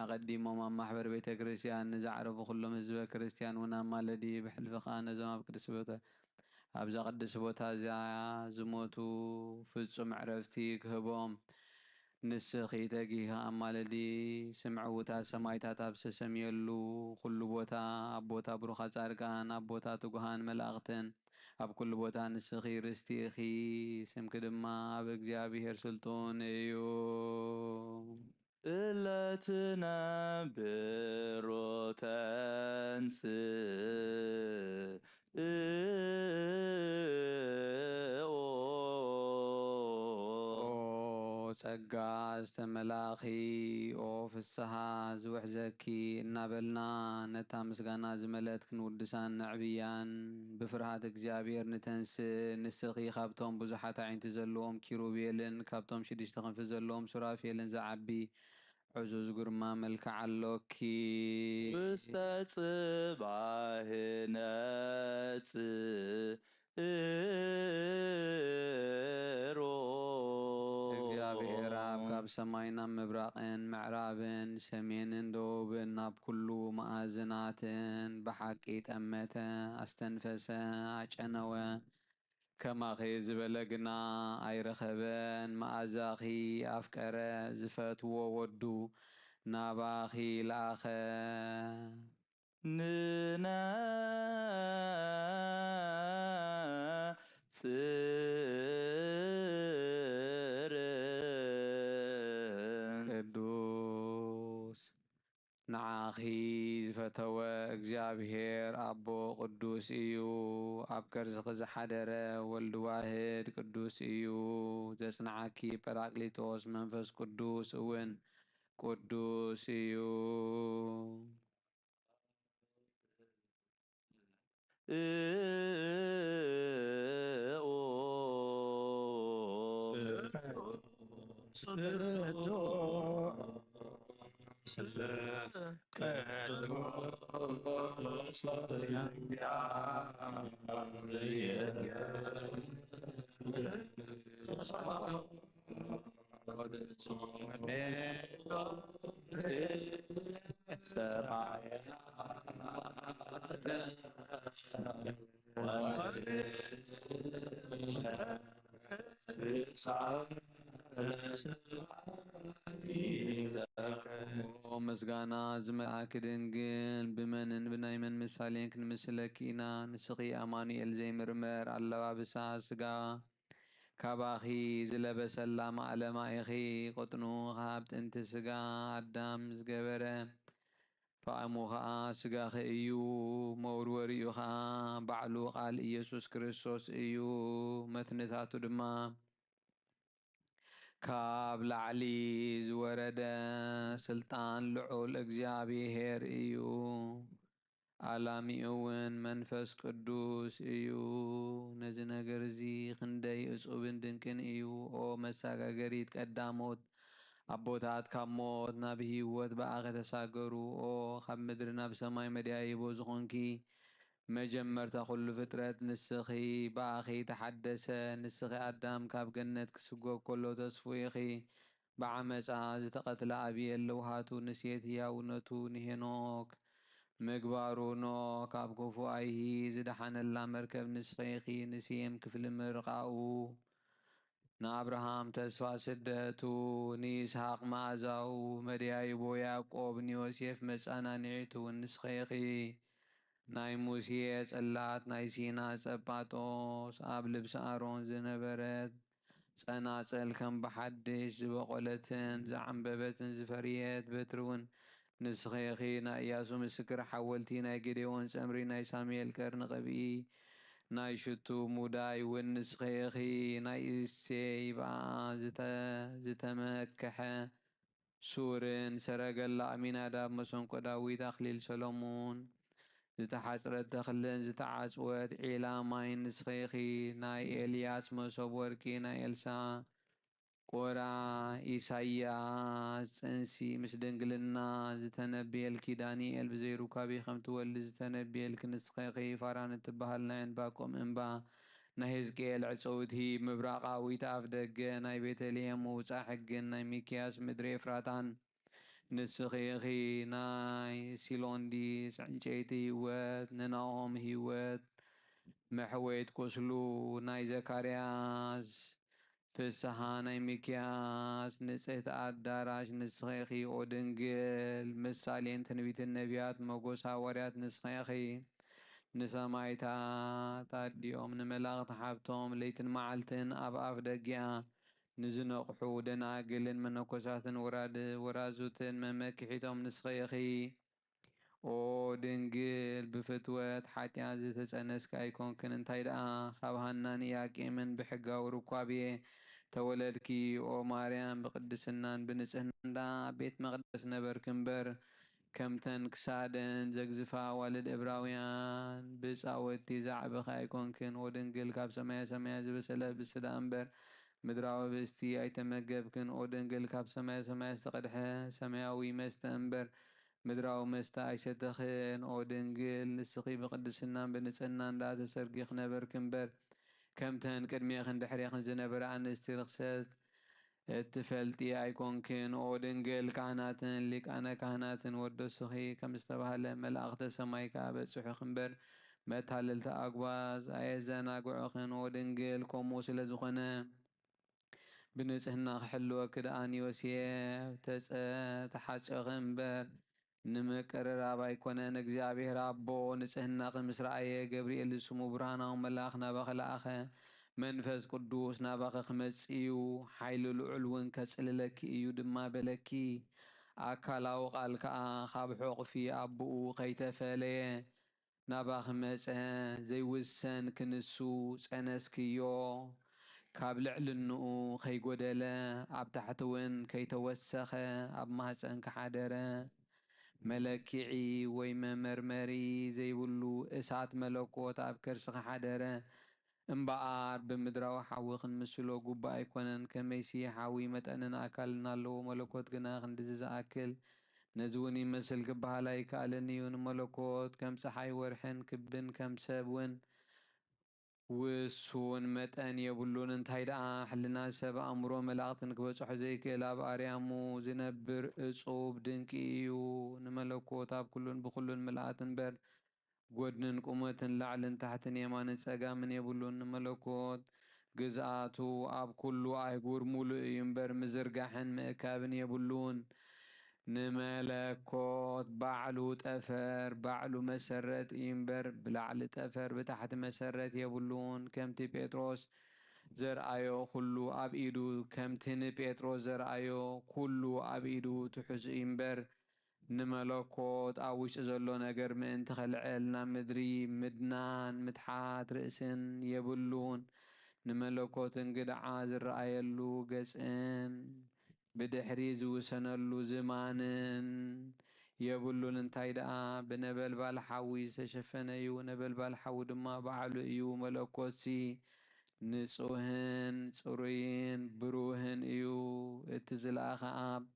G: ኣቐዲሞም ኣብ ማሕበር ቤተ ክርስቲያን ንዝዓረፉ ኩሎም ህዝበ ክርስቲያን እውን ኣማልዲ ብሕልፊኻ ነዞም ኣብ ቅዱስ ቦታ ኣብዛ ቅዱስ ቦታ እዚኣ ዝሞቱ ፍጹም ዕረፍቲ ክህቦም ንስኺ ተጊኻ ኣማልዲ ስምዕውታት ሰማይታት ኣብ ዝተሰምየሉ ኩሉ ቦታ ኣብ ቦታ ብሩኻት ጻድቃን ኣብ ቦታ ትጉሃን መላእኽትን ኣብ ኩሉ ቦታ ንስኺ ርስቲ ኢኺ ስምኪ ድማ ኣብ እግዚኣብሔር ስልጡን እዩ
F: እለትነብሮ ተንሥኦ
G: ጸጋ ዝተመላኺ ኦ ፍስሓ ዝውሕዘኪ እናበልና ነታ ምስጋና ዝመልአት ክንውድሳን ነዕብያን ብፍርሃት እግዚኣብሔር ንተንስእ ንስኺ ካብቶም ብዙሓት ዓይንቲ ዘለዎም ኪሩቤልን ካብቶም 6 ክንፊ ዘለዎም ሱራፌልን ዝዓቢ ዕዙዝ ግርማ መልክዕ ኣሎኪ
F: ውስተ ጽባህ ነጽሮ
G: እግዚኣብሔር ኣብ ካብ ሰማይ ናብ ምብራቕን ምዕራብን ሰሜንን ደቡብን ናብ ኩሉ መኣዝናትን ብሓቂ ጠመተ ኣስተንፈሰ ኣጨነወ ከማኺ ዝበለ ግና ኣይረኸበን መኣዛኺ ኣፍቀረ ዝፈትዎ ወዱ ናባኺ ለኣኸ
F: ንነጽር
G: ቅዱስ ንዓኺ ዝፈተወ እግዚኣብሔር ኣቦ ቅዱስ እዩ ኣብ ከርስኺ ዝሓደረ ወልዲ ዋህድ ቅዱስ እዩ ዘጽንዓኪ ጰራቅሊጦስ መንፈስ ቅዱስ እውን ቅዱስ እዩ ምስጋና ዝመልኣክ ድንግል ብመንን ብናይ መን ምሳሌን ክንምስለኪ ኢና ንስኺ ኣማኑኤል ዘይምርመር ኣለባብሳ ስጋ ካባኺ ዝለበሰላ ማዕለማ ኢኺ ቁጥኑ ካብ ጥንቲ ስጋ ኣዳም ዝገበረ ፈኣሙ ኸዓ ስጋኺ እዩ መውርወሪኡ ኸዓ ባዕሉ ቃል ኢየሱስ ክርስቶስ እዩ መትንታቱ ድማ ካብ ላዕሊ ዝወረደ ስልጣን ልዑል እግዚኣብሔር እዩ ኣላሚኡ እውን መንፈስ ቅዱስ እዩ ነዚ ነገር እዚ ክንደይ እጹብን ድንቅን እዩ ኦ መሰጋገሪት ቀዳሞት ኣቦታት ካብ ሞት ናብ ህይወት በኣኸ ተሳገሩ ኦ ካብ ምድሪ ናብ ሰማይ መድያይቦ ዝኾንኪ መጀመርታ ኩሉ ፍጥረት ንስኺ በኣኺ ተሓደሰ ንስኺ ኣዳም ካብ ገነት ክስጎግ ከሎ ተስፉ ኢኺ ብዓመፃ ዝተቐትለ ኣብየ ለውሃቱ ንሴት ህያውነቱ ንሄኖክ ምግባሩ ኖክ ካብ ክፉ ኣይሂ ዝደሓነላ መርከብ ንስኺ ኢኺ ንሴም ክፍሊ ምርቓኡ ንኣብርሃም ተስፋ ስደቱ ንይስሓቅ መዓዛው መድያይቦ ያዕቆብ ንዮሴፍ መጸናንዒቱ ንስኺ ኢኺ ናይ ሙሴ ጽላት ናይ ሲና ጸጳጦስ ኣብ ልብሲ ኣሮን ዝነበረት ጸናጽል ከም ብሓድሽ ዝበቖለትን ዝዓንበበትን ዝፈርየት በትሪ እውን ንስኸኺ ናይ ኢያሱ ምስክር ሓወልቲ ናይ ጌዴዎን ጸምሪ ናይ ሳሙኤል ቀርኒ ቀብኢ ናይ ሽቱ ሙዳይ እውን ንስኸኺ ናይ እሴይ በኣ ዝተመክሐ ሱርን ሰረገላ ኣሚናዳብ መሰንቆ ዳዊት ኣኽሊል ሰሎሞን ዝተሓፅረት ተኽልን ዝተዓጽወት ዒላ ማይን ንስኸኺ ናይ ኤልያስ መሶብ ወርቂ ናይ ኤልሳ ቆራ ኢሳይያስ ጽንሲ ምስ ድንግልና ዝተነብየልኪ ዳንኤል ብዘይሩካቤ ከም ትወልድ ዝተነብየልኪ ንስኸኺ ፋራን እትበሃል ናይ ዕንባቆም እምባ ናይ ሕዝቅኤል ዕፀውቲ ምብራቓዊት ኣፍ ደገ ናይ ቤተልሔም ምውፃእ ሕግን ናይ ሚክያስ ምድሪ ኤፍራታን ንስኺኺ ናይ ሲሎንዲስ ዕንጨይቲ ህይወት ንናኦም ህይወት መሕወይት ቁስሉ ናይ ዘካርያስ ፍስሓ ናይ ሚክያስ ንጽህቲ ኣዳራሽ ንስኺኺ ኦ ድንግል ምሳሌን ትንቢትን ነቢያት መጎስ ሃዋርያት ንስኺኺ ንሰማይታት ኣዲኦም ንመላእኽቲ ሓብቶም ለይትን መዓልትን ኣብ ኣፍ ደጊኣ ንዝነቕሑ ደናግልን መነኮሳትን ወራዙትን መመክሒቶም ንስኺኺ ኦ ድንግል ብፍትወት ሓጢኣት ዝተጸነስካ ኣይኮንክን እንታይ ደኣ ካብ ሃናን ኢያቄምን ብሕጋዊ ሩኳብየ ተወለድኪ ኦ ማርያም ብቅድስናን ብንጽህና ቤት መቕደስ ነበርክ እምበር ከምተን ክሳደን ዘግዝፋ ዋልድ ዕብራውያን ብፃወቲ ዛዕብኻ ኣይኮንክን ኦ ድንግል ካብ ሰማያ ሰማያ ዝበሰለ ብስዳ እምበር ምድራዊ ብስቲ ኣይተመገብክን ኦ ድንግል ካብ ሰማያ ሰማያ ዝተቐድሐ ሰማያዊ መስተ እምበር ምድራዊ መስተ ኣይሰተኽን ኦ ድንግል ንስኺ ብቅድስናን ብንጽህናን እንዳተሰርጊኽ ነበርክ እምበር ከምተን ቅድሜኽን ድሕሬኽን ዝነበረ ኣንስቲ ርክሰት እትፈልጢ ኣይኮንክን ኦ ድንግል ካህናትን ሊቃነ ካህናትን ወደስኺ ከም ዝተባሃለ መላእኽተ ሰማይ ከዓ በጽሑኽ እምበር መታለልቲ ኣጓዝ ኣየዘናግዑኽን ኦ ድንግል ከምኡ ስለ ዝኾነ ብንጽህና ክሕልወክ ድኣን ዮሴፍ ተሓጽኺ እምበር ንምቅርራብ ኣይኮነን እግዚኣብሔር ኣቦ ንጽህናኺ ምስ ረኣየ ገብርኤል ስሙ ብርሃናዊ መልኣኽ ናባኸ ለኣኸ መንፈስ ቅዱስ ናባኸ ክመጽእ እዩ ሓይሊ ልዑል እውን ከጽልለኪ እዩ ድማ በለኪ ኣካላዊ ቃል ከዓ ካብ ሕቑፊ ኣቦኡ ከይተፈለየ ናባኺ መጸ ዘይውሰን ክንሱ ጸነስክዮ ካብ ልዕልንኡ ከይጐደለ ኣብ ታሕቲ እውን ከይተወሰኸ ኣብ ማህፀን ክሓደረ መለኪዒ ወይ መመርመሪ ዘይብሉ እሳት መለኮት ኣብ ከርስኺ ሓደረ እምበኣር ብምድራዊ ሓዊ ክንምስሎ ጉባእ ኣይኮነን ከመይሲ ሓዊ መጠንን ኣካልን ኣለዎ መለኮት ግና ክንዲዚ ዝኣክል ነዚ እውን ይመስል ክበሃል ኣይከኣልን እዩ ንመለኮት ከም ፀሓይ ወርሕን ክብን ከም ሰብ እውን ውሱን መጠን የብሉን እንታይ ደኣ ሕልና ሰብ ኣእምሮ መላእኽትን ክበፅሖ ዘይክእል ኣብ ኣርያሙ ዝነብር እጹብ ድንቂ እዩ ንመለኮት ኣብ ኩሉን ብኩሉን ምልኣት እምበር ጎድንን ቁመትን ላዕልን ታሕትን የማንን ፀጋምን የብሉን ንመለኮት ግዝኣቱ ኣብ ኩሉ ኣይጉር ሙሉእ እዩ እምበር ምዝርጋሕን ምእካብን የብሉን ንመለኮት ባዕሉ ጠፈር ባዕሉ መሰረት እዩ እምበር ብላዕሊ ጠፈር ብታሕቲ መሰረት የብሉን ከምቲ ጴጥሮስ ዘርአዮ ኩሉ ኣብ ኢዱ ከምቲ ንጴጥሮስ ዘርአዮ ኩሉ ኣብ ኢዱ ትሑዝ እዩ እምበር ንመለኮት ኣብ ውሽጢ ዘሎ ነገር ምእንቲ ኸልዕል ናብ ምድሪ ምድናን ምትሓት ርእስን የብሉን ንመለኮት እንግድዓ ዝረኣየሉ ገጽን ብድሕሪ ዝውሰነሉ ዝማንን የብሉን እንታይ ደኣ ብነበልባል ሓዊ ዝተሸፈነ እዩ ነበልባል ሓዊ ድማ ባዕሉ እዩ መለኮትሲ ንጹህን ጽሩይን ብሩህን እዩ እቲ ዝለኣኸ ኣብ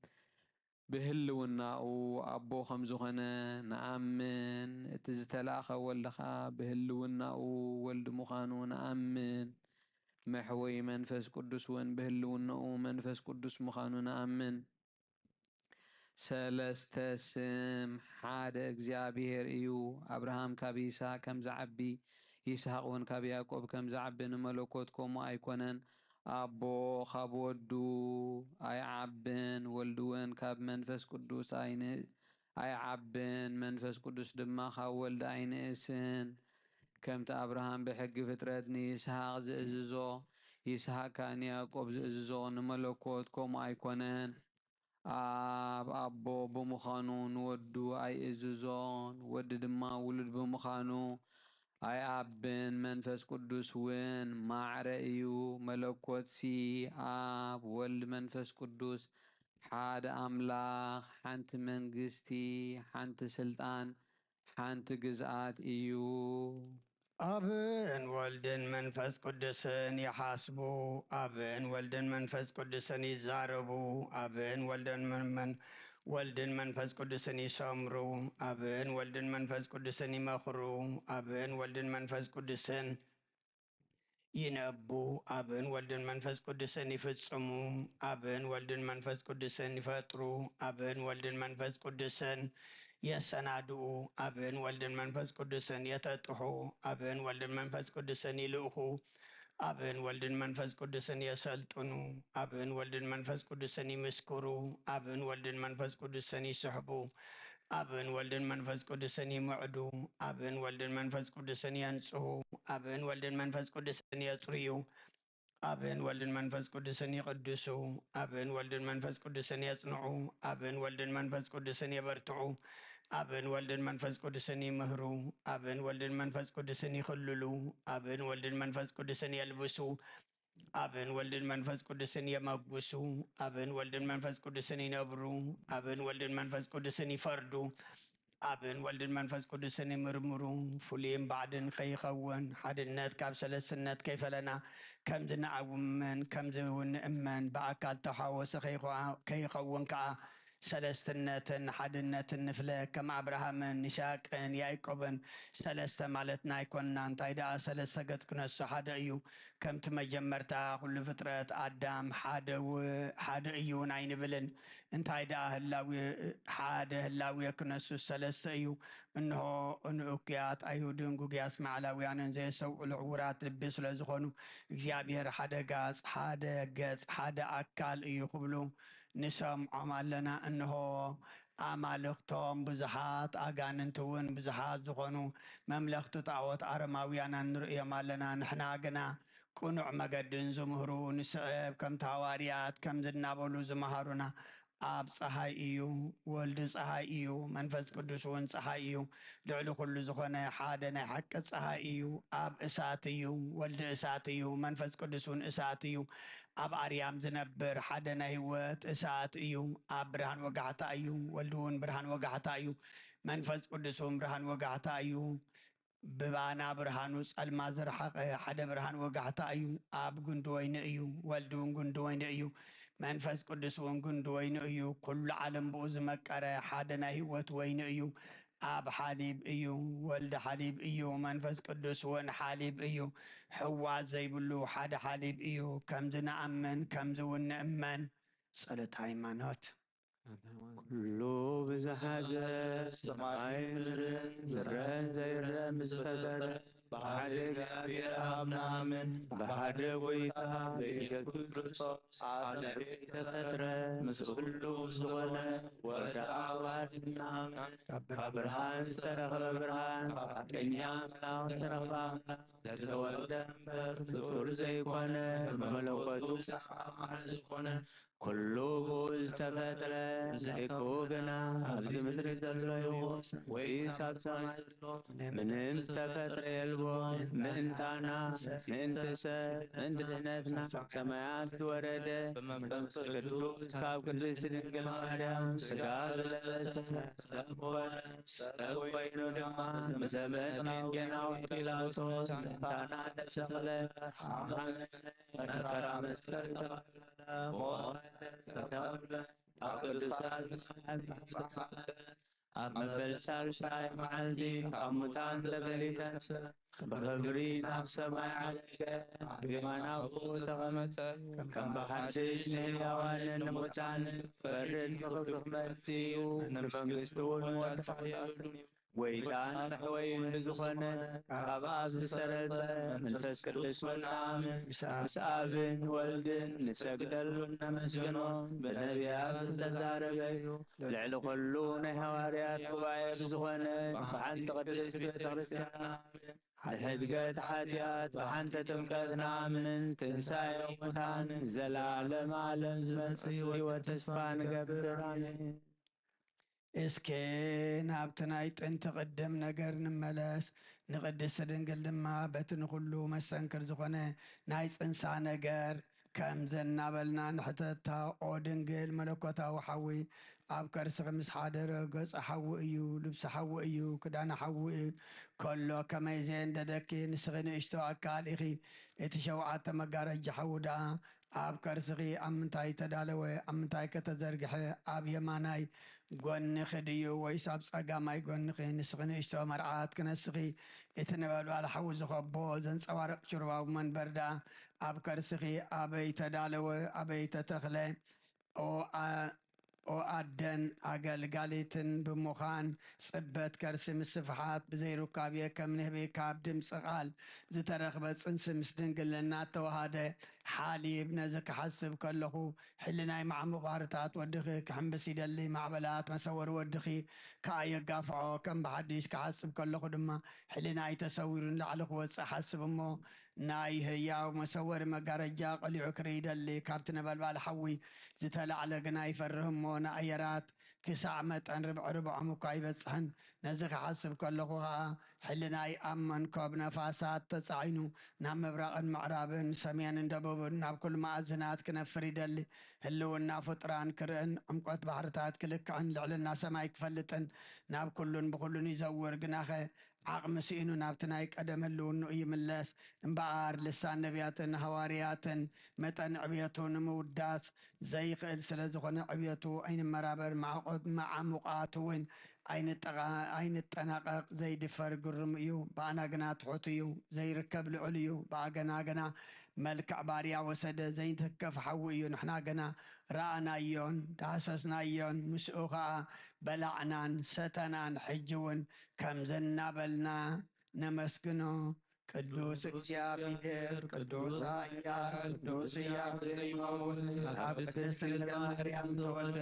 G: ብህልውናኡ ኣቦ ከም ዝኾነ ነኣምን እቲ ዝተለኣኸ ወልዲ ከዓ ብህልውናኡ ወልዲ ምዃኑ ነኣምን መሕወይ መንፈስ ቅዱስ እውን ብህልውናኡ መንፈስ ቅዱስ ምዃኑ ነኣምን ሰለስተ ስም ሓደ እግዚኣብሔር እዩ ኣብርሃም ካብ ይስሐቅ ከም ዝዓቢ ይስሐቅ እውን ካብ ያዕቆብ ከም ዝዓቢ ንመለኮት ከምኡ ኣይኮነን ኣቦ ካብ ወዱ ኣይዓብን ወልዲ እውን ካብ መንፈስ ቅዱስ ኣይዓብን መንፈስ ቅዱስ ድማ ካብ ወልዲ ኣይንእስን ከምቲ ኣብርሃም ብሕጊ ፍጥረት ንይስሐቅ ዝእዝዞ ይስሐቅ ከዓ ንያዕቆብ ዝእዝዞ ንመለኮት ከምኡ ኣይኮነን ኣብ ኣቦ ብምዃኑ ንወዱ ኣይእዝዞን ወዲ ድማ ውሉድ ብምዃኑ ኣይኣብን መንፈስ ቅዱስ እውን ማዕረ እዩ መለኮት ኣብ ወልድ መንፈስ ቅዱስ ሓደ ኣምላኽ ሓንቲ መንግስቲ ሓንቲ ስልጣን ሓንቲ ግዝኣት እዩ
A: አብን ወልድን መንፈስ ቅዱስን ይሓስቡ አብን ወልድን መንፈስ ቅዱስን ይዛረቡ አብን ወልድን መንፈስ ቅዱስን ይሰምሩ አብን ወልድን መንፈስ ቅዱስን ይመክሩ አብን ወልድን መንፈስ ቅዱስን ይነቡ አብን ወልድን መንፈስ ቅዱስን ይፍጽሙ አብን ወልድን መንፈስ ቅዱስን ይፈጥሩ አብን ወልድን መንፈስ ቅዱስን የሰናድኡ አብን ወልድን መንፈስ ቅዱስን የተጥሑ አብን ወልድን መንፈስ ቅዱስን ይልእኹ አብን ወልድን መንፈስ ቅዱስን የሰልጥኑ አብን ወልድን መንፈስ ቅዱስን ይምስክሩ አብን ወልድን መንፈስ ቅዱስን ይስሕቡ አብን ወልድን መንፈስ ቅዱስን ይምዕዱ አብን ወልድን መንፈስ ቅዱስን የንጽሁ አብን ወልድን መንፈስ ቅዱስን የጽርዩ አብን ወልድን መንፈስ ቅዱስን ይቅድሱ አብን ወልድን መንፈስ ቅዱስን የጽንዑ አብን ወልድን መንፈስ ቅዱስን የበርትዑ አብን ወልድን መንፈስ ቅዱስን ይምህሩ አብን ወልድን መንፈስ ቅዱስን ይኽልሉ አብን ወልድን መንፈስ ቅዱስን የልብሱ አብን ወልድን መንፈስ ቅዱስን የመጉሱ አብን ወልድን መንፈስ ቅዱስን ይነብሩ አብን ወልድን መንፈስ ቅዱስን ይፈርዱ አብን ወልድን መንፈስ ቅዱስን ይምርምሩ ፍሉይን ባዕድን ከይኸውን ሓድነት ካብ ሰለስትነት ከይፈለና ከምዚ ንኣውመን ከምዚ እውን ንእመን ብኣካል ተሓወሰ ከይኸውን ከዓ ሰለስትነትን ሓድነትን ንፍለ ከም አብርሃምን ይስሐቅን ያዕቆብን ሰለስተ ማለትና ኣይኮንና እንታይ ደኣ ሰለስተ ገጽ ክነሱ ሓደ እዩ ከምቲ መጀመርታ ኩሉ ፍጥረት ኣዳም ሓደ እዩ እውን ኣይንብልን እንታይ ደኣ ሓደ ህላዊ ክነሱ ሰለስተ እዩ እንሆ እንኡክያት ኣይሁድን ጉግያስ ማዕላውያንን ዘየሰውዑ ዕውራት ልቢ ስለ ዝኾኑ እግዚኣብሔር ሓደ ጋጽ ሓደ ገጽ ሓደ ኣካል እዩ ክብሉ ንሰምዖም ኣለና እንሆ ኣማልኽቶም ብዙሓት ኣጋንንቲ እውን ብዙሓት ዝኾኑ መምለኽቲ ጣዖት ኣረማውያን ንሪኦም ኣለና ንሕና ግና ቁኑዕ መገድን ዝምህሩ ንስዕብ ከምቲ ሃዋርያት ከም ዝናበሉ ዝመሃሩና ኣብ ፀሓይ እዩ ወልዲ ፀሓይ እዩ መንፈስ ቅዱስ እውን ፀሓይ እዩ ልዕሊ ኩሉ ዝኾነ ሓደ ናይ ሓቂ ፀሓይ እዩ ኣብ እሳት እዩ ወልዲ እሳት እዩ መንፈስ ቅዱስ እውን እሳት እዩ ኣብ ኣርያም ዝነብር ሓደ ናይ ህይወት እሳት እዩ ኣብ ብርሃን ወጋሕታ እዩ ወልዲ እውን ብርሃን ወጋሕታ እዩ መንፈስ ቅዱስ እውን ብርሃን ወጋሕታ እዩ ብባና ብርሃኑ ጸልማ ዝረሓቐ ሓደ ብርሃን ወጋሕታ እዩ ኣብ ጉንዲ ወይኒ እዩ ወልዲ እውን ጉንዲ ወይኒ እዩ መንፈስ ቅዱስ እውን ጉንዲ ወይኒ እዩ ኩሉ ዓለም ብኡ ዝመቀረ ሓደ ናይ ህይወት ወይኒ እዩ ኣብ ሓሊብ እዩ ወልዲ ሓሊብ እዩ መንፈስ ቅዱስ እውን ሓሊብ እዩ ሕዋት ዘይብሉ ሓደ ሓሊብ እዩ ከምዚ ንኣምን ከምዚ እውን ንእመን ጸሎት ሃይማኖት
B: ኩሉ ብዝሓዘ ሰማይን ምድርን ዝረአን ዘይረአን ብዝፈጠረ ብሓደ እግዚኣብሔር ኣብ ንኣምን ብሓደ ጎይታ በኢየሱስ ክርስቶስ ኣብ ነቢይ ተፈጥረ ምስ ኩሉ ዝኾነ ወልደ ኣብ ዋህድ ንኣምን ካብ ብርሃን ዝተረኸበ ብርሃን ካብ ሓቀኛ ኣምላኽ ዝተረኸበ ኣምላኽ ዘተወልደ እምበር ፍጡር ዘይኮነ ብመለኮቱ ዝተሰማዕረ ዝኾነ ኩሉ ብኡ ዝተፈጥረ ዘይከው ግና ኣብዚ ምድሪ ዘሎ ይኹን ወይስ ካብ ሰማይ ዘሎ ምንም ዝተፈጥረ የልቦን ምእንታና ምእንቲ ሰብ ምእንቲ ድሕነትና ካብ ሰማያት ዝወረደ ብመንፈስ ቅዱስ ካብ ቅድስቲ ድንግል ማርያም ስጋ ዝለበሰ ሰብ ኮነ ሰብ ኮይኑ ድማ ብዘመናዊ ጌናዊ ጲላጦስ ምእንታና ተሰቕለ ሓማን መከራ መስቀል ተቐበለ ሞት ተቀብለ ኣብ ቅዱሳን ኣብ መበል ሳልሳይ መዓልቲ ካብ ሙታን ተገሊተንሰ ብክብሪ ናብ ሰማይ ዓደገ ኣብ የማናቱ ተቐመጠ ከም ብሓድሽ ንህያዋንን ንሙታንን ፈርድ ብክብሪ ክመጽእ እዩ ንመንግስቱ እውን ወድሓየሉ ወይታን ሕወይን ዝኾነ ካብ ኣብ ዝሰረጸ መንፈስ ቅዱስ ምናምን ምስ ኣብን ወልድን ንሰግደሉ ነመስግኖ ብነቢያት ዝተዛረበ እዩ ልዕሊ ኩሉ ናይ ሃዋርያት ጉባኤ ብዝኾነ ብሓንቲ ቅድስቲ ቤተ ክርስቲያን ንሕድገት ሓጢኣት ብሓንቲ ጥምቀት ንኣምን ትንሣኤ ሙታን ዘለዓለም ዓለም ዝመጽእ ሕይወት ተስፋ ንገብር ኣሜን።
A: እስኪ ናብቲ ናይ ጥንቲ ቅድም ነገር ንመለስ ንቅድስቲ ድንግል ድማ በቲ ንኩሉ መሰንክር ዝኾነ ናይ ፅንሳ ነገር ከምዘ እናበልና ንሕተታ ኦ ድንግል መለኮታዊ ሓዊ ኣብ ከርስኺ ምስ ሓደረ ገጽ ሓዊ እዩ ልብሲ ሓዊ እዩ ክዳን ሓዊ ከሎ ከመይ ዘየንደደኪ ንስኺ ንእሽቶ ኣካል ኢኺ እቲ ሸውዓተ መጋረጃ ሓዊ ደኣ ኣብ ከርስኺ ኣብ ምንታይ ተዳለወ ኣብ ምንታይ ከተዘርግሐ ኣብ የማናይ ጎንኺ ድዩ ወይስ ኣብ ጸጋማይ ጎንኺ ንስኺ ንእሽቶ መርዓት ክነስኺ እቲ ነበልባል ሓዊ ዝኸቦ ዘንጸባርቕ ጭርባዊ መንበር ደኣ ኣብ ከርስኺ ኣበይ ተዳለወ ኣበይ ተተኽለ ኦ ኣደን ኣገልጋሊትን ብምዃን ጽበት ከርሲ ምስ ስፍሓት ብዘይሩካብየ ከም ንህቢ ካብ ድምፂ ቓል ዝተረኽበ ጽንሲ ምስ ድንግልና ተዋሃደ ሓሊብ ነዚ ክሓስብ ከለኹ ሕልናይ ማዕሙቕ ባህርታት ወድኺ ክሕምብስ ይደሊ ማዕበላት መሰወሪ ወድኺ ከዓ የጋፍዖ ከም ብሓዲሽ ክሓስብ ከለኹ ድማ ሕልናይ ተሰዊሩ ንላዕሊ ክወፅእ ሓስብ እሞ ናይ ህያው መሰወሪ መጋረጃ ቀሊዑ ክርኢ ይደሊ ካብቲ ነበልባል ሓዊ ዝተላዕለ ግና ይፈርህ እሞ ንኣየራት ክሳዕ መጠን ርብዖም እኳ ይበፅሕን ነዚ ክሓስብ ከለኹ ከዓ ሕልናይ ኣብ መንኮብ ነፋሳት ተጻዒኑ ናብ ምብራቕን ምዕራብን ሰሜንን ደቡብን ናብ ኩሉ ማእዝናት ክነፍር ይደሊ ህልውና ፍጡራን ክርእን ዕምቆት ባሕርታት ክልክዕን ልዕልና ሰማይ ክፈልጥን ናብ ኩሉን ብኩሉን ይዘውር ግናኸ ዓቕሚ ስኢኑ ናብቲ ናይ ቀደም ህልውንኡ ይምለስ እምበኣር ልሳን ነቢያትን ሃዋርያትን መጠን ዕብየቱ ንምውዳስ ዘይኽእል ስለ ዝኾነ ዕብየቱ ኣይንመራበር መዓሙቓት እውን ኣይንጠናቐቕ ዘይድፈር ግርም እዩ ብኣና ግና ትሑት እዩ ዘይርከብ ልዑል እዩ ብኣገና ገና መልክዕ ባርያ ወሰደ ዘይትከፍ ሓዊ እዩ ንሕና ገና ረኣናዮን ዳሰስናዮን ምስኡ ከዓ በላዕናን ሰተናን ሕጂ እውን ከም ዘናበልና ነመስግኖ ቅዱስ እግዚአብሔር ቅዱስ ኃያል ቅዱስ ያዘይመውን ኣብ ቅድስት ድንግል ማርያም ተወልደ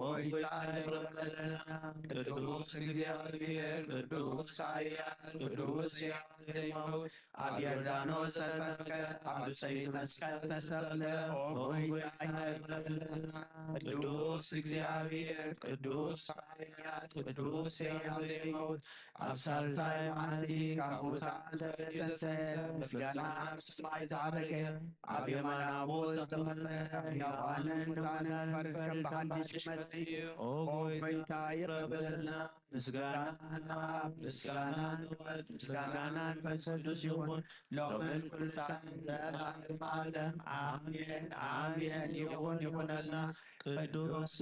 A: ሆይታ ይረበለና ቅዱስ እግዚአብሔር ቅዱስ ኃያል ቅዱስ ያዘይመውን ኣብ ዮርዳኖስ ተጠምቀ ኣብ ሰይፍ መስቀል ተሰቅለ ሆይታ ይረበለና ቅዱስ እግዚአብሔር ቅዱስ ኃያል ቅዱስ ያዘይመውን ኣብ ሳልሳይ መዓልቲ ካብ ሙታን ተለየተ ምስጋና ሰማይ ዝዓረገ ኣብ የማናቡ ዝተቐመጠ ሕያዋንን ሙታንን ፈርከም ብሓዲሽ ክመጽእ ኦ ጎይታ ይረብለና ምስጋናን ኣብ ምስጋናን ወልድ ምስጋናን መንፈስ ቅዱስ ይኹን ሎምን ኩሉ ሰዓትን ዘለዓለም ዓለም ኣሜን ኣሜን ይኹን ይኹነልና ቅዱስ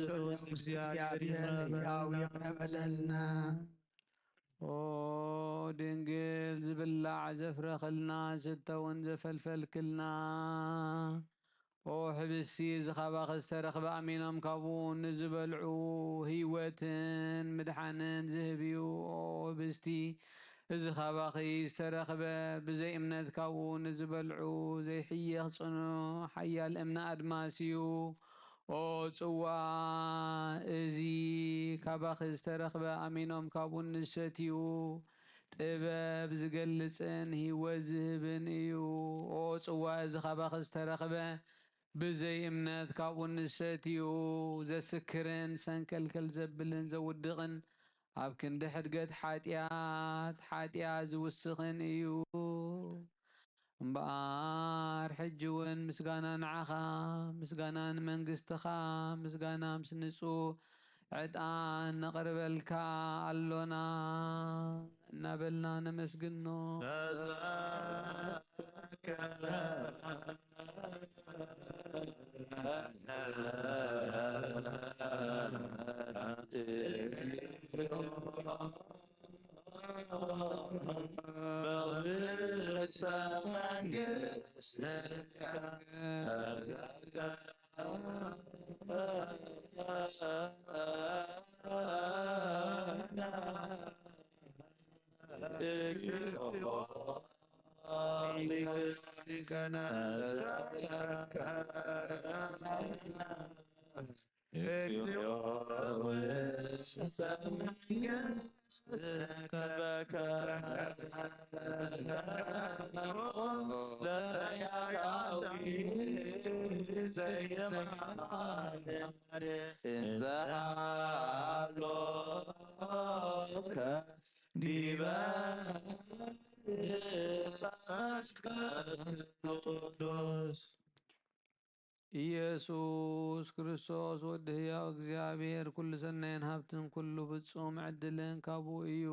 A: እግዚአብሔር ሕያው ይቕረበለልና
G: ኦ ድንግል ዝብላዕ ዘፍረኽልና ዝተውን ዘፈልፈልክልና ኦ ሕብሲ ዝኻባኸ ዝተረኽበ ኣሚኖም ካብኡ ንዝበልዑ ህይወትን ምድሓንን ዝህብዩ ኦ ህብስቲ እዚ ኻባኺ ዝተረኽበ ብዘይ እምነት ካብኡ ንዝበልዑ ዘይሕየኽ ጽኑዕ ሓያል እምነ ኣድማስ እዩ ኦ ጽዋ እዚ ካባኺ ዝተረኽበ ኣሚኖም ካብኡ ንሰትዩ ጥበብ ዝገልጽን ህይወት ዝህብን እዩ ኦ ጽዋ እዚ ካባኺ ዝተረኽበ ብዘይ እምነት ካብኡ ንሰትዩ ዘስክርን ሰንከልከል ዘብልን ዘውድቕን ኣብ ክንዲ ሕድገት ሓጢኣት ዝውስኽን እዩ እምበኣር ሕጂ እውን ምስጋና ንዓኻ ምስጋና ንመንግስትኻ ምስጋና ምስ ንጹህ ዕጣን ነቕርበልካ ኣሎና እናበልና ነመስግኖ ኢየሱስ ክርስቶስ ወዲ ሕያው እግዚአብሔር ኩሉ ሰናይን ሃብትን ኩሉ ፍጹም ዕድልን ካብኡ እዩ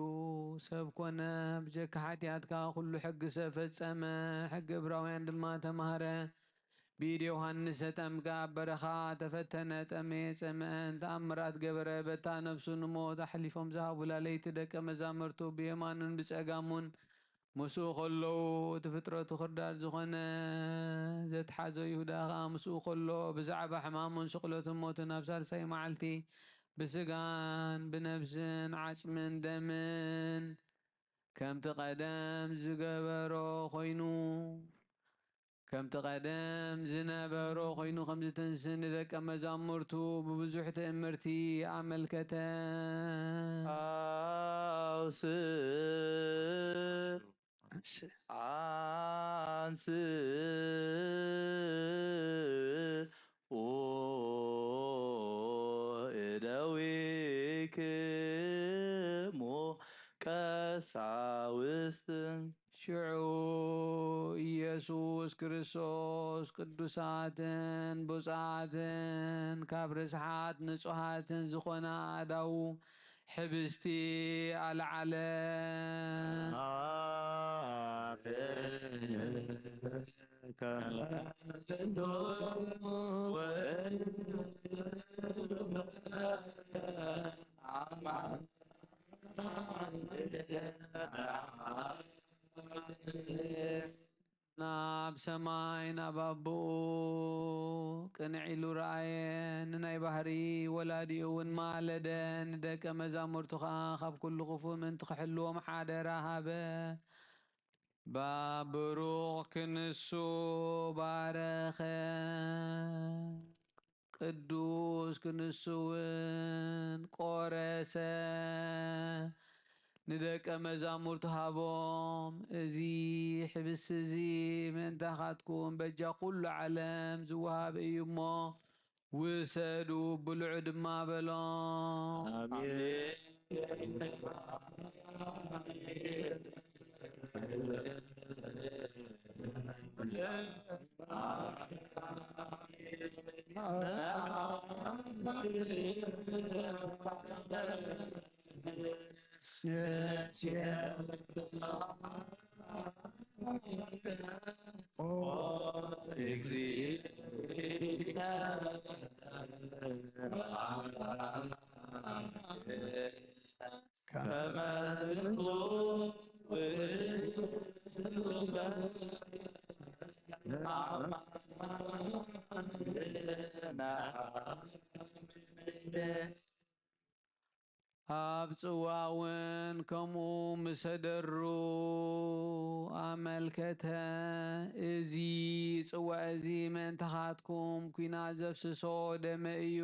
G: ሰብ ኮነ ብጀካ ሓጢኣትካ ኩሉ ሕጊ ሰብ ፈጸመ ሕጊ ዕብራውያን ድማ ተምሃረ ብኢድ ዮሃንስ ተጠምቃ ኣብ በረኻ ተፈተነ ጠመየ ጸምአን ተኣምራት ገበረ በታ ነብሱ ንሞት ኣሕሊፎም ዝሃቡላ ለይቲ ደቀ መዛሙርቱ ብየማኑን ብጸጋሙን ምስኡ ከለዉ እቲ ፍጥረቱ ክርዳድ ዝኾነ ዘትሓዘ ይሁዳ ኸዓ ምስኡ ከሎ ብዛዕባ ሕማሙን ስቕለቱን ሞቱን ኣብ ሳልሳይ መዓልቲ ብስጋን ብነብስን ዓጽምን ደምን ከምቲ ቀደም ዝገበሮ ኮይኑ ከምቲ ቀደም ዝነበሮ ኮይኑ ከም ዝተንስእ ንደቀ መዛሙርቱ ብብዙሕ ትእምርቲ ኣመልከተ
F: እደዊክሙ ቀሳውስት
G: ሽዑ ኢየሱስ ክርስቶስ ቅዱሳትን ብፁዓትን ካብ ርስሓት ንጹሓትን ዝኾና ኣእዳው ሕብስቲ ኣልዓለ ናብ ሰማይ ናብ ኣቦኡ ቅንዕ ኢሉ ረኣየ ንናይ ባህሪ ወላዲኡ እውን ማለደ ንደቀ መዛሙርቱ ኸዓ ካብ ኩሉ ክፉእ ምእንቲ ክሕልዎም ሓደራ ሃበ ባብሩኽ ክንሱ ባረኸ ቅዱስ ክንሱ እውን ቆረሰ ንደቀ መዛሙርቱ ሃቦም እዚ ሕብስ እዚ ምእንታኻትኩም በጃ ኩሉ ዓለም ዝወሃብ እዩ እሞ ውሰዱ ብልዑ ድማ በሎም ኣብ ጽዋውን ከምኡ ምሰደሩ ኣመልከተ እዚ ጽዋ እዚ ምእንታኻትኩም ኩናት ዘፍስሶ ደመ እዩ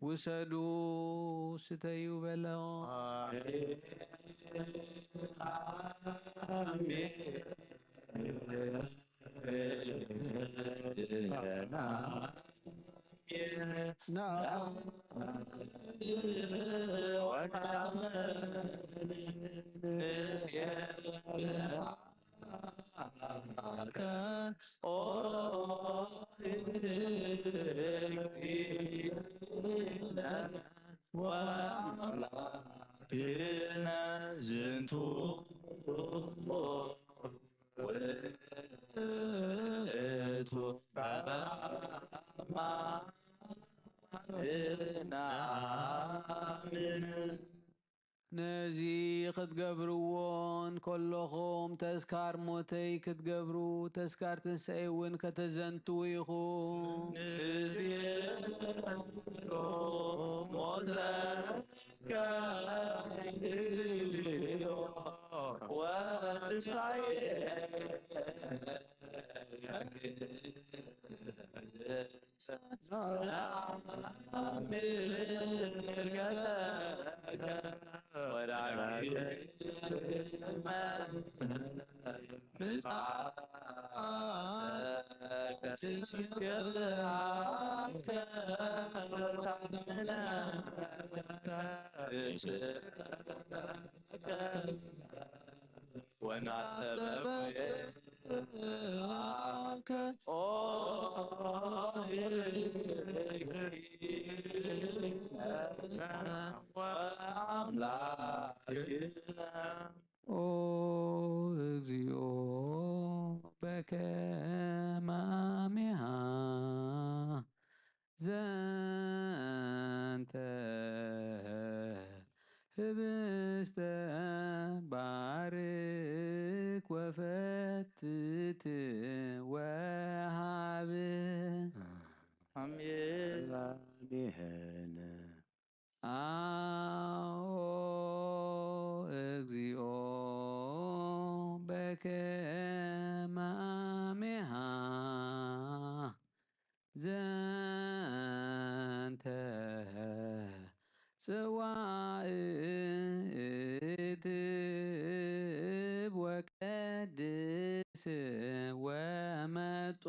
G: ውሰዱ ስተዩ በሎም ነዚ ክትገብርዎን ከለኹም ተስካር ሞተይ ክትገብሩ ተስካር ትንሣኤ እውን ከተዘንትው ኢኹም ኦ እግዚኦ በከማሚሃ ዘንተ ህብስተ ባርክ ወፈትት ወሃብ
B: አሜን
G: አዎ እግዚኦ በከማሚሃ ዘንተ ጽዋእትብ ወቀድስ ወመጡ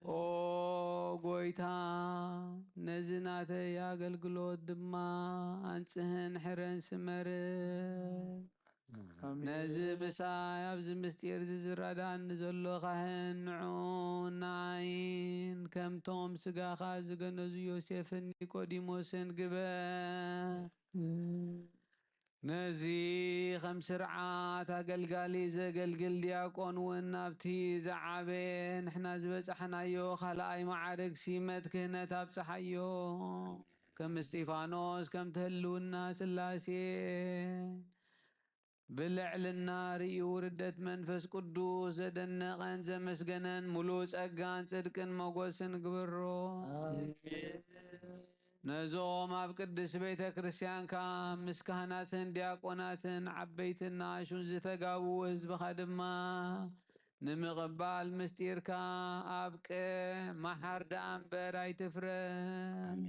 G: ኦ ጎይታ ነዝናተ የአገልግሎት ድማ አንጽህን ሕረን ስመር ነዝ ምሳይ ኣብዚ ምስጢር ዝረዳን ዘሎ ካህን ንዑ ናይን ከምቶም ስጋኻ ዝገነዙ ዮሴፍን ኒቆዲሞስን ግበር ነዚ ከም ስርዓት ኣገልጋሊ ዘገልግል ዲያቆን እውን ናብቲ ዝዓበየ ንሕና ዝበፃሕናዮ ካልኣይ ማዕርግ ሲመት ክህነት ኣብፅሓዮ ከም እስጢፋኖስ ከም ትህልውና ስላሴ ብልዕልና ርእዩ ርደት መንፈስ ቅዱስ ዘደነቐን ዘመስገነን ሙሉእ ጸጋን ጽድቅን መጎስን ግብሮ ነዞም ኣብ ቅድስ ቤተ ክርስቲያንካ ምስ ካህናትን ዲያቆናትን ዓበይትን ንኣሹን ዝተጋቡ ህዝብኻ ድማ ንምቕባል ምስጢርካ ኣብቅ መሓር ደኣ እምበር ኣይትፍረን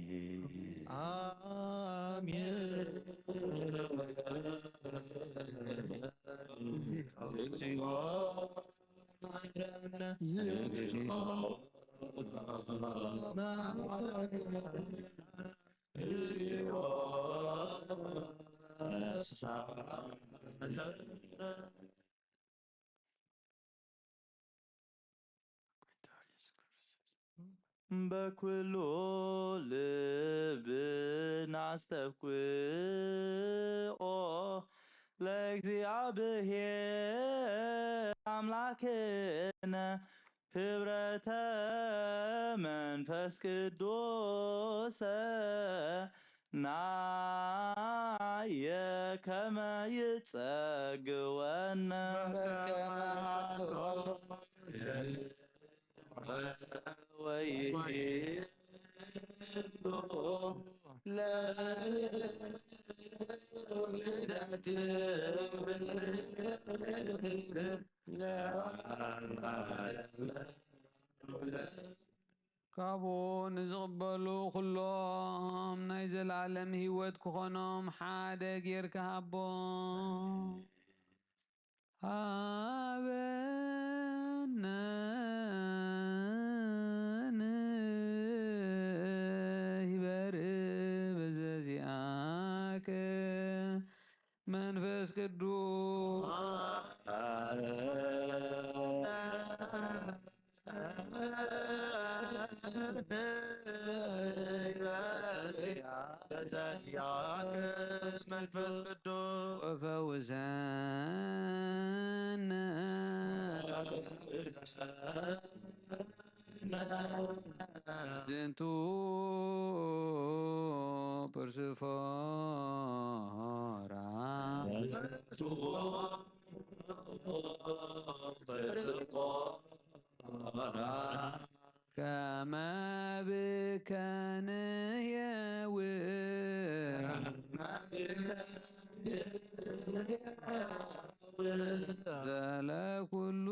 F: በኩሉ ልብ ናስተብኩኦ ለእግዚአብሔር አምላክነ ህብረተ መንፈስ ቅዱስ ናየ ከመ ይጸግወነ
G: ካብኡ ንዝቕበሉ ኩሎም ናይ ዘለዓለም ህይወት ክኾኖም ሓደ ጌርካ ሃቦ ሃበነ ንሂበር በዘዚአከ መንፈስ ቅዱስ
F: መንፈስ ቅዱስ
G: ወፈውሰነ ዝንቱ ጵርስፎራ ከመ ብከንየው ዘለኩሉ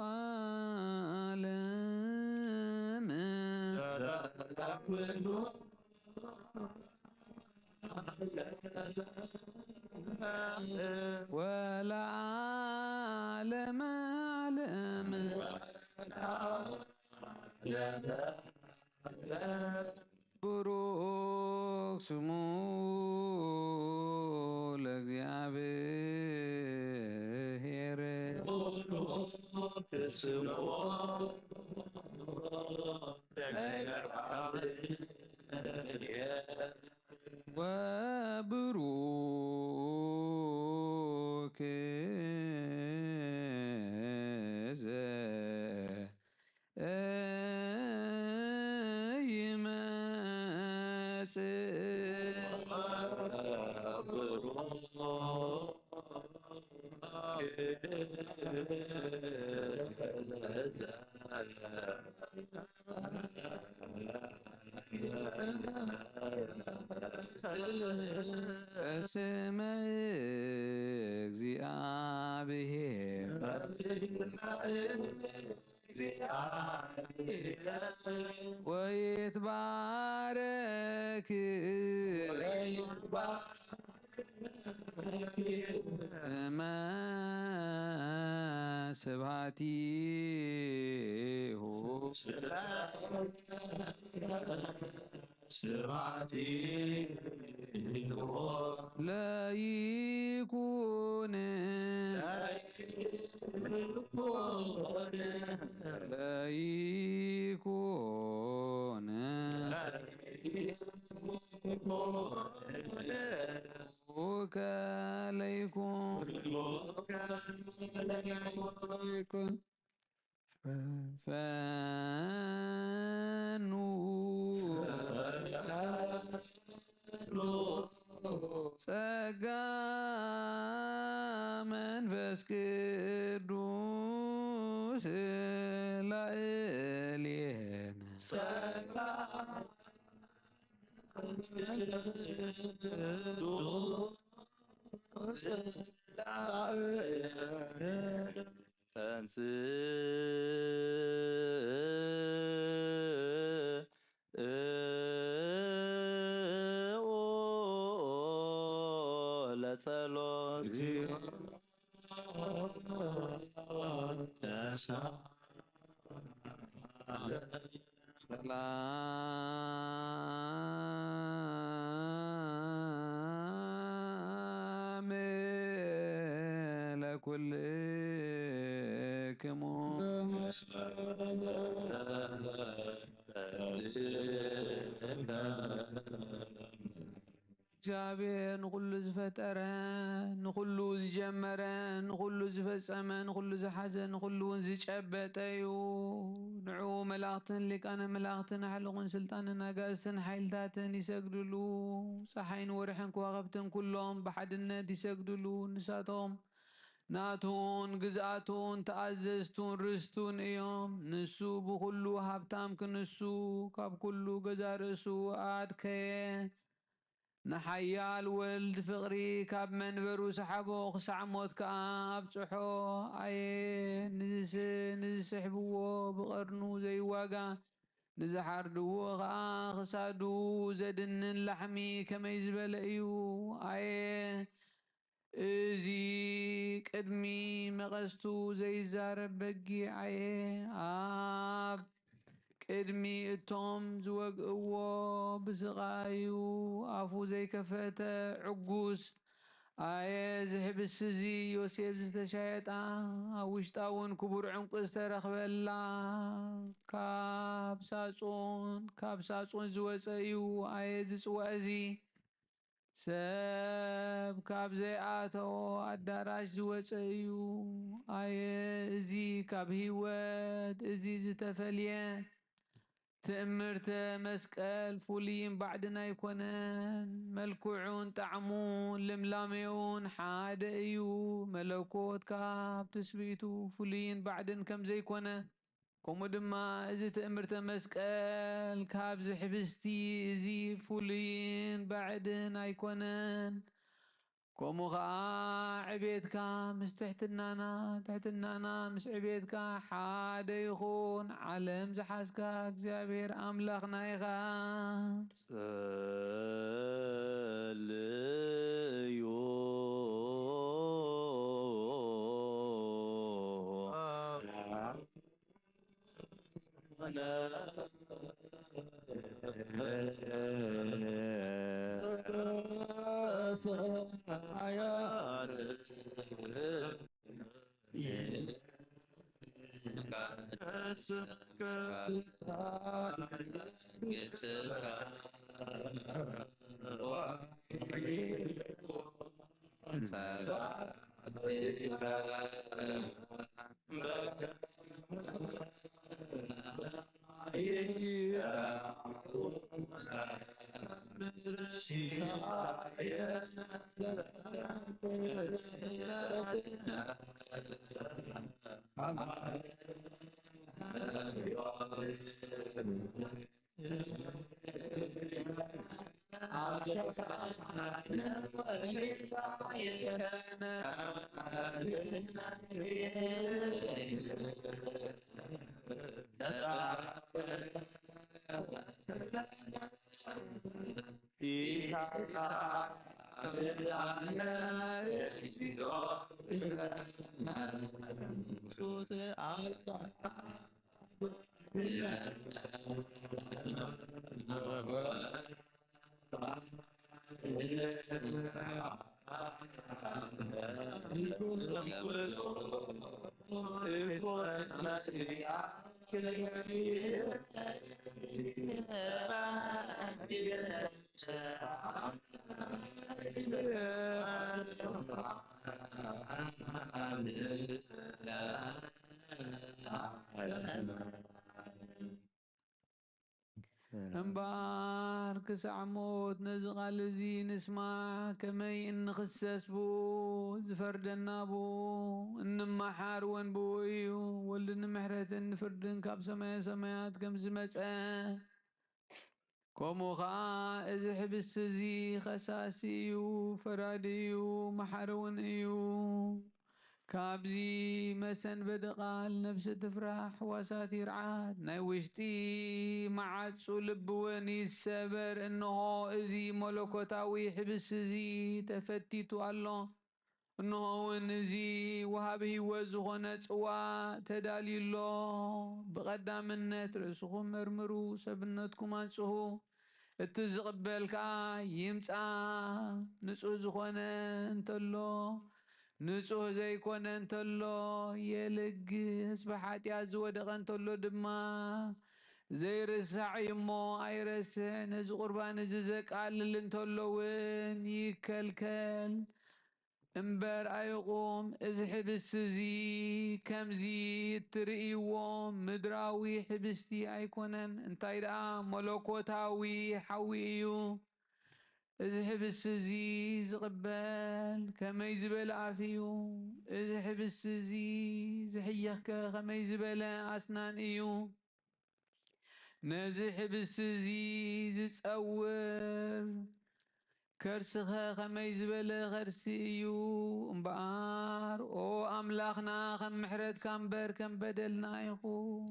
G: ዓለም ولا عالم عالم بروك سمو لእግዚአብሔር وبروك اسم እግዚአብሔር ويتبارك ما سبحاتيه لا يكون لا يكون وكاليكم فانو ጸጋ መንፈስ ቅዱስ ላዕሌነ ሰላም ለኩልክሙ እግዚአብሔር ንኩሉ ዝፈጠረ ንኩሉ ዝጀመረ ንኩሉ ዝፈጸመ ንኩሉ ዝሓዘ ንኩሉ እውን ዝጨበጠ እዩ ንዑ መላእኽትን ሊቃነ መላእኽትን ሓልቑን ስልጣንን ኣጋእዝትን ሓይልታትን ይሰግድሉ ፀሓይን ወርሕን ከዋኽብትን ኩሎም ብሓድነት ይሰግድሉ ንሳቶም ናቱን ግዝኣቱን ተኣዘዝቱን ርስቱን እዮም ንሱ ብኩሉ ሃብታም ክንሱ ካብ ኩሉ ገዛ ርእሱ ኣድከየ نحيال ولد فقري كاب منبر وسحبه خسع موت كاب صحو اي نزس حبوه بقرنو زي واقع نزحر دوغا خسادو زدن اللحمي كما يزبل ايو اي ازي قدمي مغستو زي زارب بقي اي اب ቅድሚ እቶም ዝወግእዎ ብስቓዩ ኣፉ ዘይከፈተ ዕጉስ ኣየ ዝሕብስ እዚ ዮሴፍ ዝተሻየጣ ኣብ ውሽጣ እውን ክቡር ዕንቁ ዝተረኽበላ ካብ ሳጹን ዝወፀ እዩ ኣየ ዝፅዋዕ እዚ ሰብ ካብ ዘይኣተዎ ኣዳራሽ ዝወፀ እዩ ኣየ እዚ ካብ ህይወት እዚ ዝተፈልየ ትእምርተ መስቀል ፍሉይን ባዕድን ኣይኮነን መልክዑን ጣዕሙን ልምላሜውን ሓደ እዩ መለኮት ካብ ትስብእቱ ፍሉይን ባዕድን ከም ዘይኮነ ከምኡ ድማ እዚ ትእምርተ መስቀል ካብ ዝሕብስቲ እዚ ፍሉይን ባዕድን ኣይኮነን كومو خا عبيدك مستحتنانا تحتنانا مس عبيدك حاد يخون عالم زحاسك اكزابير أملاخنا يخا انبار كسعموت نزغال زي نسمع كمي ان خسس بو زفردنا بو انما حارون بو ايو ولدن محرت ان فردن كاب سمايا سمايات كم زمتسا كومو خا إذ حبس زي خساسيو فراديو محرون ايو كابزي مسن بدقال نفس تفرح وساتير عاد نايوشتي معاتسو لبوني السبر انه ازي ملكوتاوي حبس زي تفتيتو الله انه ونزي وهابه وزغنا تسوا تدالي الله بقدامنت رسخو مرمرو سبنتكم انصهو اتزقبلك يمصا نصو زغنا انتلو نصوح زيكون انتلو يلقس بحاتيا زودق انتلو دما زي رسع يمو اي رسع نز قربان ززك قال انتلو وين يكلكل امبر ايقوم ازحب السزي كمزي ترئيوم مدراوي حبستي ايكونن انتايدا ملوكوتاوي حويو ازحب السزي زقبال كما يزبل عافيو ازحب السزي زحيخك كما يزبل اسنان ايو نزحب السزي زتصور كرسخها كما يزبل غرسيو امبار او املاخنا خم محرد كامبر كم بدلنا يخو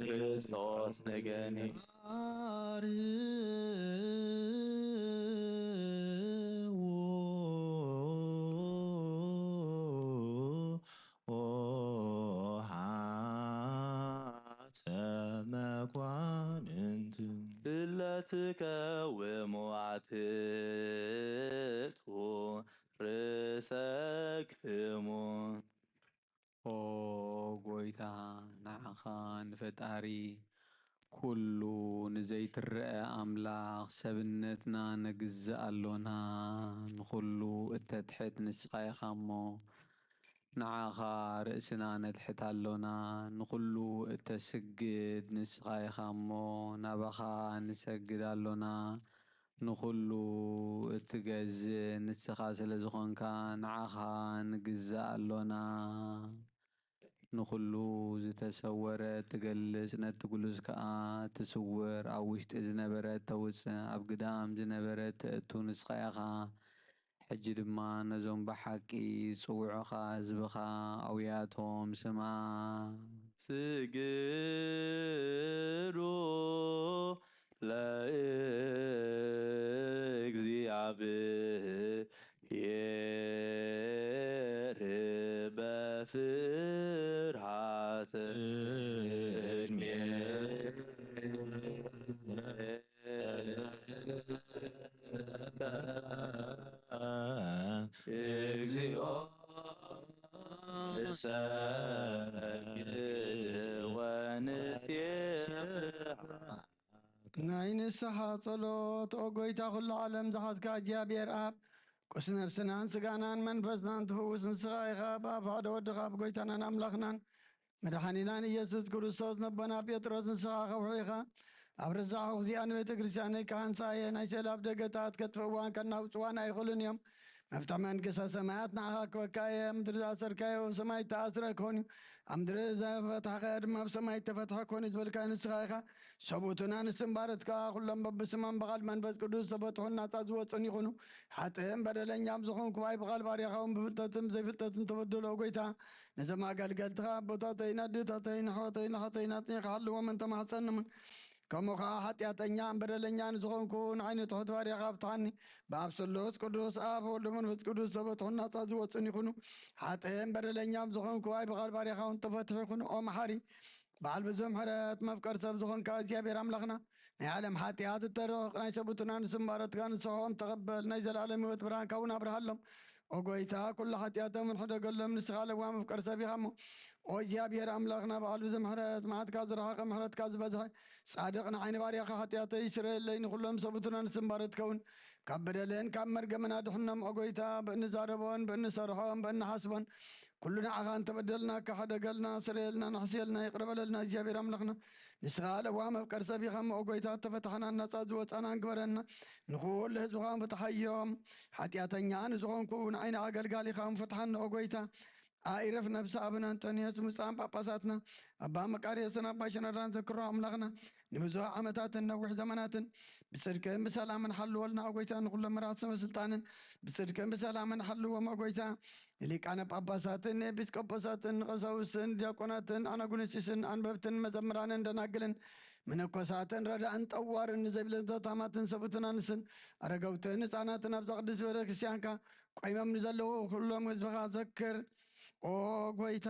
B: ክርስቶስ ነገኒ እለትከውሙአትቱ ርእሰክሙ
G: ኦ ጎይታ ንዓኻ ንፈጣሪ ኩሉ ንዘይትርአ ኣምላኽ ሰብነትና ነግዝእ ኣሎና ንኩሉ እተትሕት ንስኻ ኢኻ እሞ ንዓኻ ርእስና ነትሕት ኣሎና ንኩሉ እተስግድ ንስኻ ኢኻ እሞ ናባኻ ንሰግድ ኣሎና ንኩሉ እትገዝእ ንስኻ ስለ ዝኾንካ ንዓኻ ንግዛእ ኣሎና ንኩሉ ዝተሰወረ ትገልጽ ነቲ ግሉጽ ከዓ ትስውር ኣብ ውሽጢ ዝነበረት ተውፅእ ኣብ ግዳም ዝነበረት ተእቱ ንስኻ ኢኻ ሕጂ ድማ ነዞም ብሓቂ ጽውዑኻ ህዝብኻ ኣውያቶም ስማ
B: ስግዱ ለእግዚአብሔር በፍርሃት እግዚኦ
A: ናይ ንስሓ ጸሎት ኦ ጎይታ ኩሉ ዓለም ዝሓዝካ እግዚኣብሔር ኣብ ቁስ ነብስናን ስጋናን መንፈስናን ትፍውስ ንስኻ ኢኻ ብኣብ ሓደ ወድኻ ብጎይታናን ኣምላኽናን መድሓኒናን ኢየሱስ ክርስቶስ ነቦና ጴጥሮስ ንስኻ ኸውሑ ኢኻ ኣብ ርዛሕ እዚኣ ንቤተ ክርስቲያነይ ካህንሳየ ናይ ሰላብ ደገታት ከጥፍእዋን ከናውፅዋን ኣይኽእሉን እዮም መፍትሒ መንግስተ ሰማያት ንዓኻ ክበካየ ምድሪ ዝኣሰርካዮ ኣብ ሰማይ ተኣስረ ክኾን እዩ ኣብ ምድሪ ዘፈትሐኸ ድማ ኣብ ሰማይ ተፈትሐ ክኾን እዩ ዝበልካ ንስኻ ኢኻ ሰቡእቱና ንስምባረትካ ኩሎም በብስሞም ብቓል መንፈስ ቅዱስ ተፈትሑን ናፃ ዝወፁን ይኹኑ ሓጥእን በደለኛም ዝኾንኩ ባይ ብቓል ባርያኻውን ብፍልጠትን ዘይፍልጠትን ተበደሎ ጎይታ ነዞም ኣገልገልትኻ ኣቦታተይና ድታተይን ኣሕዋተይና ሓተይና ጥኒኻ ሃልዎምን ተማሕፀንምን ከምኡ ከዓ ሓጢኣተኛን በደለኛን ዝኾንኩ ንዓይኒ ትሑት ባርያኻ ኣብትሓኒ ብኣብ ስሉስ ቅዱስ ኣብ ወልድ መንፈስ ቅዱስ ተፈትሑን ናፃ ዝወፁን ይኹኑ ሓጥእን በደለኛም ዝኾንኩ ባይ ብቓል ባርያኻውን ተፈትሑ ይኹኑ ኦ መሓሪ በዓል ብዙሕ ምሕረት መፍቀር ሰብ ዝኾንካ እግዚኣብሔር ኣምላኽና ናይ ዓለም ሓጢኣት እተርቕ ናይ ሰቡትና ንስምባረትካ ንስሖም ተቐበል ናይ ዘለዓለም ህይወት ብርሃንካ እውን ኣብርሃሎም ኦ ጎይታ ኩሉ ሓጢኣቶም ንሕደገሎም ንስኻ ለዋ መፍቀር ሰብ ኢኻ እሞ ኦ እግዚኣብሔር ኣምላኽና በዓል ብዙሕ ምሕረት መዓትካ ዝረሓቐ ምሕረትካ ዝበዝሐ ጻድቕ ንዓይኒ ባርያኻ ሓጢኣተይ ይስረየለይ ንኩሎም ሰቡትና ንስምባረትካ እውን ካብ በደልን ካብ መርገምን ኣድሕኖም ኦ ጎይታ በእንዛረቦን በእንሰርሖን በእንሓስቦን ኩሉ ንዓኻ እንተበደልና ካሓደገልና ስረየልና ናሕስየልና ይቕረበለልና እግዚኣብሔር ኣምላኽና ንስኻ ለዋ መፍቀር ሰብ ኢኻ እሞ ኦ ጎይታ ተፈታሕና ናፃ ዝወፃና ንግበረና ንኩሉ ህዝብኻ ፍትሓዮም ሓጢኣተኛ ንዝኾንኩ ንዓይኒ ኣገልጋሊ ኢኻ ፍትሓና ኦ ጎይታ ኣይረፍ ነብሲ ኣብና አንጦኒዮስ ምፃን ጳጳሳትና ኣባ መቃርዮስን ኣባ ሽነዳን ዘክሮ ኣምላኽና ንብዙሕ ዓመታትን ነዊሕ ዘመናትን ብፅድቅን ብሰላምን ሓልወልና ኣጎይታ ንኩሎም መራሕቲ ስልጣንን ብፅድቅን ብሰላምን ሓልዎም ኣጎይታ ሊቃነ ጳጳሳትን ኤጲስቆጶሳትን ቀሳውስትን ዲያቆናትን ኣናጉንስስን ኣንበብትን መዘምራንን ደናግልን መነኮሳትን ረዳእን ጠዋርን ንዘይብለን ተታማትን ሰቡትን ኣንስን ኣረጋውትን ህፃናትን ኣብዛ ቅዱስ ቤተ ክርስቲያንካ ቆይሞም ንዘለዉ ኩሎም ህዝብኻ ዘክር ጎይታ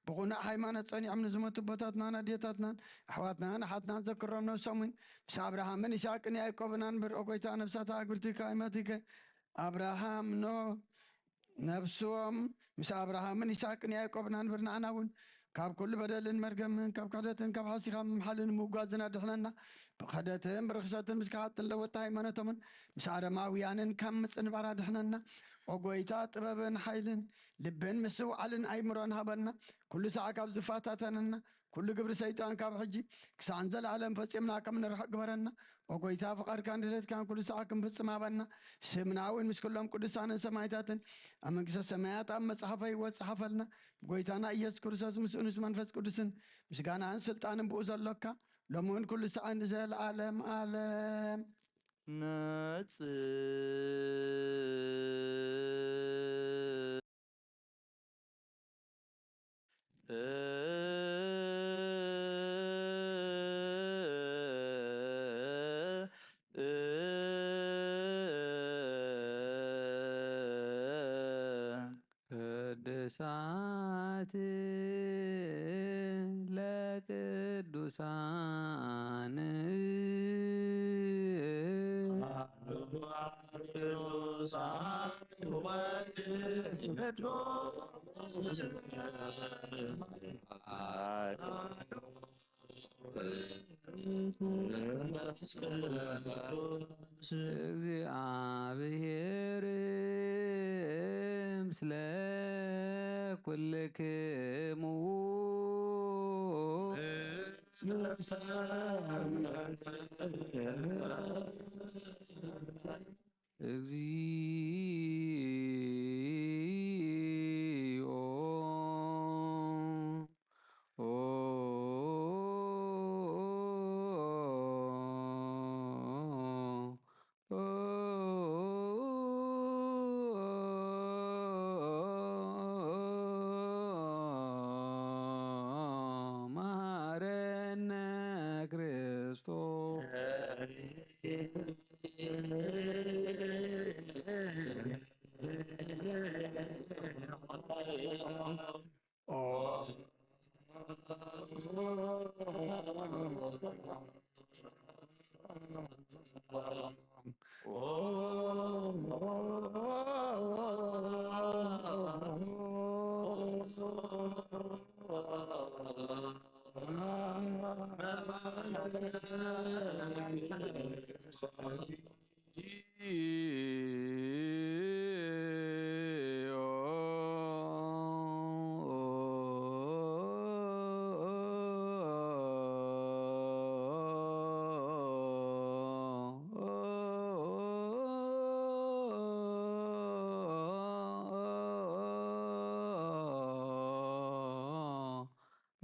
A: ብቑኑዕ ሃይማኖት ጸኒዖም ንዝመቱ ቦታትናን ኣዴታትናን ኣሕዋትናን ኣሓትናን ዘክሮም ነብሶምን ምስ ኣብርሃምን ይስሐቅን ያዕቆብን ኣንብር ኦ ጎይታ ነብሳት ኣግብርቲከ ኣይመቲከ ኣብርሃም ነብሶም ምስ ኣብርሃምን ይስሐቅን ያዕቆብን ኣንብር ንዓና እውን ካብ ኩሉ በደልን መርገምን ካብ ክሕደትን ካብ ሓሲኻ ምምሓልን ምውጓዝን ኣድሕነና ብክሕደትን ብርክሰትን ምስ ካሓትን ለወጥቲ ሃይማኖቶምን ምስ ኣረማውያንን ካብ ምፅንባር ኣድሕነና ኦ ጎይታ ጥበብን ሓይልን ልብን ምስውዓልን ኣይምሮን ሃበና ኩሉ ሰዓ ካብ ዝፋታተነና ኩሉ ግብሪ ሰይጣን ካብ ሕጂ ክሳዕን ዘለዓለም ፈፂምና ከም ንርሕቕ ግበረና ኦ ጎይታ ፍቓድካን ድሌትካን ኩሉ ሰዓ ክንፍፅም ሃበና ስምና እውን ምስ ኩሎም ቅዱሳንን ሰማይታትን ኣብ መንግስተ ሰማያት ኣብ መፅሓፈ ህይወት ፅሓፈልና ጎይታና ኢየሱስ ክርስቶስ ምስኡ ምስ መንፈስ ቅዱስን ምስጋናን ስልጣንን ብኡ ዘሎካ ሎሚ እውን ኩሉ ሰዓ ንዘለዓለም ዓለም
G: ቅድሳት ለቅዱሳን እግዚአብሔር ምስለ ኩልክሙ እግዚኦ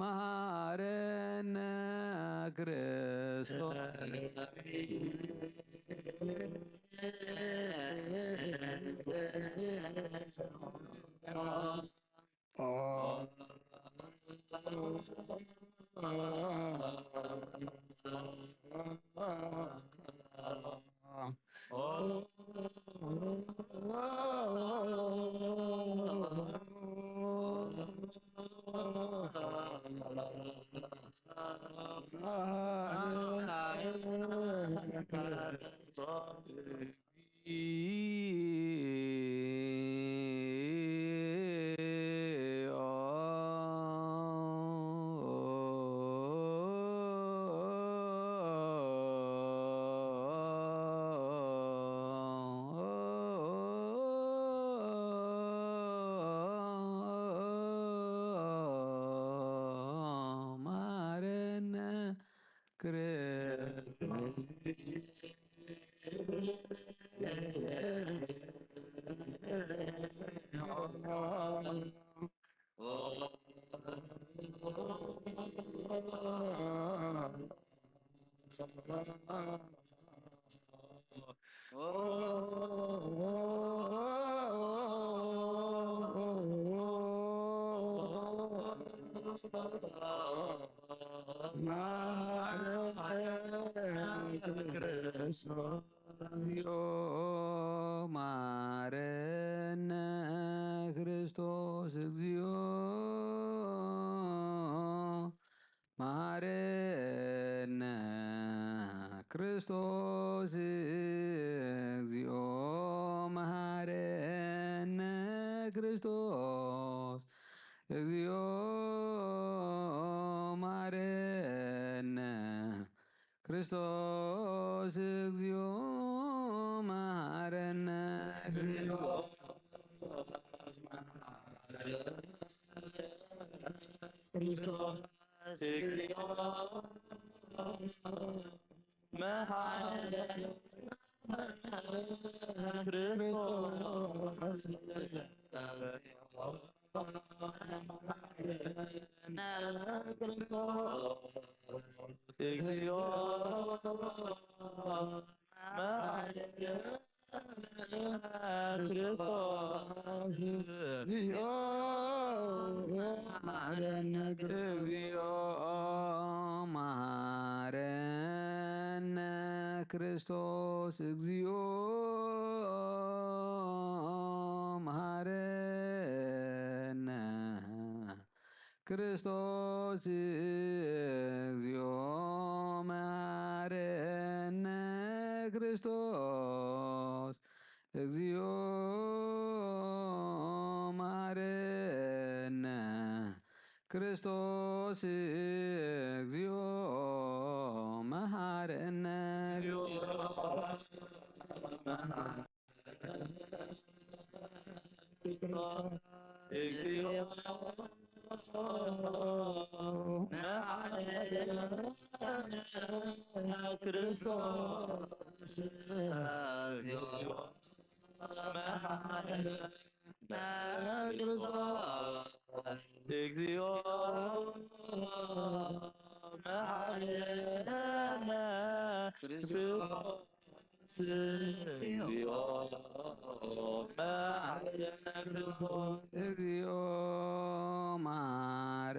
G: መሐረነ ክርስቶስ መሐረነ ክርስቶስ መሐረነ ክርስቶስ ክርስቶስ እግዚኦ መሐረነ ክርስቶስ እግዚኦ መሐረነ ክርስቶስ እግዚኦ መሐረነ ክርስቶስ እግዚኦ መሐረነ እግዚኦ መሐረነ ክርስቶስ እግዚኦ መሐረነ ክርስቶስ እግዚኦ መሐረነ ክርስቶስ እግዚኦ መሐረነ ክርስቶስ እግዚኦ መሐረነ እግዚኦ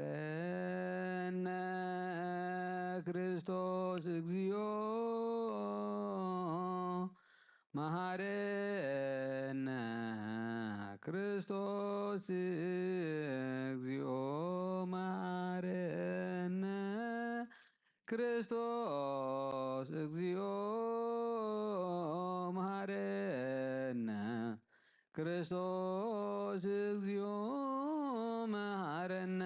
G: መሐረነ ክርስቶስ እግዚኦ መሐረነ ክርስቶስ እግዚኦ መሐረነ ክርስቶስ እግዚኦ መሐረነ ክርስቶስ እግዚኦ መሐረነ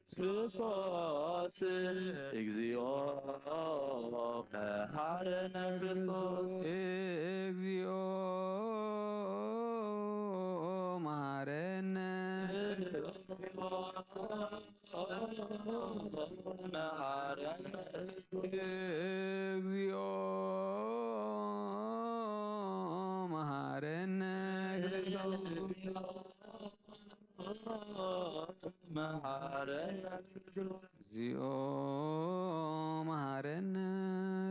F: ክርስቶስ እግዚኦ መሐረነ ክርስቶስ
G: እግዚኦ መሐረነ እግዚኦ መሐረነ እግዚኦ መሐረነ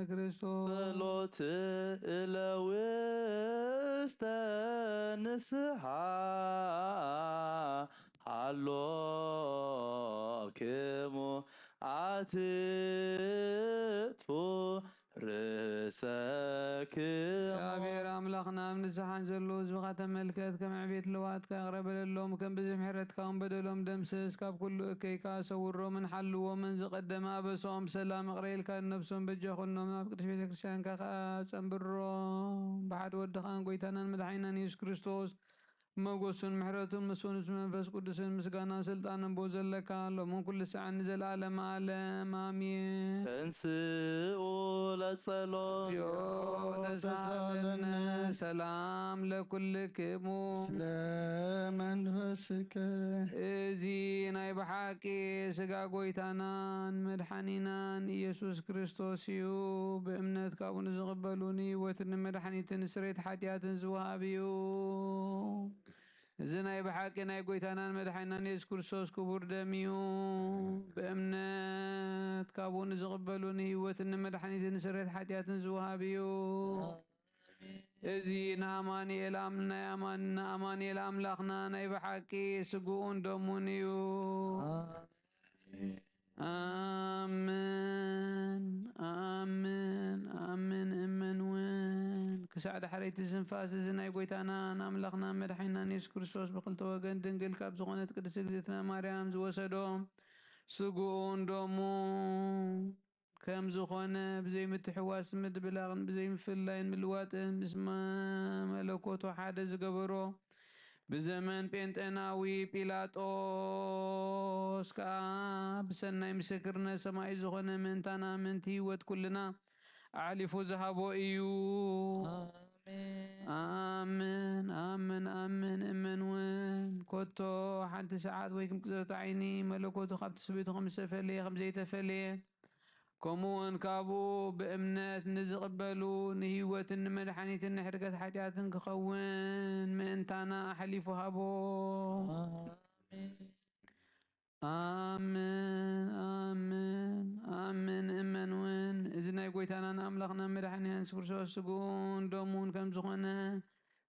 G: ክርስቶስ
F: ጸሎት እለውስተ ንስሐ ሃሎክሙ አትቱ ርእሰክሙ
G: እግዚአብሔር አምላኽና ኣብ ንስሓን ዘለዉ ህዝብኻ ተመልከት ከም ዕቤት ልዋትካ ቅረበለሎም ከም ብዙሕ ምሕረትካ በደሎም ደምስስ ካብ ኩሉ እከይካ ሰውሮምን ሓልዎምን ዝቐደመ ኣበሶም ብሰላም እቕረኢልካ ነብሶም በጀኹኖም ኣብ ቅድስ ቤተ ክርስቲያንካ ከዓ ጸንብሮም ብሓደ ወድኻን ጎይታናን መድሓኒናን ኢየሱስ ክርስቶስ መጎሱን ምሕረቱን ምስኡን መንፈስ ቅዱስን ምስጋናን ስልጣንን ቦ ዘለካ ሎምን ኩሉ ሰዓት ንዘለዓለመ ዓለም አሜን።
F: ተንስኡ ለጸሎት
G: ተሳለነ ሰላም ለኩልክሙ
A: ስለ መንፈስከ
G: እዚ ናይ ብሓቂ ስጋ ጎይታናን መድሓኒናን ኢየሱስ ክርስቶስ እዩ። ብእምነት ካብኡ ንዝቕበሉኒ ህይወትን መድሓኒትን ስርየት ሓጢኣትን ዝወሃብ እዩ። زناي بحق ناي قويتانا مدحينا نيس كرسوس كبور دميو بأمنات كابون زغبلون هيوتن مدحني سريت حتيات زوهابيو إزي ناماني إلامنا أماني الأملاخنا ناي بحقي سقون دومونيو آمين آمين آمين إمن وين كسعد حريت الزنفاس زناي قويتانا ناملاخنا مدحينا نيس كرسوس بقلت وقن دنقل كاب زغونت قدس زيتنا مريم زوسدوم سقون دومو كم زخونة بزي متحواس مد بلاغن بزي مفلاين ملواتن بسما ملكوت وحادة زقبرو بزمن بنتناوي بيلاطوس كا بسناي مسكرنا سماي زخونة من تانا من تيوت كلنا أعلفو زهابو إيو آمين آمين آمين إمن وين كوتو حد ساعات ويكم كذا عيني ملكوتو خبت سبيتو 5 فلي 5 فلي كمون كابو بأمنات نزقبلو نهيوة مدحنيت نحرقت حاجات كخوين من تانا حليفو هابو آمين آمين آمين إمن وين إذن يقويتانا ناملقنا مدحني أنسكرسو السقون دومون كم زغنا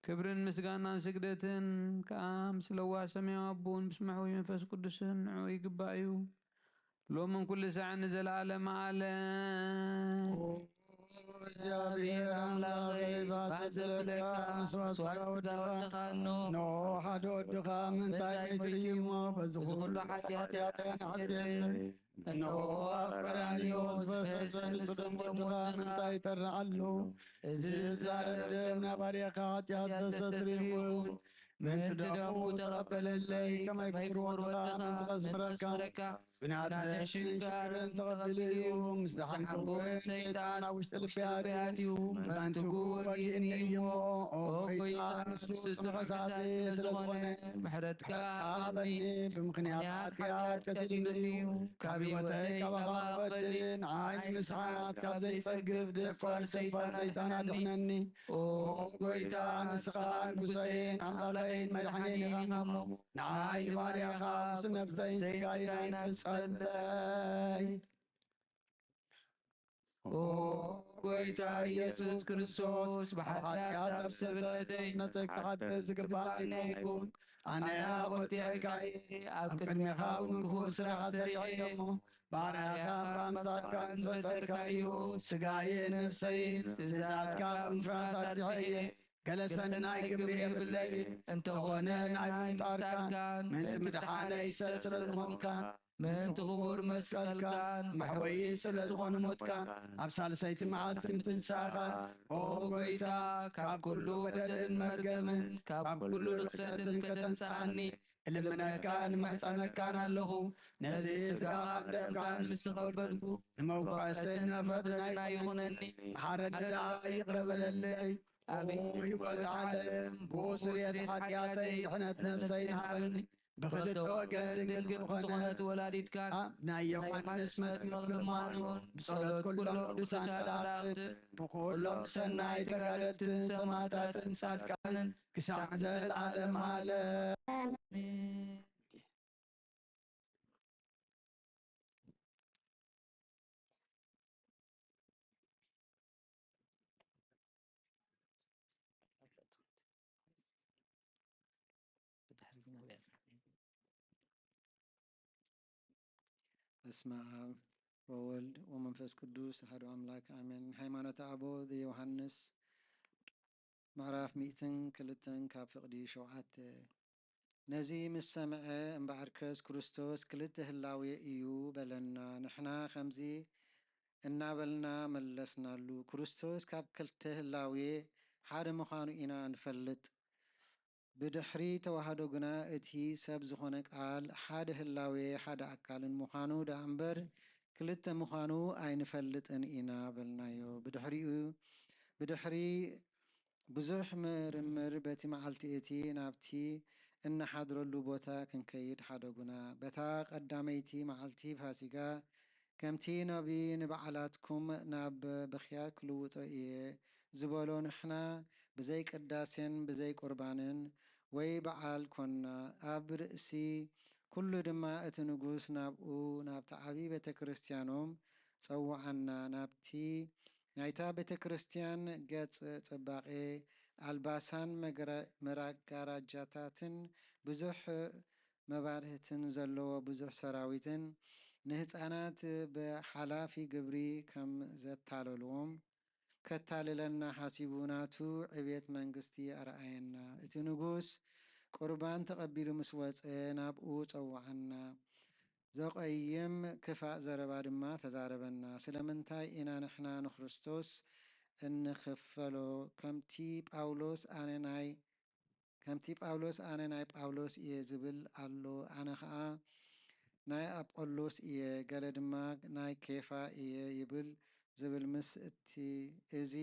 G: كبرن مسقانا سقدتن كام سلوا سميع أبون بسمحوا ينفس قدسن عوي قبايو لو من كل ساعة نزل على معلم
H: እግዚአብሔር አምላኸይ ባዘብለካ መስዋዕትካ ወድኻ ኖሕ ወድኻ ምንታይ መይትርእይሞ በዚ ኩሉ ሓጢኣተን ሓፍየለይ እነሆ ኣብ ቀራንዮ ዝፈሰሰ ንጹር ወድኻ ምንታይ ተርዓሉ እዚ ዝዛረብ ደም ናባርያኻ ሓጢኣት ዘስተስርይ ምንቲ ደሙ ተቐበለለይ ከመይ ፍቅሪ ወድኻ ምንቲ ቐስምረካ ብናትህ ሽንካርን ተቐቢሉ ምስ ደሓንኩን ሰይጣን ኣብ ውሽጢ ልብያትዩ መንትጉ ወጊእኒ እሞ ኦ ጎይታ ንሱ ጽኑዕ ስለዝኾነ ምሕረትካ ሃበኒ ብምኽንያት ሓጢኣት ቀቲሉኒ ካብ ህይወተይ ካባኻ ክበድን ዓይኒ ምስሓት ካብ ዘይጸግብ ደፋር ሰይጣን ኣድሕነኒ ኦ ጎይታ ንስኻ ንጉሰይን ኣምላኸይን መድሓኒን ኢኻ እሞ ንዓይ ንባርያኻ ምስ ነፍሰይን ስጋይን ጸለይ ኦ ጎይታ ኢየሱስ ክርስቶስ ብሓጢኣት ኣብ ሰብነተይ ክሓትት ዝግባእኒ ይኹን ኣነ ቖጢዕካ ኣብ ቅድሚኻ እውን ክፉእ ስራሕ ሰሪሐ እሞ ባርያኻ ብኣምሳልካ ዝፈጠርካዮ ስጋየን ነፍሰይን ትእዛዝካ ብምፍራስ ኣርድሐየ ገለ ሰናይ ግብሪ የብለይ እንተኾነ ናይ ምምጣርካን ምንቲ ምድሓነይ ሰብ ስለ ዝኾንካ ምንቲ ክቡር መስቀልካን መሕወይ ስለ ዝኾነ ሞትካን ኣብ ሳልሰይቲ መዓልቲ ምትንሳኻን ኦ ጎይታ ካብ ኩሉ በደልን መርገምን ካብ ኩሉ ርክሰትን ከተንሳኣኒ እልምነካን ምሕፀነካን ኣለኹ ነዚ ስጋኻን ደምካን ምስ ተቐበልኩ ንመጓሰይ ነፈጥና ይኹነኒ መሓረደዳ ይቕረበለለይ ሕይወት ዓለም ብስርየት ሓጢኣተይ ድሕነት ነፍሰይ ንሃበኒ ብኽልተ ወገን ድንግል ዝኾነት ወላዲትካን ናይ ዮሃንስ መጥምቕ ልማኑን ብጸሎት ኩሎም ቅዱሳን መላእኽትን ብኩሎም ሰናይ ተጋደልትን ሰማዕታትን ጻድቃንን ክሳዕ ዘለዓለም ዓለም
J: በስመ አብ ወወልድ ወመንፈስ ቅዱስ አሐዱ አምላክ አሜን። ሃይማኖተ አበው ዘዮሐንስ ምዕራፍ 102 ካብ ፍቕዲ 7 ነዚ ምስ ሰምዐ እምበዓርከስ ክርስቶስ ክልተ ህላዌ እዩ በለና። ንሕና ከምዚ እናበልና መለስናሉ። ክርስቶስ ካብ ክልተ ህላዌ ሓደ ምዃኑ ኢና ንፈልጥ። ብድሕሪ ተዋህዶ ግና እቲ ሰብ ዝኾነ ቃል ሓደ ህላዌ ሓደ ኣካልን ምዃኑ ዳ እምበር ክልተ ምዃኑ ኣይንፈልጥን ኢና በልናዮ። ብድሕሪ ብዙሕ ምርምር በቲ መዓልቲ እቲ ናብቲ እናሓድረሉ ቦታ ክንከይድ ሓደጉና። በታ ቀዳመይቲ መዓልቲ ፋሲጋ ከምቲ ነቢ ንበዓላትኩም ናብ ብኽያት ክልውጦ እየ ዝበሎ ንሕና ብዘይ ቅዳሴን ብዘይ ቁርባንን ወይ በዓል ኮና ኣብ ርእሲ ኩሉ ድማ እቲ ንጉስ ናብኡ ናብቲ ዓብዪ ቤተ ክርስቲያኖም ፀዋዓና ናብቲ ናይታ ቤተ ክርስቲያን ገጽ ጽባቐ ኣልባሳን መጋረጃታትን ብዙሕ መባርህትን ዘለዎ ብዙሕ ሰራዊትን ንህፃናት ብሓላፊ ግብሪ ከም ዘታለልዎም ከታልለና ሓሲቡ ናቱ ዕቤት መንግስቲ ኣርኣየና። እቲ ንጉስ ቁርባን ተቐቢሉ ምስ ወፀ ናብኡ ፀዋዓና። ዘቐይም ክፋእ ዘረባ ድማ ተዛረበና። ስለምንታይ ኢና ንሕና ንክርስቶስ እንኽፈሎ? ከምቲ ጳውሎስ ኣነ ናይ ጳውሎስ እየ ዝብል ኣሎ፣ ኣነ ከዓ ናይ ኣጶሎስ እየ፣ ገለ ድማ ናይ ኬፋ እየ ይብል ዝብል ምስ እቲ እዚ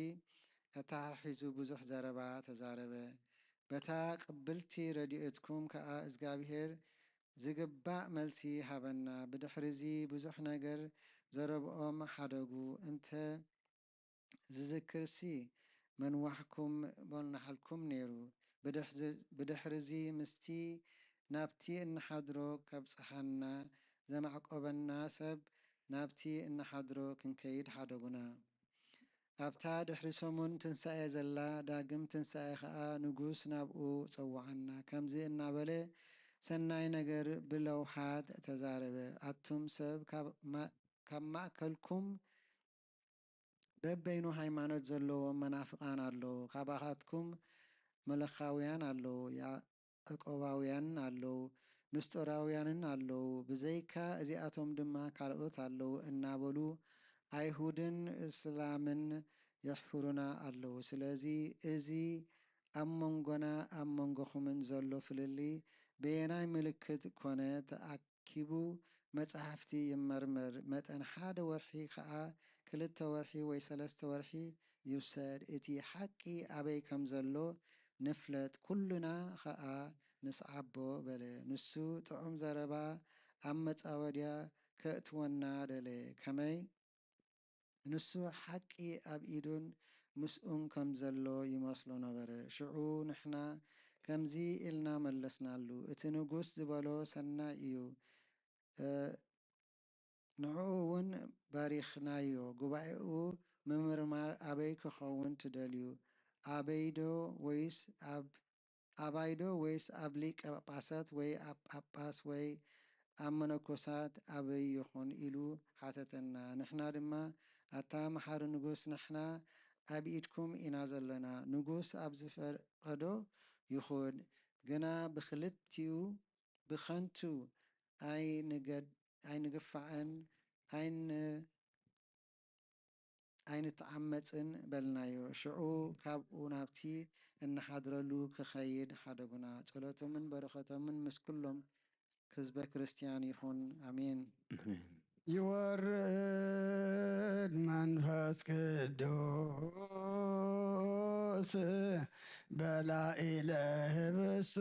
J: ኣተሓሒዙ ብዙሕ ዘረባ ተዛረበ። በታ ቅብልቲ ረድኤትኩም ከዓ እግዚኣብሔር ዝግባእ መልሲ ሃበና። ብድሕሪዚ ብዙሕ ነገር ዘረብኦም ሓደጉ እንተ ዝዝክርሲ መንዋሕኩም መናሓልኩም ነይሩ። ብድሕሪዚ ምስቲ ናብቲ እናሓድሮ ከብፅሓና ዘማዕቆበና ሰብ ናብቲ እናሓድሮ ክንከይድ ሓደጉና። ኣብታ ድሕሪ ሰሙን ትንሣኤ ዘላ ዳግም ትንሣኤ ከዓ ንጉስ ናብኡ ፀዋዓና። ከምዚ እናበለ ሰናይ ነገር ብለውሓት ተዛረበ። ኣቱም ሰብ ካብ ማእከልኩም በበይኑ ሃይማኖት ዘለዎም መናፍቃን ኣለዉ፣ ካባኻትኩም መለኻውያን ኣለዉ፣ ያዕቆባውያን ኣለዉ፣ ንስጦራውያንን ኣለዉ፣ ብዘይካ እዚኣቶም ድማ ካልኦት ኣለዉ እናበሉ ኣይሁድን እስላምን የሕፍሩና ኣለዉ። ስለዚ እዚ ኣብ መንጎና ኣብ መንጎኹምን ዘሎ ፍልሊ ብየናይ ምልክት ኮነ ተኣኪቡ መጽሓፍቲ ይመርመር። መጠን 1 ወርሒ ከዓ 2 ወርሒ ወይ 3 ወርሒ ይውሰድ። እቲ ሓቂ ኣበይ ከም ዘሎ ንፍለጥ፣ ኩሉና ከዓ ንስዓቦ በለ። ንሱ ጥዑም ዘረባ ኣብ መጻወድያ ከእትወና ደለ። ከመይ ንሱ ሓቂ ኣብ ኢዱን ምስኡን ከም ዘሎ ይመስሎ ነበረ። ሽዑ ንሕና ከምዚ ኢልና መለስናሉ። እቲ ንጉስ ዝበሎ ሰናይ እዩ፣ ንዕኡ እውን ባሪኽናዮ። ጉባኤኡ ምምርማር ኣበይ ክኸውን ትደልዩ? ኣባይዶ ወይስ ኣብ ሊቀ ጳጳሳት ወይ ኣብ ጳጳስ ወይ ኣብ መነኮሳት ኣበይ ይኹን ኢሉ ሓተተና። ንሕና ድማ ኣታ መሓሪ ንጉስ ንሕና ኣብ ኢድኩም ኢና ዘለና። ንጉስ ኣብ ዝፈቀዶ ይኹን፣ ግና ብክልቲኡ ብኸንቱ ኣይንግፋዕን ኣይንተዓመፅን በልናዮ። ሽዑ ካብኡ ናብቲ እናሓድረሉ ክኸይድ ሓደጉና። ጸሎቶምን በረኸቶምን ምስ ኩሎም ህዝበ ክርስቲያን ይኹን አሜን።
A: ይወርድ መንፈስ ቅዱስ በላዕለ ህብስቱ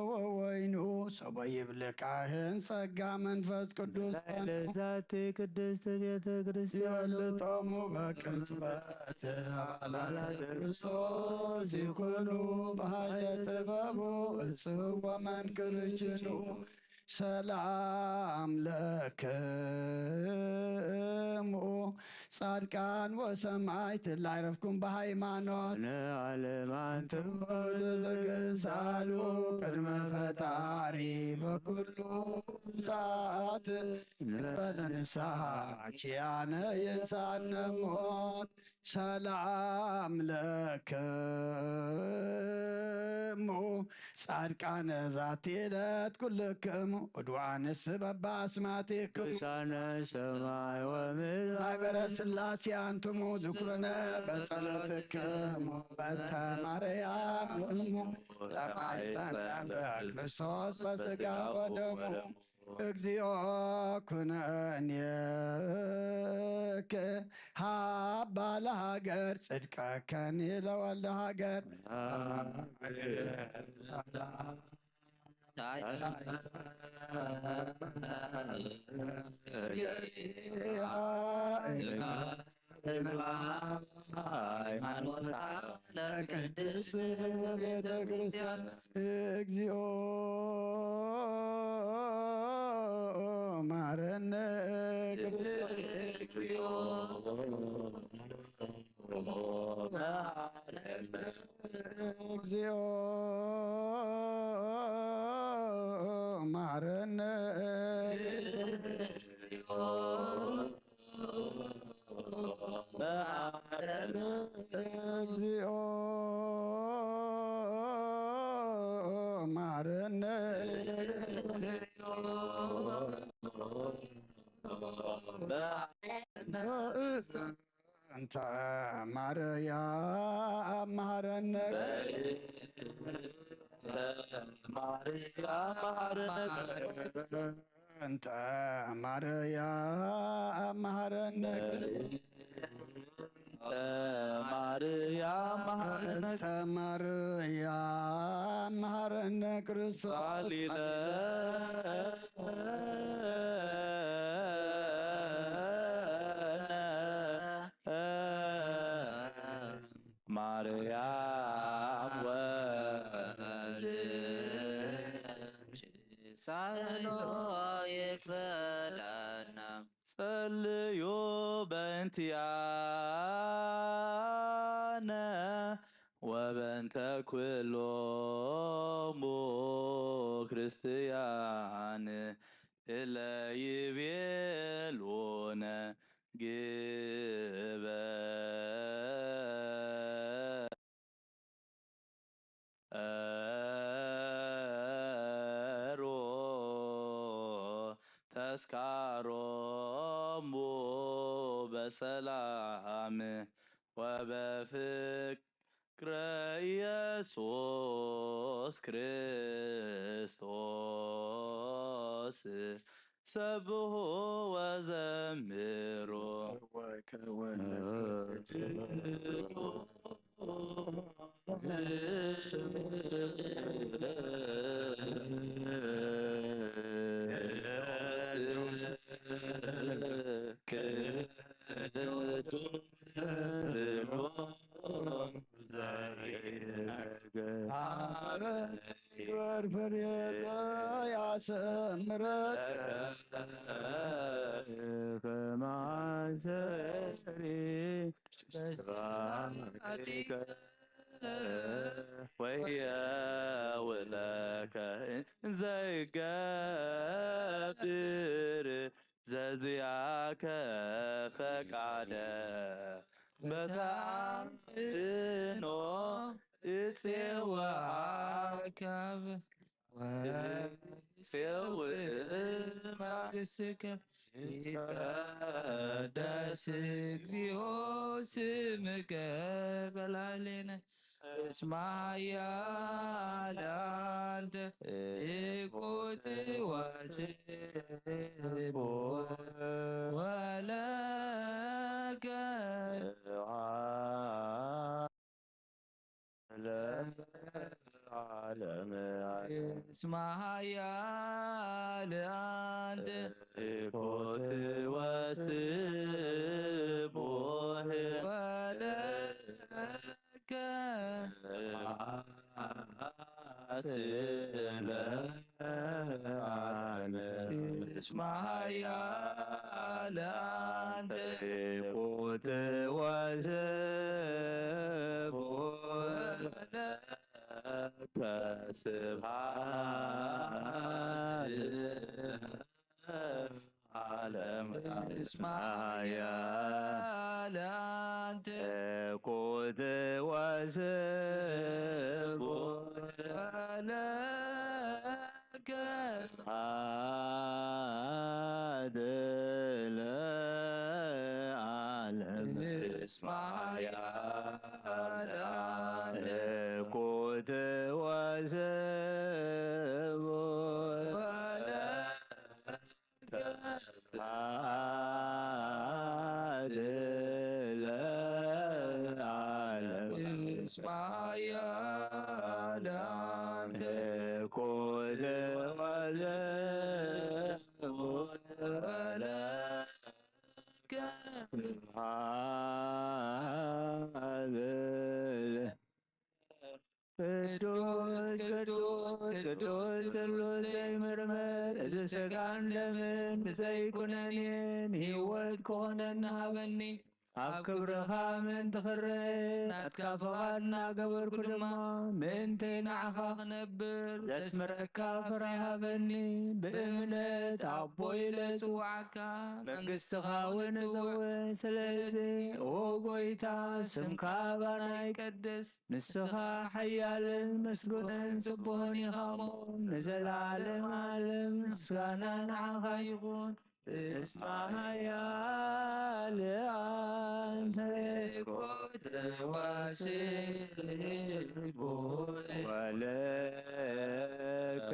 A: ወወይኑ ሰቦ ይብልካህን ጸጋ መንፈስ ቅዱስ
B: ለዛቲ ቅድስት ቤተ ክርስቲያን
A: ይወልጦሙ በቅጽበት አባላት ክርስቶስ ይኩኑ በኃይለ ጥበቡ እጽወ መንክርችኑ ሰላም ለክሙ ጻድቃን ወሰማዕት ላዕረፍኩም በሃይማኖት
B: ንዓለማንቱም
A: ተገዛሉ ቅድመ ፈጣሪ በኩሉ ሰዓት በለንስሐ ኪያነ የዛነ ሞት ሰላም ለክሙ ጻድቃነ ዛቲ ዕለት ኩልክሙ ዕድዋንስ በበአስማቲክሙ
B: ቅዱሳነ ሰማይ ወምድር
A: ማኅበረ ሥላሴ አንትሙ ዝኩርነ በጸሎትክሙ በእንተ ማርያም እሙ ተማይጠነ ክርስቶስ በሥጋ ወደሙ እግዚኦ ኩነኔከ ሀባ ለሀገር ጽድቀከኒ ለወልደ ሀገር
B: ሃይማኖት ለቅድስት ቤተ ክርስቲያን እግዚኦ ማረነ እግዚኦ እግዚኦ ማረነ እግዚኦ እግዚኦ ማረነ እንተ ማርያም መሐረነ እንተ ማርያም መሐረነ እንተ ማርያም መሐረነ ክርስቶስ ማርያም ሳሎ ይክፈለና ጸልዩ በእንቲአነ ወበእንተ ኩሎሙ ክርስቲያን እለ ይቤሉነ ግበሮ ተስካሮሙ በሰላም ወበፍቅረ ኢየሱስ ክርስቶስ ሰብሖ ወዘምሮ ፍሬተ ያሰምረከ ከማሰሪ በስራቲከ ወየውለከ ዘይገብር ዘዚአከ ፈቃደ በታምኖ እፄዋከብ መንግሥትከ ይትቀደስ እግዚኦ ስምከ በላዕሌነ እስመ ኃያል አንተ ኢቁት ወስብሖ ወለከ እስመ ኃያል አንተ ኢቁት ወስብሖ ወለከ እስመ ኃያል አንተ ኢቁት ወስብሖ ወለከ ስብሐት ዓለም እስመ ኃያል አንተ ኢቁት ወስብሖ ወለከ ስብሐት ለዓለም እስመ ኃያል አንተ ኢቁት ወስብሖ ወለከ ስብሐት ለዓለም እስመ ኃያል አንተ ኢቁት ወስብሖ ወለከ ስብሐት
C: ቅዱስ ቅዱስ ቅዱስ ስሉስ ዘይምርምር እዚ ስጋን ደምን ብዘይኩነኔን ህይወት ክኾነና ሃበኒ ኣብ ክብርኻ ምእንቲ ክርእ ናትካ ፈቓድ እናገበርኩ ድማ ምእንተይ ንዓኻ ክነብር ዘስምረካ ፍርሒ ሃበኒ ብእምነት ኣቦይ ኢለ ጽዋዓካ መንግሥትኻ እውን እጽውዕ ስለዚ ኦ ጐይታ ስምካ ባና ይቀድስ ንስኻ ሓያልን መስጉንን ጽቡቕን ኢኻ እሞ ንዘለዓለም ዓለም ምስጋና ንዓኻ ይኹን እስማ ያልአንተ ኮት ወሲቡ ወለከ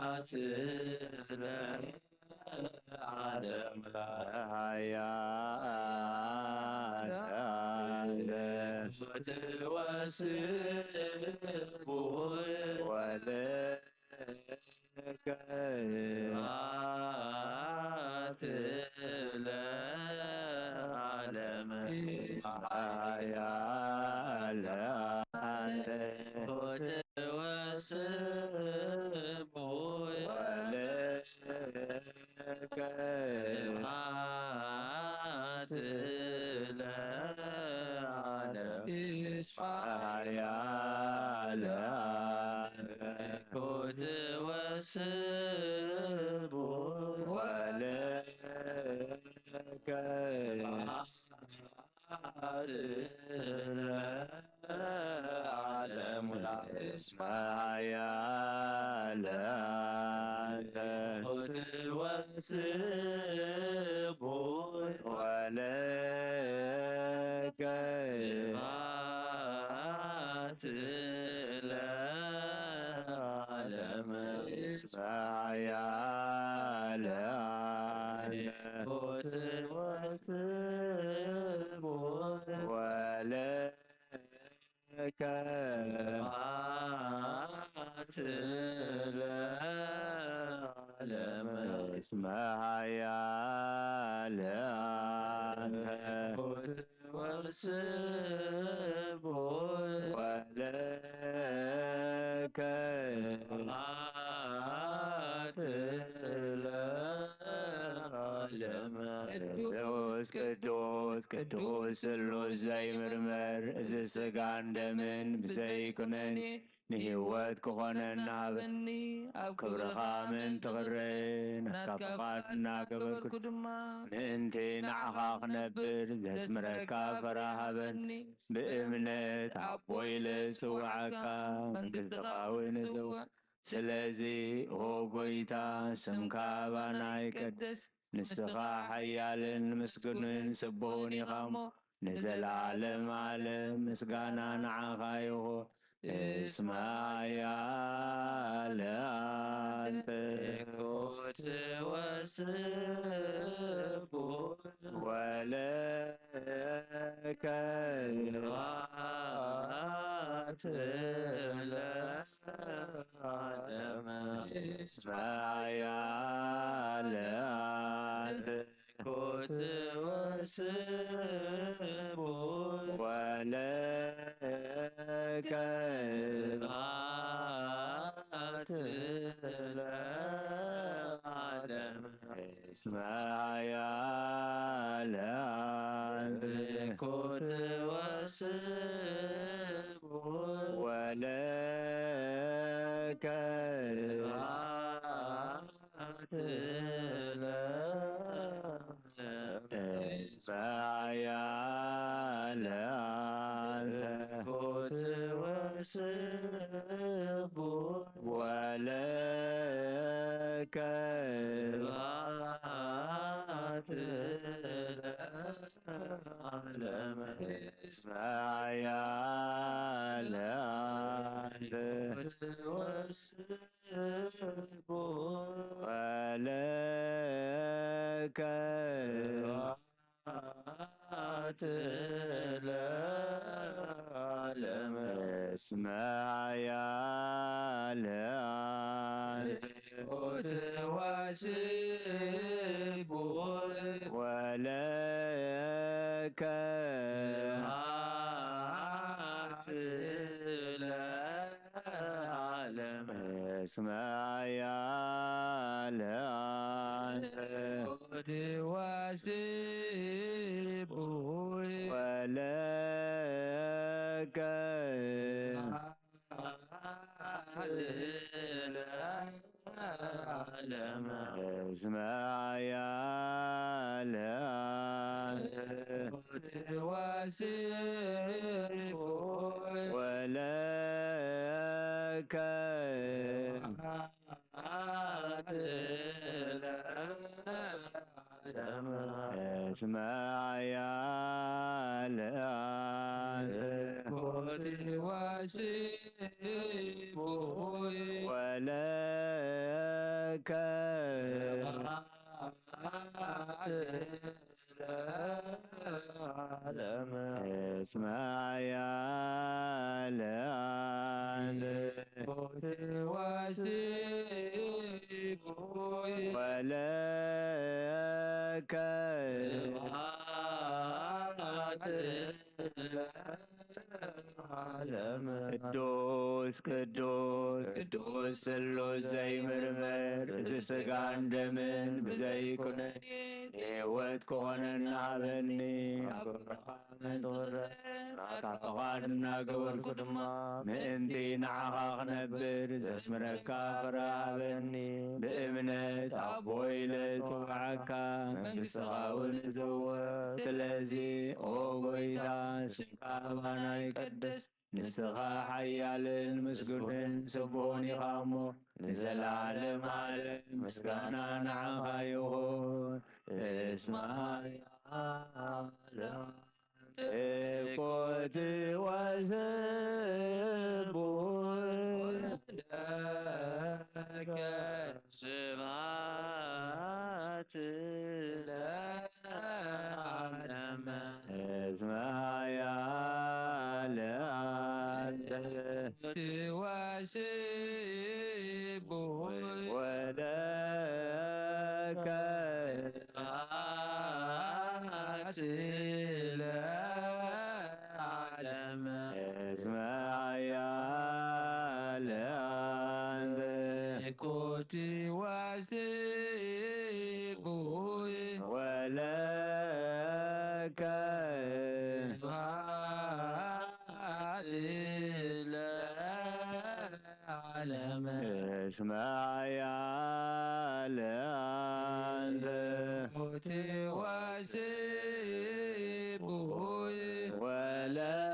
C: አትለ ዓለም ሃያለ ወስቡ ወለከ አትለ ዓለም ሃያለ ወስቡ ወለከ አትለ ዓለም ሃያለ ኮት ወስቡ ወለከ አትለ ዓለም እስመ ሃያለ ኮት ወስቡ ወለከ አትለ ዓለም እስመ ሃያለ ኮት ወስቡ ወለከ አትለ ዓለም እስመ ሃያለ ኮት ወስቡ ወለከ አትለ ዓለም ቅዱስ ቅዱስ ቅዱስ ስሉስ ዘይምርምር እዚ ስጋን ደምን ብዘይኩነኒ ንህይወት ክኾነና ሃበኒ ኣብ ክብርኻ ምእንቲ ክርእ ናትካ ፈቓድ እናገበርኩ ድማ ምእንቲ ንዓኻ ክነብር ዘትምረካ ፍርሒ ሃበኒ ብእምነት ኣቦይ ኢለ ጽዋዓካ መንግሥትኻ እውን እጽውዕ ስለዚ ኦ ጐይታ ስምካ ባና ይቀድስ ንስኻ ሓያልን ምስጉንን ስቡሕን ኢኻ እሞ ንዘለዓለም ዓለም ምስጋና ንዓኻ ይኹን እስመ ያልአንተ ኮት ወስቡ ወለከ አትለ ዓለም እስመ ያልአንተ ኮት ወስቡ ወለከ አትለ ዓለም እስመ ያልአንተ ኮት ወስቡ ወለከ አትለ እስመ ያልአንተ ኮት ወስቡ ወለከ አትለ ዓለም እስመ ያልአንተ ኮት ወስቡ ወለከ አትለ ዓለም እስመ ያልአንተ ኮት ወስቡ ወለከ አትለ اسمع يا
H: واسب
C: ولك اسمع يا
H: واسب
C: ولك اسمع يا
H: واسب
C: ولك اسمع يا
H: واسب
C: ولك ቅዱስ ቅዱስ ቅዱስ ስሉስ ዘይምርምር ብስጋ እንደምን ብዘይኩነኔ ሕይወት ከሆነና በኒ ናታፈቓድና ገበርኩ ድማ ምእንቲ ንዓኻ ክነብር ዘስምረካ ፍርሃበኒ ብእምነት ኣቦይ ለትውዓካ መንግሥትኻ እውን ዝውር ስለዚ ኦ ጎይታ ስምካ ባና ይቀድስ ንስኻ ሓያልን ምስጉንን ስቡሕን ኢኻ እሞ ንዘለዓለም ዓለም ምስጋና ንዓኻ ይኹን እስማዕ እኮት ወዘቡር ለከ ስብሐት ለዓለመ እስማዕ ያ
H: واسب
C: ولك
H: العالم
C: اسمع يا
H: كنت واسب
C: ولك اسمع يا
H: كنت واسب
C: ولك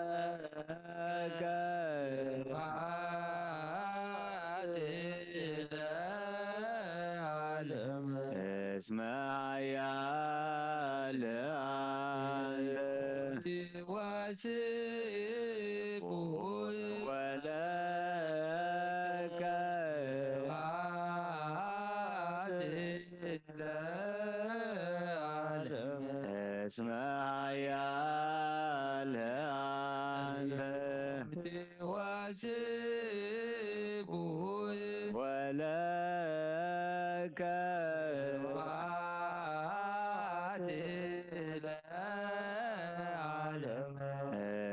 C: اسمع يا
H: واسب
C: ولك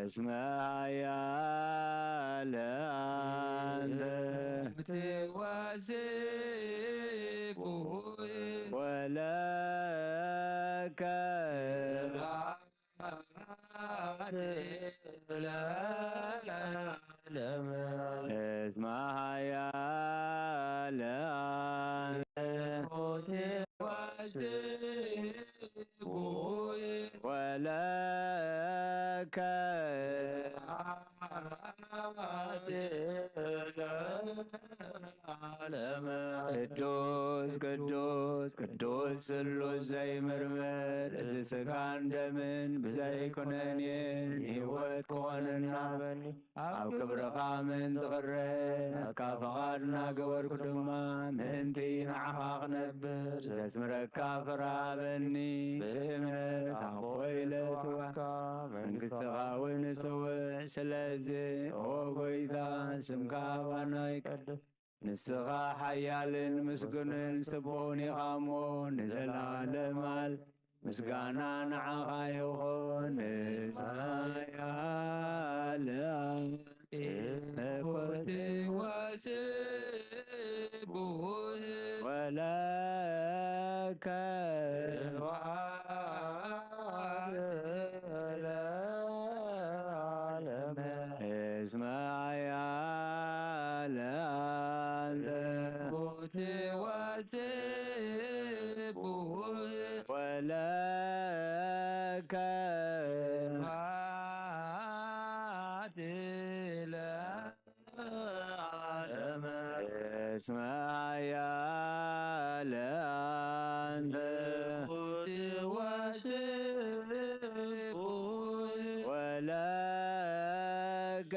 C: اسمع يا
H: واسب
C: ولك اسمع يا
H: واسب
C: ولك اسمع يا ولك ቅዱስ ቅዱስ ቅዱስ ስሉስ ዘይምርምር ብስጋ እንደምን ብዘይኩነኔ ሕይወት ክኾነና በኒ ኣብ ክብርኻ ምን ትቕረ ኣካ ፈቓድና ገበርኩ ድማ ምእንቲ ንዓኻ ክነብር ዘስምረካ ፍርሃበኒ ብእምነት ኣቦይ ለትውዓካ መንግሥትኻ እውን ንጽውዕ ስለዚ ኦ ጎይታ ስምካ ባና ይቀድስ ንስኻ ሓያልን ምስጉንን ስቡሕን ኢኻ እሞ ንዘለዓለም ዓለም ምስጋና ንዓኻ ይኹን እስማያ ኃያል አንተ
H: وتواتبه
C: ولك
H: هاتل العالم
C: اسم ኃያል አንተ
H: وتواتبه
C: ولك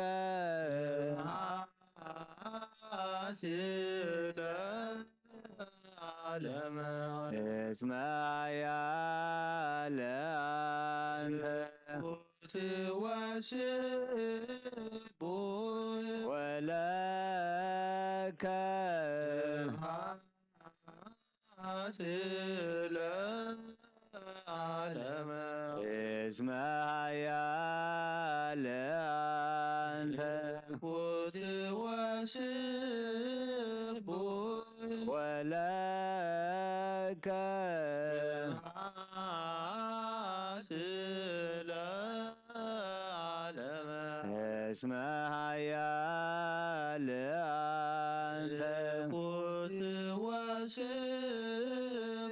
H: هاتل العالم
C: اسم ኃያል አንተ
H: وتواتبه
C: ولك
H: هاتل العالم
C: اسم ኃያል አንተ
H: وتواتبه
C: ولك
H: هاتل العالم
C: اسم ኃያል አንተ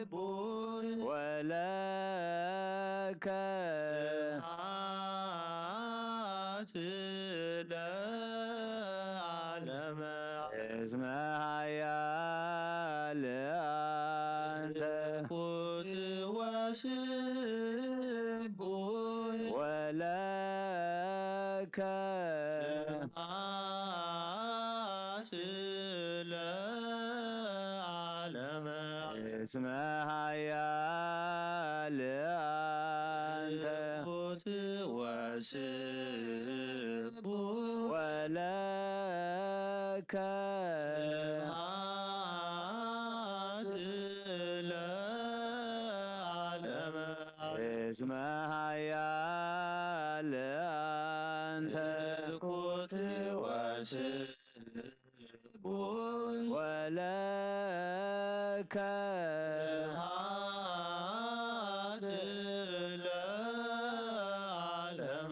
H: وتواتبه
C: ولك
H: هاتل العالم
C: اسم ኃያል አንተ
H: وتواتبه
C: ولك
H: هاتل العالم
C: اسم ኃያል አንተ
H: وتواتبه
C: ولك
H: هاتل العالم
C: اسم ኃያል አንተ
H: وتواتبه
C: ولك
H: هاتل العالم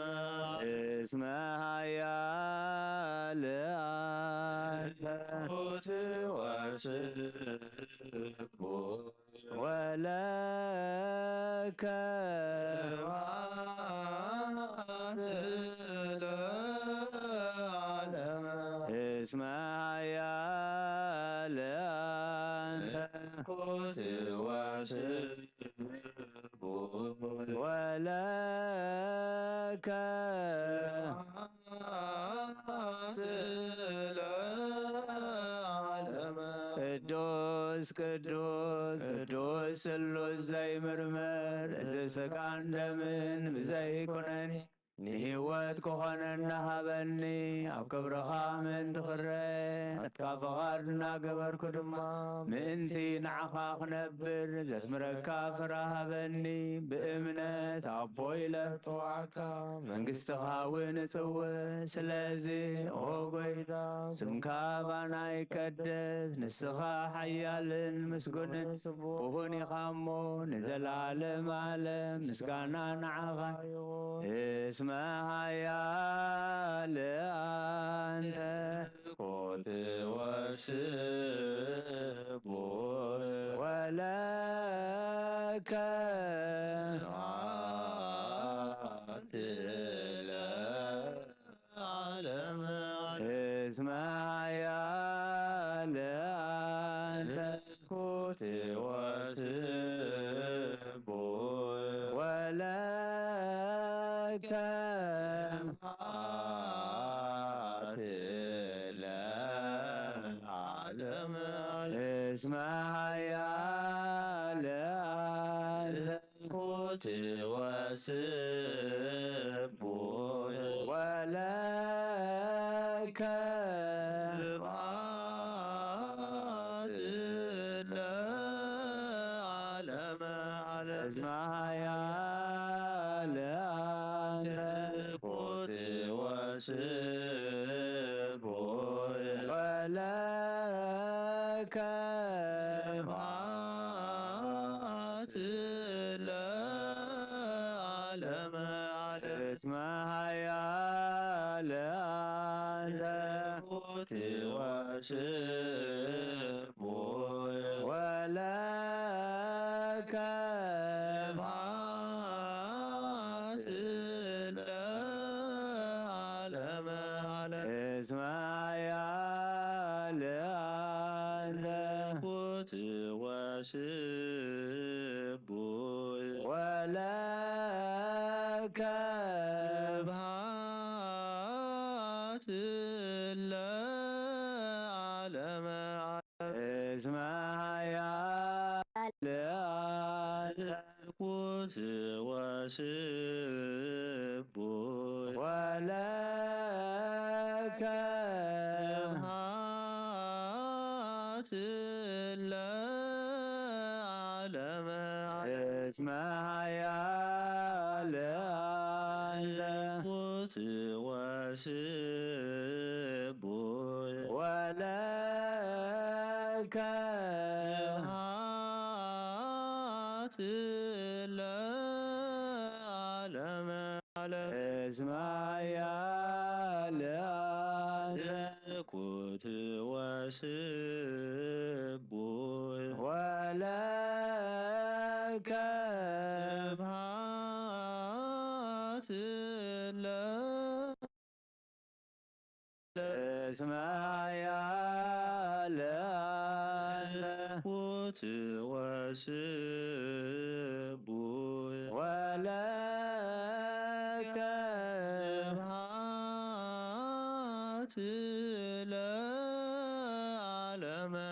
C: اسم ኃያል አንተ
H: وتواتبه
C: ولك
H: هاتل العالم
C: اسم ኃያል አንተ
H: وتواتبه
C: ولك
H: هاتل العالم
C: ቅዱስ ቅዱስ ቅዱስ ስሉስ ዘይምርምር እቲ ሥጋን ደምን ብዘይኮነኒ ንህይወት ክኾነና ሃበኒ ኣብ ክብርኻ ምእንቲ ክረአ ነትካ ፍቓድ እናገበርኩ ድማ ምእንቲ ንዓኻ ክነብር ዘስምረካ ፍራ ሃበኒ ብእምነት ኣቦይ ለጥዋዕካ መንግሥትኻ እውን እጽውዕ ስለዚ ኦ ጐይታ ስምካ ባና ይቀደስ ንስኻ ሓያልን ምስጉንን ጽቡቕን ኢኻ እሞ ንዘለዓለም ዓለም ምስጋና ንዓኻ እስመ ኃያል አንተ
H: وتواتبه
C: ولك
H: هاتل العالم
C: اسم ኃያል አንተ
H: وتواتبه
C: ولك
H: هاتل العالم
C: اسم ኃያል አንተ
H: وتواتبه
C: ولك
H: هاتل العالم
C: اسم ኃያል አንተ
H: وتواتبه
C: ولك
H: هاتل العالم
C: اسم ኃያል አንተ
H: ولك
I: سبحات العالم
H: اسمع يا لأنه
I: وسب
H: ولك
I: سبحات العالم
H: اسمع يا لأنه
I: وسب
H: ولك
I: سبحات العالم
H: اسمع يا لأنه
I: وسب
H: ولك
I: سبحات العالم
H: اسمع يا لأنه
I: كنت وسب
H: ولك
I: سبحات العالم
H: اسمع يا لأنه
I: كنت وسب
H: ولك
I: سبحات العالم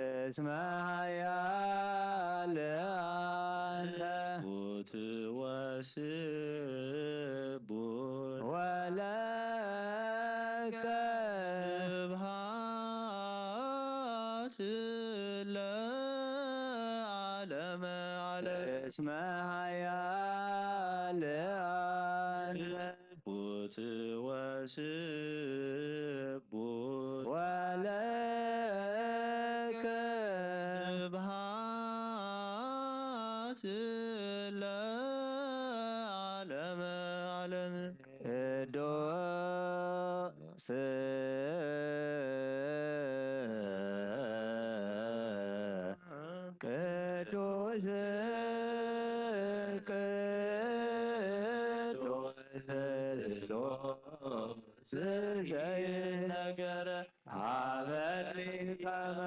H: اسمع يا لأنه
I: كنت وسب
H: ولك
I: سبحات العالم
H: اسمع يا لأنه
I: كنت وسب
H: ولك
I: سبحات العالم
H: دوس ቅዱስ ቅዱስ ዘይነገረ ሀበኒ ከመ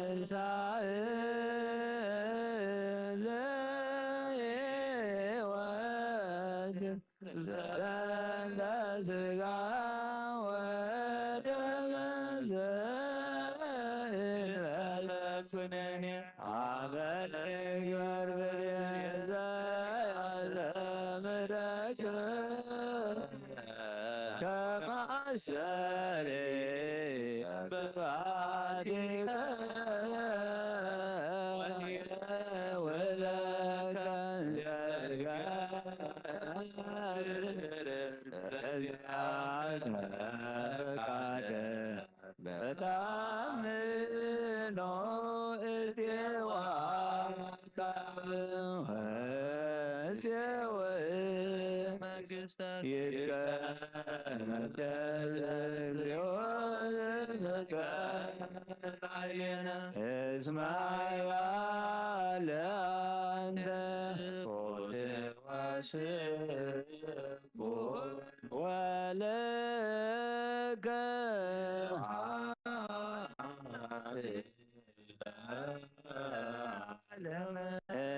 H: እንሳእ ለሕይወት ዘእንተ ሥጋ ወደም ዘይበለኩነኔ ሀበኒ ዘያዘምረከ ከመ አሰሬ በባቲከ ወለከ ፈቃደ በታምኖ እስቴዋ እስቴው
I: መንግሥተ
H: እስማያ ለአንተ ወለከ እስማያ ለአንተ ወለከ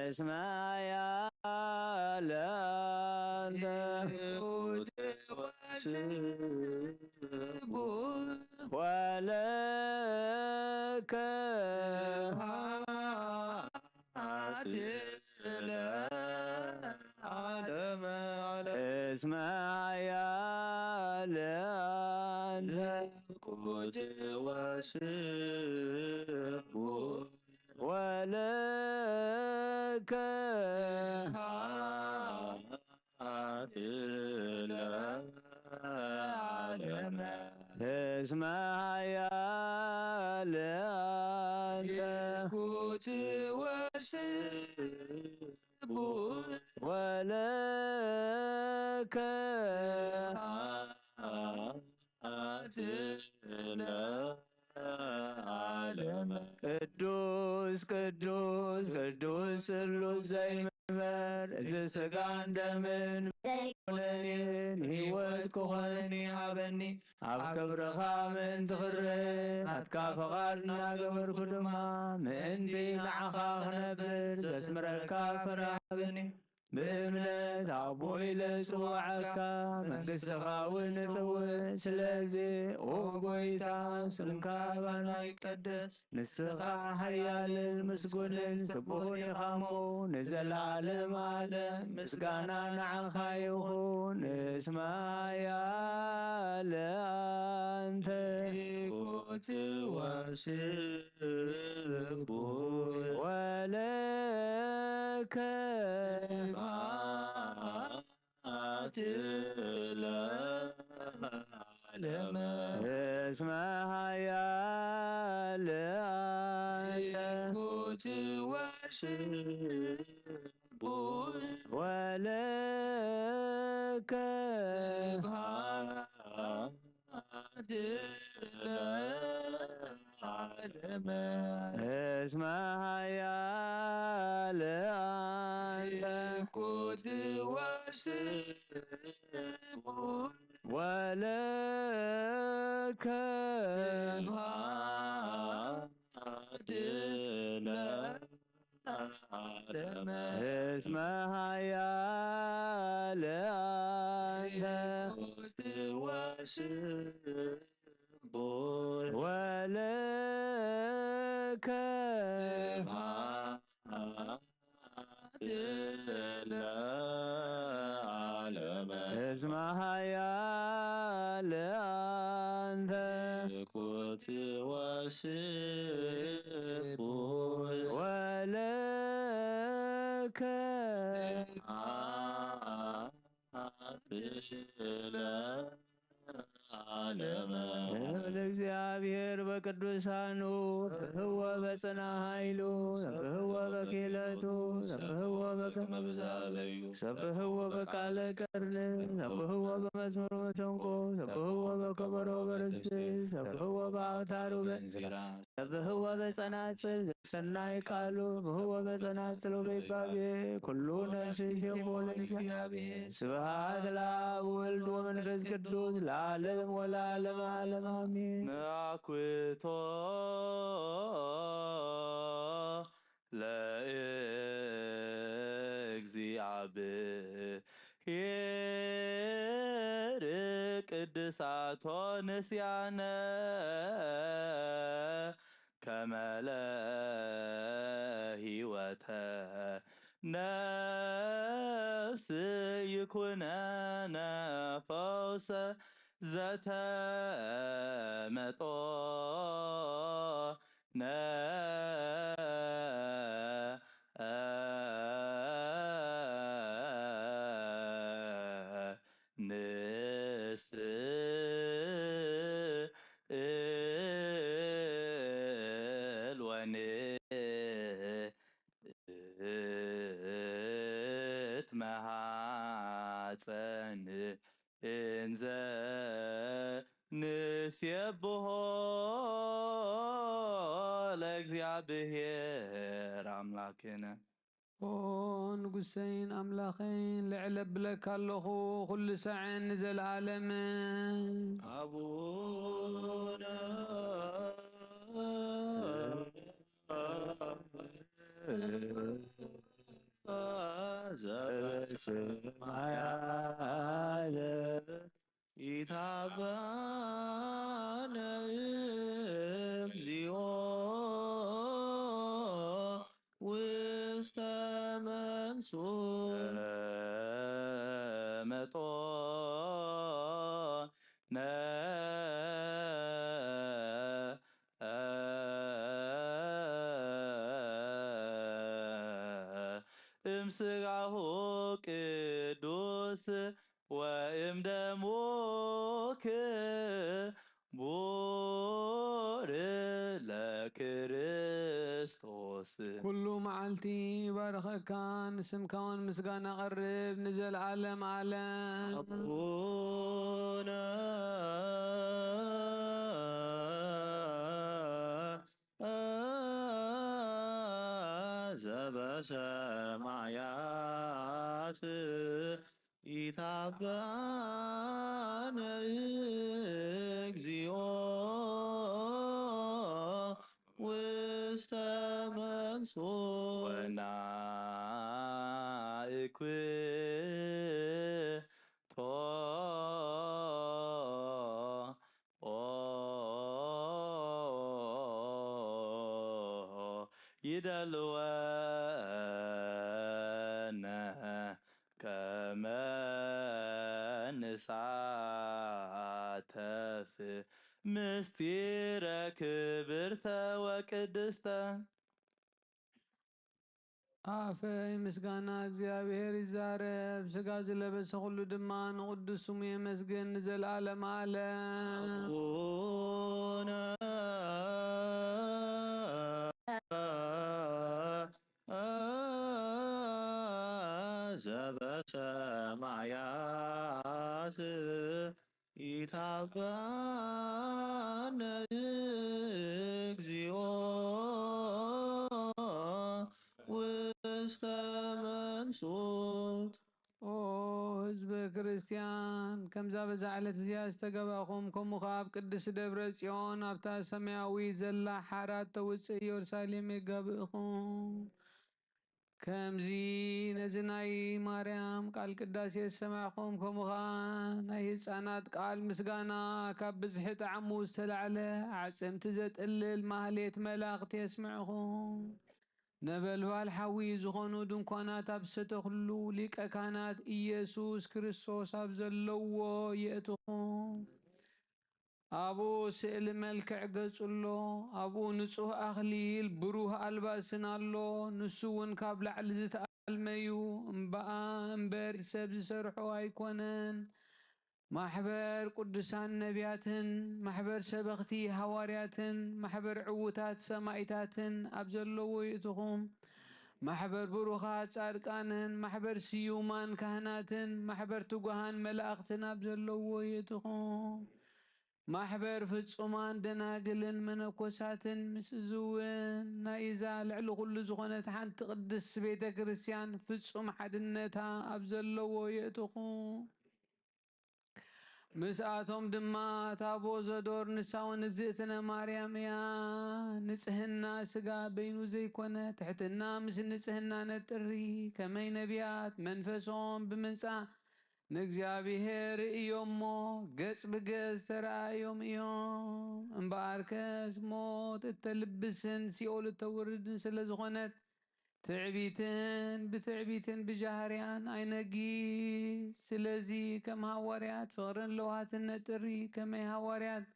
H: እስማያ ለአንተ ወለከ እስማያ ለአንተ ወለከ
B: ለዓለመ ቅዱስ ቅዱስ ቅዱስ ስሉስ ዘይምንበር እዚ ስጋን ደምን ዘይኮነኒን ህይወት ክኾነኒ ሃበኒ ኣብ ክብርኻ ምእንቲ ክርህ ናትካ ፈቓድ እናገበርኩ ድማ ምእንቲ ንዓኻ ክነብር ዘስምረካ ፈራሃበኒ بإمنة أبوي لسوعك منقصك ونطوي سلازي وقويتا سلمكا بنا يقدس نسخا حيال المسكون سبوني خامو نزل عالم عالم مسكانا نعخا يخون اسمع يا لأنت قوت وسبو ولك اسمها يا لأيكوت وشبون ولك اسمها يا لأيكوت وشبون ولك اسمها يا لأيكوت وشبون ولك اسمها يا لأنت كنت وسبون ولك ለእግዚአብሔር በቅዱሳኑ ሰብህዎ በጽና ኃይሉ ሰብህዎ በክህለቱ ሰብህዎ በከመ ብዛበዩ ሰብህዎ በቃለ ቀርን ሰብህዎ በመዝሙር መሰንቆ ሰብህዎ በከበሮ በርስት ሰብህዎ በአውታሩ በእንዚራ ሰብህዎ በጸናጽል ዘሰናይ ቃሉ ሰብህዎ በጸናጽሉ በይባቤ ኩሉ ነፍስ ይሴብሖ ለእግዚአብሔር ስብሐት ለአብ ወወልድ ወመንፈስ ቅዱስ ለዓለም ወለዓለመ ዓለም አሜን።
F: ነአኩቶ ለእግዚአብሔር ቅድሳቶ ንስያነ ከመ ለሕይወተ ነፍስ ይኩነነ ፈውሰ ዘተመጦ ንስእል ወንትመሃፀን እንዘ ንሴብሖ ለእግዚአብሔር አምላክነ
G: ኦ ንጉሰይን አምላኸይን ልዕለ ብለካ ኣለኹ ኩሉ ሰዓን ንዘለዓለምን
I: አቡነ ዘበሰማያት ኢታባነ እግዚኦ ውስተ መንሱት
F: መጦ እምስጋሁ ቅዱስ ወእምደሙ ክቡር ለክርስቶስ
G: ኩሉ መዓልቲ ባረኸካ ንስምካ ውን ምስጋና ቀርብ ንዘለዓለም ዓለም
I: አቡነ ዘበሰማያት ኢታበአነ እግዚኦ ውስተ መንሱት
F: ወናእኩቶ ይደልወነ ከመ ንሳተፍ ምስጢረ ክብርተ ወቅድስተ
G: አፈይ ምስጋና እግዚአብሔር ይዛረብ ስጋ ዝለበሰ ሁሉ ድማ ንቅዱስ ስሙ የመስገን ንዘለዓለም ዓለም
I: አቡነ ዘበሰማያት ኢታበአነ እግዚኦ ውስተ መንሱት
G: ኦ ህዝበ ክርስቲያን ከምዛ በዛ ዕለት እዚኣ ዝተገባኹም ከምኡ ከዓ ኣብ ቅድስ ደብረ ጽዮን ኣብታ ሰማያዊት ዘላ ሓራት ተውፅእ ኢየሩሳሌም የጋብእኹም ከምዚ ነዚ ናይ ማርያም ቃል ቅዳሴ ዝሰማዕኹም ከምኡ ከዓ ናይ ህፃናት ቃል ምስጋና ካብ ብዝሒ ጣዕሙ ዝተላዕለ ዓፅምቲ ዘጥልል ማህሌት መላእኽቲ የስምዕኹም ነበልባል ሓዊ ዝኾኑ ድንኳናት ኣብ ዝተተኽሉ ሊቀ ካህናት ኢየሱስ ክርስቶስ ኣብ ዘለዎ የእትኹም ኣብኡ ስእሊ መልክዕ ገጹሎ ኣብኡ ንጹህ ኣኽሊል ብሩህ ኣልባስን ኣሎ ንሱ እውን ካብ ላዕሊ ዝተኣልመዩ እምበኣ እምበር ሰብ ዝሰርሖ ኣይኮነን ማሕበር ቅዱሳን ነቢያትን ማሕበር ሰበኽቲ ሃዋርያትን ማሕበር ዕዉታት ሰማዕታትን ኣብ ዘለዎ ይእትኹም ማሕበር ብሩኻት ጻድቃንን ማሕበር ስዩማን ካህናትን ማሕበር ትጉሃን መላእኽትን ኣብ ዘለዎ ይእትኹም ማሕበር ፍጹማን ደናግልን መነኮሳትን ምስ እውን ናይዛ ልዕሊ ኩሉ ዝኾነት ሓንቲ ቅድስት ቤተ ክርስቲያን ፍጹም ሓድነታ ኣብ ዘለዎ የእትኹም ምስኣቶም ድማ ታቦ ዘዶር ንሳውን እግዝእትነ ማርያም እያ ንጽህና ስጋ በይኑ ዘይኮነ ትሕትና ምስ ንጽህና ነጥሪ ከመይ ነቢያት መንፈሶም ብምንጻእ ንእግዚአብሔር እዮሞ ገጽ ብገጽ ተረአዮም እዮም እምበኣርከስ ሞት እተልብስን ሲኦል እተውርድን ስለ ዝኾነት ትዕቢትን ብትዕቢትን ብጃህርያን ኣይነጊስ ስለዚ ከም ሃዋርያት ፍቕርን ለውሃትነት ጥሪ ከመይ ሃዋርያት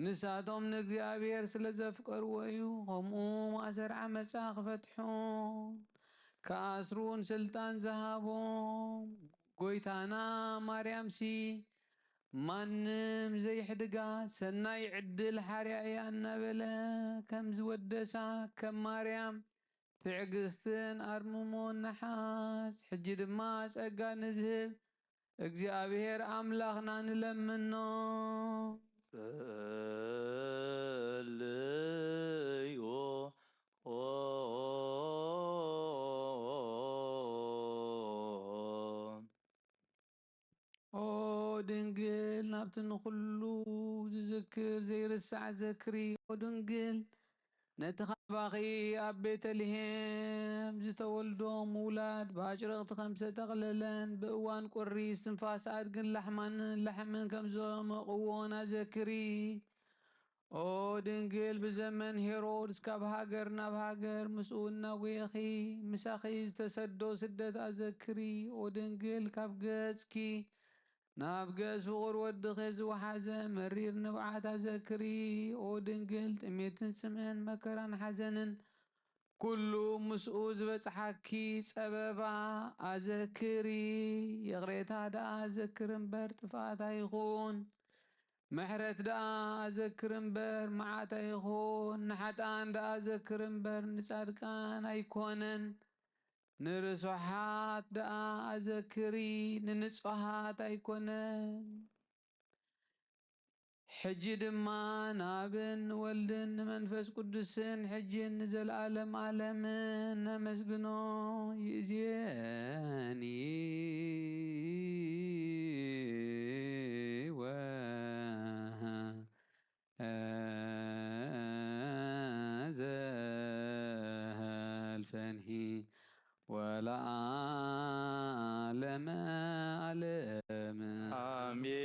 G: ንሳቶም ንእግዚአብሔር ስለ ዘፍቀርዎ እዩ ከምኡ ማእሰር ዓመፃ ክፈትሑን ከኣስሩን ስልጣን ዝሃቦም ጎይታና ማርያምሲ ማንም ዘይሕድጋ ሰናይ ዕድል ሓርያ እያ እናበለ ከም ዝወደሳ ከም ማርያም ትዕግስትን ኣርምሞን ነሓስ ሕጂ ድማ ጸጋ ንዝህብ እግዚአብሔር ኣምላኽና ንለምኖ
F: ጸልዩ
G: ኦ ድንግል ናብቲ ንኹሉ ዝዝክር ዘይርሳዕ ዘክሪ ኦ ድንግል ነቲ ኻባኺ ኣብ ቤተልሔም ዝተወልዶ ምውላድ ብኣጭረቕቲ ከም ዝተጠቕለለን ብእዋን ቁሪ እስትንፋስ ኣድግን ላሕማንን ላሕምን ከም ዘመቕዎን ኣዘክሪ ኦ ድንግል ብዘመን ሄሮድስ ካብ ሃገር ናብ ሃገር ምስኡ እናጐየኺ ምሳኺ ዝተሰዶ ስደት ኣዘክሪ ኦ ድንግል ካብ ገጽኪ ናብ ገጽ ፍቑር ወድኺ ዝወሓዘ መሪር ንብዓት ኣዘክሪ ኦ ድንግል ጥሜትን ጽምእን መከራን ሓዘንን ኩሉ ምስኡ ዝበጽሓኪ ጸበባ ኣዘክሪ የቕሬታ ደኣ ኣዘክር እምበር ጥፍኣት ኣይኹን ምሕረት ደኣ ኣዘክር እምበር መዓት ኣይኹን ንሓጥኣን ደኣ ኣዘክር እምበር ንጻድቃን ኣይኮነን ንርሱሓት ደኣ ኣዘክሪ ንንጹሓት ኣይኮነን ሕጂ ድማ ናብን ወልድን መንፈስ ቅዱስን ሕጂን ንዘለዓለም ዓለምን ነመስግኖ ይእዜኒ ዘልፈንሂ ወለዓለመ ዓለም
F: አሜን።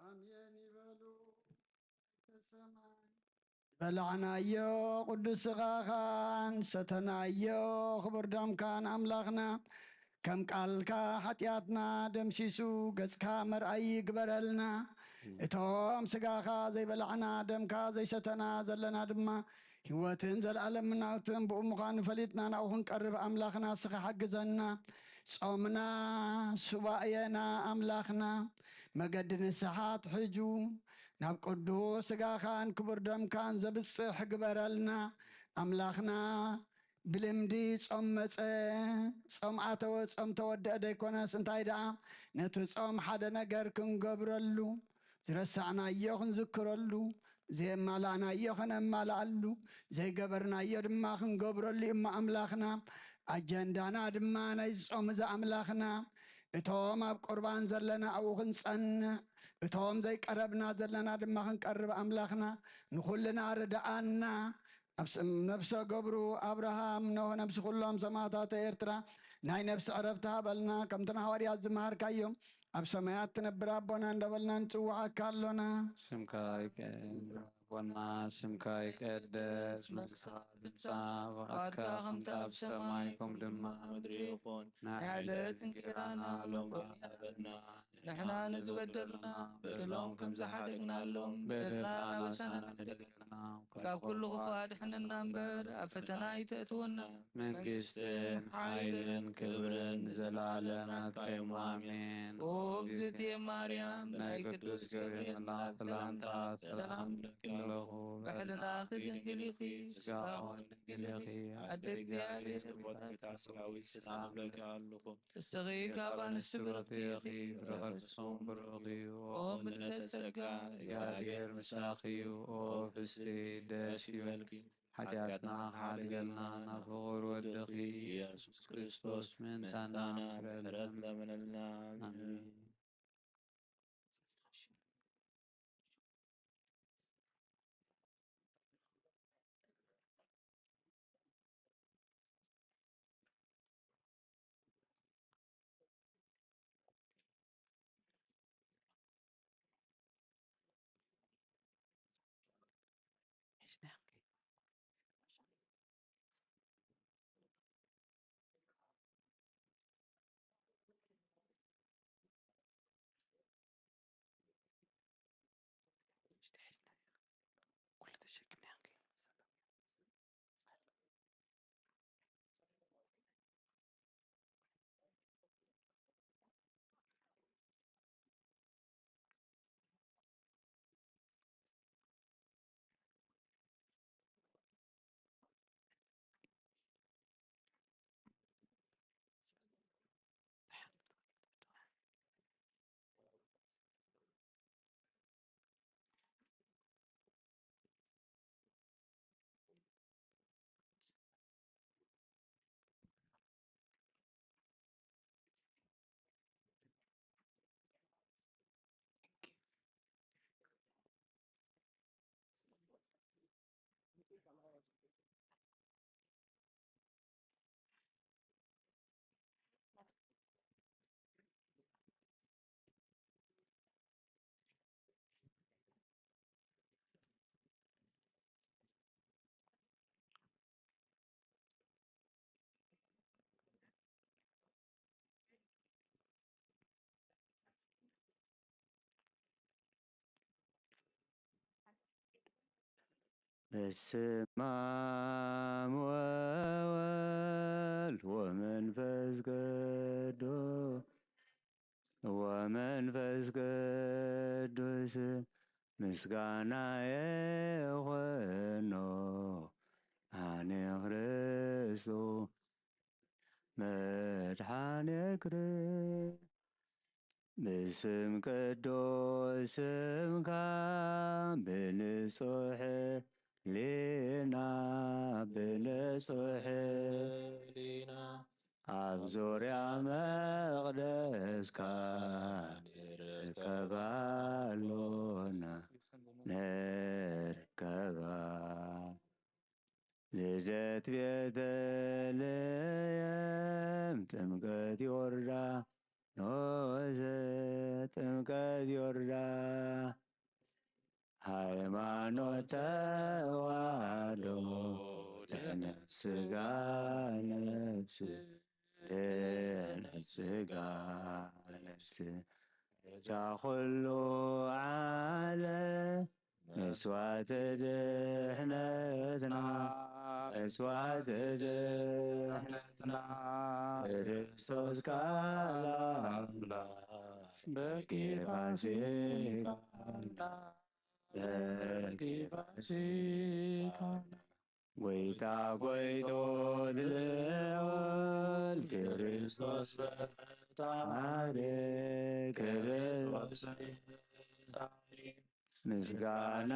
A: አሜን ይበሉ። ተሰማይ በላዕናዮ ቅዱስ ስጋኻን ሰተናዮ ክቡር ደምካን አምላኽና ከም ቃልካ ሓጢኣትና ደምሲሱ ገጽካ መርኣይ ግበረልና። እቶም ስጋኻ ዘይበላዕና ደምካ ዘይሰተና ዘለና ድማ ህይወትን ዘለዓለም ናውትን ብኡ ምዃኑ ፈሊጥና ናብኡ ክንቀርብ ኣምላኽና ስኻ ሓግዘና። ጾምና ሱባኤና ኣምላኽና መገዲ ንስሓት ሕጁ ናብ ቅዱስ ስጋኻን ክቡር ደምካን ዘብፅሕ ግበረልና። ኣምላኽና ብልምዲ ጾም መፀ ጾም ኣተወ ጾም ተወድአ ደይኮነስ እንታይ ደኣ ነቲ ጾም ሓደ ነገር ክንገብረሉ ዝረሳዕናዮ ክንዝክረሉ ዘየማላእናዮ ከነማልኣሉ ዘይገበርናዮ ድማ ክንገብረሉ እሞ ኣምላኽና ኣጀንዳና ድማ ናይ ጾም እዚ ኣምላኽና እቶም ኣብ ቁርባን ዘለና ኣብኡ ክንጸንዕ እቶም ዘይቀረብና ዘለና ድማ ክንቀርብ ኣምላኽና ንኹልና ርድኣና ነብሰ ገብሩ ኣብርሃም ኖህ ነብሲ ኩሎም ሰማዕታተ ኤርትራ ናይ ነብሲ ዕረፍቲ ሃበልና ከምቲ ንሓዋርያት ዝመሃርካዮም ኣብ ሰማያት ትነብር ኣቦና እንዳበልና ንፅዋዓካ ኣሎና።
G: ስምካ ይቀና ስምካ ይቀደስ መንግሥትካ ትምጻእ ፈቃድካ ከምቲ ኣብ ሰማይ ከምኡ ድማ ምድሪ ይኹን ናይ ዕለት እንጀራና ሎሚ ሃበና ንሕና ንዝበደሉና በደሎም ከም ዝሓደግናሎም በደልና ናበሳና ንደገና ካብ ኩሉ ክፉእ ኣድሕነና እምበር ኣብ ፈተና ይተእትወና መንግስትን ሓይልን ክብርን ንዘለዓለም ናትካ እዩ ኣሜን። ኦ እግዝእትየ ማርያም ናይ ቅዱስ ገብርኤል መልኣክ ሰላምታ ሰላም ለኪለኹ ብሕልና ክድንግል ኢኺ ስጋውን ድንግል ኢኺ ኣደ እግዚኣብሔር
F: ቦታ ሰራዊት ሰላም ለኪ ኣለኹ
G: እስኺ ካብ ኣንስቲ ብርክቲ ኢኺ ብረኸርሶም ብሩኽ እዩ ኦ ምልዕተ ጸጋ እግዚኣብሔር ምሳኺ እዩ ኦ ፍስሒ ደስ ይበልኪ ሓጢኣትና ሓደገልና ናብ ፍቑር ወድኺ ኢየሱስ ክርስቶስ ምንታና ምሕረት ለምነልና አሜን።
B: በስመ አብ ወወልድ ወመንፈስ ቅዱስ ምስጋና የኮኖ አነ መንግሥቱ መድኃኔ ክርስቶስ ብስም ቅዱስ ስምካ ብንጹሕ ሊና ብንጹሕ
I: ሊና
B: ኣብ ዙርያ መቕደስካ ንርከባሎና ንርከባ ልደት ቤተልሔም ጥምቀት ዮርዳኖስ ጥምቀት ዮርዳኖስ ሃይማኖት ተዋህዶ ድኅነት ሥጋ ነፍስ ድኅነት ሥጋ ነፍስ ቻ ኩሉ ዓለም መስዋዕተ ድኅነትና መስዋዕተ ድኅነትና ክርስቶስ ቃል አምላክ በጌፋሲካ በጌፋሲካ ጎይታ ጎይቶ ልዑል ክርስቶስ ፈጣሪ ክርስቶስ ፈጣሪ ምስጋና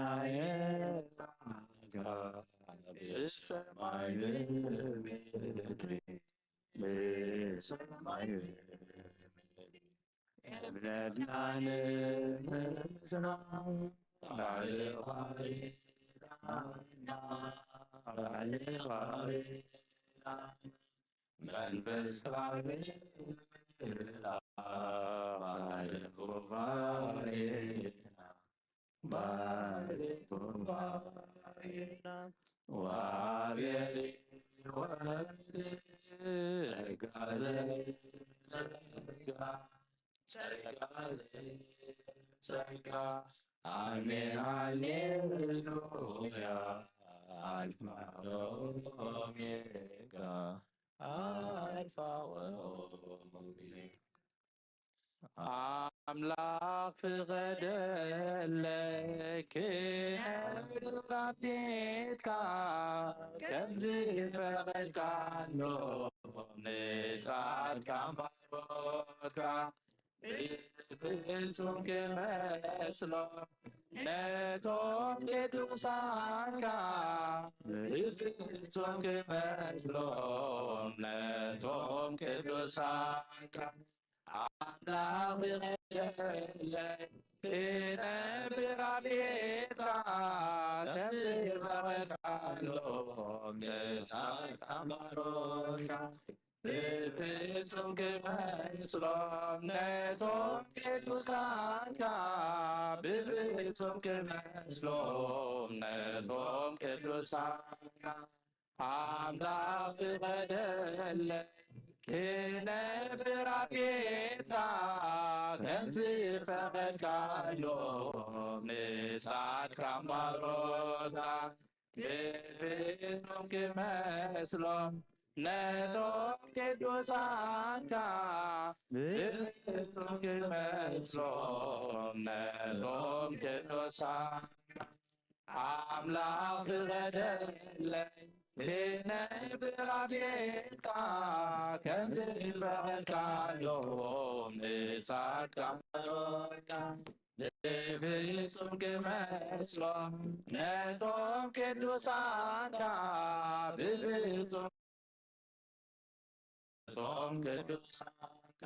B: በሰማይ በምድር በሰማይ እምነትና ንጽሕና መንፈስ አሜን ሃሌሉያ አልፋ ኦሜጋ አልፋ ወኦሜጋ አምላክ ፍቀደለክ ካብቴትካ ከምዚ ፈቀድካሎ ንጻድቃን ባሮትካ ፍጹም ክመስሎ ነቶም ቅዱሳንካ ፍጹም ክመስሎም ነቶም ቅዱሳንካ አምላክ ፍቀደለክ ክነብር ኣብ ቤትካ ከምዚ ፈቀድካሎም ንጻድቃን ባሮትካ ፍጹም ክመስሎም ነቶም ቅዱሳንካ ብፍጹም ክመስሎም ነቶም ቅዱሳንካ አምላክ ፍቀደለክ ክነብር ኣብ ቤትካ ከምዚ ፈቀድካሎም ንጻድቃን ባሮትካ ብፍጹም ክመስሎም ነቶም ቅዱሳንካ ብፍጹም ክመስሎም ነቶም ቅዱሳንካ አምላክ ፍቀደለክ ክነብር ኣብ ቤትካ ከምዚ ፈቀድካሎም ንጻድቃን ባሮትካ ብፍጹም ክመስሎም ነቶም ቅዱሳንካ ብፍጹም ነቶም ቅዱሳንካ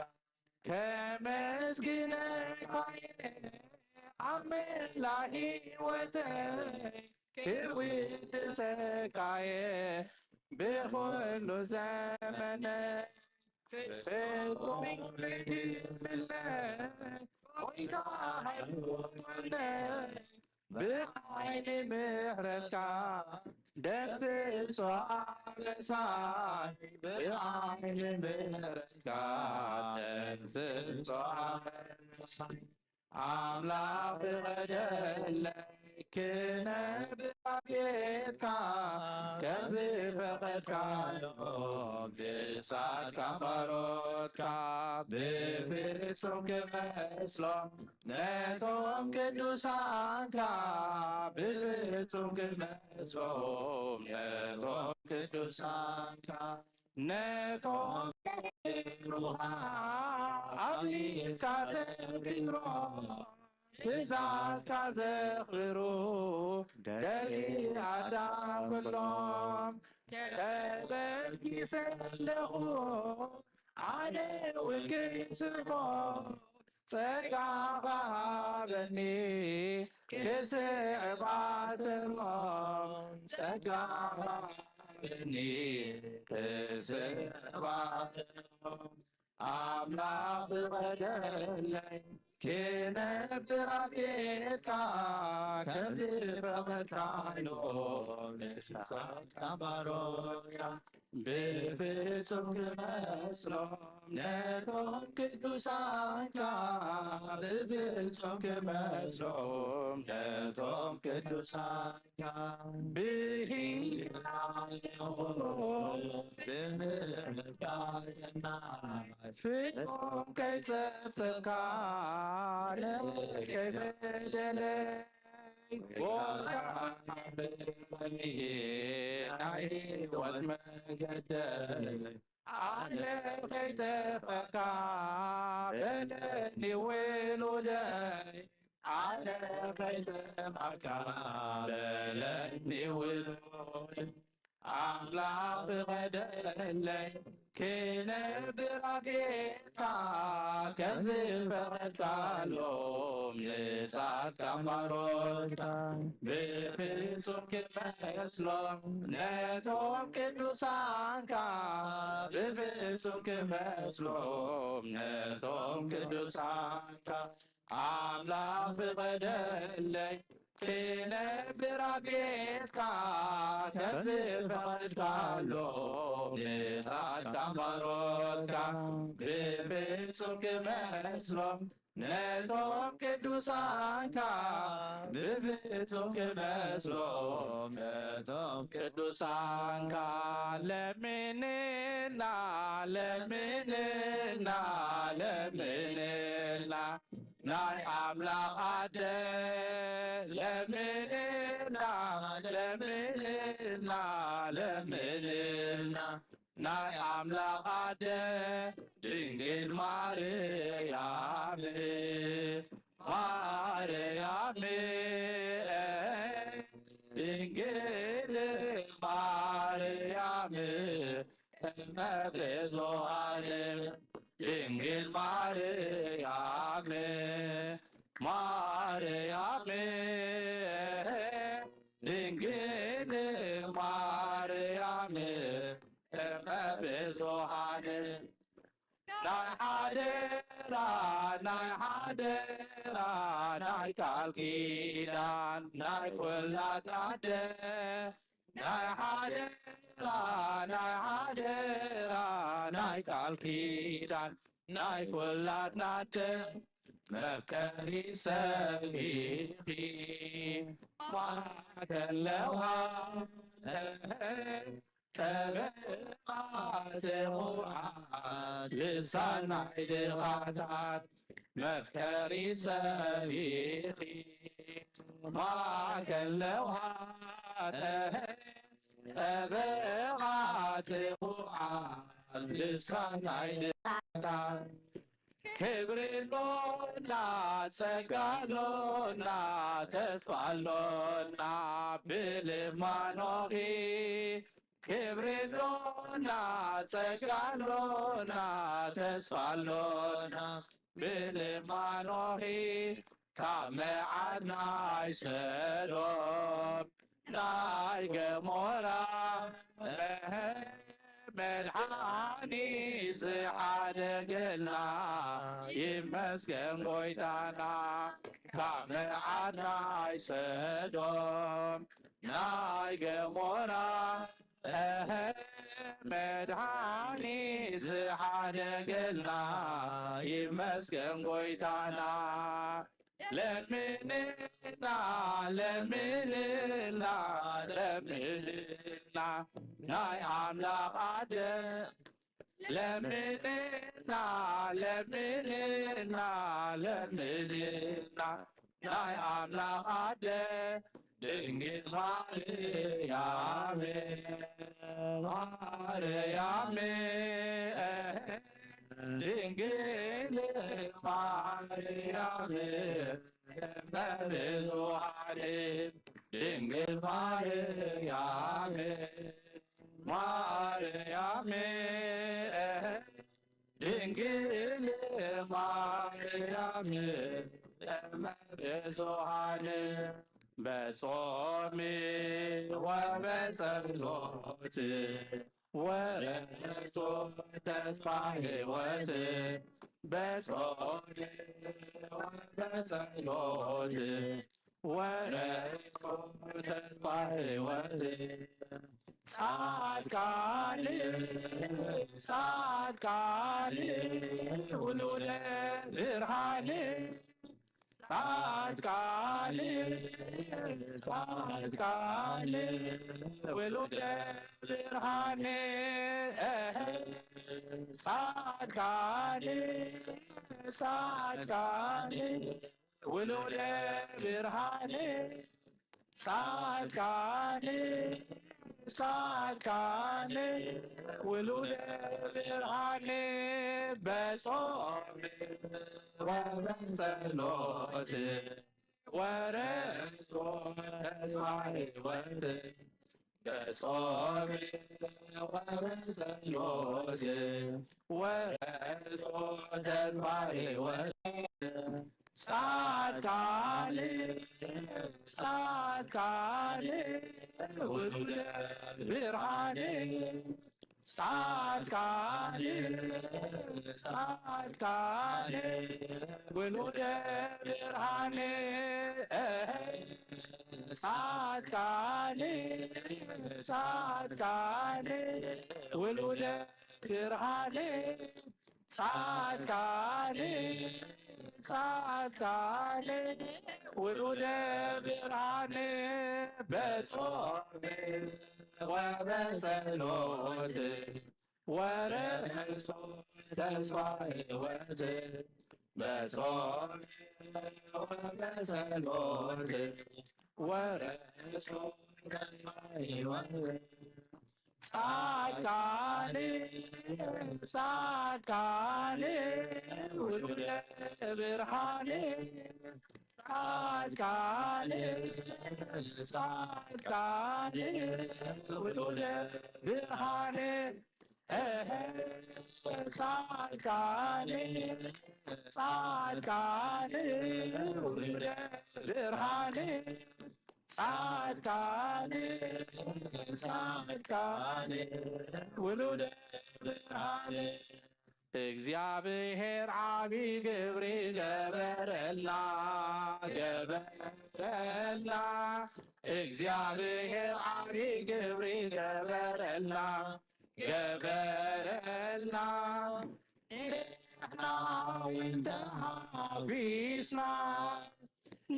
B: ከመስግነካ ኣብ መላእ ሕይወተይ ክውድሰካየ ብኩሉ ዘመነይ ፍጹም ክምለእ ጎይታ ሃይማኖተይ ብዓይኒ ምሕረትካ ደስ ጸዋለሳይ ብዓይኒ ምሕረትካ ደስ ጸዋለሳይ አምላክ ፍቀደለክ
F: ክነብራጌትካ ከዝፈቐድካሎም ንሳትካ ባሮትካ ብፍጹም ክመስሎም ነቶም ቅዱሳንካ ብፍጹም ክመስሎም ነቶም ቅዱሳንካ ነቶም ሩሃ አብሊትካ ተክብሮም ትእዛዝካ ዘኽብሩ ደቂ አዳም ኩሎም ተበጊሰለኹ ኣነ እውን ክስርሖ ጸጋኻ ሃበኒ ክስዕባተሎም ጸጋኻ ሃበኒ ክስዕባተሎም አምላክ ፍቀደለይ ክነብር ኣብ ቤትካ ከምዝፈቐድካሎም ንሳትካ ባሮትካ ብፍጹም ክመስሎም ነቶም ቅዱሳንካ ብፍጹም ክመስሎም ነቶም ቅዱሳንካ ብሂልናለኹ ብምሕረትካ ጸናይ ፍጹም ከይጸጸትካ ከይበደለይ ቦታ ብለኒ ናይ ሕይወት መንገደይ ኣነ ከይተፈካ በለኒ ውሉደይ ኣነ ከይተማካ በለኒ ውሉደይ አምላክ ፍቀደለይ ክነብር ኣብ ቤትካ ከምዝፈቐድካሎም ንጻድቃ ባሮትካ ብፍጹም ክመስሎም ነቶም ቅዱሳንካ ብፍጹም ክመስሎም ነቶም ቅዱሳንካ አምላክ ፍቀደለይ ክነብር ኣብ ቤትካ ከምዝፈቐድካሎም ንጻድቃ ባሮትካ ብፍጹም ክመስሎም ነቶም ቅዱሳንካ ብፍጹም ክመስሎም ነቶም ቅዱሳንካ ለምንና ለምንና ለምንና ናይ አምላክ አደ ለምንና ለምንና ለምንና ናይ አምላክ አደ ድንግል ማርያም ማርያም ድንግል ማርያም እመ ብዙኃን ድንግል ማርያም ማርያም ድንግል ማርያም እመ ብዙኃን ናይ ሓደራ ናይ ሓደራ ናይ ቃል ኪዳን ናይ ኲላት ኣደ ናይ ሓደራ ናይ ሓደራ ናይ ቃል ኪዳን ናይ ኲላት ናደ መፍቀሪ ሰቢኺ ማከለውሃ ተበቃት ቁርዓት ልሳን ናይ ድኻታት መፍቀሪ ሰቢኺ ማከለውሃ ተበቃት ቁርዓት ልሳን ናይ ድኻታት ክብርሎና ጸጋሎና ተስፋሎና ብልማኖኺ ክብርሎና ጸጋሎና ተስፋሎና ብልማኖኺ ካብ መዓት ናይ ሰዶም ናይ ገሞራ መድኃኒ ዝሓደገልና ይመስገን ጐይታና ካብ መዓት ናይ ሰዶም ናይ ገሞራ መድኃኒ ዝሓደገልና ይመስገን ጐይታና ለምንና ለምንና ለምንና ናይ አምላክ አደ ለምንና ለምንና ለምንና ናይ አምላክ አደ ድንግል ማርያም ማርያም ድንግል ማርያም በብዙኃን ድንግል ማርያም ማርያም ድንግል ማርያም በብዙኃን በጾም ወበጸሎት ወረሶ ተስፋ ሕይወት በጾም ወበጸሎት ወረሶ ተስፋ ሕይወት ጻድቃን ጻድቃን ውሉደ ብርሃን ጻድቃን ጻድቃን ውሉደ ብርሃን ጻድቃን ጻድቃን ውሉደ ብርሃን ጻድቃን ጻድቃን ውሉደ ብርሃን በጾም ወበጸሎት ወረሶ ተስፋ ሕይወት በጾም ወበጸሎት ወረሶ ተስፋ ሕይወት ጻድቃን ጻድቃን ውሉደ ብርሃን ጻድቃን ጻድቃን ውሉደ ብርሃን ጻድቃን ጻድቃን ውሉደ ብርሃን ጻድቃን ጻድቃን ውሉደ ብርሃን በጾም ወበጸሎት ወረሶ ተስፋ ሕይወት በጾም ወበጸሎት ወረሶ ተስፋ ሕይወት ጻድቃን ጻድቃን ውሉደ ብርሃን ጻድቃን ጻድቃን ውሉደ ብርሃን ጻድቃን ጻድቃን ውሉደ ብርሃን ጻድቃን ጻድቃን ውሉደ ብርሃን እግዚአብሔር ዓቢይ ግብሪ ገበረላ ገበረላ እግዚአብሔር ዓቢይ ግብሪ ገበረላ ገበረላ ንሕና ወንተ ሓቢስና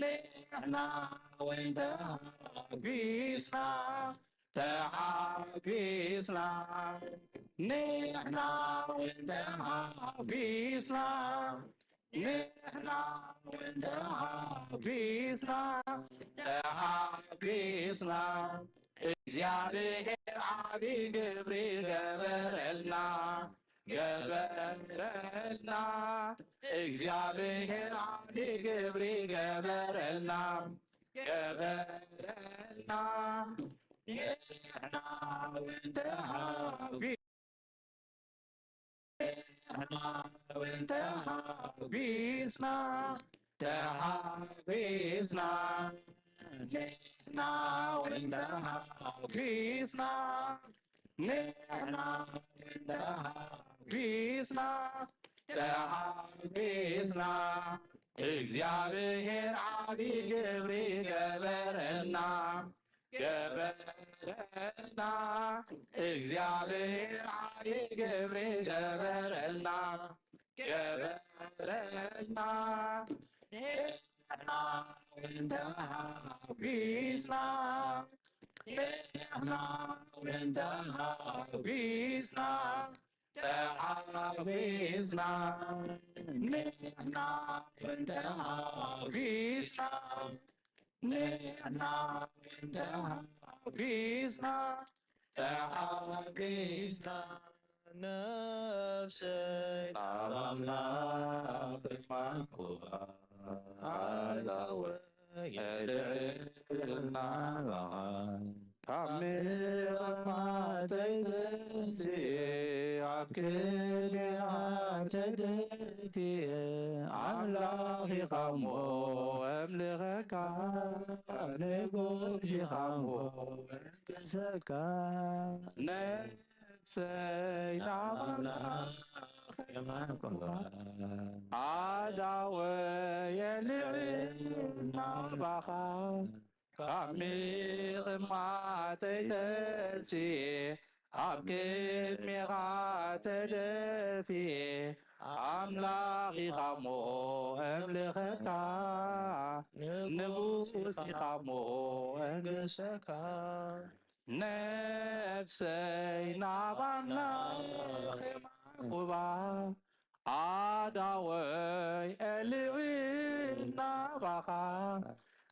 F: ንሕና ወንተ ሓቢስና ተሓቢስና ንሕና ወንተ ሓቢስና ንሕና ወንተ ሓቢስና ተሓቢስና እግዚአብሔር ዓቢይ ግብሪ ገበረልና ገበረልና እግዚአብሔር ዓቢይ ግብሪ ገበረልና ገበረልና ንሕና ወንተ ወንተ ሓቢስና ተሓቢስና ንሕና ወንተ ሓቢስና ንሕና ወንተ ሓቢስና ተሓቢስና እግዚአብሔር ዓቢይ ግብሪ ገበረልና ገበረልና እግዚአብሔር ዓቢይ ግብሪ ገበረልና ገበረልና ንሕና
I: نفسي أملاك المحبوبة على ويدعينا
F: كامل ما تدسي عكني عتدتي عملاقي قامو أملغك نقوشي قامو كسكا نفسي نعملاك عداوة يلعنا بخا عميق ما تدسي عبكت ميغا تدفي عملاقي قامو أملغتا نبوسي قامو أنقسكا نفسي نعبنا خمار عداوي العينا بخا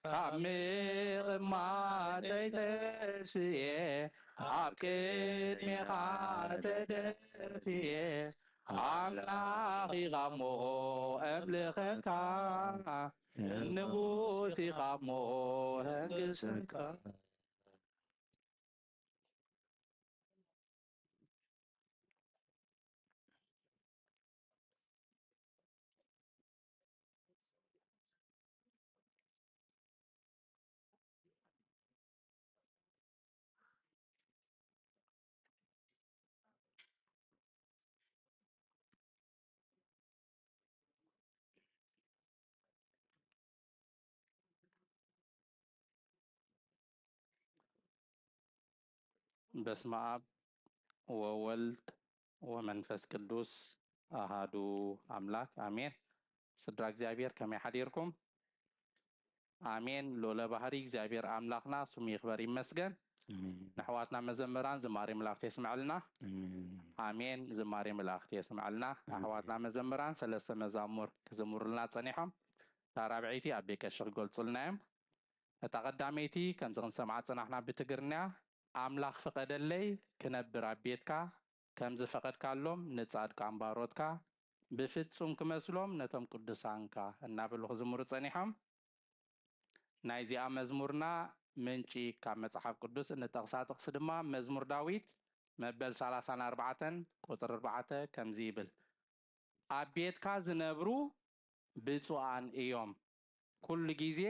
F: عميق ما تيتسي عبكت ميقا تدفي عملاقي غمو أبلغكا نبوسي غمو هنقسكا በስመ አብ ወወልድ ወመንፈስ ቅዱስ አሃዱ አምላክ አሜን። ስድራ እግዚአብሔር ከመይ ሓዲርኩም? አሜን። ሎለ ባህሪ እግዚአብሔር አምላክና ስሙ ይክበር ይመስገን። ንሕዋትና መዘምራን ዝማሬ መላእክቲ የስምዐልና አሜን። ዝማሬ መላእክቲ የስምዐልና ኣሕዋትና መዘምራን ሰለስተ መዛሙር ክዝምሩልና ፀኒሖም ታራብዒቲ ኣብ ቤት ቀሺ ክገልፁልና እዮም። እታ ቀዳመይቲ ከምዚ ክንሰምዓ ፀናሕና ብትግርኛ ኣምላኽ ፍቐደለይ ክነብር ኣብ ቤትካ ከምዚ ፈቐድካሎም ንጻድቃን ባሮትካ ብፍጹም ክመስሎም ነቶም ቅዱሳንካ እናበሉ ክዝምሩ ፀኒሖም። ናይዚኣ መዝሙርና ምንጪ ካብ መፅሓፍ ቅዱስ እንጠቕሳ ጥቕሲ ድማ መዝሙር ዳዊት መበል 34 ቁፅሪ 4 ከምዚ ይብል ኣብ ቤትካ ዝነብሩ ብፁዓን እዮም ኩሉ ግዜ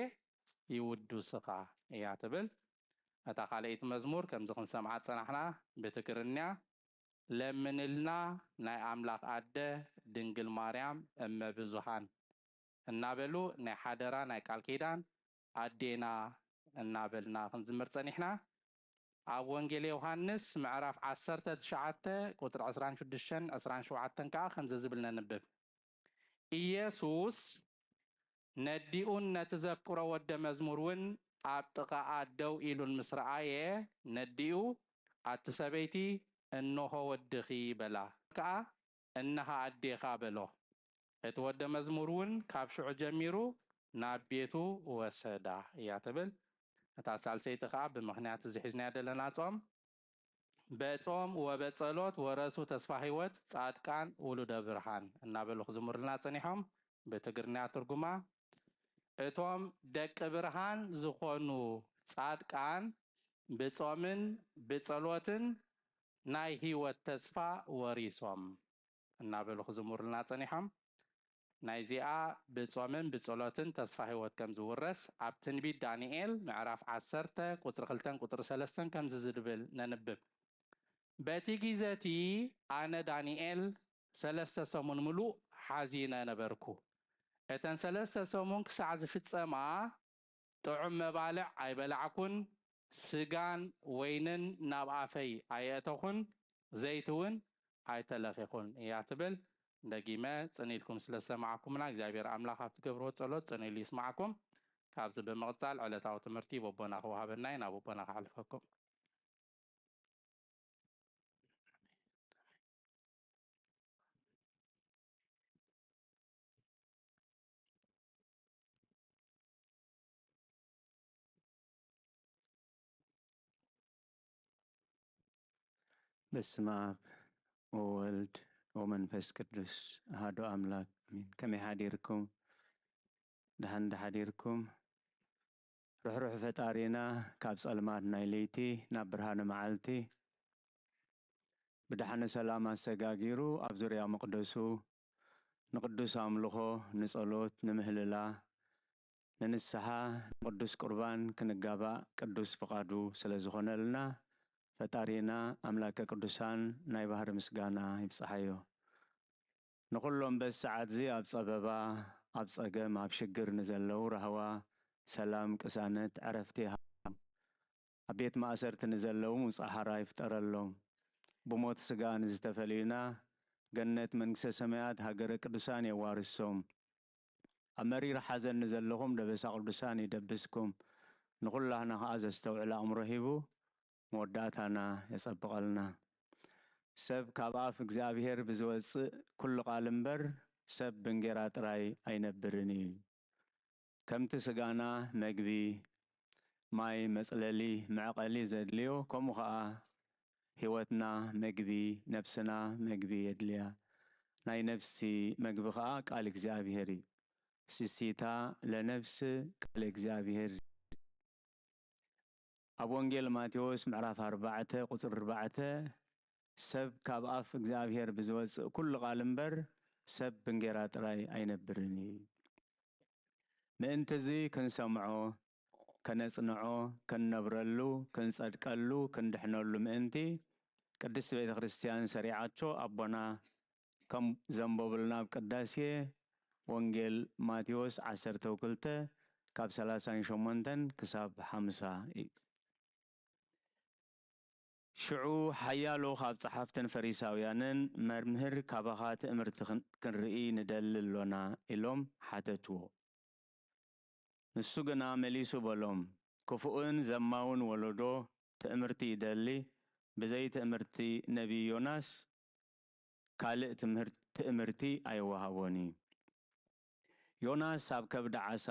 F: ይውዱስኻ እያ ትብል። እታ ካልአይቲ መዝሙር ከምዚ ክንሰምዓ ፀናሕና ብትግርኛ ለምንልና ናይ ኣምላኽ ኣደ ድንግል ማርያም እመ ብዙሃን እናበሉ ናይ ሓደራ ናይ ቃል ኪዳን ኣዴና እናበልና ክንዝምር ፀኒሕና። ኣብ ወንጌል ዮሃንስ ምዕራፍ 19 ቁጥሪ 26 27 ከዓ ከምዚ ዝብል ነንብብ ኢየሱስ ነዲኡን ነቲ ዘፍቅሮ ወደ መዝሙር እውን ኣብ ጥቓኣ ደው ኢሉን ምስ ረኣየ ነዲኡ ኣቲ ሰበይቲ እንሆ ወድኺ በላ ከዓ እነሃ ኣዴኻ በሎ። እቲ ወደ መዝሙር እውን ካብ ሽዑ ጀሚሩ ናብ ቤቱ ወሰዳ እያ ትብል። እታ ሳልሰይቲ ከዓ ብምክንያት እዚ ሒዝናያ ዘለና ጾም በጾም ወበጸሎት ወረሱ ተስፋ ህይወት ጻድቃን ውሉደ ብርሃን እናበሉ ክዝምሩልና ፀኒሖም። ብትግርኛ ትርጉማ እቶም ደቂ ብርሃን ዝኾኑ ጻድቃን ብጾምን ብጸሎትን ናይ ህይወት ተስፋ ወሪሶም እናበሉ ክዝምሩልና ፀኒሖም። ናይዚኣ ብጾምን ብጸሎትን ተስፋ ህይወት ከም ዝውረስ ኣብ ትንቢት ዳንኤል ምዕራፍ 10 ቁፅሪ 2 ቁፅሪ 3 ከምዚ ዝብል ነንብብ በቲ ግዜቲ ኣነ ዳንኤል 3 ሰሙን ሙሉእ ሓዚነ ነበርኩ። እተን 3 ሰሙን ክሳዕ ዝፍፀማ ጥዑም መባልዕ ኣይበላዕኩን፣ ስጋን ወይንን ናብ ኣፈይ ኣየእተኹን፣ ዘይቲ እውን ኣይተለኺኹን እያ ትብል። ደጊመ ፅኒኢልኩም ስለሰማዕኩምና እግዚአብሔር ኣምላኽ ኣብ ትገብርዎ ጸሎት ፀኒኢሉ ይስማዓኩም።
K: ካብዚ ብምቕፃል ዕለታዊ ትምህርቲ ቦቦና ክወሃበና እዩ ናብ ቦቦና ክሓልፈኩም
B: በስመ አብ ወወልድ ወመንፈስ ቅዱስ አሐዱ አምላክ አሜን። ከመይ ሓዲርኩም? ድሓን ሓዲርኩም? ርሕሩሕ ፈጣሪና ካብ ጸልማት ናይ ለይቲ ናብ ብርሃነ መዓልቲ ብድሓነ ሰላም ኣሰጋጊሩ ኣብ ዙርያ መቕደሱ ንቅዱስ ኣምልኾ ንጸሎት ንምህልላ ንንስሓ ቅዱስ ቁርባን ክንጋባእ ቅዱስ ፍቃዱ ስለ ዝኾነልና ፈጣሪና ኣምላከ ቅዱሳን ናይ ባህሪ ምስጋና ይብፅሓዮ። ንኩሎም በዚ ሰዓት እዚ ኣብ ፀበባ ኣብ ፀገም ኣብ ሽግር ንዘለዉ ረህዋ ሰላም ቅሳነት ዕረፍቲ ኣብ ቤት ማእሰርቲ ንዘለዉ ምውፃእ ሓራ ይፍጠረሎም። ብሞት ስጋ ንዝተፈለዩና ገነት መንግስተ ሰማያት ሃገረ ቅዱሳን የዋርሶም። ኣብ መሪር ሓዘን ንዘለኹም ደበሳ ቅዱሳን ይደብስኩም። ንኩላህና ከዓ ዘስተውዕል ኣእምሮ ሂቡ መወዳእታና የጸብቐልና። ሰብ ካብ ኣፍ እግዚኣብሔር ብዝወፅእ ኩሉ ቃል እምበር ሰብ ብንጌራ ጥራይ ኣይነብርን እዩ። ከምቲ ስጋና መግቢ ማይ መጽለሊ መዕቐሊ ዘድልዮ ከምኡ ከዓ ህይወትና መግቢ ነብስና መግቢ የድልያ። ናይ ነፍሲ መግቢ ከዓ ቃል እግዚኣብሔር እዩ። ስሲታ ለነፍስ ቃል እግዚኣብሔር ኣብ ወንጌል ማቴዎስ ምዕራፍ 4 ቁፅሪ 4 ሰብ ካብ ኣፍ እግዚኣብሔር ብዝወፅእ ኩሉ ቃል እምበር ሰብ ብንጌራ ጥራይ ኣይነብርን እዩ። ምእንቲ እዚ ክንሰምዖ ከነጽንዖ ክንነብረሉ ክንጸድቀሉ ክንድሕነሉ ምእንቲ ቅድስቲ ቤተ ክርስቲያን ሰሪዓቶ ኣቦና ከም ዘንበቡልና ኣብ ቅዳሴ ወንጌል ማቴዎስ 12 ካብ 38 ክሳብ 50 እዩ። ሽዑ ሓያሎ ካብ ጸሓፍትን ፈሪሳውያንን መምህር ካባኻ ትእምርቲ ክንርኢ ንደሊ ኣሎና ኢሎም ሓተትዎ። ንሱ ግና መሊሱ በሎም ክፉእን ዘማውን ወለዶ ትእምርቲ ይደሊ ብዘይ ትእምርቲ ነቢይ ዮናስ ካልእ ትእምርቲ ኣይወሃቦን እዩ። ዮናስ ኣብ ከብዲ ዓሳ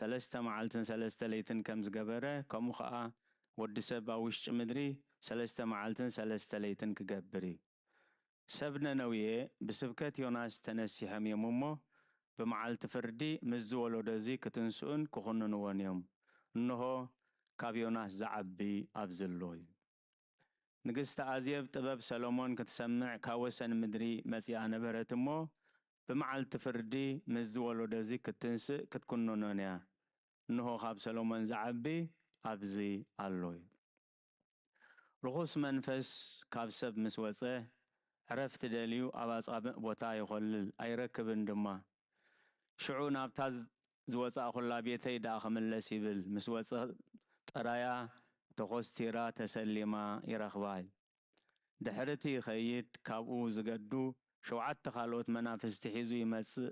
B: 3 መዓልትን 3 ለይትን ከም ዝገበረ ከምኡ ከዓ ወዲ ሰብ ኣብ ውሽጢ ምድሪ 3 መዓልትን 3 ለይትን ክገብር እዩ። ሰብ ነነውየ ብስብከት ዮናስ ተነሲሖም እዮም እሞ ብመዓልቲ ፍርዲ ምስ ዝወለዶ እዚ ክትንስኡን ክኹንንዎን እዮም። እንሆ ካብ ዮናስ ዝዓቢ ኣብዝሎ እዩ። ንግስቲ ኣዝየብ ጥበብ ሰሎሞን ክትሰምዕ ካብ ወሰን ምድሪ መፂኣ ነበረት እሞ ብመዓልቲ ፍርዲ ምስ ዝወለዶ እዚ ክትንስእ ክትኩንኖን እያ። እንሆ ካብ ሰሎሞን ዝዓቢ ኣብዚ ኣሎ እዩ። ርኩስ መንፈስ ካብ ሰብ ምስ ወፀ ዕረፍቲ ደልዩ ኣብ ኣጻብዕ ቦታ ይኸልል ኣይረክብን ድማ። ሽዑ ናብታ ዝወፃእኹላ ቤተይ ደኣ ክምለስ ይብል። ምስ ወፀ ጥራያ ተኾስቲራ ተሰሊማ ይረኽባ። ድሕርቲ ይኸይድ ካብኡ ዝገዱ 7 ካልኦት መናፍስቲ ሒዙ ይመጽእ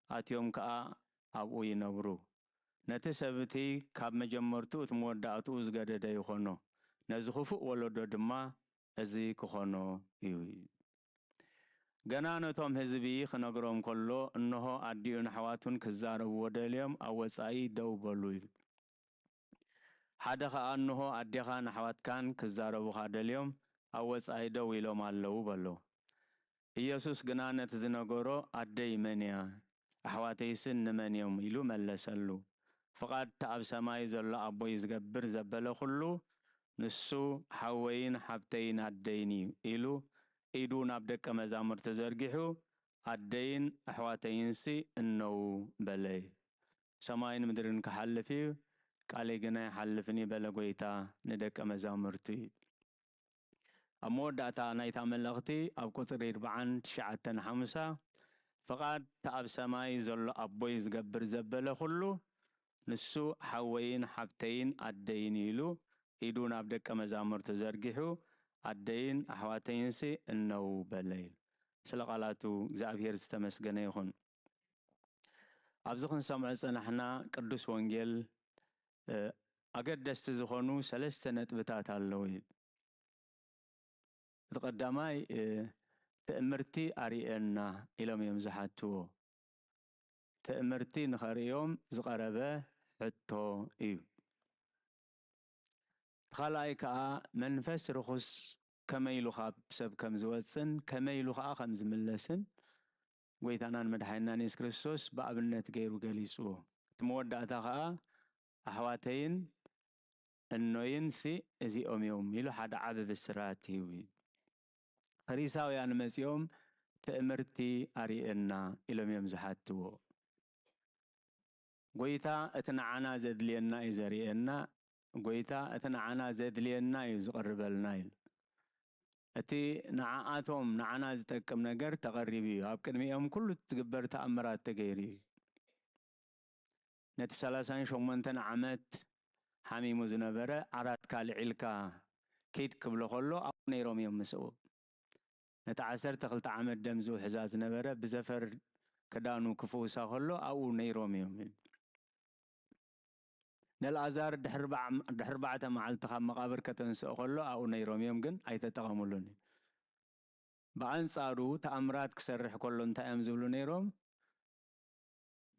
B: ኣትዮም ከዓ ኣብኡ ይነብሩ። ነቲ ሰብቲ ካብ መጀመርቱ እቲ መወዳእትኡ ዝገደደ ይኾኖ ነዚ ክፉእ ወለዶ ድማ እዚ ክኾኖ እዩ። ገና ነቶም ህዝቢ ክነግሮም ከሎ እንሆ ኣዲኡን ኣሕዋቱን ክዛረብዎ ደልዮም ኣብ ወፃኢ ደው በሉ እዩ። ሓደ ከዓ እንሆ ኣዴኻን ኣሕዋትካን ክዛረቡኻ ደልዮም ኣብ ወፃኢ ደው ኢሎም ኣለዉ በሎ። ኢየሱስ ግና ነቲ ዝነገሮ ኣደይ መን እያ ኣሕዋተይስን ንመን እዮም ኢሉ መለሰሉ። ፍቓድቲ ኣብ ሰማይ ዘሎ ኣቦይ ዝገብር ዘበለ ኩሉ ንሱ ሓወይን ሓብተይን ኣደይን እዩ ኢሉ ኢዱ ናብ ደቀ መዛሙርቲ ዘርጊሑ ኣደይን ኣሕዋተይንሲ እነው በለይ። ሰማይን ምድርን ክሓልፍ እዩ ቃለይ ግና ይሓልፍኒ በለ ጎይታ ንደቀ መዛሙርቱ እዩ። ኣብ መወዳእታ ናይታ መልእኽቲ ኣብ ቁፅሪ 49-5 ፍቓድቲ ኣብ ሰማይ ዘሎ ኣቦይ ዝገብር ዘበለ ኩሉ ንሱ ሓወይን ሓብተይን ኣደይን ኢሉ ኢዱ ናብ ደቀ መዛሙርቱ ዘርጊሑ ኣደይን ኣሕዋተይንሲ እነው በለይ። ስለ ቃላቱ እግዚአብሔር ዝተመስገነ ይኹን። ኣብዚ ክንሰምዖ ፀናሕና ቅዱስ ወንጌል أقدست زخونو سلسة نتبتات اللوي تقدماي تأمرتي أريئنا إلى يمزحاتو تأمرتي نخاريوم زقربه حتو إيو خلايك منفس رخص كما يلوخا بسب كم زواتسن كما يلوخا خمز ملسن ويتانان مدحينا نيس كريستوس بابنت غيرو غليسو تموداتا خا أحواتين النوين سي ازي يوم يلو حدا عبد بالسرات هيوي فريساويان مسيوم تأمرتي أريئنا إلى يمزحاتو قويتا اتنعنا زد لينا إزاريئنا قويتا اتنعنا زد لينا يزقرب النايل أتي نعاتهم نعنا زتكم نجر تقربي أبكر ميهم كله تقبر تأمرات تغيري نتسلسان شومنتن عمت حمي مزنبرة عرات كالعلكا كيد قبل خلو أو نيروم يوم مسؤول نتعسر تخلط عمد دمزو حزاز نبرة بزفر كدانو كفوسا خلو أو نيروم يوم نالازار دحر بعد معلتها مقابر كتنسو خلو أو نيروم يوم جن أي تتغملوني بأنصارو تأمرات كسرح كلو انت أمزولو نيروم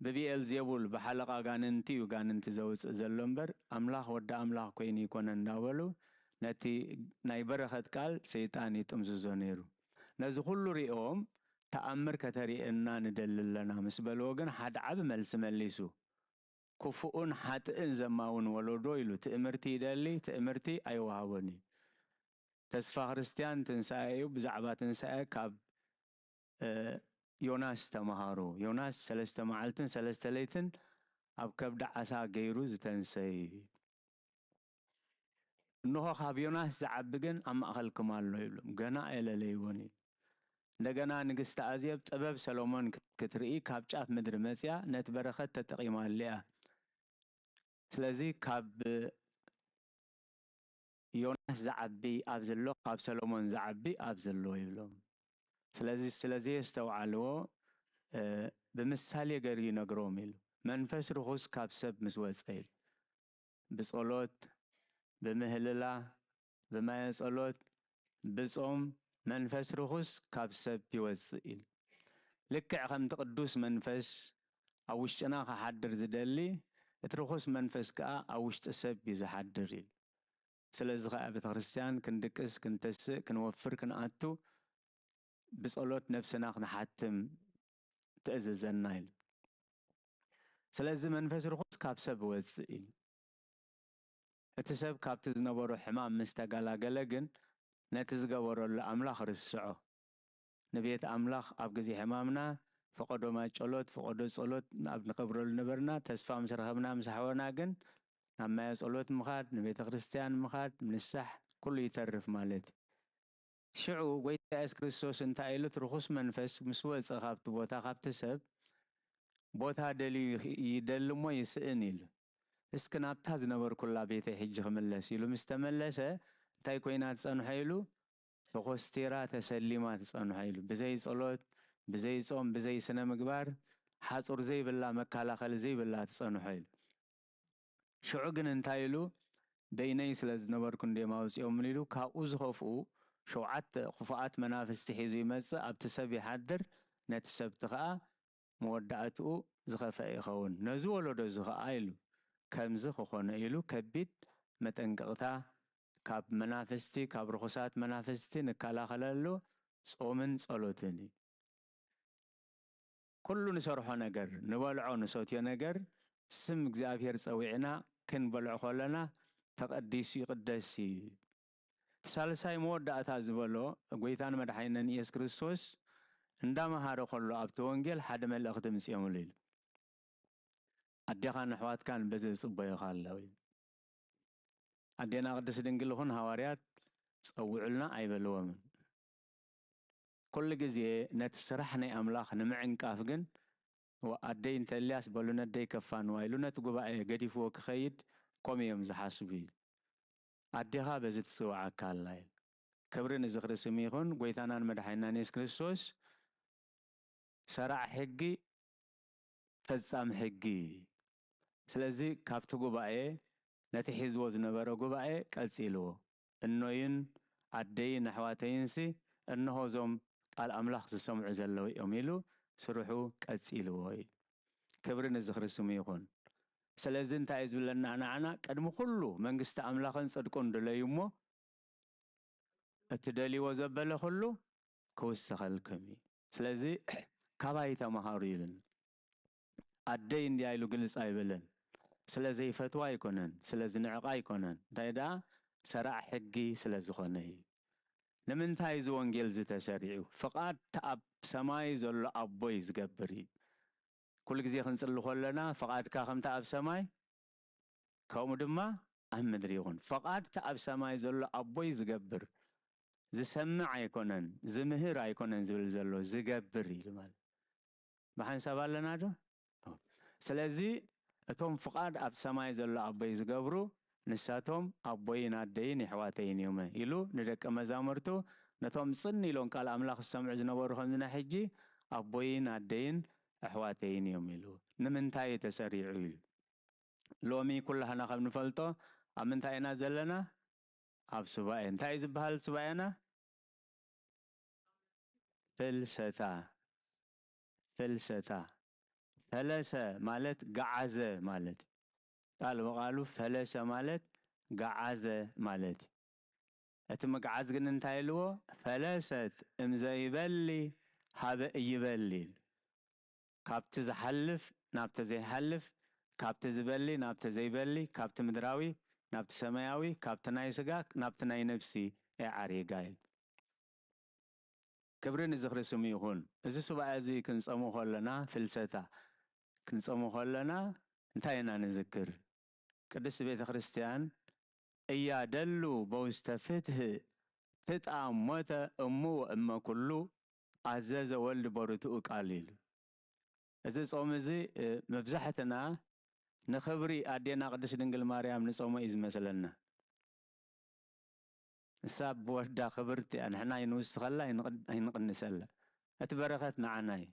B: ببيئل زيبول بحلقة غاننتي وغاننتي زوز زلنبر أملاخ ودا أملاخ كويني كونن داولو نتي نايبرخت قال سيطاني تمززو نيرو نزو كلو ريئوم تأمر كتري إنا ندلل لنا مسبلوغن حد عب ملس مليسو كفؤون حتى إنزماون ولو إلو تأمرتي دالي تأمرتي أيوهاوني تسفى خريستيان تنسايو بزعبات تنساي كاب يوناس تمهارو يوناس سلسة معلتن سلسة ليتن أب كبدا عسا غيروز تنساي نوخ خاب يوناس زعبقن أما أخلكم الله يبلم غنا إلا ليوني دغنا نغست أزيب طبب سلومون كترئي كاب جاف مدر مسيا نتبرخت تتقيما ليا سلازي كاب يوناس زعبي أبزلو كاب سلومون زعبي أبزلو يبلم سلازي استوعلو بمثالي غير ينغروم يلو منفس رخص كاب سب مسوصيل بصلوت بمهللا بما يصلوت بصوم منفس رخص كاب سب يوصيل لك خم تقدس منفس اوشنا حدر زدلي اترخص منفس كا اوشت سب يزحدر يل سلازي ابي كريستيان كندقس كنتس كنوفر كناتو بصلوت نفسنا نحتم تأززنايل سلازي منفس رخص كاب سب وصيل اتسب كاب تزنبرو حمام مستقالاقلقن نتزقبرو لأملاخ رسعو نبيت أملاخ أبقزي حمامنا فقدو ما جلوت فقدو صلوت ناب نقبرو لنبرنا تسفى مسرخبنا مسحونا قن أما يصلوت مخاد نبيت كريستيان مخاد من السح كله يترف مالتي شعو ويت أس كريستوس انت ايلت رخص منفس مسوز أخابت بوتا خابت سب بوتا دلي يدلمو يسئنيل اسكن ابتاز نبر كلا بيتي حج خملس يلو مستملسه تاي كوينات صنو حيلو فخستيرا تسليمات صنو حيلو بزي صلوت بزي صوم بزي سنة مقبار حاصر زي بالله مكالاخل زي بالله تصنو حيلو شعقن انتايلو بيني سلز نبر كن دي ماوس يوم ليلو كاوز خفو شوعات خفاءات منافس تحيزي مزا ابتسب يحدر نتسب تخا مودعتو زخفاء يخون نزولو دو زخاء ايلو كمزخ خونه إلو كبيت متنقطع كاب منافستي كاب رخصات منافستي نكالا خلالو صومن صلوتني كله نسرحو نجر نبلعو نسوتيو نجر سم እግዚአብሔር صويعنا كن بلعو خلنا تقديسي قدسي سالساي مودعتا زبلو غويتان مدحينن ኢየሱስ ክርስቶስ እንዳመሃረ خلو ابت ወንጌል ሓደ መልእኽቲ ምስዮም ሊል أديخان حوات كان بزي صبايا خالوي أدينا قدس دنقلهن هواريات صوعلنا أي بلومن كل جزء نتسرحنا أملاخ نمعن كافجن وأدين تلياس بلونا دي كفان وايلونا تقبع قدي فوق خيد قومي يمز حاسبي أديها بزي تسوع كاللايل كبرن زغر سميخون قويتانان مدحينا نيس كريستوس سرع حقي فزام حقي سلازي كابتو قبعي نتي حزبو زنبرو قبائي قلسيلو النوين عدين أحواتينسي أنه زوم قال أملاخ سسمع زلو يوميلو سروحو قلسيلو كبرن الزخر السميقون سلازين تايز بلنا أنا قدمو كله منقست أملاخن صدقون دليمو التدالي وزبل كله كوسخل كمي سلازي كبايتا مهاريلن الدين دي ايلو قلص ايبلن سلازي فتوى يكونن سلازي نعقا يكونن دايدا سرع حقي سلازي خوني لمن تايز وانجيل زي تسريعو فقط تأب سماي زلو أبوي زقبري كل جزي خنصلو خلنا فقط كاخم تأب سماي كوم دما أهم دريون فقط تأب سماي زلو أبوي زقبر زي سمع يكونن زي مهر يكونن زلزلو زقبري لمال بحن سبال لنا جو سلازي اتوم فقاد اب سماي زلو ابي زغبرو نساتهم ابوين ادين يحواتين يوم يلو ندق مزامرتو نتوم صني لون قال املاك السمع زنبرو خمنا حجي ابوين ادين احواتين يوم يلو نمنتاي تسريعو لومي كلها نخم نفلتو امنتاينا زلنا اب سباين تاي زبال سباينا فلستا فلسة مالت قعزة مالت قالوا فلسة مالت قعزة مالت اتم قعز قن انتايلو فلسة امزايبلي هذا يبلي كابتز حلف نابتزي حلف كابتز بلي نابتزي بلي كابت مدراوي نابت سماياوي كابت نايسقاك نابت ناي نفسي اعاري قايل كبرين زخر سميهون ازي سبع ازي كنصمو خلنا فلستا كنصمو خلنا انتاينا نذكر قدس بيت كريستيان ايا دلو بوستفته تطعم موت امو اما كله عزاز ولد برتو قليل ازي صوم ازي مبزحتنا نخبري ادينا قدس دنجل مريم نصوم از مثلنا ساب وردا خبرتي ان احنا ينوس خلا ينقنسلا اتبركت معناي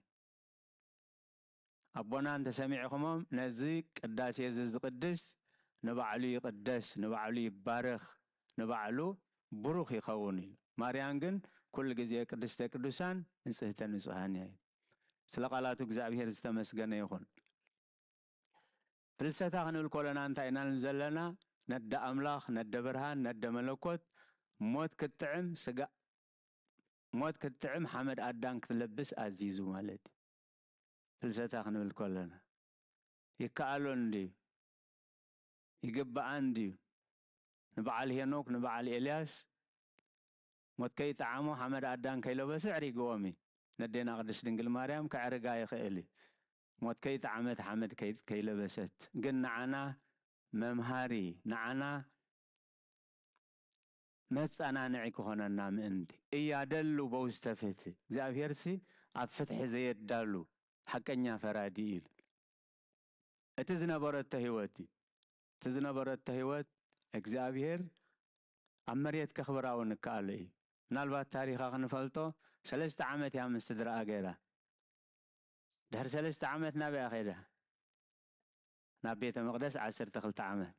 B: ابونا انت سميعكم نزي قداس يزز قدس نبعلو يقدس نبعلو يبارخ نبعلو بروخ يخوني مريم جن كل جزيه قدسته قدوسان نصهته نصهاني سلقالاتو እግዚአብሔር ዝተመስገነ ይሁን ፍልሰታ ክንብል ኮለና እንታይ ኢና ንዘለና ነደ አምላኽ ነደ ብርሃን ነደ መለኮት موت كتعم سقا موت كتعم حمد أدان كتلبس عزيزو مالد فلسطة خنبل كلنا يكالون دي يقبعان دي نبعال هينوك نبعال إلياس موت كي تعامو حمد أدان كي لبس عري قوامي ندينا قدس دنقل مريم كعرقا يخيلي موت كي تعامت حمد كي لبست قلنا عنا ممهاري نعنا مسأنا نعيك هنا نام أنت إيا دلو بوستفتي زافيرسي عفتح زيد دالو حقنيا فراديل اتزنا برات تهواتي تزنا برات تهوات اكزافير عمريت كخبراو نكالي نالبات تاريخا خنفلتو 3 عامات يا مستدرا اغيرا دهر 3 عامات نبي اخيرا نبيت مقدس 10 عامات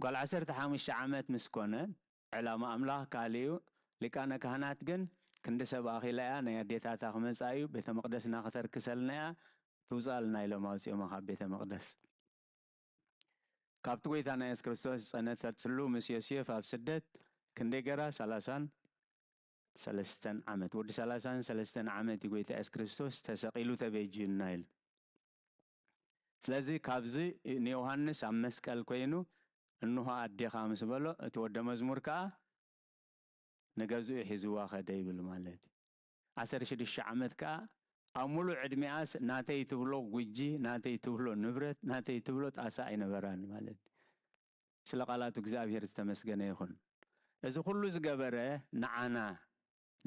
B: قال 15 عامات مسكونة علامة أملاك قاليو لكان كهنات جن كند سبا أخي لا أنا يديتها تخمس أيو بيت مقدس ناخذ كسلنا توصلنا إلى موسى ما خاب بيت مقدس كابتوي ثانا يس كريستوس أنا تطلو مسياسية فابسدت كند جرا 3 عامات ودي 3 عامات يقول تأس كريستوس تسقيلو تبيجي النايل سلازي كابزي نيوهانس أمسكال كوينو انه ادي خامس بلو تود مزمور كا نغازو يحزوا خداي بالمالت 16 عامت كا امولو عدمياس ناتي تبلو غجي ناتي تبلو نبرت ناتي تبلو طاسا اينبران مالت سلقالاتو እግዚአብሔር ዝተመስገነ ይሁን እዚ ሁሉ ዝገበረ ንዓና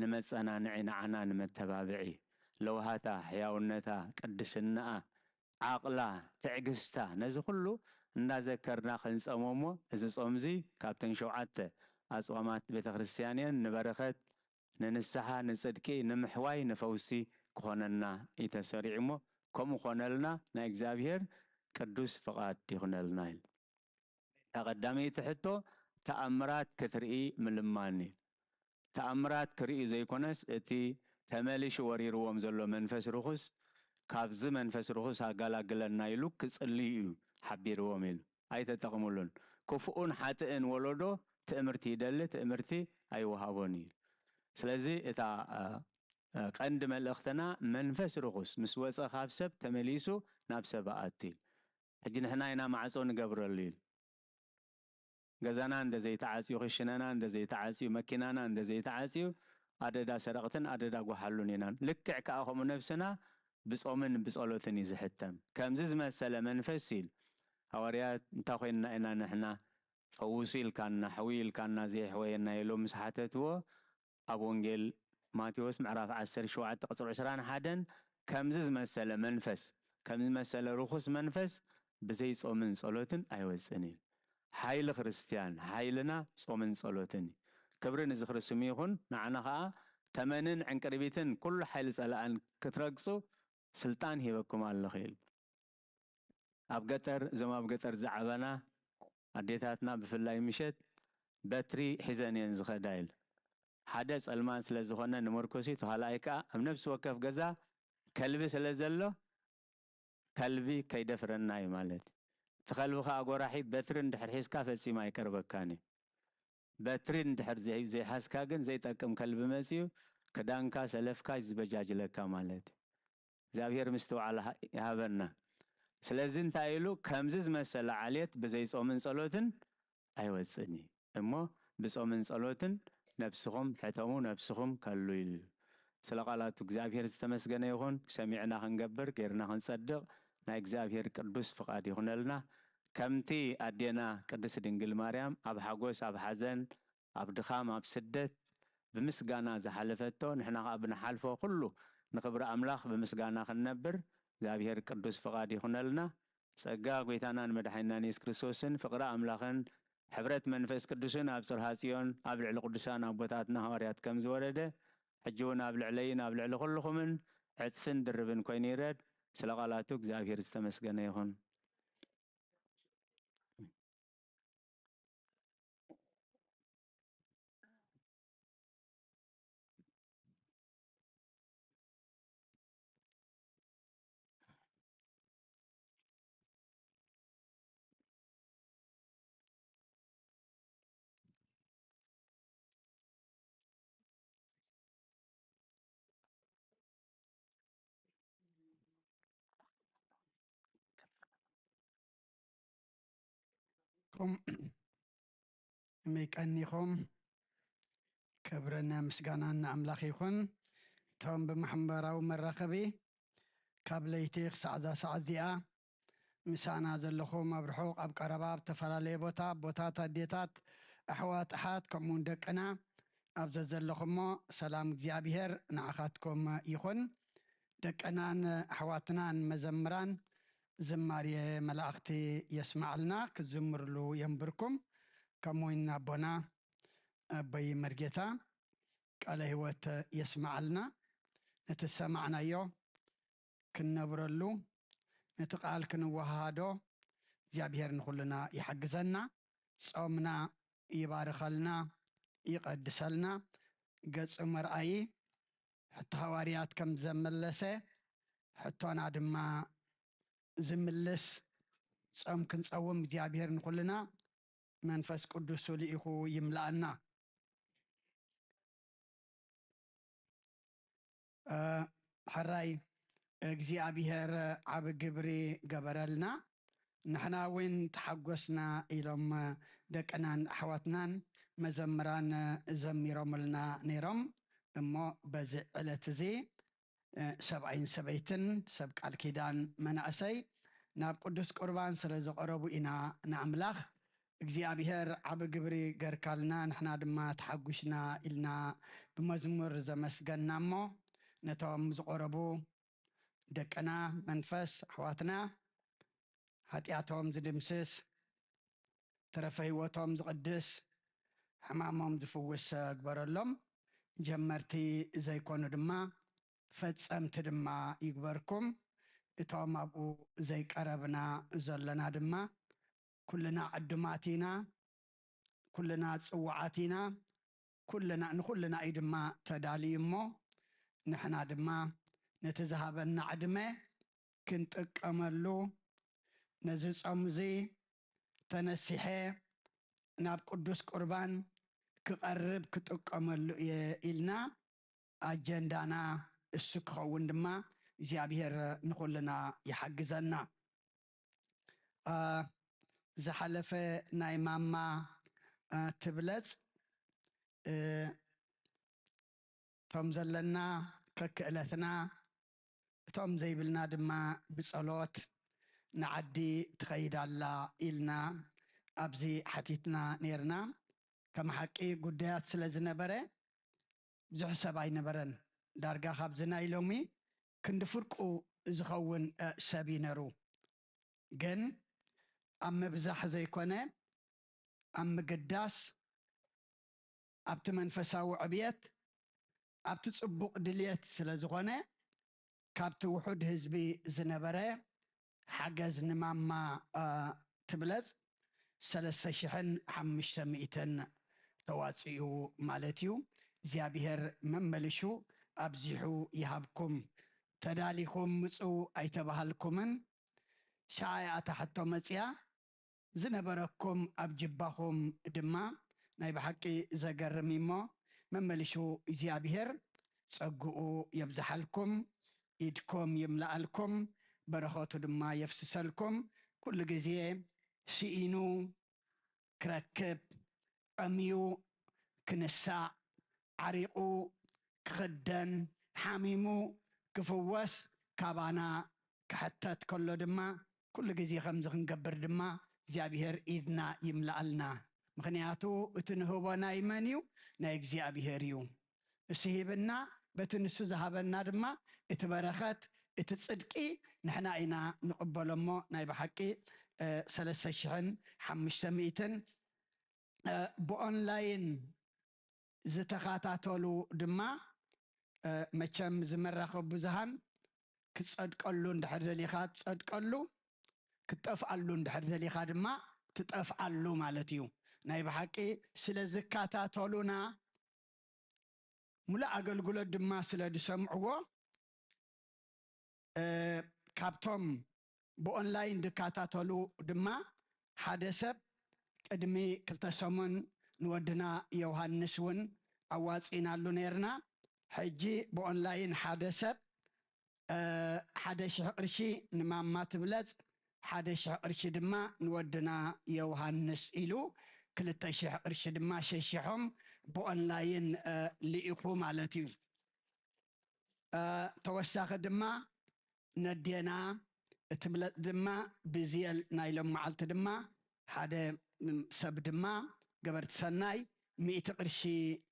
B: ንመጽና ንዓና ንመተባብዒ ለውሃታ ሕያውነታ ቅድስናኣ ዓቅላ ትዕግስታ ነዚ ሁሉ እናዘከርና خنصمومو እዚ ጾምዚ ካብተን 7 አጽዋማት ቤተክርስቲያንን ንበረኸት ንንስሓ ንጽድቂ ንምሕዋይ ንፈውሲ ክኾነና ይተሰሪዕሞ ከም ኾነልና ናይ እግዚአብሔር ቅዱስ ፍቃድ ይኹነልና تقدمي تحتو تأمرات كترئي ملماني تأمرات كرئي زي كونس اتي تماليش وريروهم زلو منفس رخص كابز منفس رخص هاقالا قلنا يلو كسليو حبيروهم يلو أي تتقمولون كفؤون حاتئن ولودو تأمرتي دل تأمرتي أي وهابوني سلازي اتا قند ملأختنا منفس رخص مسوصة خابسب تمليسو نابسب آتي حجي نحنا هنا معصو نقبر الليل غزانا عند زي تعاسيو خشنانا عند زي تعاسيو مكينانا عند زي تعاسيو عددا سرقتن عددا قحلونينا لكع كأخم نفسنا بصومن بصولوتن يزحتم كمزز مسألة منفسيل هوريات انتاخينا إنا نحنا فوسيل كان حويل كان زي حوينا يلو مسحتتو أبونجيل ماتيوس معرف عسر شوعة تقصر عشران حدن كمزز مسألة منفس كمز مسألة رخص منفس بزي صومن صولوتن أيوزنيل حيل خريستيان حيلنا صومن صلوتني كبرن إذا خرسمي يخون نعنا خا تمنن عن قريبتن كل حيل سألان كترقصو سلطان هيبكم على خيل أبقتر زما أبقتر زعبنا أديتاتنا بفلاي مشت باتري حزانين زخدايل حدث الماس لزخنا نمركوسي تهلايكا أم نفس وكف جزا كلبي سلزلو كلبي كيدفرنا مالت تخلو خا أقوراحي بترن دحر حسكا فلسي ما يكربكاني بترن دحر زي حسكا جن زي تاكم كلب مسيو كدانكا سلفكا يزبجاج لكا مالت زابير مستوى على هابنا سلازين تايلو كمزز مسألة عليت بزي صومن صلوتن أيوة أمو بصومن صلوتن نفسهم حتمو نفسهم كلو يلو سلقالاتو زابير استمسجنا يخون سمعنا هنجبر كيرنا هنصدق نا እግዚአብሔር ቅዱስ ፍቃድ ይሁንልና ከምቲ አዴና ቅድስት ድንግል ማርያም አብ ሓጎስ አብ ሓዘን አብ ድኻም አብ ስደት ብምስጋና ዝሓለፈቶ ንሕና ከዓ ብንሓልፎ ኩሉ ንክብሪ አምላኽ ብምስጋና ክንነብር እግዚአብሔር ቅዱስ ፍቃድ ይሁንልና ጸጋ ጎይታናን መድኃኒትናን ኢየሱስ ክርስቶስን ፍቅሪ አምላኽን ሕብረት መንፈስ ቅዱስን አብ ጽርሐ ጽዮን አብ ልዕሊ ቅዱሳን አቦታትና ሐዋርያት ከም ዝወረደ ሕጂ እውን አብ ልዕለይን አብ ልዕሊ ኩልኹምን ዕፅፍን ድርብን ኮይኑ ይረድ سلقالاتو እግዚአብሔር ዝተመስገነ ይሁን
A: ميكانيكم كبرنا مسجانا أملاخ يكون توم بمحمبرة ومراقبي كابليتيخ سعزيا مسانا زلخو مبرحوق أب قرباب تفرالي بوتات ديتات أحوات أحات كمون دقنا أبزا زلخمو سلام جيابير نعخاتكم يكون دقنان أحواتنا مزمران زماري ملاختي يسمع لنا كزمر له ينبركم كموين أبونا بي مرجتا قال هوت يسمع لنا نتسمعنا يو كنبر له نتقال كنوهادو زيابير نقولنا يحجزنا صومنا يبارك لنا يقدس لنا قص مرأي حتى هواريات كم زملسه حتى أنا دما زملس صوم كنصوم زيابير نقولنا منفس قدوس لإخو يملأنا حراي እግዚአብሔር عب جبري جبرلنا نحنا وين تحقسنا إلهم دكنان أحواتنا مزمران زميرهم لنا نيرم إما بزعلة زي 77 سبق الكيدان منعسي ناب قدس قربان سرزق قربو إنا نعملخ እግዚአብሔር عب جبري جركالنا نحنا دما تحقشنا إلنا بمزمور زمسجنا مو نتوم زقربو دكنا منفس أحواتنا هاتياتهم زدمسس ترفي وتهم زقدس حمامهم زفوس أكبر لهم جمرتي زي كونو دما فتسمت دما يكبركم اتهم أبو زي قربنا زلنا دما كلنا عدماتنا كلنا صوعاتنا كلنا ايدما تداليمو نحنا دما نتذهبنا عدمه كنت أملو نزل أمزي تنسيحه ناب قدوس قربان كقرب كتقملو إلنا أجندانا السكخة وندما زيابير نقولنا يحجزنا زحلفة ناي ماما تبلز تمزلنا ككألتنا توم زي بلنا دما بصلوت نعدي تخيد الله إلنا أبزي حتيتنا نيرنا كما حقي قديات سلزنبرة بزح سبعي نبرن دارقا خابزنا إلومي كند فرقو زخون سابينرو جن أم بزح زي كونه أم قداس أبت منفساو عبيت أبت تصبق دليت سلزغونه كابت وحود هزبي زنبرة حجز نماما تبلز 3,500 تواتيو مالتيو زيابير مملشو أبزيحو يهابكم تداليكم مصو أيتبهالكمن شايا تحتو مصيا زنبركم أبجباكم دما ناي بحقي زقر ميمو مملشو زيابير صقو يبزحالكم إيدكم يملألكم برخوتو دما يفسسلكم كل جزيه سئينو كركب أميو كنساع عريقو كخدن حاميمو كفوس كابانا كحتت كله دما كل جزيه خمزة نقبر دما زيابير إذنا يملألنا مخنياتو اتنهوبنا يمانيو نايك زيابيريو السهيبنا بتنسو ذهبنا دما اتبرخت اتتصدقي نحنا اينا نقبل مو ناي بحقي 3,500 بأونلاين زتخاتاتولو دما مچم زمرخو بزهان كتصدقلو اندحر ليخات تصدقلو كتفعلو اندحر ليخا دما تتفعلو مالتيو ناي بحقي سلازكاتاتولونا ملا أقلقلو دما سلادسمعو كابتوم بأونلاين دكاتاتولو دما حدثب قدمي كلتسمون نودنا يوهانسون أواسينا لونيرنا حجي بأونلاين حدثب حدث قرشي نماما تبلز حدث قرشي دما نودنا يوهانس إلو كلتشح قرشي دما شيشحهم بأونلاين لإقو مالتيو توساق دما ندينا تبلت دما بزيال نايلم معلت دما حدا سب دما قبرت سناي 100 قرشي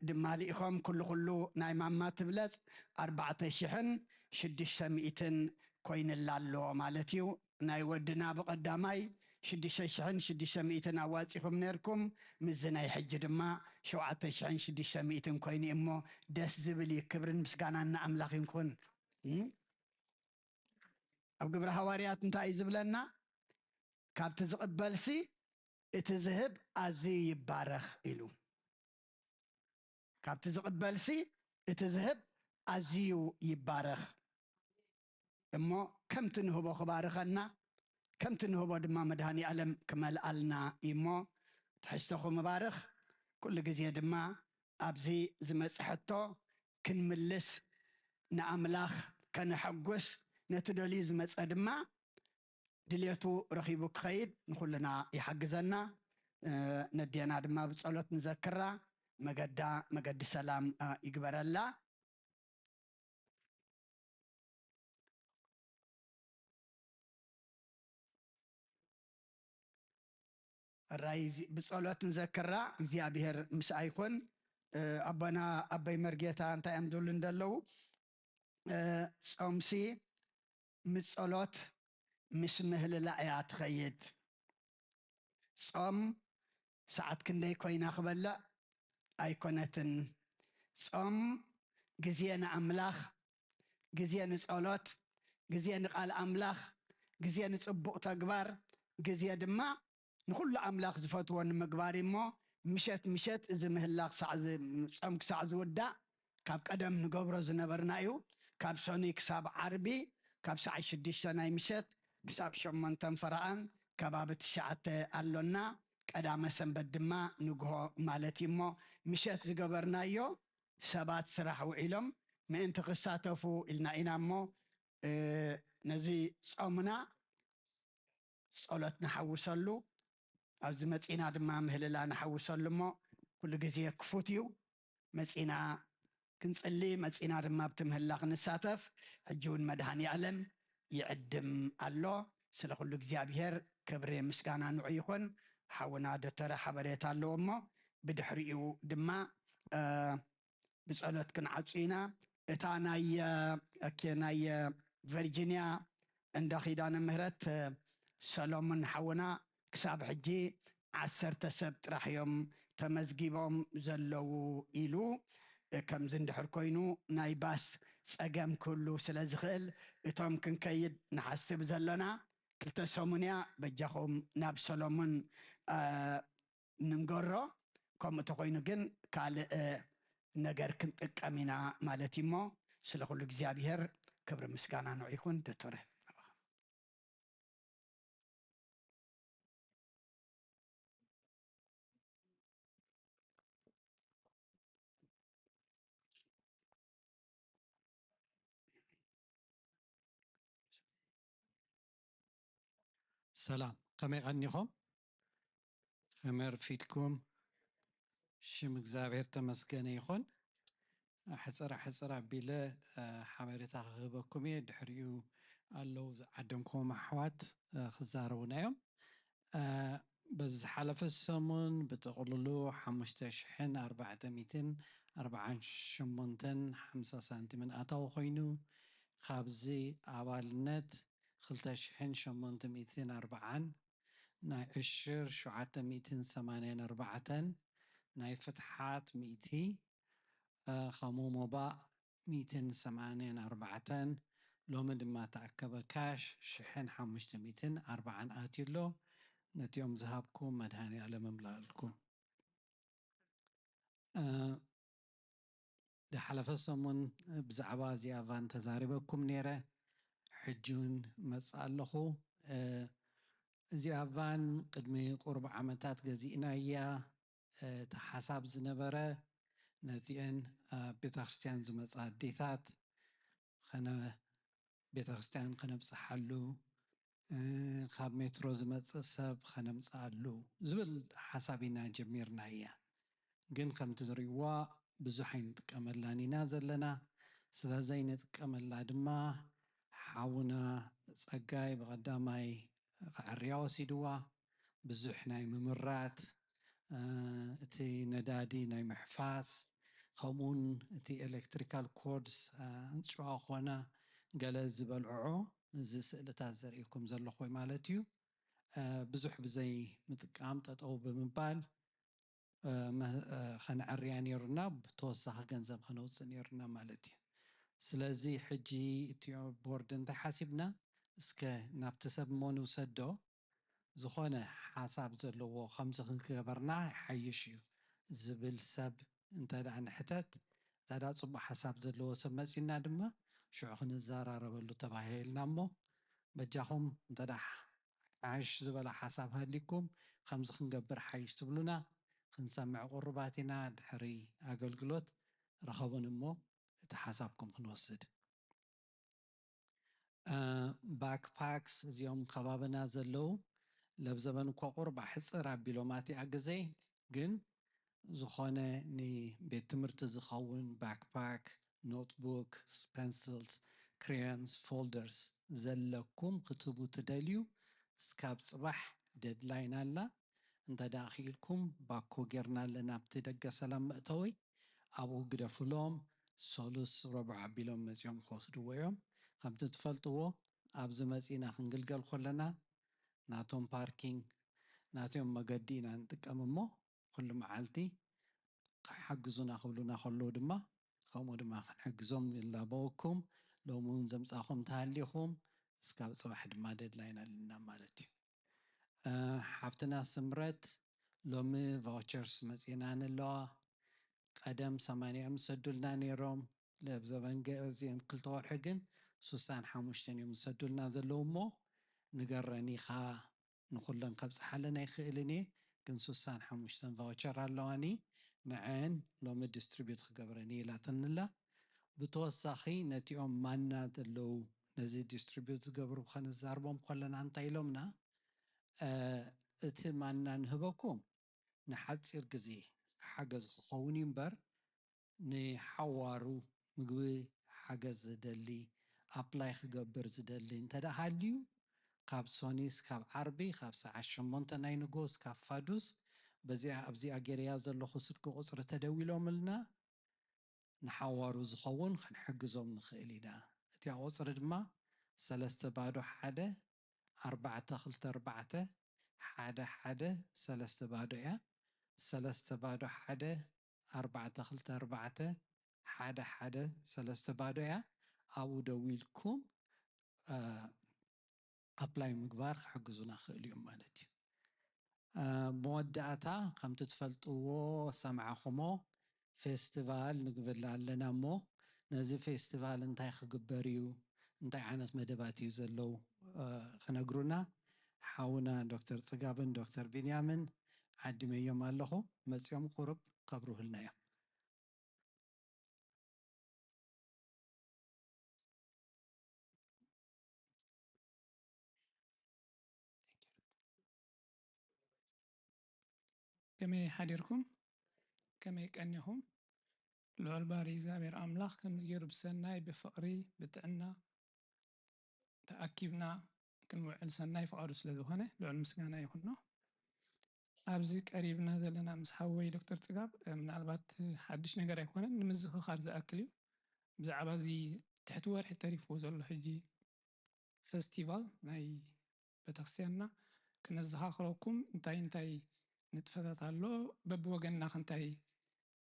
A: دما ليخم كله ناي ماما تبلت 4,600 كوين اللالو مالتيو ناي ودنا بقداماي 6,600 أواسيكم نيركم مزناي حج دما 7,600 كوين إمو دس زبلي كبرن مسكانا أملاخ يكون أب قبر حواريات انتاي زبلنا كابت زقبلسي اتزهب أزي يبارخ إلو كابت زقبلسي اتزهب أزيو يبارخ إمو كم تنهبو خبارخنا كم تنهبو دما مدهاني ألم كمال ألنا إمو تحسخو مبارخ كل قزيه دما أبزي زمسحتو كن ملس نأملاخ كان حقوس نتدليز مسأدما دليتو رخيبو خيد نخلنا يحجزنا ندينا دما بصلوت نذكرها مقد سلام يقبر الله الرئيس بصلوت نذكرها زيابير مش أيكون أبنا أبي مرجيتا أنت أمدول ندلو صومسي مصلوت مش مهل لا يتخيد صوم ساعات كندي كوينا خبلا أيكونتن صوم جزينا أملاخ جزينا صلوت جزينا قال أملاخ جزينا صبوق تكبر جزينا دما ንኩሉ ኣምላኽ ዝፈትዎ ንምግባር እሞ ምሸት እዚ ምህላቕ ጾም ክሳዕ ዝውዳእ ካብ ቀደም ንገብሮ ዝነበርና እዩ ካብ ሰኒ ክሳብ ዓርቢ ካብ ሰዓት 6 ናይ ምሸት ክሳብ 8 ፈረቓን ከባቢ 9 ኣሎና ቀዳመ ሰንበት ድማ ንግሆ ማለት እሞ ምሸት ዝገበርናዮ ሰባት ስራሕ ውዒሎም ምእንቲ ክሳተፉ ኢልና ኢና እሞ ነዚ ጾምና ጸሎት ንሓውሰሉ ኣብዚ መፂና ድማ ምህልላ ንሓውሰሉ እሞ ኩሉ ግዜ ክፉት እዩ መፂና ክንጽሊ መፂና ድማ ኣብቲ ምህላ ክንሳተፍ ሕጂ እውን መድሃኒ ዓለም ይዕድም ኣሎ ስለ ኩሉ እግዚኣብሔር ክብሪ ምስጋና ንዑ ይኹን ሓውና ዶክተር ሓበሬታ ኣለዎ እሞ ብድሕሪኡ ድማ ብጸሎት ክንዓፁ ኢና እታ ናይ ቨርጂንያ እንዳ ኪዳነ ምህረት ሰሎሞን ሓውና ክሳብ ሕጂ 10 ሰብ ጥራሕ እዮም ተመዝጊቦም ዘለዉ ኢሉ ከምዚ እንድሕር ኮይኑ ናይ ባስ ጸገም ክህሉ ስለ ዝኽእል እቶም ክንከይድ ንሓስብ ዘለና 2 ሰሙንያ በጃኹም ናብ ሰሎሞን ንንገሮ ከምኡ ተኮይኑ ግን ካልእ ነገር ክንጥቀም ኢና ማለት እሞ ስለ ኩሉ እግዚኣብሔር ክብሪ ምስጋና ንዑ ይኹን ዶክተር
L: سلام كمي غنيكم خمر فيدكم شم እግዚአብሔር ተመስገነ ይኹን ሕፅራ ቢለ ሓበሬታ ክህበኩም እየ ድሕሪኡ ኣለው ዝዓደምኩም ኣሕዋት ክዛረቡና እዮም በዚ ዝሓለፈ ሰሙን ብጥቕልሉ 5448 ሳንቲም ኣታዊ ኮይኑ ካብዚ ኣባልነት 2840 ናይ ዕሽር 784 ናይ ፍትሓት 100 ከምኡ ሞባእ 184 ሎሚ ድማ ተኣከበ ካሽ 1540 ኣትዩሎ ነቲኦም ዝሃብኩም መድሃኒ ዓለም እምላልኩም ዝሓለፈ ሰሙን ብዛዕባ እዚኣ ቫን ተዛሪበኩም ነይረ ሕጂውን መፅእ ኣለኹ እዚኣ ቫን ቅድሚ ቁርብ ዓመታት ገዚእና እያ እቲ ሓሳብ ዝነበረ ነዚአን ቤተ ክርስቲያን ዝመፃ ኣዴታት ቤተ ክርስቲያን ከነብፅሓሉ ካብ ሜትሮ ዝመፅእ ሰብ ከነምፅኣሉ ዝብል ሓሳብ ኢና ጀሚርና እያ ግን ከምቲ ዝርእይዋ ብዙሕ ኣይንጥቀመላን ኢና ዘለና ስለዘይንጥቀመላ ድማ ሓውና ጸጋይ ብቐዳማይ ክዕርያ ወሲድዋ ብዙሕ ናይ ምምራት እቲ ነዳዲ ናይ ምሕፋስ ከምኡውን እቲ ኤሌክትሪካል ኮድስ እንፅዋ ኮነ ገለ ዝበልዕዖ እዚ ስእልታት ዘርእየኩም ዘለኹ ማለት እዩ ብዙሕ ብዘይ ምጥቃም ጠጠው ብምባል ከንዕርያ ነይሩና ብተወሳኺ ገንዘብ ከነውፅእ ነይሩና ማለት እዩ ስለዚ ሕጂ እቲ ቦርድ እንታይ ሓሲብና እስከ ናብቲ ሰብ እሞ ንውሰዶ ዝኾነ ሓሳብ ዘለዎ ከምዚ ክንገበርና ይሓይሽ እዩ ዝብል ሰብ እንተደኣ ንሕተት እንተደኣ ፅቡቅ ሓሳብ ዘለዎ ሰብ መፂና ድማ ሽዑ ክንዘራረበሉ ተባሂልና እሞ በጃኹም እንተደኣ ሓሽ ዝበለ ሓሳብ ሃሊኩም ከምዚ ክንገብር ሓይሽ ትብሉና ክንሰምዕ ቁርባት ኢና ድሕሪ ኣገልግሎት ረኸቡን እሞ እቲ ሓሳብኩም ክንወስድ ባክፓክስ እዚኦም ከባብና ዘለው ለብዘበን እኳ ቁርብ ሕፅር ኣቢሎማት እያ ግዜ ግን ዝኾነ ንቤት ትምህርቲ ዝኸውን ባክፓክ ኖትቡክ ፔንስልስ ክሬዮንስ ፎልደርስ ዘለኩም ክትቡ ትደልዩ እስካብ ፅባሕ ደድላይን ኣላ እንተደኣ ክኢልኩም ባኮ ጌርና ኣለና ኣብቲ ደገ ሰላም መእተወይ ኣብኡ ግደፍሎም ሶሉስ ረቡዕ ኣቢሎም መፂኦም ክወስድዎ እዮም ከምቲ ትፈልጥዎ ኣብዚ መፂና ክንግልገል ከለና ናቶም ፓርኪንግ ናቶም መገዲ ኢና ንጥቀም እሞ ኩሉ መዓልቲ ክሓግዙና ክብሉና ከለዉ ድማ ከምኡ ድማ ክንሕግዞም ይላበወኩም ሎሚ እውን ዘምፃኹም ተሃሊኹም እስካብ ፅባሕ ድማ ደድላይን ኣለና ማለት እዩ ሓፍትና ስምረት ሎሚ ቫውቸርስ መፂናን ኣለዋ ቀደም 80 ሰዱልና ነይሮም ለብዘበን ገዚአን 2 ወርሒ ግን 65 እዮም ሰዱልና ዘለው እሞ ንገረኒኻ ንኩለን ከብፅሓለን ኣይክእልን እየ ግን 65 ቫውቸር ኣለዋኒ ንዐን ሎሚ ዲስትሪቢዩት ክገብረኒ ኢላትንላ ብተወሳኺ ነቲኦም ማና ዘለው ነዚ ዲስትሪቢዩት ዝገብሩ ከነዛርቦም ከለና እንታይ ኢሎምና እቲ ማና ንህበኩም ንሓፂር ግዜ ሓገዝ ክኸውን እምበር ንሓዋሩ ምግቢ ሓገዝ ዝደሊ ኣፕላይ ክገብር ዝደሊ እንተደሃልዩ ካብ ሶኒስ ካብ ዓርቢ ካብ ሰዓት 8 ናይ ንጉስ ካብ ፋዱስ በዚኣ ኣብዚኣ ገይርያ ዘለኹ ስልኪ ቁፅሪ ተደዊሎምልና ንሓዋሩ ዝኸውን ክንሕግዞም ንኽእል ኢና እቲ ቁፅሪ ድማ 3 ባዶ 1 424 11 ባዶ እያ 3 ባዶ 1 424 11 ባዶ እያ ኣብኡ ደዊልኩም ኣፕላይ ምግባር ክሕግዙና ክእል እዮም ማለት እዩ መወዳእታ ከምቲ ትፈልጥዎ ሰምዓኹሞ ፌስቲቫል ንግብል ኣለና እሞ ነዚ ፌስቲቫል እንታይ ክግበር እዩ እንታይ ዓይነት መደባት እዩ ዘለው ክነግሩና ሓውና ዶክተር ፅጋብን ዶክተር ቢንያምን ዓዲመዮም ኣለኹ መፅኦም ቁርብ ከብሩህልና እዮም
M: كمي حديركم كمي كأنهم لو الباري زابر أملاخ كم زير بسناي بفقري بتعنا تأكيبنا كنوع سناي فقرس لذوهنا لو المسكنا يهونه أبزك قريبنا زلنا مسحوي دكتور تقاب من البات حدش نقدر يكون نمزخ خارج أكلي بزعبازي تحت ورح التاريخ وزول حجي فستيفال ناي بتخسيرنا كنا زخاخركم انتاي نتفادت له ببوجنا خنتاي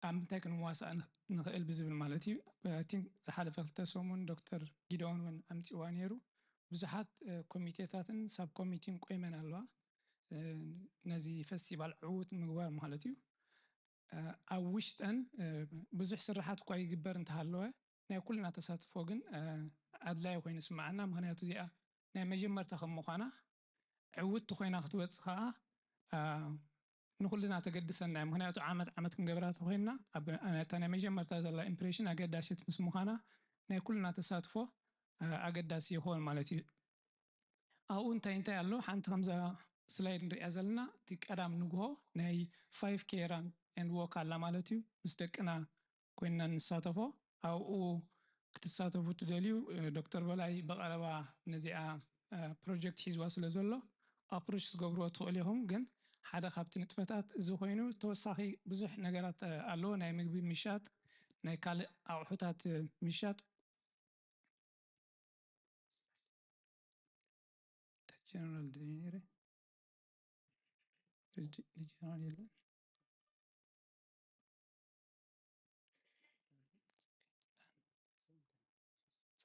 M: أم تكن واسع نقل بزبل مالتي تين زحال فلتسومون دكتور جيدون ون أمتي وانيرو بزحات كوميتيتاتن سب كوميتين قيمن الله نزي فستيفال عود مقبار مالتي أوشتن بزح سرحات قوي جبر انتهالوه نا كلنا تساتفوجن أدلاي وين اسمعنا مهنا تزيء نا مجمر تخم مخانا عود تخوينا خطوات خاء نقولنا تقدسنا مهنياتو عامت كنجبرات وهنا أنا تاني مجمر تازلا إمبريشن أقداسيت مسموخانا نا كلنا تساتفو أقداسي هو المالتي أو أنت يالله حنت 5 سلايد رئازلنا تك أدم نجوه ناي 5 كيران and walk على مالتي مستكنا كنا نساتفو أو كتساتفو تدليو دكتور بلاي بقربا نزيع بروجكت هيز واصل زلوا أبروش تقبروا تقولهم جن حدا خابت نتفتات زخينو توساخي بزح نجارات ألو ناي مقبي مشات ناي كال أو حتات مشات جنرال دينيري جنرال يلا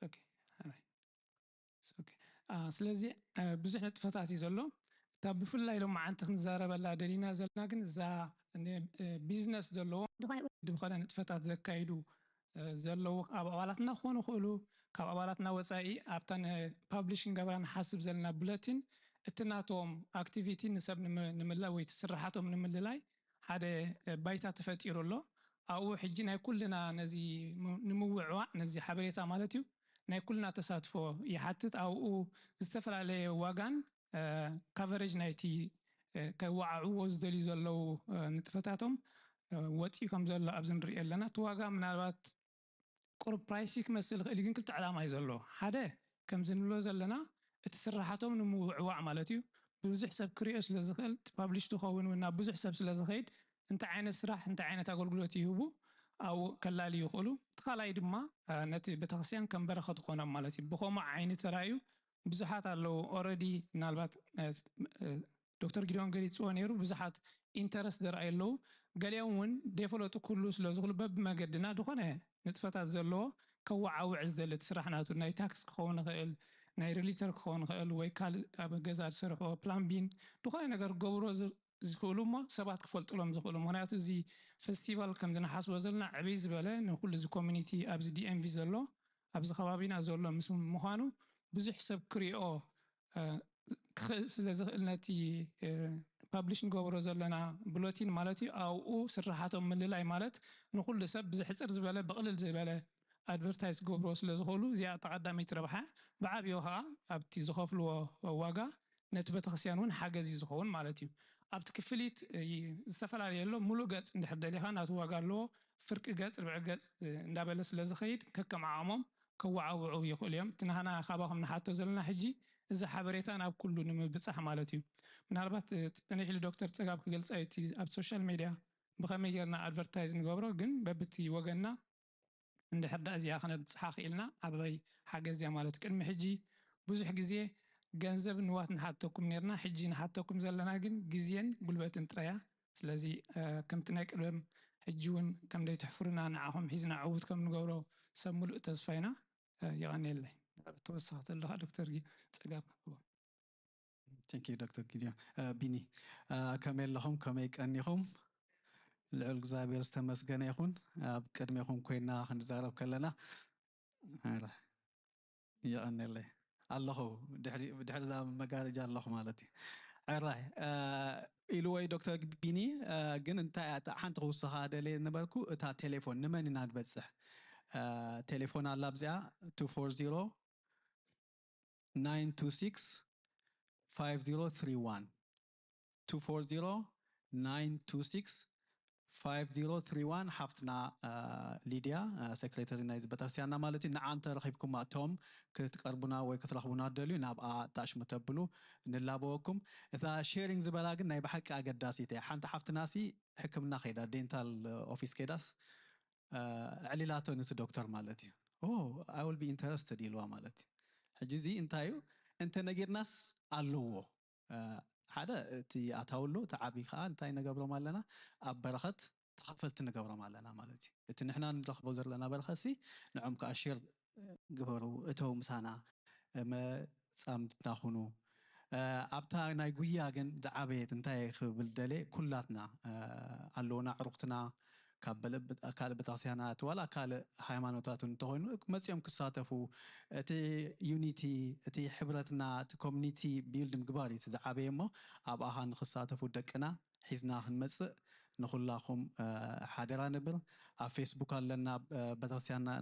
M: اوكي اوكي سلازي بزح نتفتات يزلو طب بفلا لو ما عندك نزارة بلا دلينا زلنا كن زا بيزنس دلو دخلنا نتفتات زكايدو زلو أبوالاتنا خوانو خلو كاب أبوالاتنا وسائي أبتن publishing قبران حسب زلنا بلاتين اتناتهم activity نسب نملا ويتسرحاتهم نملاي هذا بايتا تفتيرو له أو حجينا كلنا نزي نموعوا نزي حبريتا مالتيو ناي كلنا تساتفو يحتت أو استفر عليه واغان coverage نايتي كوعو وزدلي زلو نتفتاتهم واتي كم زلو أبزن رئي لنا تواغا من الوقت قرب برايسيك مثل اللي كنت علامة يزلو هذا كم زنلو زلنا اتسرحاتهم نموعوا عمالتيو بوزح سب كريوس لزخل تبابلش تخون ونا بوزح سب سلازخيد انت عين السراح انت عين تقول قلوتي يهبو أو كلالي يقولوا تخالاي دما نتي بتخسيان كم برخة تخونا مالتي بخوما عين ترايو بزحات لو already نالبات دكتور جيرون قريت سوانيرو بزحات interest درأي لو قال يومون ديفولوتو كلوس لو زغل باب ما قدنا دخونه نتفتات زلو كوعو عزدة اللي تسرحناتو ناي تاكس خونا غيل ናይ ሪሊተር ክኾን ክእል ወይ ካልእ ኣብ ገዛ ዝሰርሖ ፕላን ቢን ድኾነ ነገር ገብሮ ዝኽእሉ እሞ ሰባት ክፈልጥሎም ዝኽእሉ ምክንያቱ እዚ ፌስቲቫል ከም ዝነሓስቦ ዘለና ዕብይ ዝበለ ንኩሉ እዚ ኮሚኒቲ ኣብዚ ዲኤምቪ ዘሎ ኣብዚ ከባቢና ዘሎ ምስ ምዃኑ ብዙሕ ሰብ ክሪኦ ክኽእል ስለ ዝኽእል ነቲ ፓብሊሽ ንገብሮ ዘለና ብሎቲን ማለት እዩ ኣብኡ ስራሓቶም ምልላይ ማለት ንኩሉ ሰብ ብዝሕፅር ዝበለ ብቕልል ዝበለ ኣድቨርታይዝ ገብሮ ስለ ዝኽእሉ እዚኣ ተቐዳሚት ረብሓ ብዓብዮ ከዓ ኣብቲ ዝኸፍልዎ ዋጋ ነቲ ቤተክርስትያን እውን ሓገዝ ዝኸውን ማለት እዩ ኣብቲ ክፍሊት ዝተፈላለየ ኣሎ ሙሉእ ገጽ እንድሕር ደሊኻ ናቱ ዋጋ ኣለዎ ፍርቂ ገጽ ርብዒ ገጽ እንዳበለ ስለ ዝኸይድ ከከም ዓቕሞም ከዋዓውዑ ይኽእሉ እዮም እቲ ንሕና ካባኹም ንሓቶ ዘለና ሕጂ እዚ ሓበሬታ ናብ ኩሉ ንምብፃሕ ማለት እዩ ምናልባት ፀኒሕ ኢሉ ዶክተር ፀጋብ ክገልፀ እቲ ኣብ ሶሻል ሚድያ ብኸመይ ጌርና ኣድቨርታይዝ ንገብሮ ግን በብቲ ወገንና እንድሕር ዳ እዚኣ ክነብፅሓ ክኢልና ኣበይ ሓገዝ እያ ማለት ቅድሚ ሕጂ ብዙሕ ግዜ ገንዘብ ንዋት ንሓተኩም ነርና ሕጂ ንሓተኩም ዘለና ግን ግዜን ጉልበትን ጥራያ ስለዚ ከምቲ ናይ ቅድም ሕጂ እውን ከም ደይትሕፍሩና ንዓኹም ሒዝና ዕውት ከም ንገብሮ ሰብ ሙሉእ ተስፋ ኢና ይቐኒየለይ ተወሳኺ ተለኻ ዶክተር ፀጋብ
L: ቴንክ ዩ ዶክተር ጊድዮን ቢኒ ከመይ ኣለኹም ከመይ ቀኒኹም ልዑል እግዚኣብሔር ዝተመስገነ ይኹን ኣብ ቅድሚኹም ኮይና ክንዛረብ ከለና ይቐኒየለይ ኣለኹ ድሕሪ ዛ መጋረጃ ኣለኹ ማለት እዩ ዕራይ ኢሉ ወይ ዶክተር ቢኒ ግን እንታይ ሓንቲ ክውስኻ ደልየ ነበርኩ እታ ቴሌፎን ንመን ኢና ንበፅሕ ቴሌፎን ኣላ ብዚኣ 240 926 5031 240 926 5031 ሓፍትና ሊድያ ሴክሬተሪ ናይ ቤተክርስትያንና ማለት እዩ ንዓንተ ረኺብኩም እቶም ክትቀርቡና ወይ ክትረኽቡና ደልዩ ናብኣ ጣሽሙ ተብሉ ንላበወኩም እታ ሼሪንግ ዝበላ ግን ናይ ብሓቂ ኣገዳሲት እያ ሓንቲ ሓፍትናሲ ሕክምና ከይዳ ዴንታል ኦፊስ ከይዳስ ዕሊላቶ ነቲ ዶክተር ማለት እዩ I will be interested ኢልዋ ማለት እዩ ሕጂ እዚ እንታይ እዩ እንተ ነጊርናስ ኣለዎ ሓደ እቲ ኣታውሎ ተዓቢ ከዓ እንታይ ነገብሮም ኣለና ኣብ በረኸት ተኸፈልቲ ንገብሮም ኣለና ማለት እዩ እቲ ንሕና ንረኽቦ ዘለና በረኸሲ ንዖም ከዓ ሼር ግበሩ እተው ምሳና መፃምድና ሁኑ ኣብታ ናይ ጉያ ግን ዝዓበየት እንታይ ክብል ደለ ኩላትና ኣለውና ዕሩኽትና ካብ ካልእ ቤተክርስትያናት ዋላ ካልእ ሃይማኖታት እንተኾይኑ መፅኦም ክሳተፉ እቲ ዩኒቲ እቲ ሕብረትና እቲ ኮሚኒቲ ቢልድ ምግባር እዩ ዝዓበየ እሞ ኣብኣኻ ንክሳተፉ ደቅና ሒዝና ክንመፅእ ንኩላኹም ሓደራ ንብል ኣብ ፌስቡክ ኣለና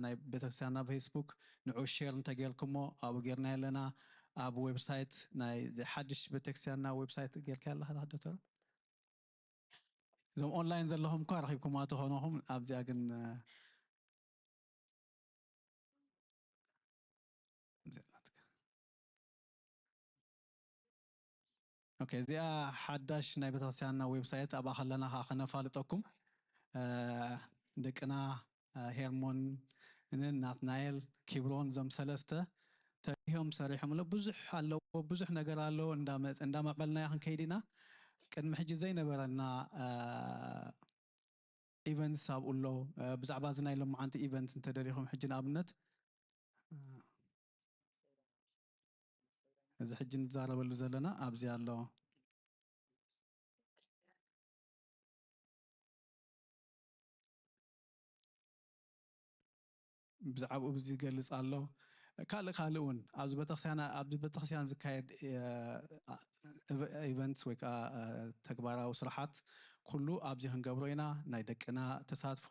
L: ናይ ቤተክርስትያንና ፌስቡክ ንዑ ሼር እንተጌርኩሞ ኣብኡ ጌርና ኣለና ኣብ ዌብሳይት ናይ ሓድሽ ቤተክርስትያንና ዌብሳይት ጌርካ ኣለካ ዶክተር እዞም ኦንላይን ዘለኹም እኳ ረኺብኩማ ተኾነኹም ኣብዚኣ ግን ኦኬ እዚኣ ሓዳሽ ናይ ቤተክርስትያንና ዌብሳይት ኣብኣ ከለና ከዓ ከነፋልጠኩም ደቅና ሄርሞን ናትናኤል ኪብሮን እዞም ሰለስተ ተሪሖም ሰሪሖም ብዙሕ ኣለዎ ብዙሕ ነገር ኣለዎ እንዳመቐልና ክንከይድ ኢና ቅድሚ ሕጂ ዘይነበረና ኢቨንትስ ኣብኡ ኣሎ ብዛዕባ እዚ ናይ ሎማዓንቲ ኢቨንት እንተደሊኹም ሕጂ ንኣብነት እዚ ሕጂ ንዛረበሉ ዘለና ኣብዚ ኣሎ ብዛዕባኡ ብዚ ይገልፅ ኣሎ ካልእ እውን ኣብዚ ቤተክርስትያን ዝካየድ ኢቨንትስ ወይ ከዓ ተግባራዊ ስራሓት ኩሉ ኣብዚ ክንገብሮ ኢና ናይ ደቅና ተሳትፎ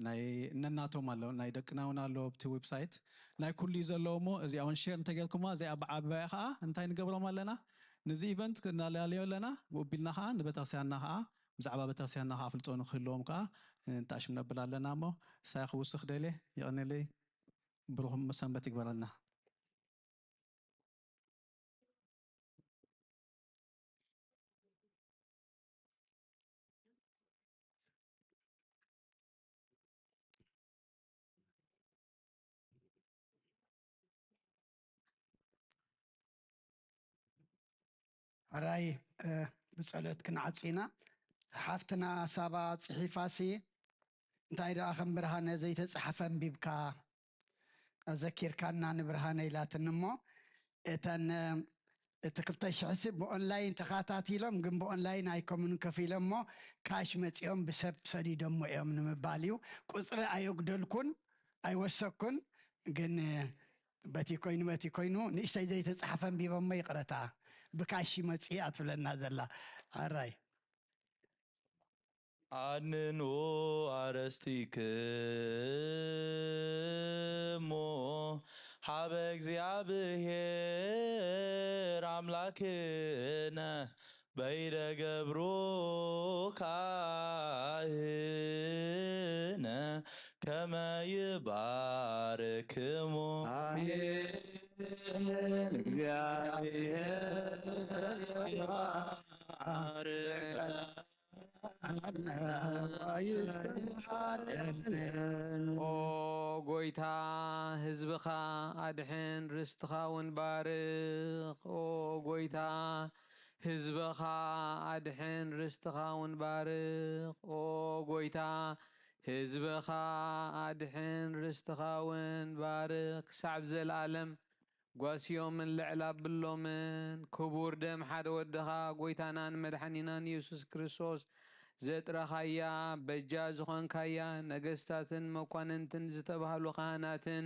L: ናይ እነናቶም ኣለዉ ናይ ደቅና እውን ኣለዎ ኣብቲ ዌብሳይት ናይ ኩሉ እዩ ዘለዎ እሞ እዚኣ እውን ሼር እንተጌርኩማ እዚኣ ብዓባያ ከዓ እንታይ ንገብሮም ኣለና ነዚ ኢቨንት እናላለዮ ኣለና ብኡቢልና ከዓ ንቤተክርስትያንና ከዓ ብዛዕባ ቤተክርስትያንና ከዓ ኣፍልጦ ንክህልዎም ከዓ እንተኣሽም ነብል ኣለና እሞ ሳይ ክውስኽ ደልየ ይቕኒለይ ብሩኹም ሰንበት ይግበረልና
A: ሕራይ ብፀሎት ክንዓፂና ሓፍትና ሳባ ፅሒፋሲ እንታይ ደኣ ከም ብርሃነ ዘይተፃሓፈ ኣንቢብካ ኣዘኪርካና ንብርሃነ ኢላትን እሞ እተን እትክልተሽሕስብ ብኦንላይን ተኸታቲሎም ግን ብኦንላይን ኣይኮምን ከፍ ኢሎም እሞ ካሽ መፂኦም ብሰብ ሰዲዶሞ እዮም ንምባል እዩ ቁፅሪ ኣየጉደልኩን ኣይወሰኩን ግን በቲ ኮይኑ ንእሽተይ ዘይተፃሓፈ አንቢቦሞ ይቕረታ ብካሽ መፂ ኣትብለና ዘላ ኣራይ
F: አንኑ አረስቲክሞ ሀበ እግዚአብሔር አምላክነ በይደ ገብሮ ካህነ ከመ ይባርክሙ
G: ኦ ጎይታ ህዝብኻ አድሕን ርስትኻ እውን ባርኽ ኦ ጎይታ ህዝብኻ አድሕን ርስትኻ እውን ባርኽ ኦ ጎይታ ህዝብኻ አድሕን ርስትኻ እውን ባርኽ ክሳብ ዘለዓለም ጓስዮምን ልዕል ኣብሎምን ክቡር ደም ሓደ ወድኻ ጎይታናን መድሓኒናን ኢየሱስ ክርስቶስ ዘጥረኻያ በጃ ዝኾንካያ ነገስታትን መኳንንትን ዝተባሃሉ ካህናትን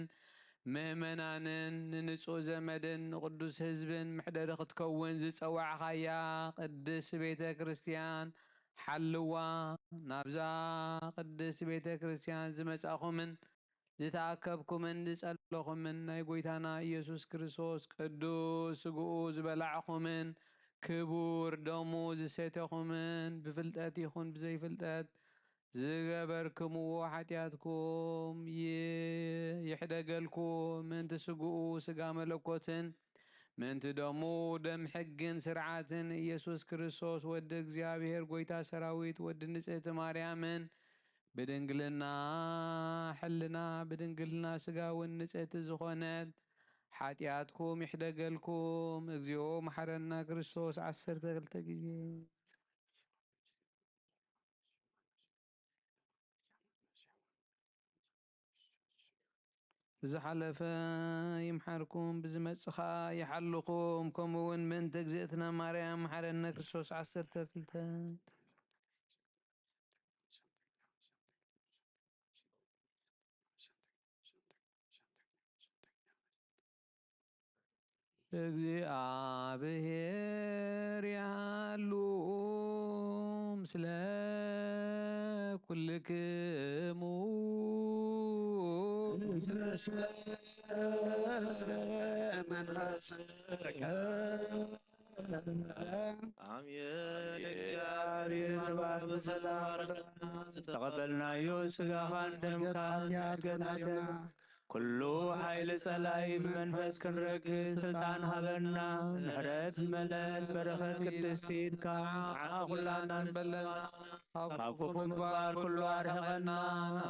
G: ምእመናንን ንንጹህ ዘመድን ንቅዱስ ህዝብን ምሕደሪ ክትከውን ዝፀዋዕኻያ ቅድስ ቤተ ክርስቲያን ሓልዋ ናብዛ ቅድስ ቤተ ክርስቲያን ዝመጻኹምን ዝተኣከብኩምን ዝጸለኹምን ናይ ጎይታና ኢየሱስ ክርስቶስ ቅዱስ ስግኡ ዝበላዕኹምን ክቡር ደሙ ዝሰተኹምን ብፍልጠት ይኹን ብዘይፍልጠት ዝገበርክምዎ ሓጢኣትኩም ይሕደገልኩም ምንቲ ስግኡ ስጋ መለኮትን ምንቲ ደሙ ደም ሕግን ስርዓትን ኢየሱስ ክርስቶስ ወዲ እግዚአብሔር ጎይታ ሰራዊት ወዲ ንጽሕቲ ማርያምን بدنجلنا حلنا بدنجلنا سجاون نسيت زخونات حاتياتكم يحدقلكم اجزيو محرنا كريستوس عسر تغلتقي بزحلفة يمحركم بزمسخا يحلقكم كمون من تجزئتنا مريم محرنا كريستوس عسر تغلتات እግዚአብሔር ያሉ ምስለ ኩልክሙ
B: አሜን። እግዚአብሔር ባብ ሰላም ተቀበልናዮ ስጋኻን ደምካን ያገናደና ኩሉ ኃይል ጸላይ መንፈስ ክንረክብ ስልጣን ሃበና ምሕረት መለት በረኸት ቅድስቲት ከዓ ኩላና ንበለና ካብ ክፉ ምግባር ኩሉ አርሕቐና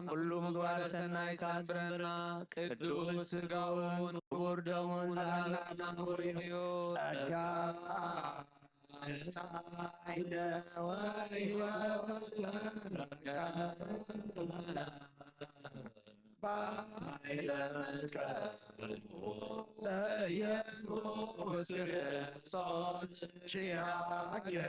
B: ኩሉ ምግባር ሰናይ ካጽብረና ቅዱስ ሥጋውን ክቡር ደሙን ዝሃበና ንኽርዮ አይነ ባይለ መስቀል ለኢየሱስ ክርስቶስ ሺያገንዮ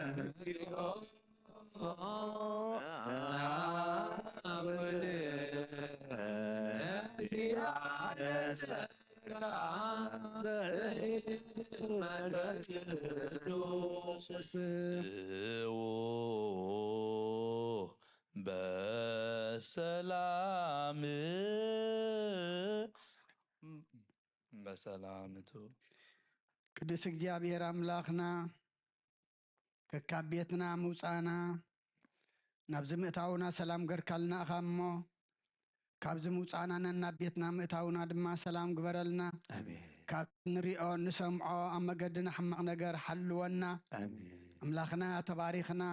B: መንፈስ ቅዱስ
F: በሰላም በሰላምቱ
A: ቅዱስ እግዚአብሔር አምላኽና ከካብ ቤትና ምውፃና ናብ ዝምእታውና ሰላም ገርካልና ኢኻ እሞ ካብዚ ምውፃና ነናብ ቤትና ምእታውና ድማ ሰላም ግበረልና ካብ ንሪኦ ንሰምዖ ኣብ መገድና ሕማቕ ነገር ሓልወና ኣምላኽና ተባሪኽና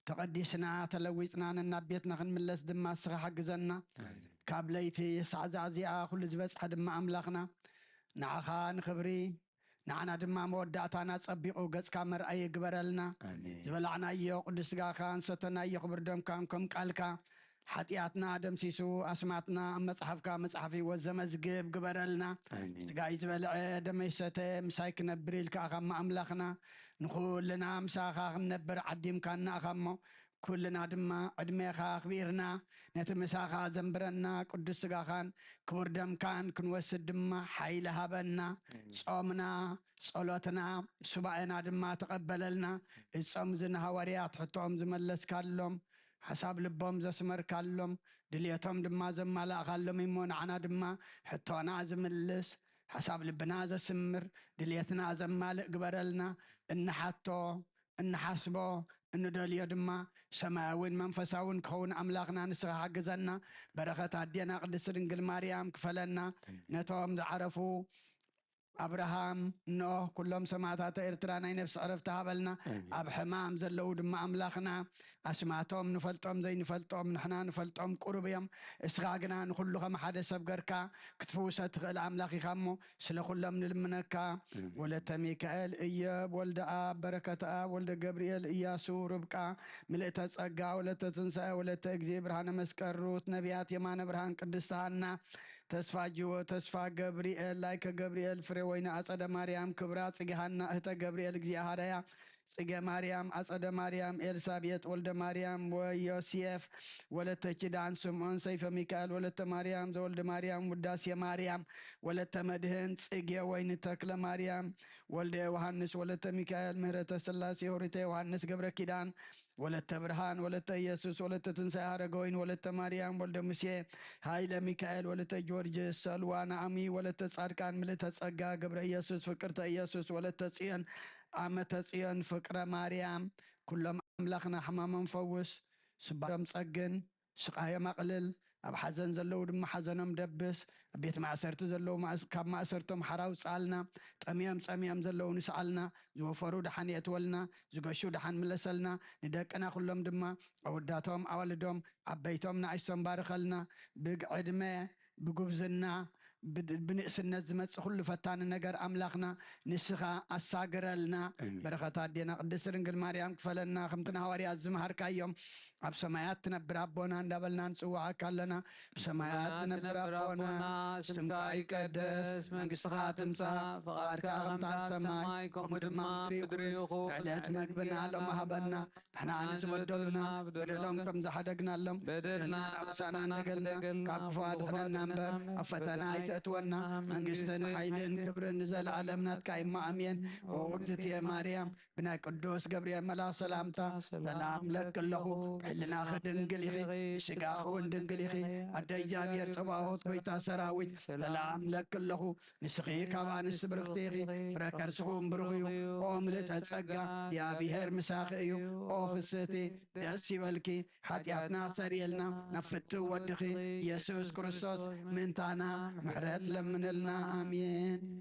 A: ተቐዲስና ተለዊፅና ነናብ ቤትና ክንምለስ ድማ እስኻ ሓግዘና ካብ ለይቲ ሰዓዛ እዚኣ ኩሉ ዝበፅሐ ድማ ኣምላኽና ንዓኻ ንኽብሪ ንዓና ድማ መወዳእታና ፀቢቑ ገጽካ መርኣይ ግበረልና ዝበላዕናዮ ቅዱስ ስጋኻ ንሰተናዮ ክቡር ደምካ ከም ቃልካ حتياتنا دم سيسو أسماتنا مصحف كا مصحفي وزمزقب قبرلنا قايز بلع دم يسته مسايك نبريل كأخم أملاخنا نقول لنا مساخا نبر عديم كان أخمو كلنا دما عدمي خا خبيرنا نتمساخا زنبرنا قدس سقاخان كبر دم كان كنوسد دما حيل هبنا صومنا صلوتنا سبعنا دما تقبللنا الصوم زن هواريات حتوهم زملس كاللهم حساب لبهم زسمر كاللهم دليتهم دما زمالا خالهم يمون عنا دما حتونا زملس حساب لبنا زسمر دليتنا زمال قبرلنا إن حتو إن حسبو إنه دليا دما سماوين منفساون كون أملاقنا نسخ حقزنا بركة عدينا قدس رنجل مريم كفلنا نتوهم عرفوا أبراهام نوح كلهم سمعتها إرترانا نفس عرفتها بلنا أب حمام زلوا دم أملاخنا أسمعتهم نفلتهم زي نفلتهم نحنا نفلتهم قربيهم إسغاقنا نخلوها ما حدا سبقركا كتفوسة الأملاخي خمو سلا كلهم نلمنكا ولد ميكائيل إياب ولد آب بركة آب ولد جبريل إياسو ربكا ملئت تسقى ولد تنسى ولد تجزي برهان مسكروت نبيات يمان برهان قدستهنا تسفى جو تسفى جبريل لايك جبريل فريوين أسد مريم كبرات سجهنا أهتا جبريل جزيا هرايا سجى مريم أسد مريم إلسابيت ولد مريم ويوسيف ولد تجدان سمون سيف ميكال ولد مريم زولد مريم وداسيا مريم ولد مدهن سجى وين تكل مريم ولد يوحنس ولد ميكال مهرة سلاسي هوريته يوحنس جبر كيدان ولدت برهان ولدت يسوس ولدت تنسى هرقوين ولدت مريم ولد مسيح هايل ميكائيل ولدت جورج سلوان عمي ولدت صاركان ملت صقا قبر يسوس فكرت يسوس ولدت صيان عمت صيان فكر مريم كلهم أملاخنا حمام مفوس سبارم صقن سقايا مقلل أب حزن زلو دم حزنهم دبس بيت معسرت زلو كاب معسرتهم حراو سألنا تميم زلو نسألنا زوفرو دحان يتولنا زقشو دحان ملسلنا ندقنا كلهم دما أوداتهم أولدهم عبيتهم نعيشهم بارخلنا بقعدمه بقبزنا بنقسنا زمت كل فتان نجر أملاخنا نسخة الساقرلنا بركات دينا قدس رنجل مريم كفلنا خمتنا هواري الزمهر كايوم أب سمايات نبر أبونا ندبلنا نسوع كلنا بسمايات نبر أبونا سمكا يقدس من قصة تمسا فقار كأغم تعتماي كمدما بدريوخو عليات مقبنا لما هبنا نحنا نزودلنا بدلهم كم زحدقنا لهم بدلنا عبسانا نقلنا كابفاد حنا نمبر أفتنا يتأتونا من قصة حيلين كبر نزل علمنا تكايم أمين ووقت يا مريم بنا قدوس قبريا ملا سلامتا سلام لك الله حلنا خدن قليخي شقاخون دن قليخي أدى جابير صباوت بيتا سراويت سلام لك الله نسخي كابان السبرختيخي بركر سخون برغيو قوم لتتسقى يا بيهر مساخيو أوفستي داسي والكي حتياتنا سريلنا نفتو ودخي يسوس كريستوس من تانا محرات لمن لنا آمين